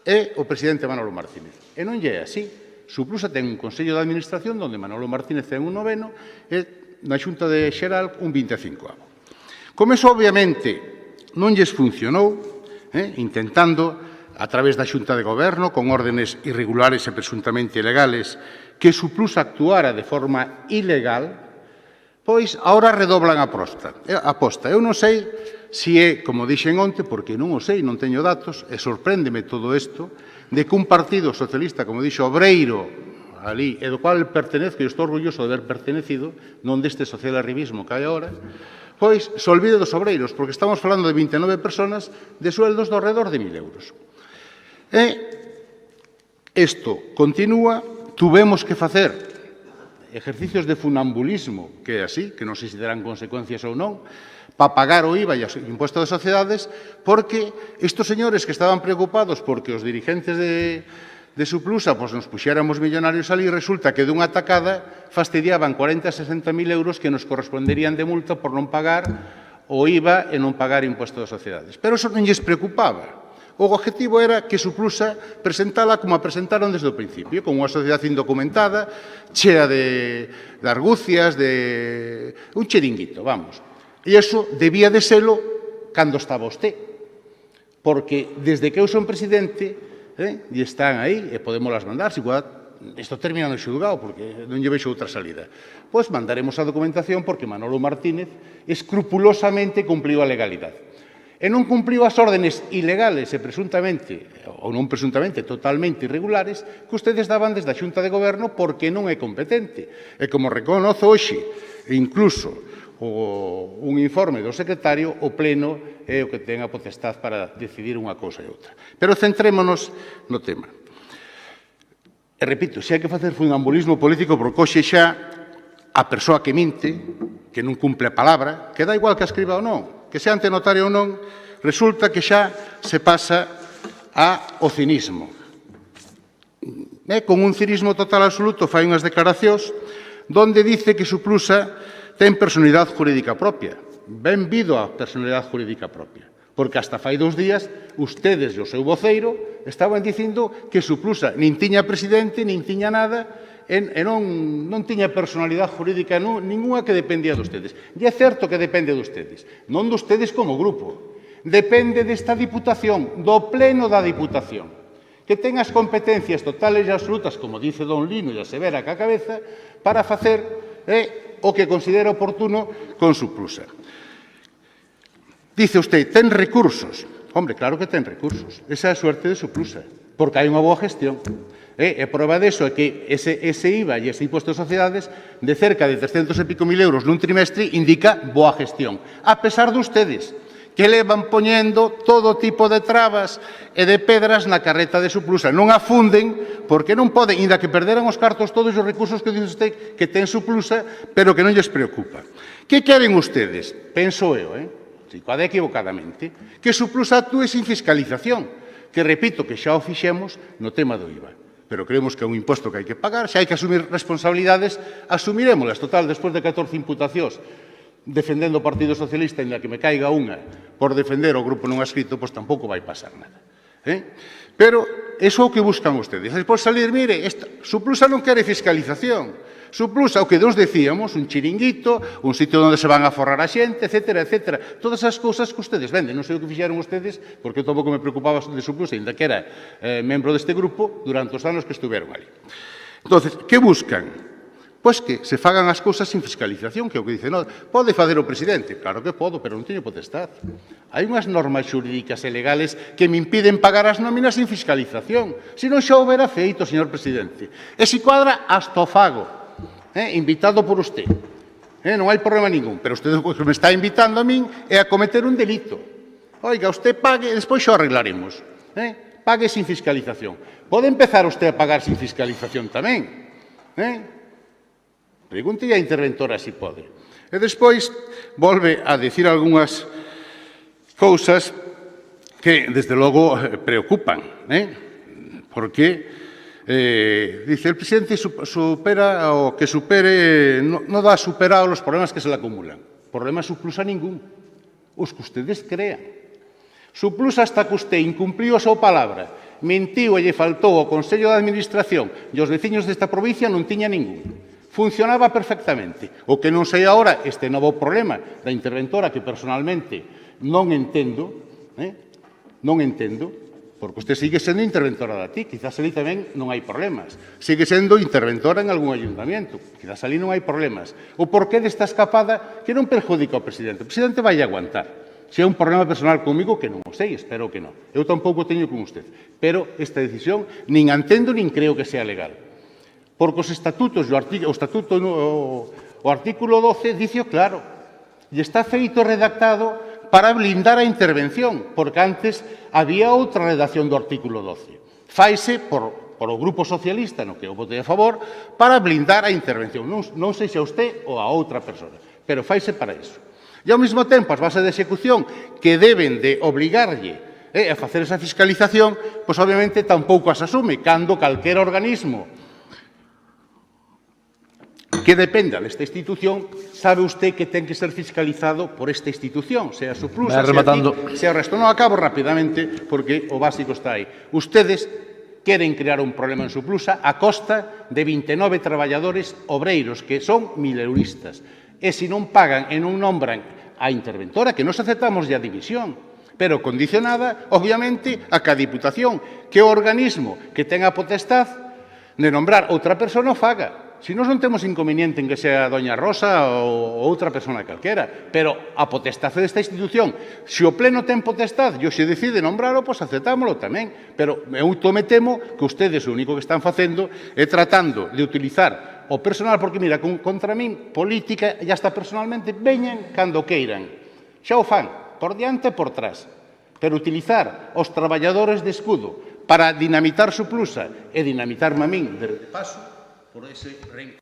é o presidente Manolo Martínez. E non lle é así. Suplusa ten un Consello de Administración onde Manolo Martínez ten un 9º e na Xunta de Xeral un 25º. Como eso, obviamente, non lles funcionou, intentando, a través da Xunta de Goberno, con órdenes irregulares e presuntamente ilegales, que Suplusa actuara de forma ilegal, pois agora redoblan a aposta. Eu non sei se é, como dixen onte, porque non o sei, non teño datos, e sorpréndeme todo isto, de que un partido socialista, como dixo, obreiro, ali, e do cual pertenezco e estou orgulloso de haber pertenecido, non deste social-arribismo que hai agora, pois se olvide dos obreiros, porque estamos falando de 29 personas de sueldos do redor de 1.000 euros. E isto continúa, tuvemos que facer exercicios de funambulismo, que é así, que non sei se terán consecuencias ou non, para pagar o IVA e o imposto de sociedades, porque estes señores que estaban preocupados porque os dirigentes de Suplusa nos puxéramos millonarios ali, resulta que dunha tacada fastidiaban 40 a 60.000 euros que nos corresponderían de multa por non pagar o IVA e non pagar imposto de sociedades. Pero eso non lles preocupaba. O objetivo era que Suplusa presentala como a presentaron desde o principio, con unha sociedade indocumentada, chea de argucias, de un chiringuito, vamos. E iso debía de selo cando estaba usted. Porque desde que eu son presidente, e están aí, e podémoslas mandar, se igual, isto termina no xulgado, porque non lle vexo outra salida. Pois mandaremos a documentación porque Manolo Martínez escrupulosamente cumpliu a legalidade. E non cumpliu as órdenes ilegales e presuntamente, ou non presuntamente, totalmente irregulares, que ustedes daban desde a Xunta de Goberno porque non é competente. E como reconozo hoxe, incluso un informe do secretario, o Pleno é o que ten a potestad para decidir unha cousa e outra. Pero centrémonos no tema. E repito, se hai que facer funambulismo político, porque hoxe xa a persoa que minte, que non cumple a palabra, que dá igual que a escriba ou non, que sea ante notario ou non, resulta que xa se pasa ao cinismo. Con un cinismo total absoluto fai unhas declaracións donde dice que Suplusa ten personalidade jurídica propia. Benvido a personalidade jurídica propia. Porque hasta fai 2 días, ustedes e o seu voceiro estaban dicindo que Suplusa nin tiña presidente, nin tiña nada, e non tiña personalidade jurídica ninguna que dependía de ustedes. E é certo que depende de ustedes. Non de ustedes como grupo. Depende desta Diputación, do Pleno da Diputación, que ten as competencias totales e absolutas, como dice don Lino e a Severa ca cabeza, para facer o que considera oportuno con Suplusa. Dice usted, ten recursos. Hombre, claro que ten recursos. Esa é a suerte de Suplusa, porque hai unha boa gestión. E prova deso é que ese IVA e ese imposto de sociedades de cerca de 300 e pico mil euros nun trimestre indica boa gestión. A pesar de ustedes, que levan poñendo todo tipo de trabas e de pedras na carreta de Suplusa. Non a funden, porque non poden, inda que perderan os cartos todos os recursos que dice usted que ten Suplusa, pero que non lles preocupa. Que queren ustedes? Penso eu, si pode equivocadamente, que Suplusa actúe sin fiscalización, que repito que xa o fixemos no tema do IVA. Pero creemos que é un imposto que hai que pagar, se hai que asumir responsabilidades, asumirémolas. Total, despois de 14 imputacións, defendendo o Partido Socialista, en la que me caiga unha por defender o grupo non adscrito, pois tampouco vai pasar nada. Pero iso é o que buscan ustedes. Despois salir, mire, Suplusa non quere fiscalización. Suplusa, o que nos decíamos, un chiringuito, un sitio onde se van a forrar a xente, etcétera, etcétera. Todas as cousas que ustedes venden. Non sei o que fixeron ustedes, porque tampouco me preocupaba de Suplusa, ainda que era membro deste grupo durante os anos que estuveron ali. Entón, que buscan? Pois que se fagan as cousas sin fiscalización, que é o que dice, non, pode fazer o presidente. Claro que podo, pero non teño potestad. Hai unhas normas xurídicas e legales que me impiden pagar as nóminas sin fiscalización. Se non xa houbera feito, señor presidente. E se cuadra, hasta o fago. Invitado por usted. Non hai problema ningún. Pero usted o que me está invitando a min é a cometer un delito. Oiga, usted pague, despois xo arreglaremos. Pague sin fiscalización. Pode empezar usted a pagar sin fiscalización tamén. Pregunte a interventora se pode. E despois volve a dicir algunhas cousas que, desde logo, preocupan. Porque, dice, el presidente supera o que supere, non dá superado os problemas que se le acumulan. Problema Suplusa ningún. Os que ustedes crean. Suplusa hasta que usted incumpliu a súa palabra, mentiu e lle faltou ao Consello de Administración e os veciños desta provincia non tiña ningún. Funcionaba perfectamente. O que non sei agora, este novo problema da interventora que personalmente non entendo, porque usted sigue sendo interventora da TIC, quizás ali tamén non hai problemas. Sigue sendo interventora en algún ayuntamiento, quizás ali non hai problemas. O porqué desta escapada que non perjudica ao presidente. O presidente vai aguantar. Se é un problema personal comigo, que non o sei, espero que non. Eu tampouco teño con usted. Pero esta decisión nin entendo nin creo que sea legal. Porque os estatutos, o artículo 12, dicio claro, e está feito redactado para blindar a intervención, porque antes había outra redacción do artículo 12. Faise por o Grupo Socialista, no que eu votei a favor, para blindar a intervención. Non sei se a usted ou a outra persona, pero faise para iso. E ao mesmo tempo, as bases de execución que deben de obligarlle a facer esa fiscalización, pois obviamente tampouco as asume, cando calquera organismo que dependa desta institución, sabe usted que ten que ser fiscalizado por esta institución, sea a Suplusa, sea o resto. Non acabo rapidamente, porque o básico está aí. Ustedes queren crear un problema en Suplusa a costa de 29 traballadores obreiros que son mileuristas. E se non pagan e non nombran a interventora, que nos aceptamos a división, pero condicionada, obviamente, a que a Diputación, que é o organismo que ten a potestad de nombrar outra persona, o faga. Se nós non temos inconveniente en que sea doña Rosa ou outra persona calquera, pero a potestade desta institución, se o Pleno ten potestade e se decide nombrarlo, pois aceptámoslo tamén. Pero eu me temo que ustedes o único que están facendo é tratando de utilizar o personal, porque, mira, contra min, política, e hasta personalmente, veñan cando queiran. Xa o fan, por diante e por trás. Pero utilizar os traballadores de escudo para dinamitar Suplusa e dinamitarme a min de paso, por ese renco.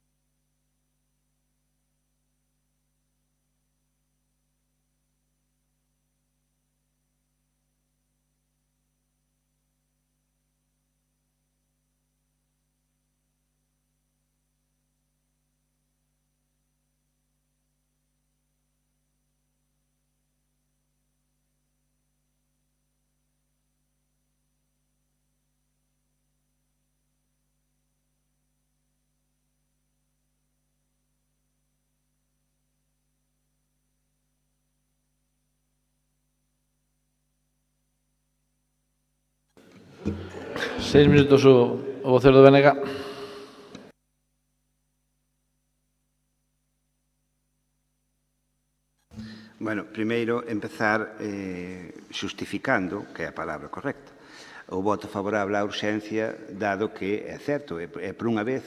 Seis minutos o vocero do BNG. Bueno, primeiro, empezar xustificando, que é a palabra correcta, o voto favorable á urxencia, dado que é certo, e por unha vez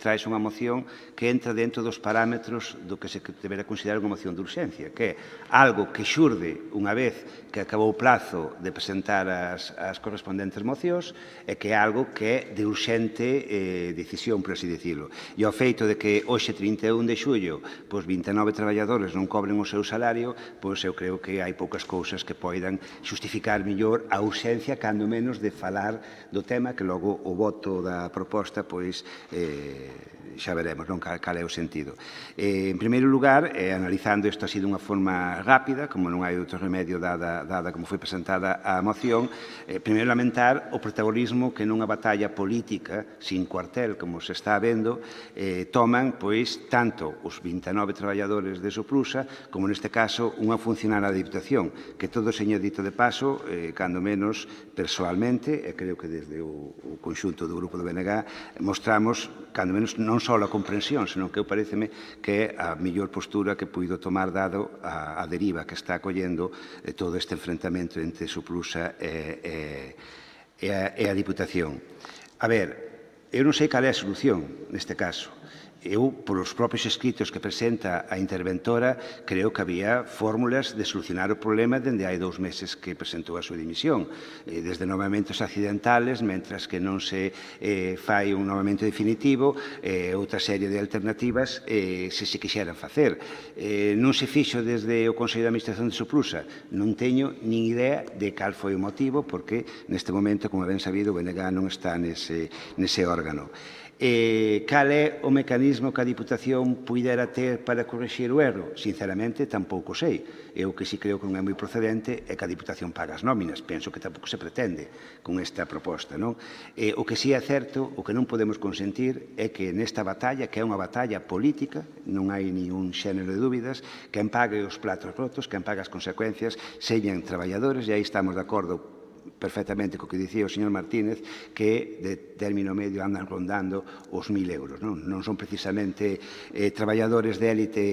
traes unha moción que entra dentro dos parámetros do que se deberá considerar unha moción de urxencia, que é algo que xurde unha vez que acabou o plazo de presentar as correspondentes mocións e que é algo que é de urxente decisión, por así dicirlo. E ao feito de que hoxe, 31 de xullo, 29 traballadores non cobren o seu salario, pois eu creo que hai poucas cousas que poidan xustificar mellor a urxencia, cando menos, de falar do tema, que logo o voto da proposta, pois, xa veremos cal é o sentido. En primeiro lugar, analizando isto así dunha forma rápida, como non hai outro remedio dada como foi presentada a moción, primeiro lamentar o protagonismo que nunha batalla política sin cuartel, como se está vendo, toman, pois, tanto os 29 traballadores de Suplusa, como neste caso unha funcionaria da Diputación, que todo señor dito de paso, cando menos persoalmente, e creo que desde o conxunto do grupo do BNG, mostramos, cando menos, non só a comprensión, senón que eu pareceme que é a mellor postura que puido tomar dado a deriva que está acollendo todo este enfrentamento entre Suplusa e a Diputación. A ver, eu non sei cal é a solución neste caso. Eu, por os propios escritos que presenta a interventora, creo que había fórmulas de solucionar o problema dende hai 2 meses que presentou a súa dimisión. Desde novamentos accidentales, mentras que non se fai un novamento definitivo, outra serie de alternativas se quixeran facer. Non se fixo desde o Consello de Administración de Suplusa. Non teño nin idea de cal foi o motivo, porque neste momento, como ben sabido, o BNG non está nese órgano. Cal é o mecanismo que a Diputación puidera ter para corrixir o erro? Sinceramente, tampouco sei. Eu que si creo que non é moi procedente é que a Diputación paga as nóminas. Penso que tampouco se pretende con esta proposta, non? O que si é certo, o que non podemos consentir é que nesta batalla, que é unha batalla política, non hai ningún xénero de dúbidas, quen pague os platos rotos, quen pague as consecuencias, señan traballadores, e aí estamos de acordo perfectamente co que dicía o señor Martínez, que de término medio andan rondando os 1.000 euros. Non son precisamente traballadores de élite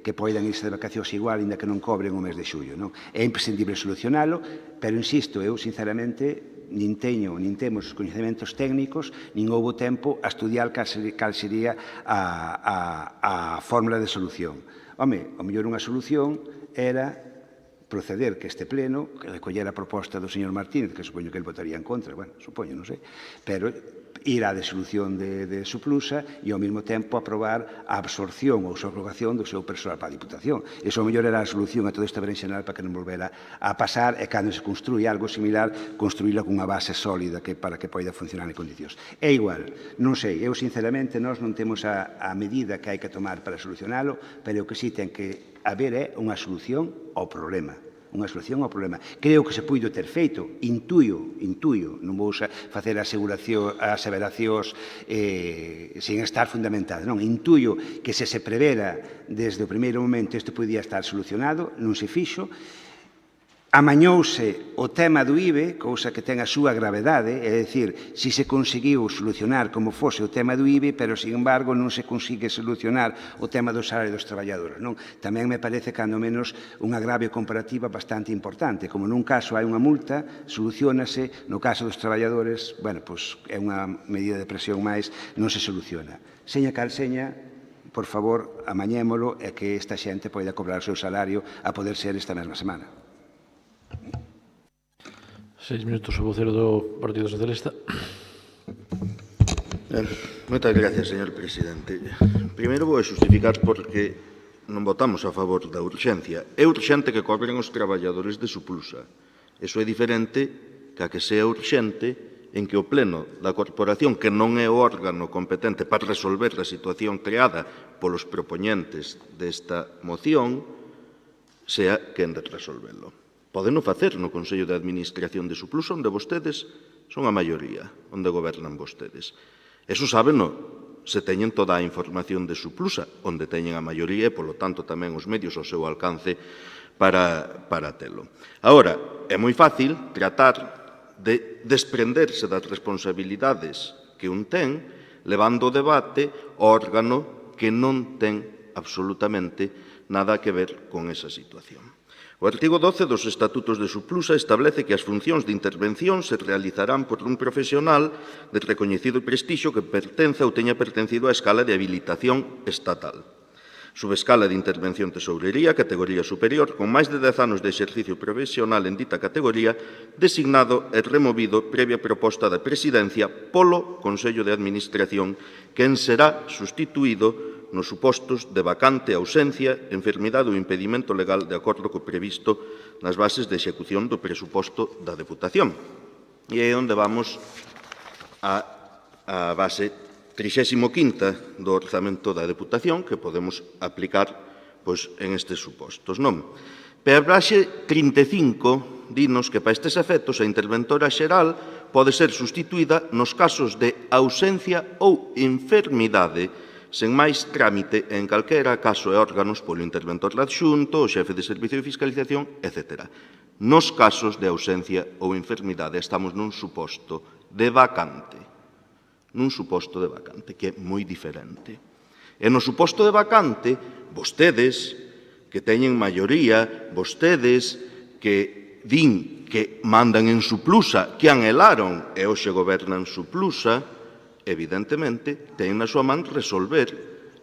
que poidan irse de vacacións igual, ainda que non cobren o mes de xullo. É imprescindible solucionalo, pero insisto, eu sinceramente nin temos os coñecementos técnicos, nin houbo tempo a estudiar cal sería a fórmula de solución. Home, o mellor unha solución era proceder que este pleno, que recoller a proposta do señor Martínez, que supoño que ele votaría en contra, bueno, supoño, non sei, pero ir á desolución de Suplusa e ao mesmo tempo aprobar a absorción ou subrogación do seu persoal para a Diputación. Iso ao mellor era a solución a todo este berenxenal para que non volvera a pasar e cando se construía algo similar, construíla cunha base sólida para que poida funcionar en condicións. É igual, non sei, eu sinceramente nós non temos a medida que hai que tomar para solucionalo, pero o que sí ten que haber é unha solución ao problema. Unha solución ao problema. Creo que se puido ter feito, intuyo, non vou facer aseveracións sin estar fundamentadas, non, intuyo que se prevera desde o primeiro momento isto podía estar solucionado, non se fixo, amañouse o tema do IBE, cousa que ten a súa gravedade, é dicir, si se conseguiu solucionar como fose o tema do IBE, pero, sin embargo, non se consigue solucionar o tema do salario dos traballadores. Non? Tamén me parece, cando menos, unha agravio comparativa bastante importante. Como nun caso hai unha multa, solucionase, no caso dos traballadores, bueno, pois é unha medida de presión máis, non se soluciona. Seña Calseña, por favor, amañémolo e que esta xente poida cobrar o seu salario a poder ser esta mesma semana. 6 minutos o vocero do Partido Socialista. Moitas gracias, señor presidente. Primeiro vou xustificar porque non votamos a favor da urxencia. É urxente que cobren os traballadores de Suplusa. Iso é diferente que sea urxente en que o Pleno da Corporación, que non é o órgano competente para resolver a situación creada polos propoñentes desta moción, sea quen de resolverlo. Poden facer no Consello de Administración de Suplusa, onde vostedes son a maioría, onde gobernan vostedes. Eso sábeno se teñen toda a información de Suplusa, onde teñen a maioría e, polo tanto, tamén os medios ao seu alcance para telo. Agora, é moi fácil tratar de desprenderse das responsabilidades que un ten, levando o debate ao órgano que non ten absolutamente nada que ver con esa situación. O artigo 12 dos Estatutos de Suplusa establece que as funcións de intervención se realizarán por un profesional de recoñecido prestixio que pertenza ou teña pertencido á escala de habilitación estatal. Subescala de intervención tesourería, categoría superior, con máis de 10 anos de exercicio profesional en dita categoría, designado e removido previa proposta da Presidencia polo Consello de Administración, quen será sustituído nos supostos de vacante, ausencia, enfermidade ou impedimento legal de acordo co previsto nas bases de execución do presuposto da Deputación. E é onde vamos a base 35ª do orzamento da Deputación que podemos aplicar en estes supostos. Pero a base 35 dinos que para estes efectos a interventora xeral pode ser sustituída nos casos de ausencia ou enfermidade sen máis trámite en calquera caso e órganos polo interventor adxunto, o xefe de servicio de fiscalización, etc. Nos casos de ausencia ou enfermidade estamos nun suposto de vacante. Nun suposto de vacante, que é moi diferente. E no suposto de vacante, vostedes, que teñen maioría, vostedes que din que mandan en Suplusa, que anhelaron e hoxe gobernan Suplusa, evidentemente, ten na súa man resolver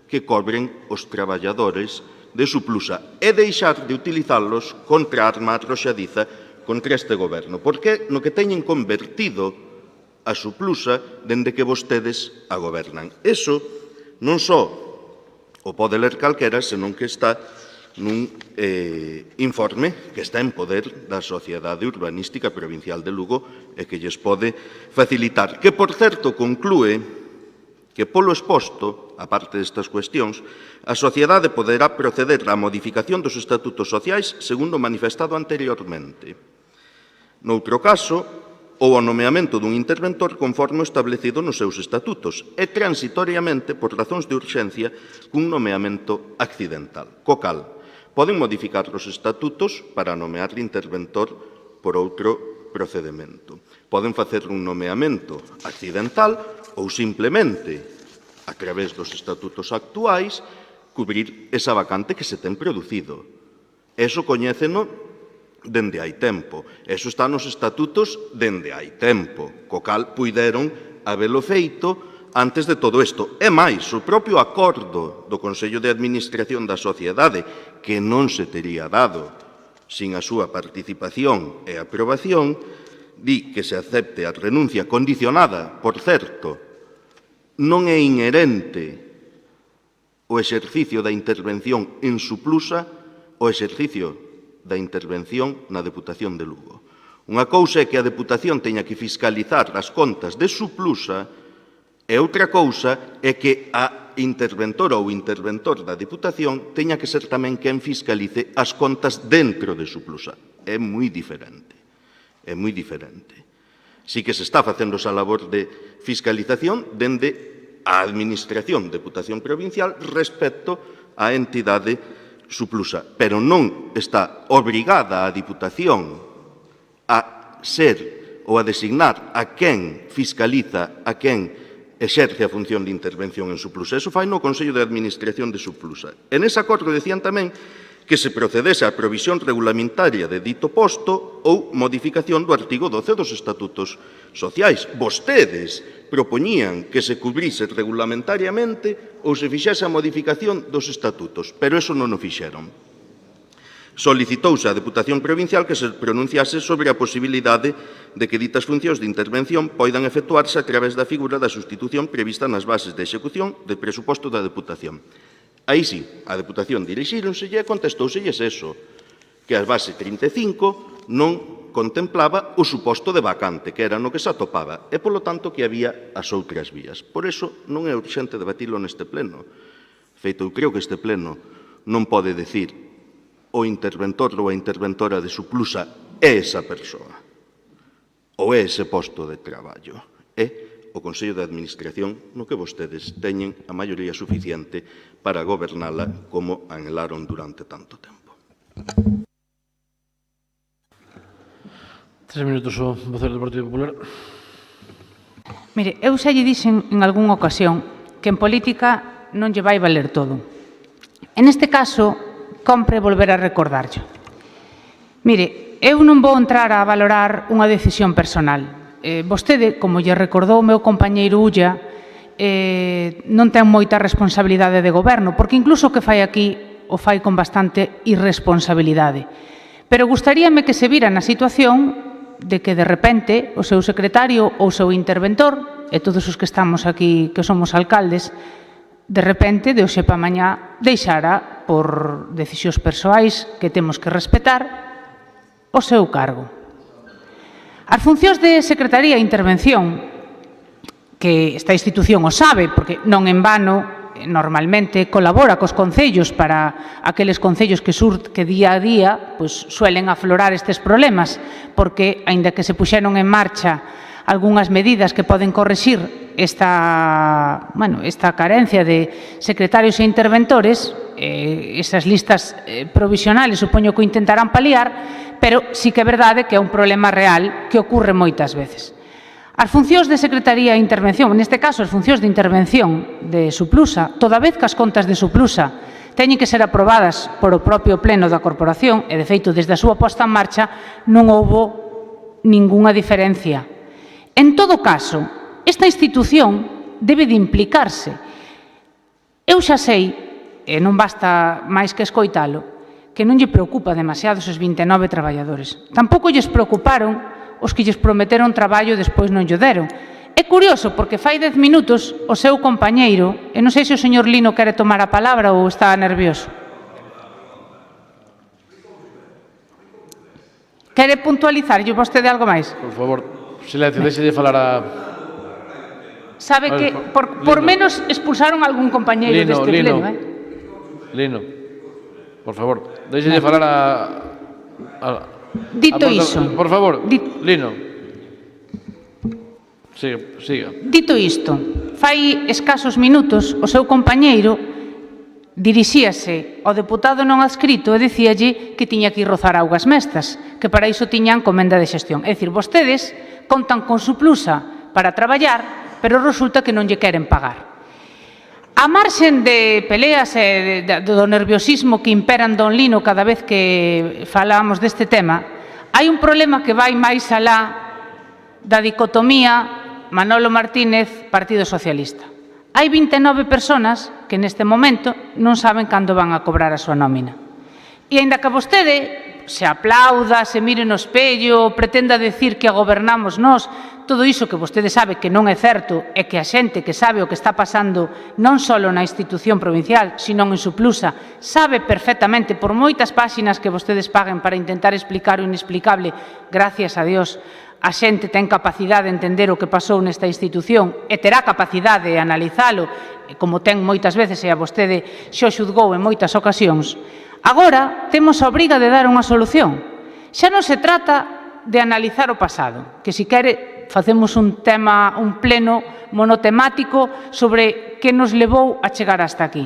que cobren os traballadores de Suplusa e deixar de utilizalos contra a arma arroxadiza contra este goberno. Porque no que teñen convertido a Suplusa dende que vostedes a gobernan. Eso non só o pode ler calquera, senón que está nun informe que está en poder da Sociedade Urbanística Provincial de Lugo e que lles pode facilitar. Que, por certo, conclúe que, polo exposto, a parte destas cuestións, a sociedade poderá proceder á modificación dos estatutos sociais segundo manifestado anteriormente. Noutro caso, ou ao nomeamento dun interventor conforme o establecido nos seus estatutos e transitoriamente por razóns de urxencia cun nomeamento accidental. Co cal, poden modificar os estatutos para nomear interventor por outro procedimento. Poden facer un nomeamento accidental ou simplemente, a través dos estatutos actuais, cubrir esa vacante que se ten producido. Eso coñéceno dende hai tempo. Eso está nos estatutos dende hai tempo, co cal puideron habelo feito antes de todo isto. É máis, o propio acordo do Consello de Administración da Sociedade, que non se tería dado sin a súa participación e aprobación, di que se acepte a renuncia condicionada, por certo, non é inherente o exercicio da intervención en Suplusa o exercicio da intervención na Deputación de Lugo. Unha cousa é que a Deputación teña que fiscalizar as contas de Suplusa e outra cousa é que a interventora ou interventor da Deputación teña que ser tamén quen fiscalice as contas dentro de Suplusa. É moi diferente. É moi diferente. Si que se está facendo esa labor de fiscalización dende a Administración Deputación Provincial respecto á entidade Suplusa, pero non está obrigada a Diputación a ser ou a designar a quen fiscaliza, a quen exerce a función de intervención en Suplusa. Eso fai no Consello de Administración de Suplusa. En ese acordo decían tamén que se procedese á provisión regulamentaria de dito posto ou modificación do artigo 12 dos Estatutos Sociais. Vostedes propoñían que se cubrise regulamentariamente ou se fixese a modificación dos estatutos, pero eso non o fixeron. Solicitouse á Deputación Provincial que se pronunciase sobre a posibilidade de que ditas funcións de intervención poidan efectuarse a través da figura da sustitución prevista nas bases de execución de presuposto da Deputación. Aí sí, a Deputación dirixíronselle e contestouselles eso, que a base 35 non contemplaba o suposto de vacante, que era no que se atopaba, e, polo tanto, que había as outras vías. Por iso, non é urxente debatilo neste pleno. Feito, eu creo que este pleno non pode decir o interventor ou a interventora de Suplusa é esa persoa, ou é ese posto de traballo. É o Consello de Administración no que vostedes teñen a maioría suficiente para gobernala como anhelaron durante tanto tempo. 3 minutos o vocero do Partido Popular. Mire, eu xa lle dixen en algunha ocasión que en política non lle vai valer todo. En este caso, compre volver a recordarlo. Mire, eu non vou entrar a valorar unha decisión personal. Vostede, como lle recordou o meu compañeiro Ulla, non ten moita responsabilidade de goberno, porque incluso o que fai aquí o fai con bastante irresponsabilidade. Pero gustaríame que se vira na situación de que de repente o seu secretario ou o seu interventor, e todos os que estamos aquí que somos alcaldes, de repente, de hoxe pa mañá, deixara, por decisións persoais que temos que respetar, o seu cargo. As funcións de Secretaría e Intervención, que esta institución o sabe, porque non en vano normalmente colabora cos concellos para aqueles concellos que día a día suelen aflorar estes problemas, porque, aínda que se puxeron en marcha algunhas medidas que poden corrixir esta carencia de secretarios e interventores, esas listas provisionales supoño que o intentarán paliar, pero sí que é verdade que é un problema real que ocorre moitas veces. As funcións de Secretaría e Intervención, neste caso as funcións de intervención de Suplusa, toda vez que as contas de Suplusa teñen que ser aprobadas por o propio Pleno da Corporación, e de feito desde a súa posta en marcha non houbo ningunha diferencia. En todo caso, esta institución debe de implicarse. Eu xa sei, e non basta máis que escoitalo, que non lle preocupa demasiado esos 29 traballadores. Tampouco lles preocuparon os que lles prometeron traballo e despois non lle deron. É curioso, porque fai 10 minutos o seu compañeiro, e non sei se o señor Lino quere tomar a palabra ou está nervioso. Quere puntualizarlle vostede algo máis? Por favor, silencio, deixe de falar a... Sabe que por menos expulsaron algún compañeiro deste pleno, Lino, por favor, deixe de falar a... Dito iso... Por favor, Lino. Siga. Dito isto, fai escasos minutos o seu compañeiro dirixíase ao deputado non adscrito e dicíalle que tiña que ir rozar augas mestas, que para iso tiñan comenda de xestión. É dicir, vostedes contan con Suplusa para traballar, pero resulta que non lle queren pagar. A marxen de peleas e do nerviosismo que imperan don Lino cada vez que falamos deste tema, hai un problema que vai máis alá da dicotomía Manolo Martínez, Partido Socialista. Hai 29 persoas que neste momento non saben cando van a cobrar a súa nómina. E aínda que vostede se aplauda, se mire no espello, pretenda decir que a gobernamos nós, todo iso que vostede sabe que non é certo e que a xente que sabe o que está pasando non só na institución provincial, sino en Suplusa, sabe perfectamente por moitas páxinas que vostedes paguen para intentar explicar o inexplicable, gracias a Dios, a xente ten capacidade de entender o que pasou nesta institución e terá capacidade de analizalo, como ten moitas veces e a vostede xo xudgou en moitas ocasións. Agora temos a obriga de dar unha solución. Xa non se trata de analizar o pasado, que si quere facemos un pleno monotemático sobre que nos levou a chegar hasta aquí.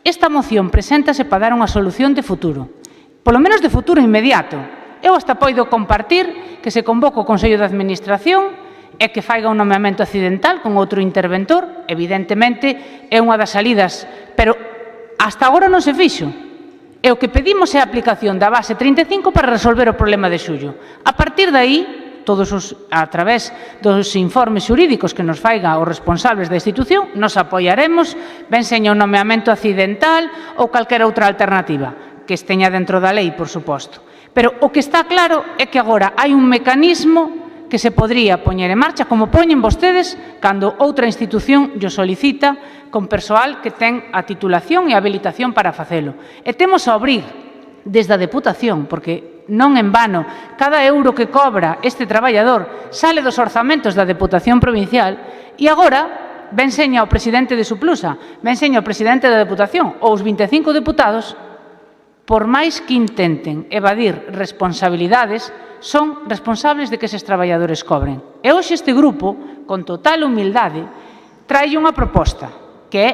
Esta moción preséntase para dar unha solución de futuro, polo menos de futuro inmediato. Eu hasta poido compartir que se convoque o Consello de Administración e que faiga un nomeamento accidental con outro interventor, evidentemente é unha das salidas, pero hasta agora non se fixo. E o que pedimos é a aplicación da base 35 para resolver o problema de xullo. A partir de aí, a través dos informes xurídicos que nos faiga os responsables da institución, nos apoiaremos, ben seña un nomeamento accidental ou calquera outra alternativa, que esteña dentro da lei, por suposto. Pero o que está claro é que agora hai un mecanismo que se podría poñer en marcha, como poñen vostedes, cando outra institución llo solicita con persoal que ten a titulación e a habilitación para facelo. E temos a abrir desde a Deputación, porque non en vano, cada euro que cobra este traballador sale dos orzamentos da Deputación Provincial e agora ben seña o presidente de Suplusa, ben seña o presidente da Deputación ou os 25 deputados, por máis que intenten evadir responsabilidades, son responsables de que eses traballadores cobren. E hoxe este grupo, con total humildade, trae unha proposta, que é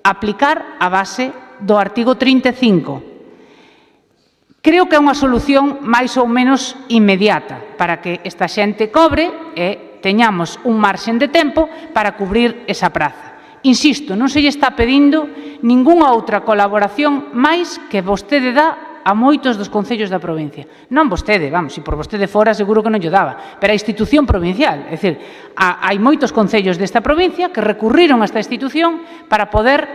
aplicar a base do artigo 35. Creo que é unha solución máis ou menos inmediata para que esta xente cobre e teñamos un marxen de tempo para cubrir esa praza. Insisto, non se lle está pedindo ningunha outra colaboración máis que vostede dá a moitos dos concellos da provincia. Non vostede, vamos, se por vostede fora seguro que non lle daba, pero a institución provincial. É dicir, hai moitos concellos desta provincia que recurriron a esta institución para poder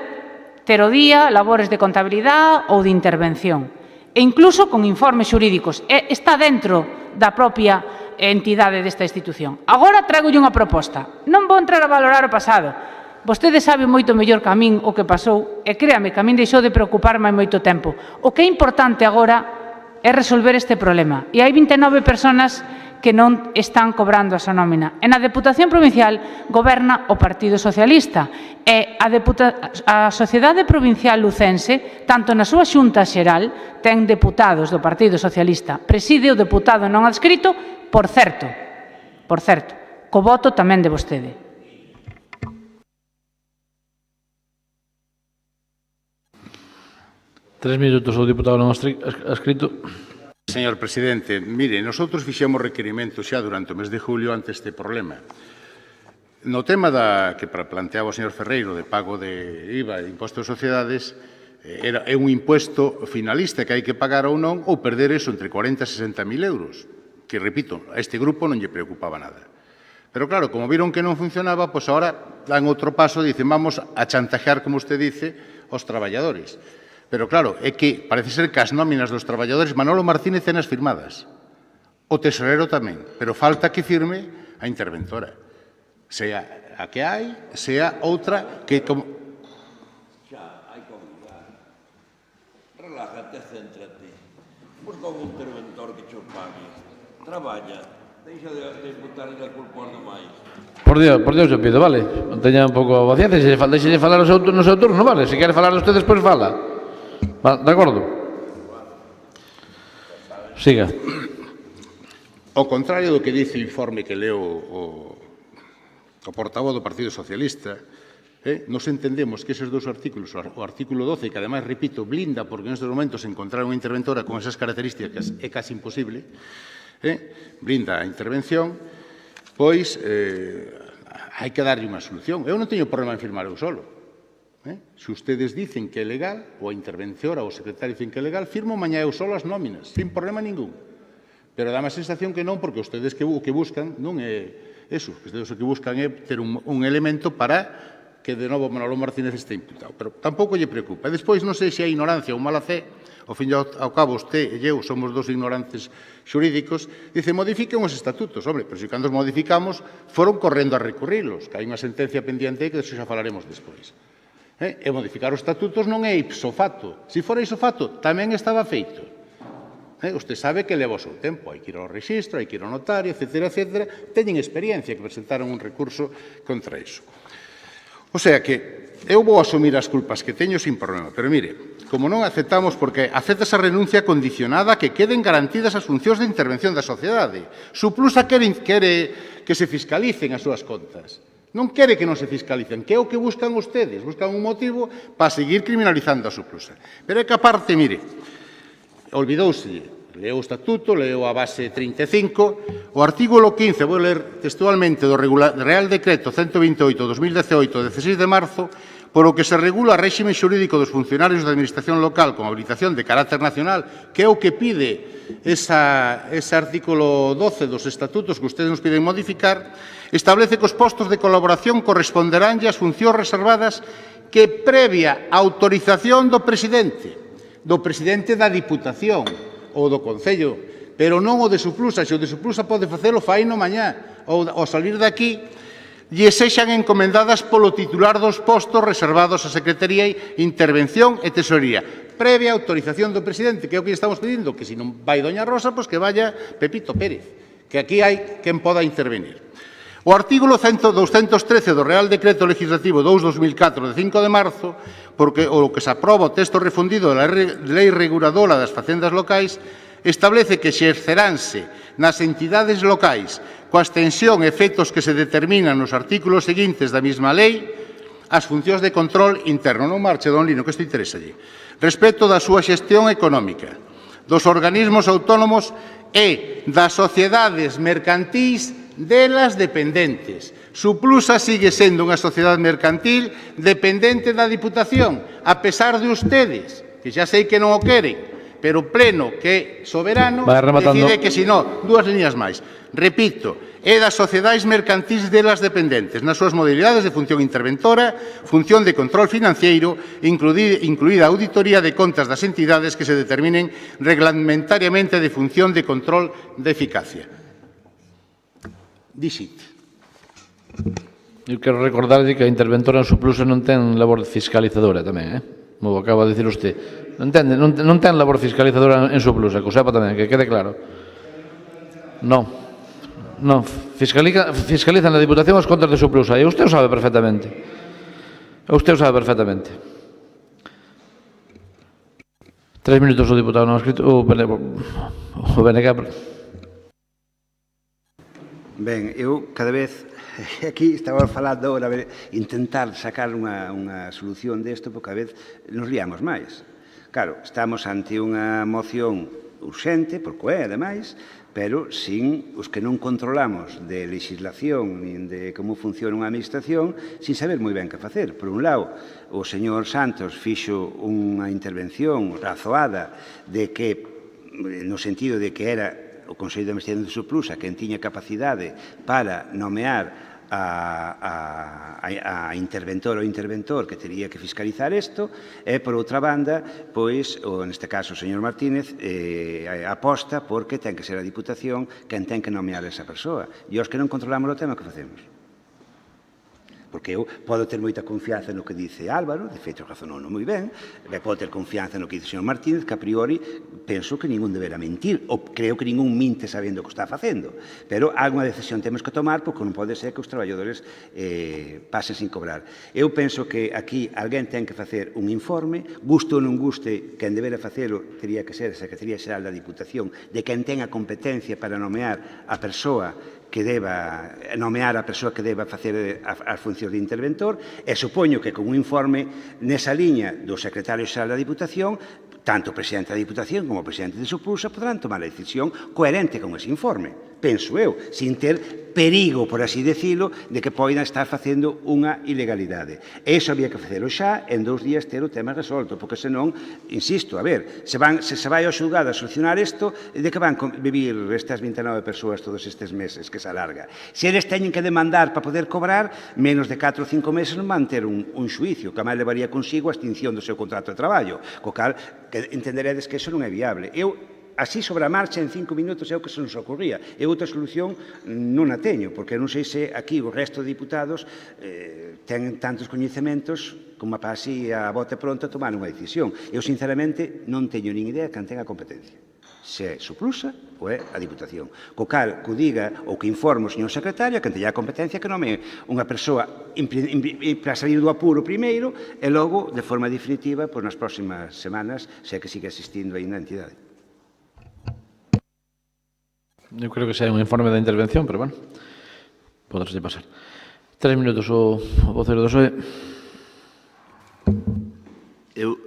ter o día labores de contabilidade ou de intervención. E incluso con informes xurídicos. Está dentro da propia entidade desta institución. Agora tragolle unha proposta. Non vou entrar a valorar o pasado. Vostede sabe moito mellor que a min o que pasou e créame que a min deixou de preocuparme hai moito tempo. O que é importante agora é resolver este problema. E hai 29 persoas que non están cobrando a súa nómina. E na Deputación Provincial goberna o Partido Socialista. E a Sociedade Provincial Lucense, tanto na súa Xunta Xeral, ten deputados do Partido Socialista. Preside o deputado non adscrito, por certo, co voto tamén de vostede. Tres minutos o diputado non adscrito. Señor presidente, mire, nosotros fixemos requerimento xa durante o mes de julio ante este problema. No tema que planteaba o señor Ferreiro de pago de IVA e imposto de sociedades, é un impuesto finalista que hai que pagar ou non, ou perder eso entre 40 e 60.000 euros, que, repito, a este grupo non lle preocupaba nada. Pero claro, como viron que non funcionaba, pois agora dan outro paso, dicen, vamos a chantajear, como usted dice, aos traballadores. Pero claro, é que parece ser que as nóminas dos traballadores Manolo Martínez ten as firmadas. O tesorero tamén, pero falta que firme a interventora. Sea a que hai, sea outra que... Xa, hai convidar. Relájate, céntrate. Busca un interventor que cho pague. Traballa. Deixa de botarle a culpa aos demais. Por Dios, eu pido, vale? Teña un pouco de paciencia, deixe de falar no seu turno, vale? Se quere falar usted, despois fala. De acordo? Siga. Ao contrario do que dice o informe que leo o portavoz do Partido Socialista, nos entendemos que eses dous artículos, o artículo 12, que ademais, repito, blinda, porque nestes momentos encontrar unha interventora con esas características é casi imposible, blinda a intervención, pois hai que darlle unha solución. Eu non teño problema en firmar eu solo. Se ustedes dicen que é legal, ou a interventora ou o secretario dicen que é legal, firmo mañá eu solo as nóminas, sin problema ningún. Pero dá má sensación que non, porque ustedes o que buscan non é eso. Ustedes o que buscan é ter un elemento para que de novo Manolo Martínez este imputado. Pero tampouco lle preocupa. E despois, non sei se é ignorancia ou mala fe, ao fin e ao cabo, usted e eu somos dos ignorantes xurídicos, dice, modifiquen os estatutos. Hombre, pero se cando os modificamos foron correndo a recurrilos, que hai unha sentencia pendiente que de eso xa falaremos despois. E modificar os estatutos non é ipso facto. Se fora ipso facto, tamén estaba feito. Usted sabe que leva o seu tempo. Hai que ir ao rexistro, hai que ir ao notario, etc. Teñen experiencia que presentaron un recurso contra iso. O sea que eu vou asumir as culpas que teño sin problema. Pero mire, como non aceptamos, porque acepta esa renuncia condicionada que queden garantidas as funcións de intervención da sociedade. Suplusa quere que se fiscalicen as súas contas. Non quere que non se fiscalicen, que é o que buscan ustedes. Buscan un motivo para seguir criminalizando a Suplusa. Pero é que aparte, mire, olvidouselle, leo o estatuto, leo a base 35, o artículo 15, vou ler textualmente do Real Decreto 128/2018, de 16 de marzo, por o que se regula o réxime xurídico dos funcionarios da Administración local con habilitación de carácter nacional, que é o que pide ese artículo 12 dos estatutos que ustedes nos piden modificar, establece que os postos de colaboración corresponderánlle as funcións reservadas que previa autorización do presidente da Diputación ou do Concello, pero non o de Suplusa. Se o de Suplusa pode facelo, faino mañá, ou ao salir de aquí, lle sexan encomendadas polo titular dos postos reservados á Secretaría de Intervención e Tesorería, previa autorización do presidente, que é o que estamos pedindo, que se non vai Doña Rosa, pois que vaya Pepito Pérez, que aquí hai quen poda intervenir. O artículo 213 do Real Decreto Legislativo 2/2004 de 5 de marzo, porque o que se aproba o texto refundido da Lei Reguladora das Facendas Locais, establece que exerceránse nas entidades locais coa extensión e efectos que se determinan nos artículos seguintes da mesma lei as funcións de control interno. Non marche, don Lino, que isto interessalle. Respecto da súa xestión económica, dos organismos autónomos e das sociedades mercantís delas dependentes. Suplusa sigue sendo unha sociedade mercantil dependente da Diputación, a pesar de ustedes, que xa sei que non o queren, pero o Pleno, que é soberano, decide que, se non, 2 líneas máis. Repito, é das sociedades mercantís delas dependentes, nas súas modalidades de función interventora, función de control financiero, incluída a auditoría de contas das entidades que se determinen reglamentariamente de función de control de eficacia. Dixit. Eu quero recordarlle que a interventora en Suplusa non ten labor fiscalizadora tamén, como acaba de dicir usted. Non ten labor fiscalizadora en Suplusa, que o sepa tamén, que quede claro. Non. Fiscalizan na Diputación as contas de Suplusa, e usted o sabe perfectamente. Usted o sabe perfectamente. 3 minutos o diputado non escrito, o BNG. Ben, eu cada vez, aquí estaba falando agora, intentar sacar unha solución desto, porque cada vez nos liamos máis. Claro, estamos ante unha moción urxente, porque é, ademais, pero sin os que non controlamos de legislación nin de como funciona unha administración, sin saber moi ben que facer. Por un lado, o señor Santos fixo unha intervención razoada de que, no sentido de que era o Consello de Administración de Suplusa quen tiña capacidade para nomear a interventor ou interventor que teria que fiscalizar isto, e, por outra banda, pois, neste caso, o señor Martínez aposta porque ten que ser a Diputación quen ten que nomear esa persoa. E os que non controlamos o tema, que facemos? Porque eu podo ter moita confianza no que dice Álvaro, de feito razonou moi ben, podo ter confianza no que dice o señor Martínez, que a priori penso que ningún deberá mentir, ou creo que ningún minte sabendo o que está facendo. Pero alguna decisión temos que tomar, porque non pode ser que os traballadores pasen sin cobrar. Eu penso que aquí alguén ten que facer un informe, guste ou non guste, quen debera facelo teria que ser a Secretaría Xeral da Diputación, de quen ten a competencia para nomear a persoa que deba nomear a persoa que deba facer as funcións de interventor, e supoño que con un informe nesa liña do secretario xeral da Diputación, tanto o presidente da Diputación como o presidente de Suplusa poderán tomar a decisión coherente con ese informe. penso eu, sin ter perigo, por así decirlo, de que poidan estar facendo unha ilegalidade. E iso había que facelo xa, en 2 días ter o tema resolto, porque senón, insisto, a ver, se vai ao xulgado a solucionar isto, de que van vivir estas 29 persoas todos estes meses que se alarga? Se eles teñen que demandar para poder cobrar, menos de 4 ou 5 meses non van ter un xuicio, que a máis levaría consigo a extinción do seu contrato de traballo, co cal entenderedes que iso non é viable. Eu así sobre a marcha, en 5 minutos, é o que se nos ocurría. E outra solución non a teño, porque non sei se aquí o resto de diputados ten tantos coñecementos como para así a bote pronto tomar unha decisión. Eu, sinceramente, non teño nin idea de quen ten a competencia. Se é Suplusa ou é a Diputación. Co cal, que o diga ou que informe o señor secretario, que teña a competencia que nome unha persoa para salir do apuro primeiro e logo, de forma definitiva, nas próximas semanas, se é que sigue existindo aí na entidade. Eu creo que xa é un informe da intervención, pero bueno, poderse pasar. 3 minutos o vocero do PSOE. Eu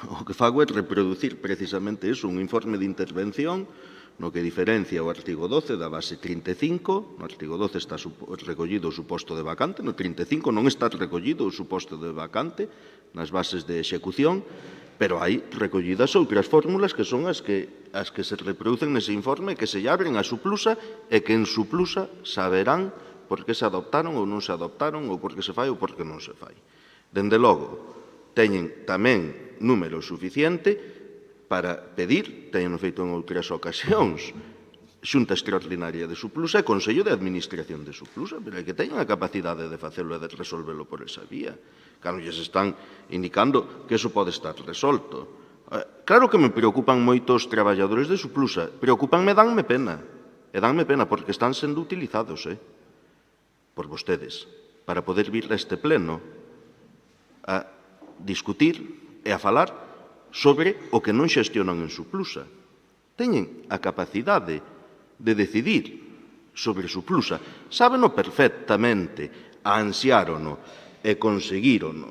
o que fago é reproducir precisamente iso, un informe de intervención no que diferencia o artigo 12 da base 35, no artigo 12 está recollido o suposto de vacante, no 35 non está recollido o suposto de vacante nas bases de execución, pero hai recollidas outras fórmulas que son as que se reproducen nese informe, que se abren a Suplusa e que en Suplusa saberán por que se adoptaron ou non se adoptaron, ou por que se fai ou por que non se fai. Dende logo, teñen tamén número suficiente para pedir, teñen feito en outras ocasións, Xunta Extraordinaria de Suplusa e Consello de Administración de Suplusa, pero é que teñen a capacidade de facelo e de resolvelo por esa vía. Cando lles están indicando que iso pode estar resolto. Claro que me preocupan moito os traballadores de Suplusa, preocupanme, danme pena, e danme pena porque están sendo utilizados por vostedes para poder vir a este pleno a discutir e a falar sobre o que non xestionan en Suplusa. Teñen a capacidade de decidir sobre Suplusa, sábeno perfectamente, ansiárono e conseguírono.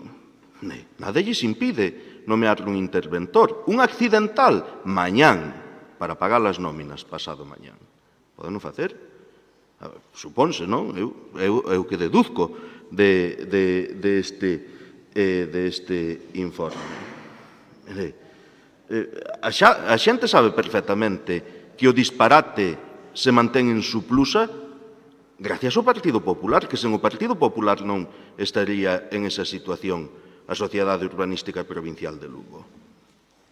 Nada lles impide nomear un interventor, un accidental, mañán, para pagar as nóminas pasado mañán. Podeno facer? Supónse, non? Eu que deduzco deste informe. A xente sabe perfectamente que o disparate se mantén en Suplusa gracias ao Partido Popular, que sen o Partido Popular non estaría en esa situación a Sociedade Urbanística Provincial de Lugo.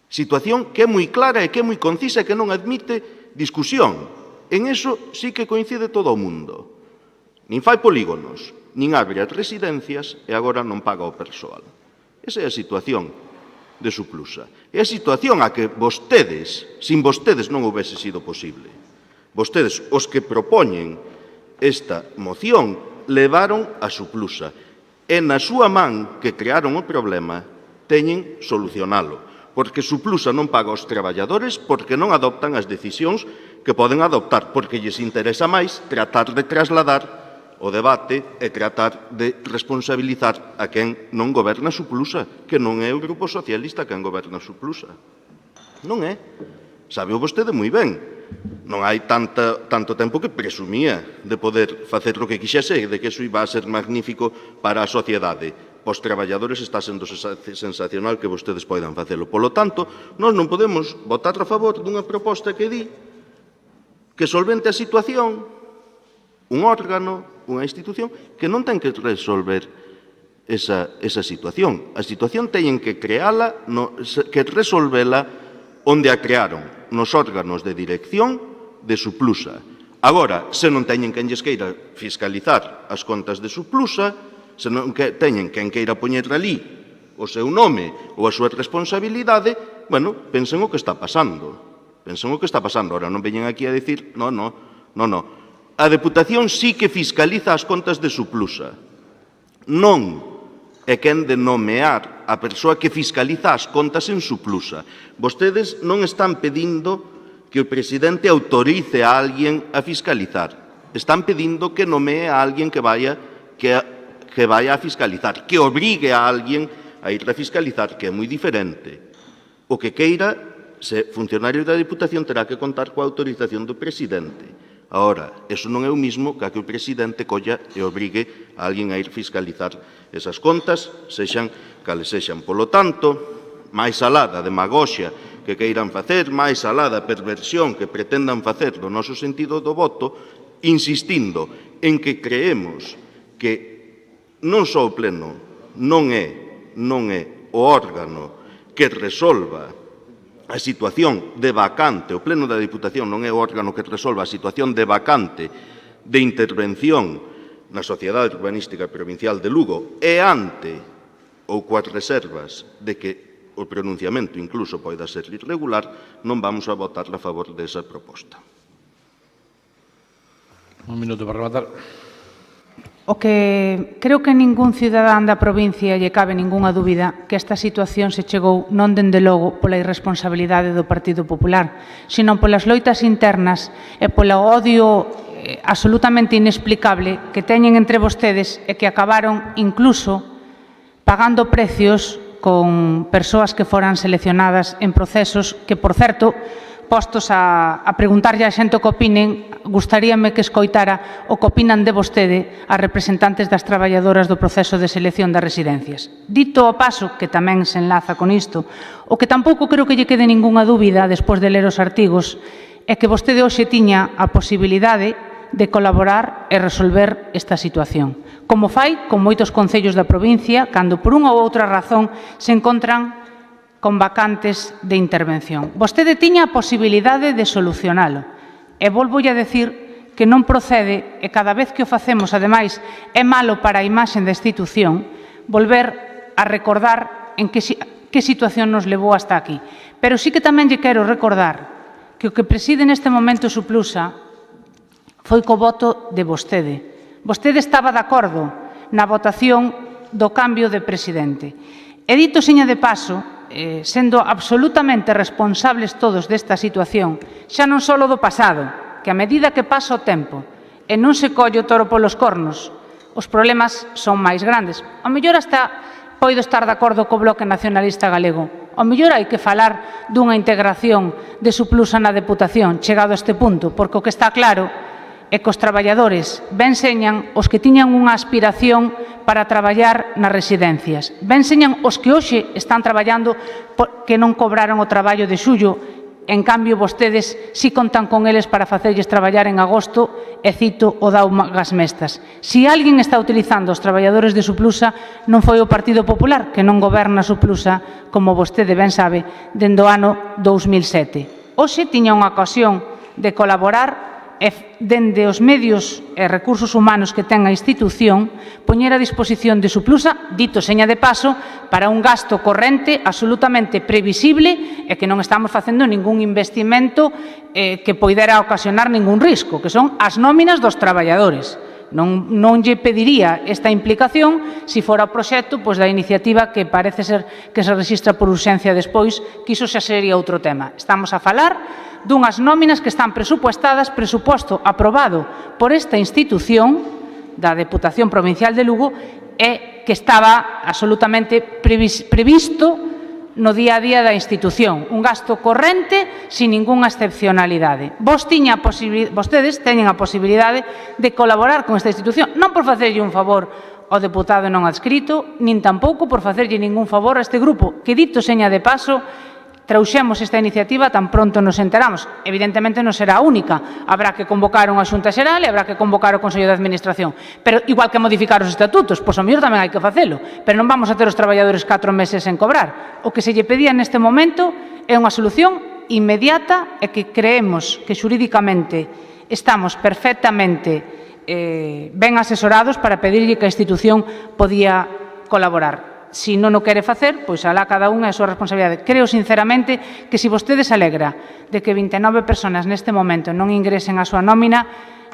Situación que é moi clara e que é moi concisa e que non admite discusión. En eso sí que coincide todo o mundo. Nin fai polígonos, nin abre as residencias e agora non paga o persoal. Esa é a situación de Suplusa. É a situación a que vostedes, sin vostedes non houvese sido posible. Vostedes, os que propoñen esta moción, levaron a Suplusa e na súa man que crearon o problema teñen solucionalo, porque Suplusa non paga aos traballadores porque non adoptan as decisións que poden adoptar, porque lles interesa máis tratar de trasladar o debate e tratar de responsabilizar a quen non goberna Suplusa, que non é o Grupo Socialista quen goberna Suplusa. Non é. Sábeo vostede moi ben. Non hai tanto tempo que presumía de poder facer o que quixese e de que iso iba a ser magnífico para a sociedade. Os traballadores está sendo sensacional que vostedes poidan facelo. Polo tanto, nós non podemos votar a favor dunha proposta que di que solvente a situación un órgano, unha institución, que non ten que resolver esa situación. A situación teñen que creala, que resolvela onde a crearon, nos órganos de dirección de Suplusa. Agora, se non teñen quen lles queira fiscalizar as contas de Suplusa, se non teñen quen queira poñer ali o seu nome ou a súa responsabilidade, bueno, pensen o que está pasando. Pensen o que está pasando. Ahora non veñen aquí a dicir, no. A Deputación sí que fiscaliza as contas de Suplusa. Non é quen de nomear a persoa que fiscaliza as contas en Suplusa. Vostedes non están pedindo que o presidente autorice a alguén a fiscalizar. Están pedindo que nomee a alguén que vaya a fiscalizar, que obrigue a alguén a ir a fiscalizar, que é moi diferente. O que queira, se funcionario da Diputación terá que contar coa autorización do presidente. Ahora, eso non é o mismo que a que o presidente colla e obrigue a alguén a ir fiscalizar esas contas, sexan cales sexan. Polo tanto, máis alá da demagoxia que queiran facer, máis alá da perversión que pretendan facer do noso sentido do voto, insistindo en que creemos que non só o Pleno non é o órgano que resolva a situación de vacante, o Pleno da Diputación non é o órgano que resolva a situación de vacante de intervención na Sociedade Urbanística Provincial de Lugo e ante ou coas reservas de que o pronunciamento incluso poida ser irregular, non vamos a votar a favor desa proposta. Un minuto para rematar. O que creo que ningún cidadán da provincia lle cabe ningunha dúbida que esta situación se chegou non dende logo pola irresponsabilidade do Partido Popular, sino polas loitas internas e polo odio absolutamente inexplicable que teñen entre vostedes e que acabaron incluso pagando precios con persoas que foran seleccionadas en procesos que, por certo, postos a preguntarlle a xente o que opinen, gustaríame que escoitara o que opinan de vostede as representantes das traballadoras do proceso de selección das residencias. Dito ao paso, que tamén se enlaza con isto, o que tampouco creo que lle quede ningunha dúbida despois de ler os artigos, é que vostede hoxe tiña a posibilidade de colaborar e resolver esta situación, como fai con moitos concellos da provincia cando por unha ou outra razón se encontran con vacantes de intervención. Vostede tiña a posibilidade de solucionalo. E volvolle a decir que non procede, e cada vez que o facemos, ademais, é malo para a imaxe da institución, volver a recordar en que situación nos levou hasta aquí. Pero sí que tamén lle quero recordar que o que preside neste momento o Suplusa foi co voto de vostede. Vostede estaba de acordo na votación do cambio de presidente. E dito seña de paso, sendo absolutamente responsables todos desta situación, xa non só do pasado, que a medida que pasa o tempo e non se colle o toro polos cornos, os problemas son máis grandes. Ao mellor hasta poido estar de acordo co Bloque Nacionalista Galego. Ao mellor hai que falar dunha integración de Suplusa na Deputación, chegado a este punto, porque o que está claro é que os traballadores ben señan os que tiñan unha aspiración para traballar nas residencias. Ben señan os que hoxe están traballando que non cobraron o traballo de xullo, en cambio vostedes si contan con eles para facerlles traballar en agosto, e cito o Daumas Mestas. Si alguén está utilizando os traballadores de Suplusa non foi o Partido Popular, que non goberna Suplusa, como vostede ben sabe, dende o ano 2007. Hoxe tiña unha ocasión de colaborar e dende os medios e recursos humanos que ten a institución, poñer a disposición de Suplusa, dito seña de paso, para un gasto corrente absolutamente previsible e que non estamos facendo ningún investimento que poidera ocasionar ningún risco, que son as nóminas dos traballadores. Non lle pediría esta implicación se fora o proxecto da iniciativa que parece ser que se rexistra por urxencia despois, que iso xa sería outro tema. Estamos a falar dunhas nóminas que están presupuestadas, presuposto aprobado por esta institución da Deputación Provincial de Lugo e que estaba absolutamente previsto no día a día da institución, un gasto corrente sin ningunha excepcionalidade. Vostedes teñen a posibilidade de colaborar con esta institución, non por facerlle un favor ao deputado non adscrito, nin tampouco por facerlle ningún favor a este grupo, que dito seña de paso, trouxemos esta iniciativa tan pronto nos enteramos. Evidentemente non será a única. Habrá que convocar unha xunta xeral e habrá que convocar o Consello de Administración. Pero igual que modificar os estatutos, pois ao mellor tamén hai que facelo. Pero non vamos a ter os traballadores 4 meses sen cobrar. O que se lle pedía neste momento é unha solución inmediata e que creemos que xurídicamente estamos perfectamente ben asesorados para pedirlle que a institución podía colaborar. Si non o quere facer, pois alá cada unha é a súa responsabilidade. Creo sinceramente que se vostede se alegra de que 29 persoas neste momento non ingresen a súa nómina,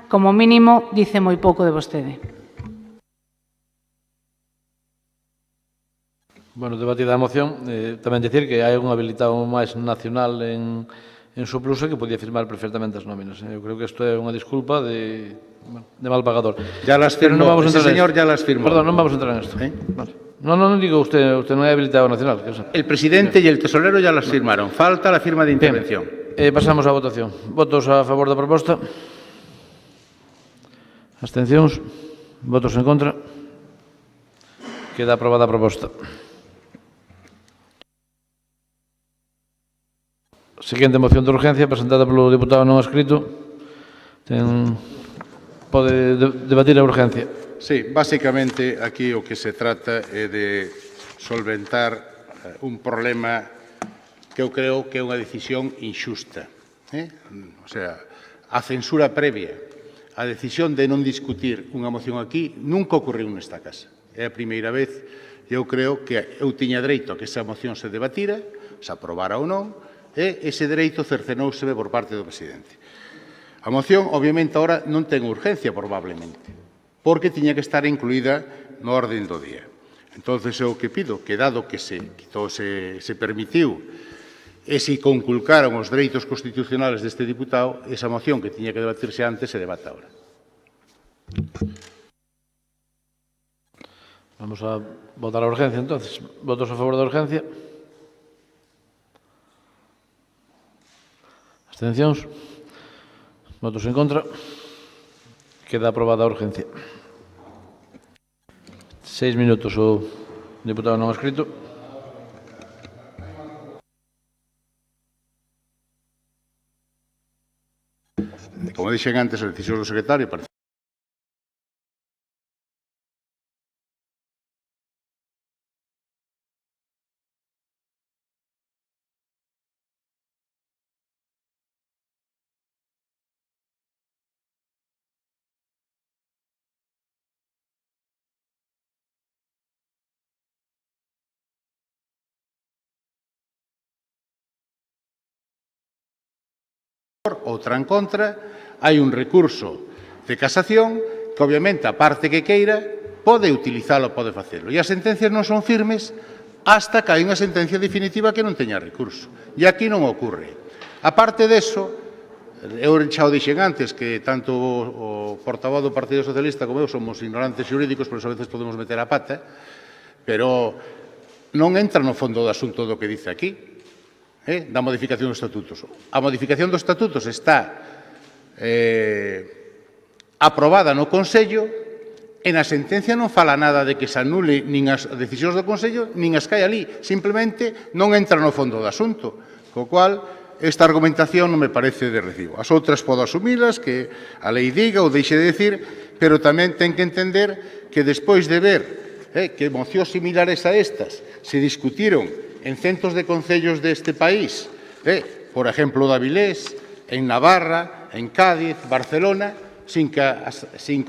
como mínimo dice moi pouco de vostede. Bueno, debatida a moción, tamén dicir que hai un habilitado máis nacional en Suplusa que podía firmar perfectamente as nóminas. Eu creo que isto é unha disculpa de mal pagador. Ya las firmó, ese señor ya las firmó. Perdón, non vamos a entrar en isto. No digo usted non é habilitado nacional. El presidente y el tesorero ya las firmaron. Falta la firma de intervención. Pasamos á votación. Votos a favor da proposta. Abstencións? Votos en contra? Queda aprobada a proposta. Seguinte moción de urgencia presentada polo deputado non adscrito. Pode debatir a urgencia. Sí, básicamente aquí o que se trata é de solventar un problema que eu creo que é unha decisión inxusta. O sea, a censura previa, a decisión de non discutir unha moción aquí nunca ocorreu nesta casa. É a primeira vez que eu creo que eu tiña dereito a que esa moción se debatira, se aprobara ou non, e ese dereito cercenouse por parte do presidente. A moción, obviamente, ahora non ten urgencia, probablemente, porque tiña que estar incluída no orden do día. Entón, eu que pido que, dado que se permitiu e se conculcaron os dereitos constitucionales deste diputado, esa moción que tiña que debatirse antes se debata ahora. Vamos a votar a urgencia, entonces. Votos a favor da urgencia. Abstencións? Votos en contra? Queda aprobada a urgencia. 6 minutos o deputado non adscrito. Como dixen antes, a decisión do secretario parece outra en contra, hai un recurso de casación que, obviamente, a parte que queira, pode utilizalo, pode facelo. E as sentencias non son firmes hasta que hai unha sentencia definitiva que non teña recurso. E aquí non ocorre. A parte deso, eu xa o dixen antes, que tanto o portavoz do Partido Socialista como eu somos ignorantes xurídicos, por eso a veces podemos meter a pata, pero non entra no fondo do asunto do que dice aquí, da modificación dos estatutos. A modificación dos estatutos está aprobada no Consello e na sentencia non fala nada de que se anule nin as decisións do Consello nin as que hai ali. Simplemente non entra no fondo do asunto. Co cual, esta argumentación non me parece de recibo. As outras podo asumilas, que a lei diga ou deixe de decir, pero tamén ten que entender que despois de ver que mocións similares a estas se discutiron en centos de concellos deste país, por exemplo, de Avilés, en Navarra, en Cádiz, Barcelona, sin que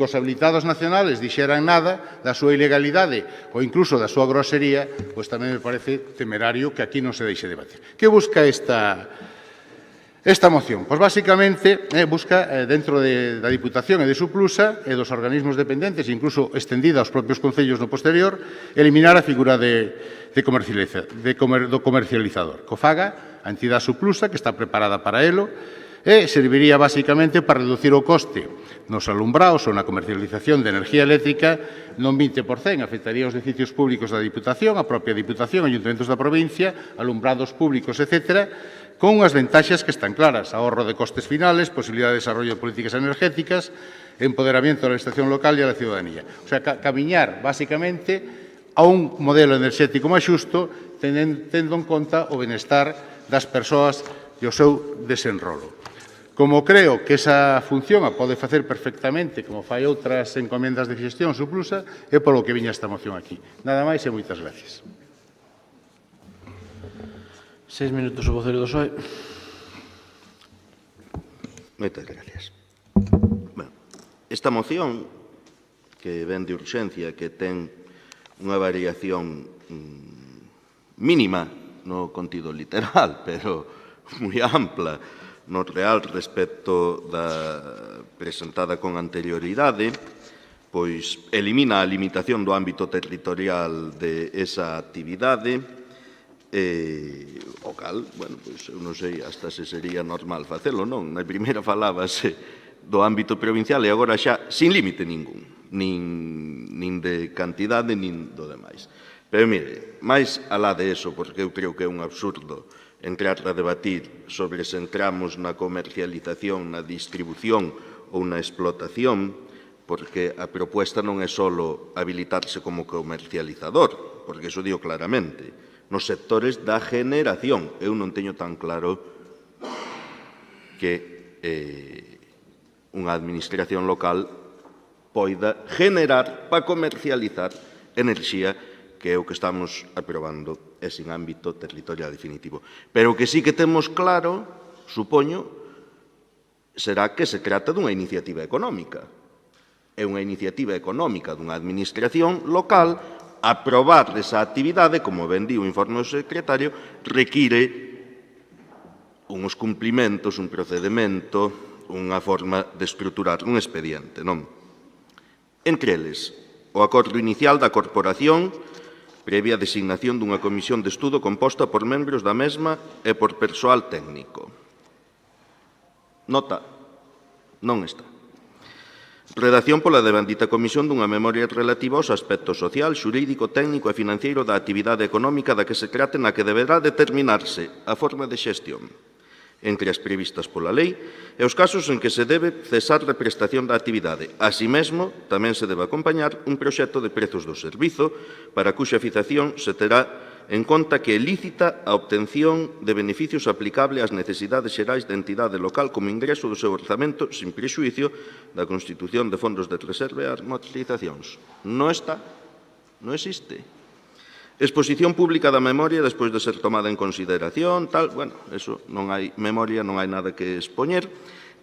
os habilitados nacionales dixeran nada da súa ilegalidade ou incluso da súa grosería, pois tamén me parece temerario que aquí non se deixe debatir. Que busca esta moción? Pois, basicamente, busca, dentro da Diputación e de Suplusa e dos organismos dependentes, incluso extendida aos propios concellos no posterior, eliminar a figura do comercializador. Co faga a entidade Suplusa, que está preparada para elo, e serviría basicamente para reducir o coste nos alumbraos ou na comercialización de enerxía eléctrica non 20%, afectaría os edificios públicos da Diputación, a propia Diputación, ayuntamentos da provincia, alumbrados públicos, etc., con unhas ventaxas que están claras: ahorro de costes finales, posibilidad de desarrollo de políticas energéticas, empoderamiento da administración local e da ciudadanía. O sea, camiñar, basicamente, a un modelo enerxético máis xusto, tendo en conta o benestar das persoas e o seu desenrolo. Como creo que esa función a pode facer perfectamente, como fai outras encomendas de xestión Suplusa, é polo que viña esta moción aquí. Nada máis e moitas gracias. 6 minutos o vocero do PSOE. Moitas gracias. Bueno, esta moción, que ven de urxencia, que ten unha variación mínima no contido literal, pero moi ampla no real respecto da presentada con anterioridade, pois elimina a limitación do ámbito territorial de esa actividade, o cal, bueno, pois eu non sei hasta se sería normal facelo, non? Na primeira falábase do ámbito provincial e agora xa sin límite ningún, nin de cantidade, nin do demais. Pero, mire, máis alá de eso, porque eu creo que é un absurdo entrar a debatir sobre se entramos na comercialización, na distribución ou na explotación, porque a proposta non é só habilitarse como comercializador, porque iso digo claramente, nos sectores da generación. Eu non teño tan claro que unha administración local poida generar para comercializar enerxía, que é o que estamos aprobando, e sin ámbito territorial definitivo. Pero o que sí que temos claro, supoño, será que se trata dunha iniciativa económica. É unha iniciativa económica dunha administración local. Aprobar esa actividade, como ben di o informe do secretario, require uns cumplimentos, un procedimento, unha forma de estruturar un expediente, non? Entre eles, o acordo inicial da corporación, previa designación dunha comisión de estudo composta por membros da mesma e por persoal técnico. Nota, non está. Redacción pola devandita comisión dunha memoria relativa aos aspectos social, xurídico, técnico e financiero da actividade económica da que se trate, na que deberá determinarse a forma de xestión entre as previstas pola lei e os casos en que se debe cesar a prestación da actividade. Así mesmo, tamén se debe acompañar un proxecto de prezos do servizo para a cuxa fixación se terá en conta que é lícita a obtención de beneficios aplicable ás necesidades xerais da entidade local como ingreso do seu orzamento sin prexuicio da constitución de fondos de reserva e amortizacións. Non está, non existe. Exposición pública da memoria despois de ser tomada en consideración, tal, bueno, eso non hai memoria, non hai nada que expoñer,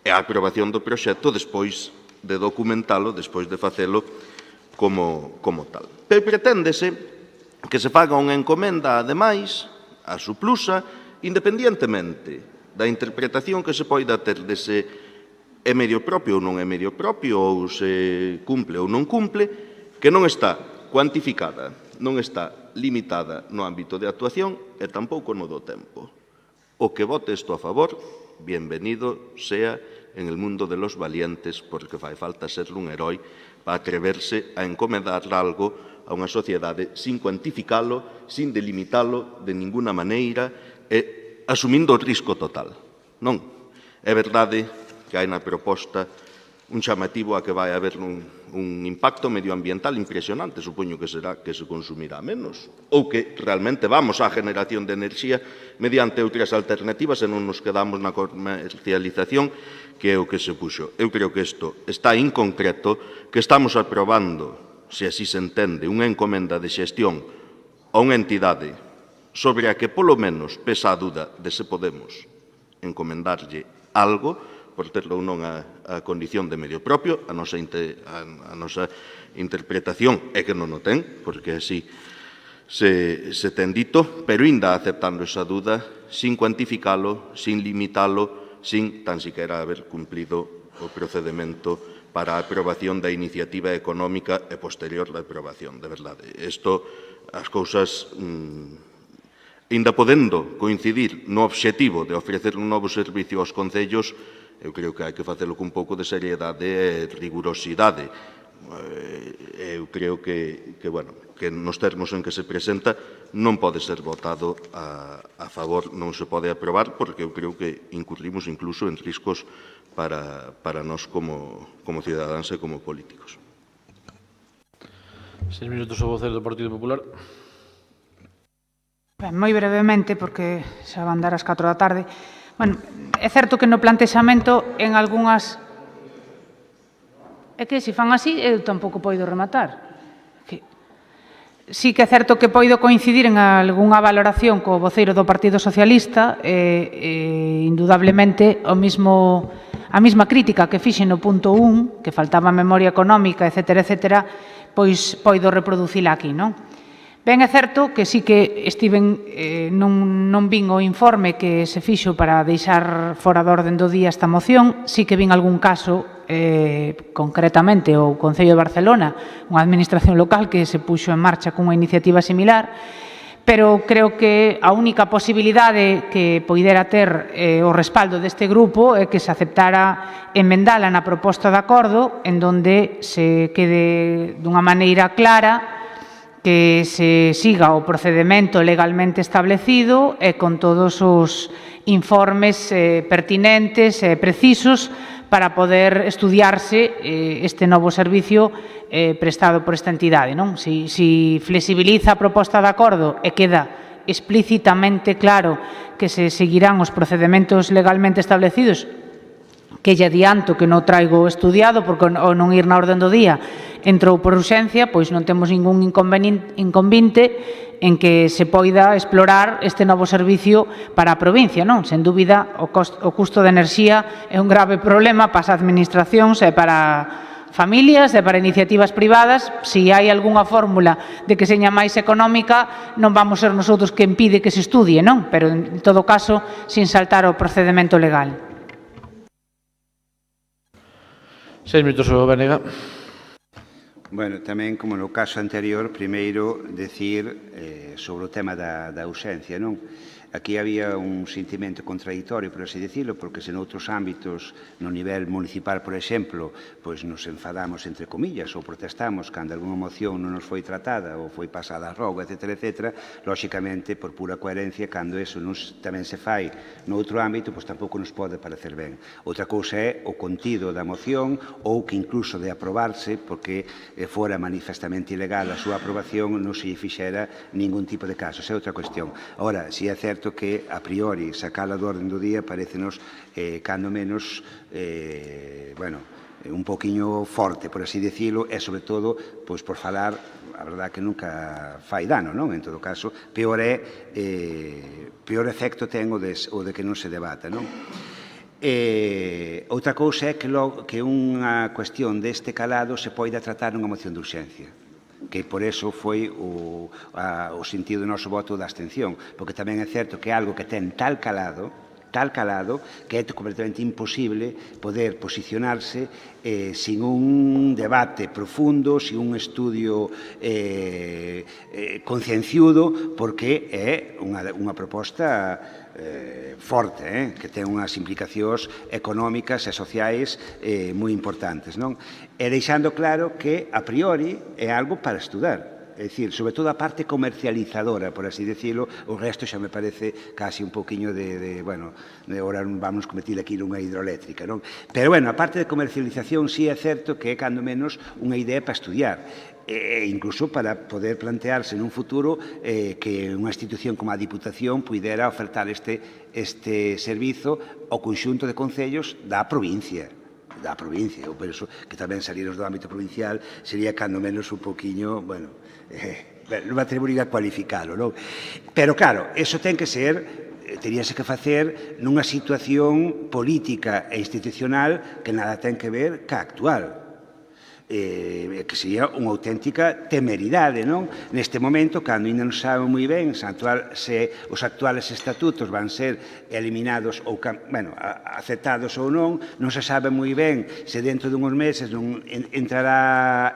e a aprobación do proxecto despois de documentalo, despois de facelo como tal. Pero preténdese que se faga unha encomenda, ademais, a suplusa, independientemente da interpretación que se poida ter de se é medio propio ou non é medio propio, ou se cumple ou non cumple, que non está cuantificada, non está limitada no ámbito de actuación e tampouco no do tempo. O que vote isto a favor, bienvenido sea en el mundo de los valientes, porque fai falta ser un heroi para atreverse a encomendar algo a unha sociedade sin cuantificalo, sin delimitalo de ninguna maneira e asumindo o risco total. Non. É verdade que hai na proposta un chamativo a que vai haber un impacto medioambiental impresionante, supoño que será que se consumirá menos, ou que realmente vamos á generación de enerxía mediante outras alternativas e non nos quedamos na comercialización, que é o que se puxo. Eu creo que isto está inconcreto, que estamos aprobando, se así se entende, unha encomenda de xestión a unha entidade sobre a que polo menos pesa a dúda de se podemos encomendarlle algo, por terlo ou non a condición de medio propio, a nosa interpretación é que non o ten, porque así se ten dito, pero ainda aceptando esa dúda, sin cuantificalo, sin limitalo, sin tan siquiera haber cumplido o procedimento para a aprobación da iniciativa económica e posterior da aprobación, de verdade. Isto, as cousas, ainda podendo coincidir no obxectivo de ofrecer un novo servicio aos concellos, eu creo que hai que facelo con un pouco de seriedade e rigurosidade. Eu creo que nos termos en que se presenta non pode ser votado a favor, non se pode aprobar, porque eu creo que incurrimos incluso en riscos para nós como cidadáns e como políticos. 6 minutos o vocero do Partido Popular. Ben, moi brevemente, porque xa van dar as 4 da tarde. Bueno, é certo que no plantexamento en algunhas... É que se fan así, eu tampouco poido rematar. Sí que é certo que poido coincidir en algunha valoración co voceiro do Partido Socialista, indudablemente a mesma crítica que fixe no punto 1, que faltaba memoria económica, etcétera, pois poido reproducila aquí, non? Ben, é certo que sí que non vin o informe que se fixo para deixar fora de orden do día esta moción, sí que vin algún caso, concretamente o Concello de Barcelona, unha administración local que se puxo en marcha cunha iniciativa similar, pero creo que a única posibilidade que poidera ter o respaldo deste grupo é que se aceptara emendala na proposta de acordo, en donde se quede dunha maneira clara que se siga o procedimento legalmente establecido e con todos os informes pertinentes e precisos para poder estudiarse este novo servicio prestado por esta entidade. Non? Si flexibiliza a proposta de acordo e queda explícitamente claro que se seguirán os procedementos legalmente establecidos, que lle adianto que non traigo estudiado, porque ao non ir na orden do día entrou por urxencia, pois non temos ningún inconvinte en que se poida explorar este novo servicio para a provincia. Non? Sen dúbida, o custo de enerxía é un grave problema para as administracións e para familias e para iniciativas privadas. Se hai algunha fórmula de que seña máis económica, non vamos ser nosotros que impide que se estudie, non? Pero, en todo caso, sin saltar o procedimento legal. 6 minutos, o Bénega. Bueno, tamén, como no caso anterior, primeiro, decir sobre o tema da ausencia, non? Aquí había un sentimento contradictorio, por así decirlo, porque se noutros ámbitos, no nivel municipal, por exemplo, pois nos enfadamos, entre comillas, ou protestamos cando algunha moción non nos foi tratada ou foi pasada a rogo, etc., lóxicamente, por pura coherencia, cando eso tamén se fai noutro ámbito, pois tampouco nos pode parecer ben. Outra cousa é o contido da moción ou que incluso de aprobarse, porque fora manifestamente ilegal a súa aprobación, non se lle fixera ningún tipo de caso. Esa é outra cuestión. Ahora, si é certo que a priori sacala do orden do día parecenos cando menos un poquinho forte, por así decirlo, e sobre todo pois por falar, a verdad que nunca fai dano, non? En todo caso, peor efecto ten o de que non se debata, non? Outra cousa é que unha cuestión deste calado se poida tratar nunha moción de urxencia, que por eso foi o sentido do noso voto da abstención, porque tamén é certo que é algo que ten tal calado, que é completamente imposible poder posicionarse sin un debate profundo, sin un estudio concienciudo, porque é unha proposta forte, que ten unhas implicacións económicas e sociais moi importantes, non? E deixando claro que, a priori, é algo para estudar. É dicir, sobre todo a parte comercializadora, por así decirlo, o resto xa me parece casi un poquinho ahora vamos cometer aquí unha hidroeléctrica, non? Pero, bueno, a parte de comercialización, sí é certo que é, cando menos, unha idea para estudiar. E incluso para poder plantearse nun futuro que unha institución como a Diputación pudera ofertar este servizo ao conxunto de concellos da provincia. Eu penso que tamén saliros do ámbito provincial sería cando menos un poquinho, non me atrevería a cualificalo, non? Pero claro, eso ten que ser, teríase que facer nunha situación política e institucional que nada ten que ver ca actual, que sería unha auténtica temeridade, non? Neste momento, cando ainda non sabe moi ben se os actuales estatutos van ser eliminados ou, aceptados ou non se sabe moi ben se dentro dunhos meses non entrará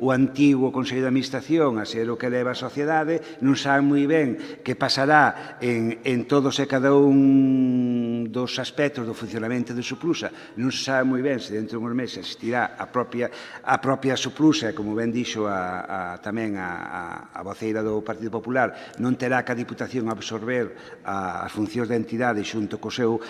o antigo Consello de Administración a ser o que leva a sociedade, non sabe moi ben que pasará en todos e cada un dos aspectos do funcionamento de Suplusa, non se sabe moi ben se dentro dunhos meses existirá a propia Suplusa, como ben dixo tamén a voceira do Partido Popular, non terá que a Diputación absorber as funcións da entidade xunto co seu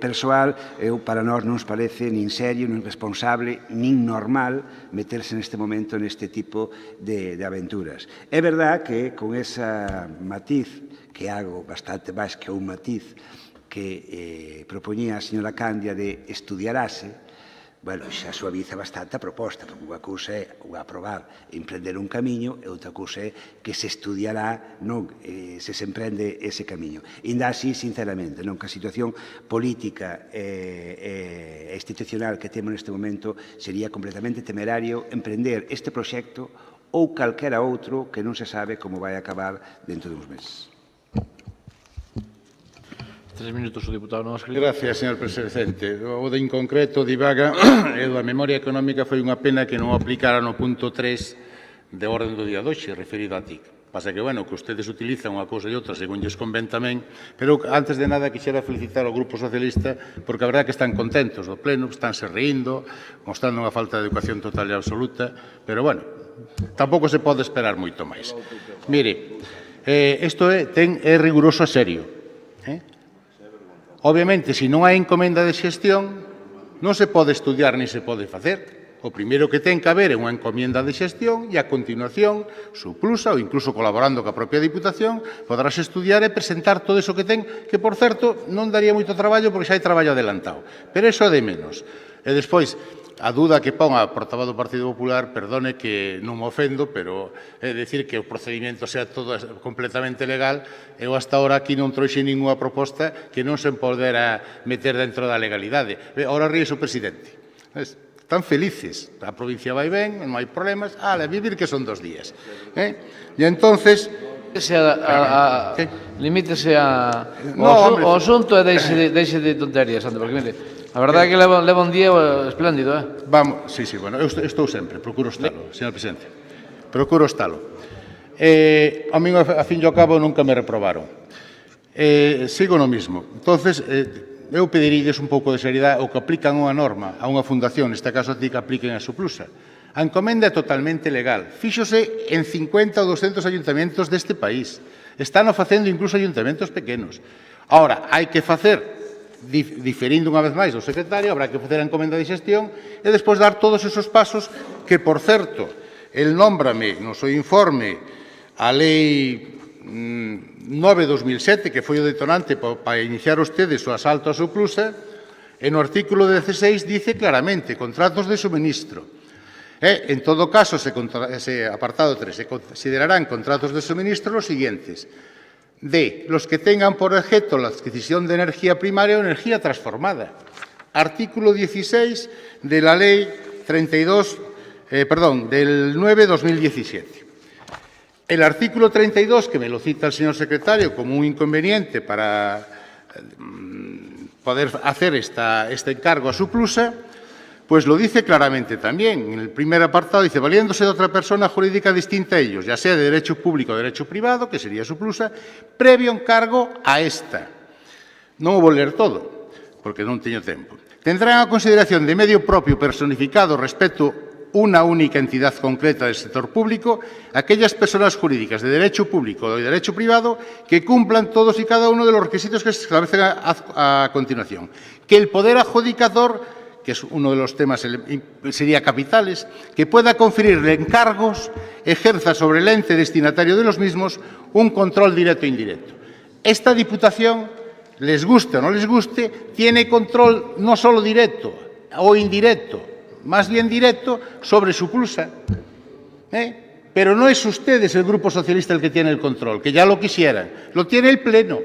persoal. Para nós non nos parece nin serio, nin responsable, nin normal meterse neste momento neste tipo de aventuras. É verdad que con esa matiz, que é algo bastante máis que un matiz, que propoñía a señora Candia de estudiarase, xa suaviza bastante a proposta, porque unha cousa é aprobar e emprender un camiño e outra cousa é que se estudiará se se emprende ese camiño. Inda así, sinceramente, que a situación política e institucional que temos neste momento sería completamente temerario emprender este proxecto ou calquera outro que non se sabe como vai acabar dentro de uns meses. 3 minutos, o diputado non escrito. Gracias, señor presidente. O de inconcreto divaga e da memoria económica foi unha pena que non aplicara no punto 3 de orden do día de hoxe, referido a TIC. Pasa que, que ustedes utilizan unha cousa e outra según lles convén tamén, pero antes de nada quixera felicitar ao Grupo Socialista porque a verdade que están contentos do pleno, estánse rindo, mostrando unha falta de educación total e absoluta, pero, tampouco se pode esperar moito máis. Mire, isto é riguroso a serio. Obviamente, se non hai encomenda de xestión, non se pode estudiar ni se pode facer. O primeiro que ten que haber é unha encomienda de xestión e, a continuación, subplusa ou incluso colaborando coa propia Diputación, podrás estudiar e presentar todo iso que ten, que, por certo, non daría moito traballo porque xa hai traballo adelantado. Pero iso é de menos. E despois, a dúda que pon a portavoz do Partido Popular, perdone que non me ofendo, pero é decir que o procedimento sea todo completamente legal, eu hasta ahora aquí non trouxe ninguna proposta que non se podera meter dentro da legalidade. Ahora ríe o presidente. Están felices, a provincia vai ben, non hai problemas, a vivir que son 2 días. E entonces... Limítese ao asunto e deixe de tonterías, Santo, porque mire, a verdade é que leva un día espléndido, Vamos, sí, bueno, eu estou sempre, procuro estalo, señor presidente. Procuro estalo. A min, a fin e ao cabo, nunca me reprobaron. Sigo no mismo. Entonces, eu pedirílles un pouco de seriedade o que aplican unha norma a unha fundación, neste caso a ti que apliquen a Subplusa. A encomenda é totalmente legal. Fíxose en 50 ou 200 ayuntamentos deste país. Están facendo incluso ayuntamentos pequenos. Ahora, hai que facer, diferindo unha vez máis do secretario, habrá que facer a encomenda de xestión e despois dar todos esos pasos que, por certo, el nómbrame no seu informe a lei 9/2007, que foi o detonante para iniciar ustedes o asalto a Subplusa, e no artículo 16 dice claramente contratos de suministro. En todo caso, apartado 3, se considerarán contratos de suministro los siguientes: de los que tengan por objeto la adquisición de energía primaria o energía transformada. Artículo 16 de la Ley del 9/2017. El artículo 32, que me lo cita el señor secretario como un inconveniente para poder hacer este encargo a Subplusa, pues lo dice claramente también. En el primer apartado dice, valiéndose de otra persona jurídica distinta a ellos, ya sea de derecho público o de derecho privado, que sería Subplusa, previo encargo a esta. Non o vou ler todo, porque non teño tempo. Tendrán a consideración de medio propio personificado respecto una única entidad concreta del sector público, aquellas personas jurídicas de derecho público o de derecho privado que cumplan todos y cada uno de los requisitos que se establecen a continuación. Que el poder adjudicador, que es uno de los temas, sería capitales, que pueda conferirle encargos, ejerza sobre el ente destinatario de los mismos un control directo e indirecto. Esta Diputación, les guste o no les guste, tiene control no solo directo o indirecto, más bien directo, sobre Subplusa. Pero no es ustedes, el Grupo Socialista, el que tiene el control, que ya lo quisieran. Lo tiene el Pleno.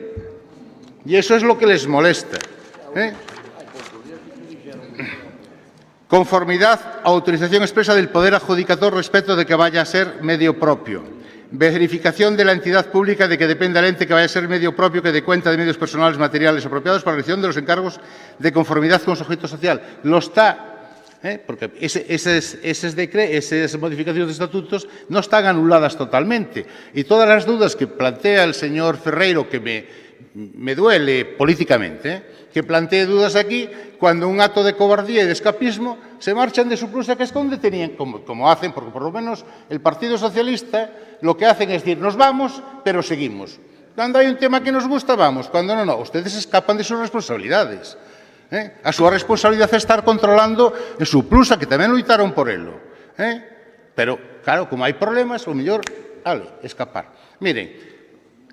Y eso es lo que les molesta. Conformidad a autorización expresa del Poder Adjudicador respecto de que vaya a ser medio propio. Verificación de la entidad pública de que dependa el ente que vaya a ser medio propio que dé cuenta de medios personales materiales apropiados para la realización de los encargos de conformidad con su objeto social. Lo está. Porque esas modificaciones de estatutos no están anuladas totalmente. Y todas las dudas que plantea el señor Ferreiro, que me duele políticamente, que plantee dudas aquí, cuando un acto de cobardía y de escapismo se marchan de Subplusa, que es donde tenían, como hacen, porque por lo menos el Partido Socialista lo que hacen es decir, nos vamos, pero seguimos. Cuando hay un tema que nos gusta, vamos. Cuando no, ustedes escapan de sus responsabilidades. A súa responsabilidade é estar controlando en Subplusa, que tamén loitaron por elo. Pero, claro, como hai problemas, o mellor, escapar. Miren,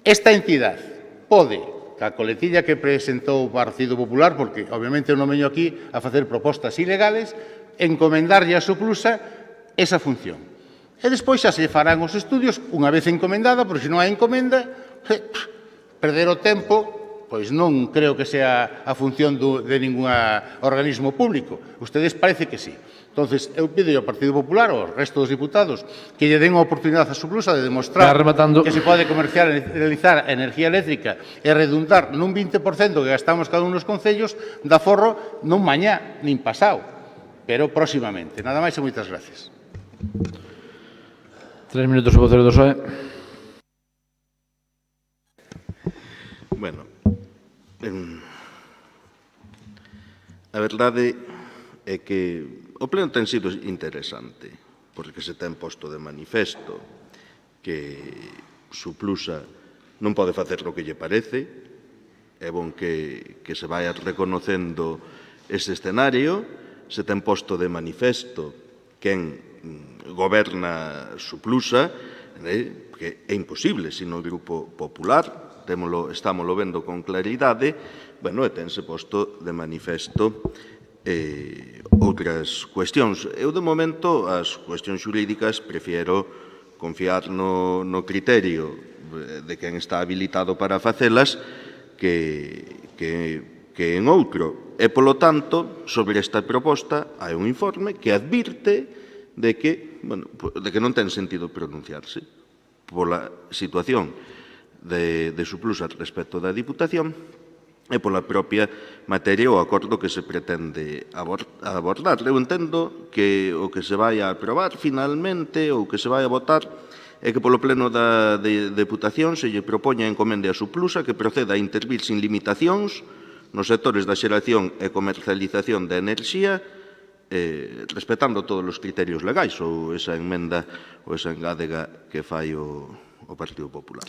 esta entidade pode, a coletilla que presentou o Partido Popular, porque, obviamente, eu non veño aquí a facer propostas ilegales, encomendarlle a Subplusa esa función. E despois xa se farán os estudios, unha vez encomendada, porque se non hai encomenda, perder o tempo, pois non creo que sea a función de ningún organismo público. Ustedes parece que sí. Entonces, eu pido ao Partido Popular, ao resto dos diputados, que lle den a oportunidade a Subplusa de demostrar que se pode comercializar a energía eléctrica e redundar nun 20% que gastamos cada un dos concellos de aforro non mañá, nin pasado, pero próximamente. Nada máis e moitas gracias. 3 minutos o vocero do PSOE. Bueno, a verdade é que o pleno ten sido interesante, porque se ten posto de manifesto que Subplusa non pode facer o que lle parece, é bon que se vai reconocendo ese escenario, se ten posto de manifesto quen goberna Suplusa, que é imposible, sino o Grupo Popular, estámoslo vendo con claridade, bueno, e tense posto de manifesto outras cuestións. Eu, de momento, as cuestións xurídicas prefiero confiar no criterio de quen está habilitado para facelas que en outro. E, polo tanto, sobre esta proposta hai un informe que advirte de que non ten sentido pronunciarse pola situación de Suplusa respecto da Diputación e pola propia materia o acordo que se pretende abordar. Eu entendo que o que se vai a aprobar finalmente ou que se vai a votar é que polo Pleno da Deputación se lle propoña a encomende a Suplusa que proceda a intervir sin limitacións nos sectores da xeración e comercialización da enerxía respetando todos os criterios legais ou esa emenda ou esa engádega que fai o Partido Popular.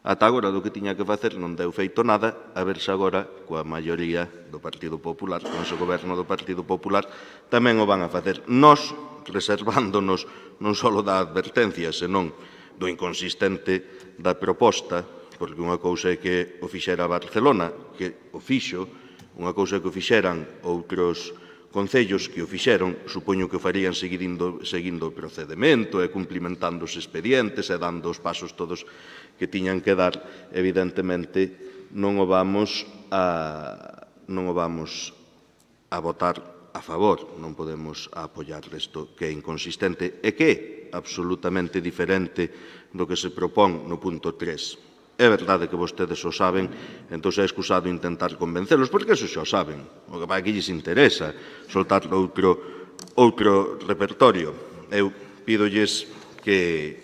Ata agora do que tiña que facer non deu feito nada, a ver se agora, coa maioría do Partido Popular, con ese goberno do Partido Popular, tamén o van a facer. Nós, reservándonos non só da advertencia, senón do inconsistente da proposta, porque unha cousa é que o fixera Barcelona, que o fixo, unha cousa é que o fixeran outros concellos que o fixeron, supoño que o farían seguindo o procedemento e cumplimentando os expedientes e dando os pasos todos que tiñan que dar, evidentemente non o vamos a votar a favor, non podemos apoiar isto que é inconsistente e que é absolutamente diferente do que se propón no punto 3. É verdade que vostedes o saben, entón é excusado intentar convencelos, porque eso xa o saben. O que para que lles interesa soltar outro repertorio. Eu pídolles que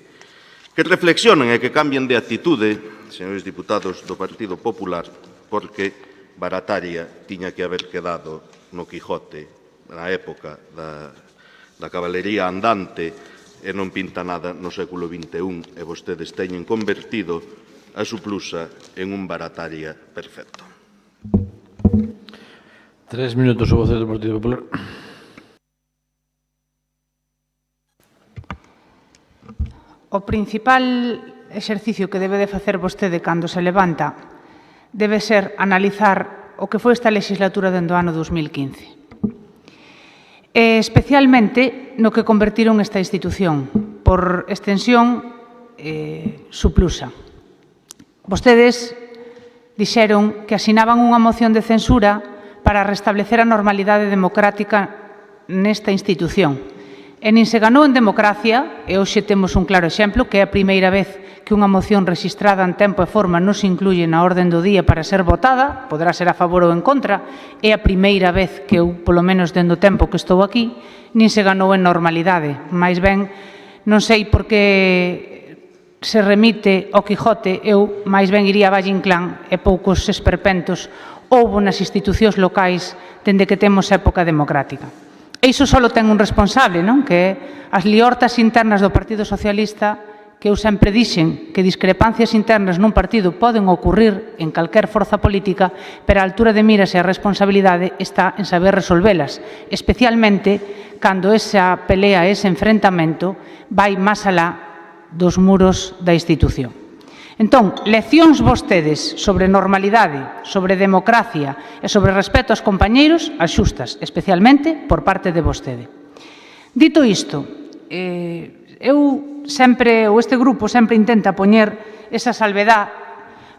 reflexionen e que cambien de actitude, señores diputados do Partido Popular, porque Barataria tiña que haber quedado no Quijote na época da cabalería andante e non pinta nada no século XXI e vostedes teñen convertido a Suplusa en un Barataria perfecto. 3 minutos o voceiro do Partido Popular. O principal exercicio que debe de facer vostede cando se levanta debe ser analizar o que foi esta legislatura dentro do ano 2015. Especialmente no que convertiron esta institución, por extensión, Suplusa. Vostedes dixeron que asinaban unha moción de censura para restablecer a normalidade democrática nesta institución. E nin se ganou en democracia, e hoxe temos un claro exemplo, que é a primeira vez que unha moción registrada en tempo e forma non se incluye na orden do día para ser votada, poderá ser a favor ou en contra, é a primeira vez que eu, polo menos dentro do tempo que estou aquí, nin se ganou en normalidade. Mais ben, non sei por que se remite ao Quijote, eu máis ben iría a Valle Inclán e poucos esperpentos houbo nas institucións locais dende que temos época democrática. E iso só ten un responsable, non? Que é as liortas internas do Partido Socialista, que eu sempre dixen que discrepancias internas nun partido poden ocurrir en calquer forza política, pero a altura de miras e a responsabilidade está en saber resolvelas, especialmente cando esa pelea, ese enfrentamento, vai máis alá dos muros da institución. Entón, leccións vostedes sobre normalidade, sobre democracia e sobre respeto aos compañeiros, as xustas, especialmente por parte de vostede. Dito isto, este grupo sempre intenta poñer esa salvedad,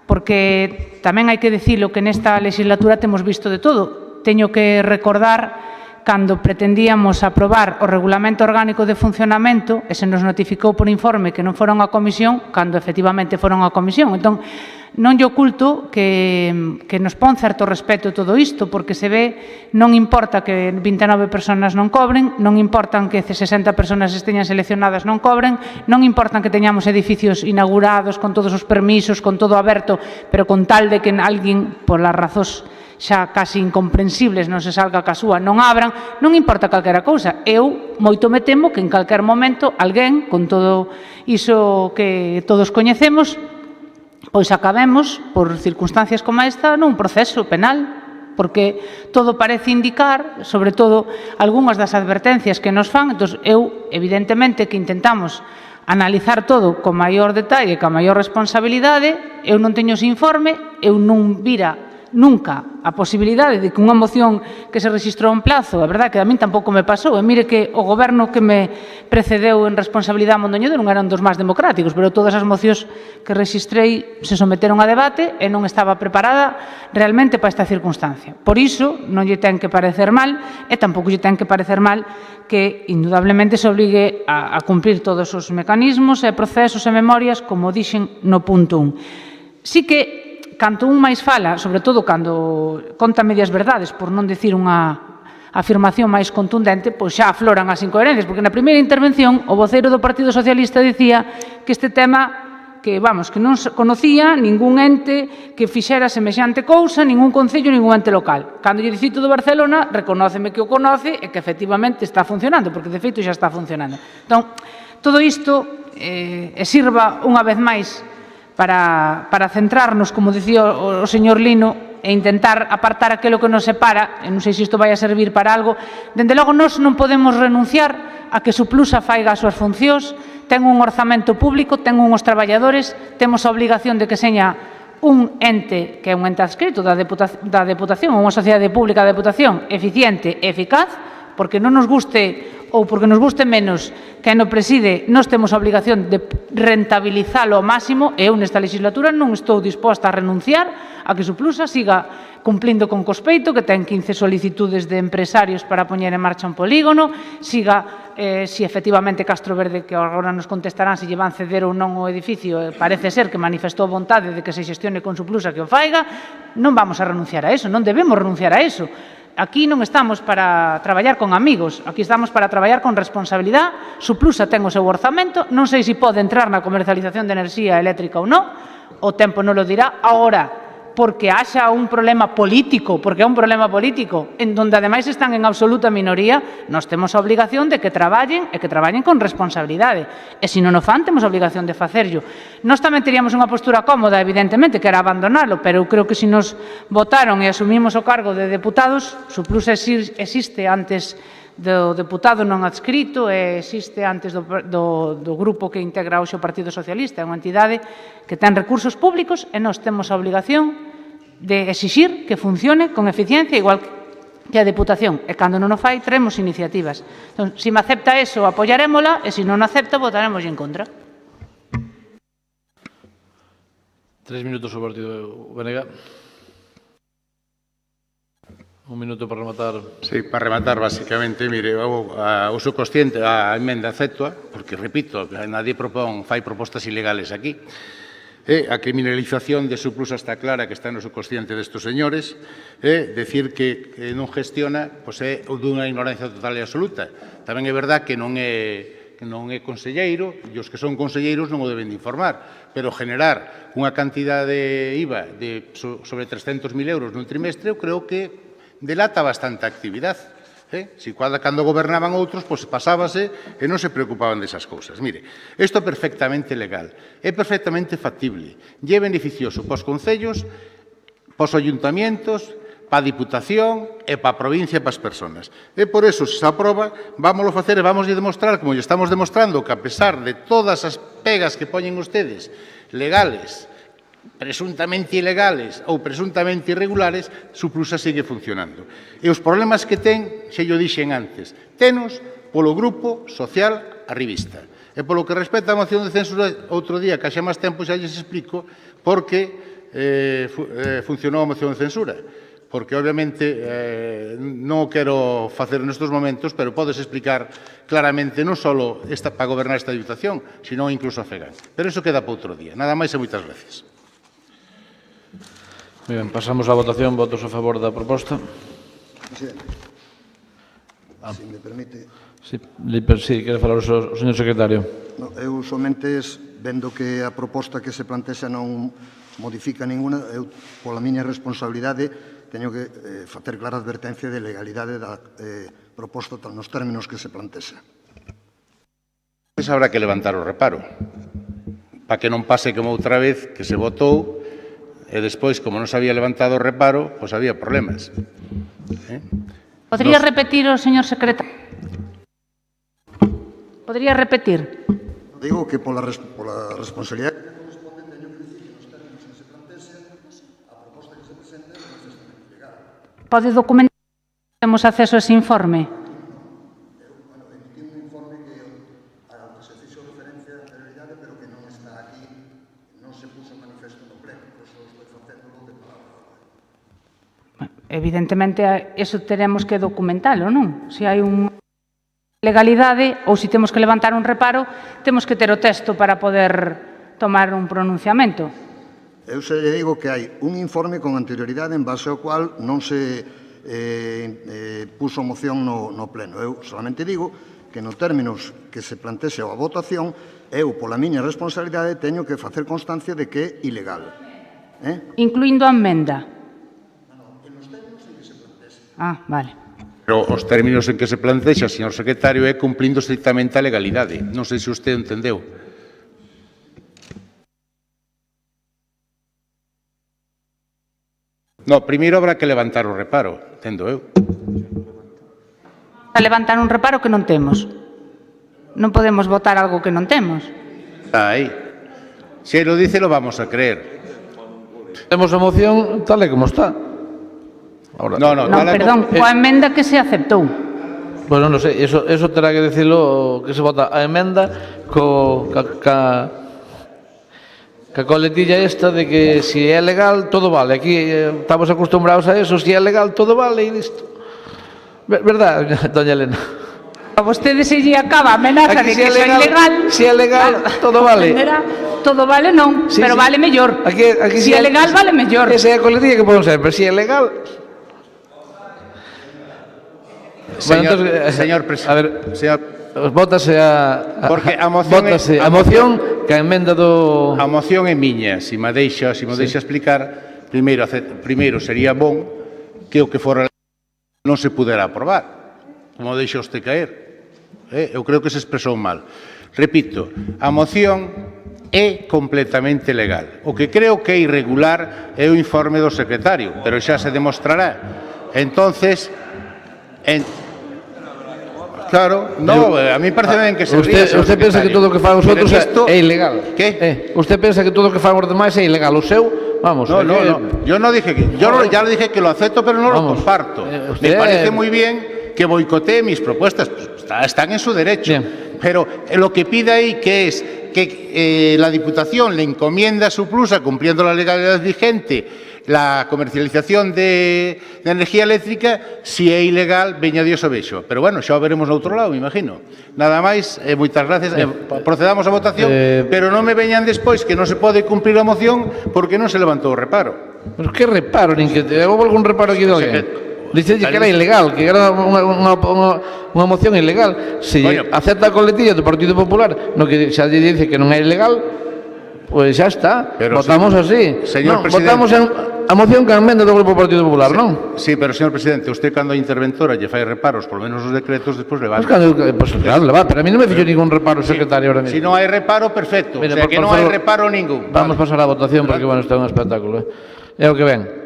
porque tamén hai que dicilo que nesta legislatura temos visto de todo. Teño que recordar cando pretendíamos aprobar o Regulamento Orgánico de Funcionamento e se nos notificou por informe que non foron a comisión, cando efectivamente foron a comisión. Entón, non lle oculto que nos pon certo respeto todo isto, porque se ve, non importa que 29 personas non cobren, non importan que 60 personas esteñan seleccionadas non cobren, non importan que teñamos edificios inaugurados con todos os permisos, con todo aberto, pero con tal de que alguén, polas razóns xa casi incomprensibles, non se salga ca súa, non abran, non importa calquera cousa. Eu moito me temo que en calquer momento alguén, con todo iso que todos coñecemos, pois acabemos, por circunstancias como esta, nun proceso penal, porque todo parece indicar, sobre todo, algunhas das advertencias que nos fan. Entón, eu, evidentemente, que intentamos analizar todo con maior detalle, con maior responsabilidade. Eu non teño ese informe, eu non vira nunca a posibilidade de que unha moción que se registrou en plazo, a verdade que a min tampouco me pasou, e mire que o goberno que me precedeu en responsabilidade a Mondoñedo non eran dos máis democráticos, pero todas as mocións que registrei se someteron a debate e non estaba preparada realmente para esta circunstancia. Por iso, non lle ten que parecer mal, e tampouco lle ten que parecer mal que, indudablemente, se obligue a cumprir todos os mecanismos e procesos e memorias, como dixen no punto 1. Si que canto un máis fala, sobre todo cando conta medias verdades, por non dicir unha afirmación máis contundente, pois xa afloran as incoherencias, porque na primeira intervención o voceiro do Partido Socialista dicía que este tema, que non conocía ningún ente que fixera semexante cousa, ningún concello, ningún ente local. Cando lle dicito do Barcelona, reconóceme que o conoce e que efectivamente está funcionando, porque de feito xa está funcionando. Entón, todo isto sirva unha vez máis para centrarnos, como dicía o señor Lino, e intentar apartar aquilo que nos separa, e non sei se isto vai a servir para algo. Dende logo, nós non podemos renunciar a que Suplusa faiga as súas funcións, ten un orzamento público, ten unhos traballadores, temos a obligación de que seña un ente, que é un ente adscrito da Deputación, unha sociedade pública da Deputación eficiente e eficaz, porque non nos guste ou porque nos guste menos que no preside, nós temos a obligación de rentabilizalo ao máximo, e eu nesta legislatura non estou disposta a renunciar a que Suplusa siga cumplindo con Cospeito, que ten 15 solicitudes de empresarios para poñer en marcha un polígono, siga, si efectivamente Castro Verde, que agora nos contestarán se lle van ceder ou non o edificio, parece ser que manifestou vontade de que se xestione con Suplusa que o faiga, non vamos a renunciar a eso, non debemos renunciar a eso. Aquí non estamos para traballar con amigos, aquí estamos para traballar con responsabilidade. Suplusa ten o seu orzamento, non sei se pode entrar na comercialización de enerxía eléctrica ou non, o tempo non lo dirá. Agora, porque haxa un problema político, porque é un problema político, en donde ademais están en absoluta minoría, nós temos a obligación de que traballen, e que traballen con responsabilidade. E se non o fan, temos a obligación de facerlo. Nós tamén teríamos unha postura cómoda, evidentemente, que era abandonalo, pero eu creo que se nos votaron e asumimos o cargo de deputados, Suplusa existe antes do deputado non adscrito, e existe antes do grupo que integra hoxe o Partido Socialista, é unha entidade que ten recursos públicos, e nós temos a obligación de exixir que funcione con eficiencia, igual que a Deputación, e cando non o fai, traemos iniciativas. Entón, se me acepta eso, apoyarémola, e se non acepta, votaremos en contra. 3 minutos o partido Benega. Un minuto para rematar. Sí, para rematar, basicamente, mire, eu sou consciente a emenda aceptoa, porque, repito, nadie fai propostas ilegales aquí. A criminalización de Suplusa está clara, que está no subconsciente destos señores. Decir que non gestiona, pois é dunha ignorancia total e absoluta. Tamén é verdad que non é conselleiro, e os que son conselleiros non o deben de informar, pero generar unha cantidade de IVA de sobre 300.000 euros nun trimestre, eu creo que delata bastante actividade. Si cando gobernaban outros, pois pasábase e non se preocupaban desas cousas. Mire, isto é perfectamente legal, é perfectamente factible, e é beneficioso para os concellos, para os ayuntamientos, para a Diputación e para a provincia e para as persoas. E por eso, se se aproba, vámoslo facer e vamos a demostrar, como lle estamos demostrando, que a pesar de todas as pegas que poñen ustedes, legales, presuntamente ilegales ou presuntamente irregulares, Suplusa sigue funcionando. E os problemas que ten, xa yo dixen antes, tenos polo Grupo Social Arribista. E polo que respecta a moción de censura, outro día, que xa máis tempo xa lles explico por que funcionou a moción de censura. Porque, obviamente, non o quero facer nestes momentos, pero podes explicar claramente non só para gobernar esta Diputación, sino incluso a FEGAN. Pero iso queda para outro día. Nada máis e moitas gracias. Moi ben, pasamos á votación. Votos a favor da proposta. Presidente, se me permite... Sí, quere falar o señor secretario. Eu somente, vendo que a proposta que se plantexa non modifica ninguna, eu, pola miña responsabilidade, teño que facer clara advertencia de legalidade da proposta nos términos que se plantexa. Pois habrá que levantar o reparo, para que non pase como outra vez que se votou e despois, como non se había levantado o reparo, pois había problemas. Podría repetir o señor secretario? Podría repetir? Digo que pola responsabilidade que corresponde teño que dicir que nos términos que se plantese a proposta que se presente é manifestamente legal. Pode documentar que temos acceso a ese informe? Emití un informe ao que se fixo referencia a anterioridade, pero que non está aquí, non se puso en manifesto no pleno, por iso estou facendo de palabra. Evidentemente, eso teremos que documentalo, non? Se hai unha legalidade ou se temos que levantar un reparo, temos que ter o texto para poder tomar un pronunciamento. Eu se lle digo que hai un informe con anterioridade en base ao cual non se puso moción no pleno. Eu solamente digo que no términos que se plantese a votación, eu, pola miña responsabilidade, teño que facer constancia de que é ilegal. Incluindo a emenda? Ah, vale. Pero os términos en que se plantexa, señor secretario, é cumplindo estrictamente a legalidade. Non sei se usted entendeu. No, primeiro habrá que levantar o reparo, entendo eu. A levantar un reparo que non temos. Non podemos votar algo que non temos. Aí. Se lo dice, lo vamos a creer. Temos a moción tal e como está. Ahora, Non, perdón, coa emenda que se aceptou. Bueno, non sei, eso terá que decirlo que se vota a emenda ca coletilla esta de que si é legal, todo vale. Aquí estamos acostumbrados a eso, si é legal, todo vale e listo. Verdad, doña Elena? A vostede se lle acaba a amenaza de que é ilegal. Si é legal, todo vale. Todo vale non, pero vale mellor. Si é legal, vale mellor. Esa é a coletilla que podemos ser, pero si é legal... Señor presidente, vótase a moción que a emenda do... A moción é miña, se me deixa explicar, primeiro sería bon que o que fora non se pudera aprobar, como deixa usted caer. Eu creo que se expresou mal. Repito, a moción é completamente legal. O que creo que é irregular é o informe do secretario, pero xa se demostrará. Entonces, claro, no, a mí parece ben que se ría. Usted pensa que todo o que fan os outros é ilegal. ¿Qué? Usted pensa que todo o que fan os demais é ilegal. O seu, vamos... No, yo no dije que... Yo ya le dije que lo acepto, pero no lo comparto. Me parece muy bien que boicotee mis propuestas. Están en su derecho. Pero lo que pide ahí que es que la Diputación le encomienda a su plusa, cumpliendo la legalidad vigente, la comercialización de energía eléctrica, si é ilegal, veña Dios o vexo. Pero bueno, xa o veremos no outro lado, me imagino. Nada máis, moitas gracias. Procedamos a votación, pero non me veñan despois que non se pode cumprir a moción porque non se levantou o reparo. Pero que reparo? Nin que houve algún reparo aquí de alguén? Dice que era ilegal, que era unha moción ilegal. Se acepta a coletilla do Partido Popular, no que xa dice que non é ilegal, pois xa está, votamos así. Votamos a moción que emenda do Grupo Partido Popular, non? Sí, pero, señor presidente, usted cando a interventora lle fai reparos, por lo menos os decretos, despois le van. Pois claro, le va, pero a mí non me fixo ningún reparo o secretario ahora mismo. Si non hai reparo, perfecto. O sea, que non hai reparo ningún. Vamos pasar á votación, porque, bueno, isto é un espectáculo. É o que ven.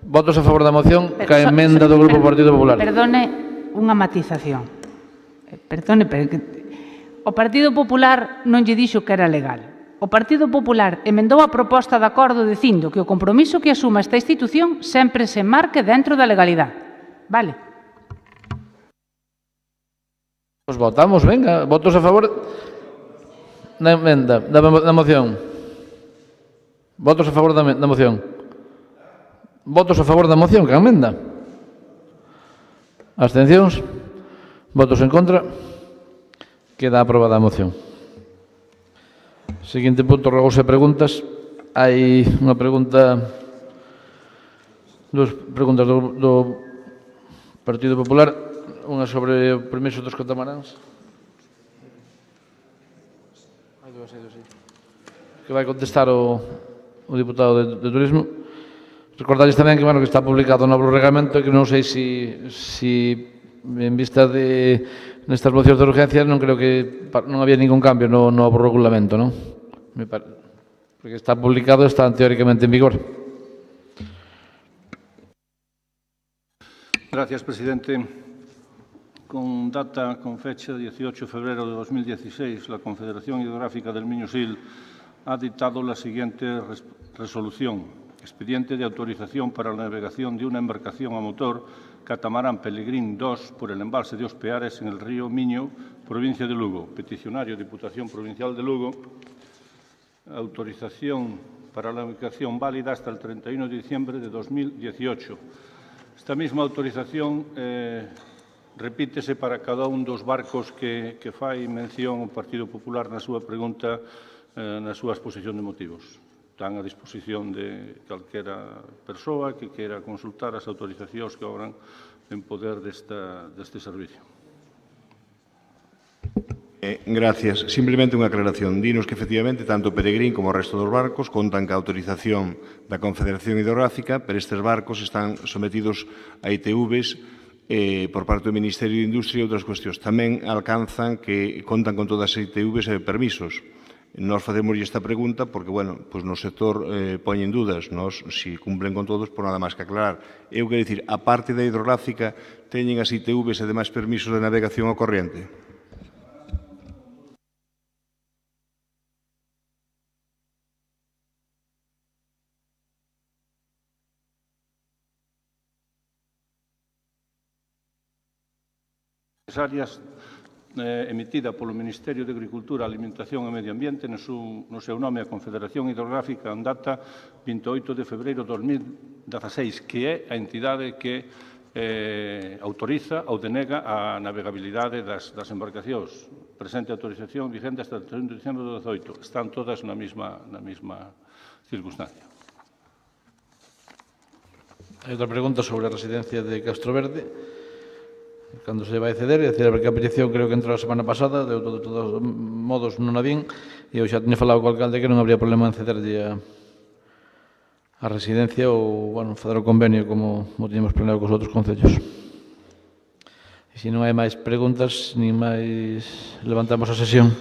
Votos a favor da moción que a emenda do Grupo Partido Popular. Perdone unha matización. Perdone, pero o Partido Popular non lle dixo que era legal. O Partido Popular emendou a proposta de acordo dicindo que o compromiso que asuma esta institución sempre se marque dentro da legalidade. Vale? Pois votamos, venga, votos a favor da emenda, da moción. Votos a favor da moción. Votos a favor da moción, que a emenda. Abstencións. Votos en contra. Queda aprobada a moción. Seguinte punto, rogouse preguntas. Hai unha pregunta, dúas preguntas do Partido Popular, unha sobre o permiso dos catamaráns. Hai dúas, que vai contestar o diputado de Turismo. Recordarles tamén que, bueno, que está publicado o novo reglamento e que non sei se en vista de nestas mocións de urgencia non creo que non había ningún cambio no novo regulamento, non? Porque está publicado, está teóricamente en vigor. Gracias, presidente. Con fecha 18 de febrero de 2016, la Confederación Hidrográfica del Miño-Sil ha dictado la siguiente resolución. Expediente de autorización para la navegación de una embarcación a motor Catamarán Pelegrín 2 por el embalse de Ospeares en el río Miño, provincia de Lugo. Peticionario, Diputación Provincial de Lugo. Autorización para la navegación válida hasta el 31 de diciembre de 2018. Esta mesma autorización repítese para cada un dos barcos que fai mención o Partido Popular na súa pregunta, na súa exposición de motivos. Están a disposición de calquera persoa que queira consultar as autorizacións que obran en poder deste servicio. Gracias. Simplemente unha aclaración. Dinos que, efectivamente, tanto Peregrín como o resto dos barcos contan ca autorización da Confederación Hidrográfica, pero estes barcos están sometidos a ITVs por parte do Ministerio de Industria e outras cuestións. Tamén alcanzan que contan con todas as ITVs e permisos. Nós facemos esta pregunta porque, bueno, pues no sector poñen dúdas. Nós, si cumplen con todos, por nada máis que aclarar. Eu quero dicir, a parte da hidrográfica, teñen as ITVs e demais permisos de navegación ao corriente? Áreas emitida polo Ministerio de Agricultura, Alimentación e Medio Ambiente no seu nome a Confederación Hidrográfica en data 28 de febreiro de 2016, que é a entidade que autoriza ou denega a navegabilidade das embarcacións. Presente autorización vigente hasta o 31 de diciembre de 2018. Están todas na mesma circunstancia. Hai outra pregunta sobre a residencia de Castro Verde. Cando se vai ceder, é dicir, porque a petición creo que entrou a semana pasada, de todos modos non a vin, e eu xa teño falado co alcalde que non habría problema en cederlle a residencia ou, bueno, fazer o convenio como teñemos planeado cos outros concellos. E se non hai máis preguntas, nin máis levantamos a sesión.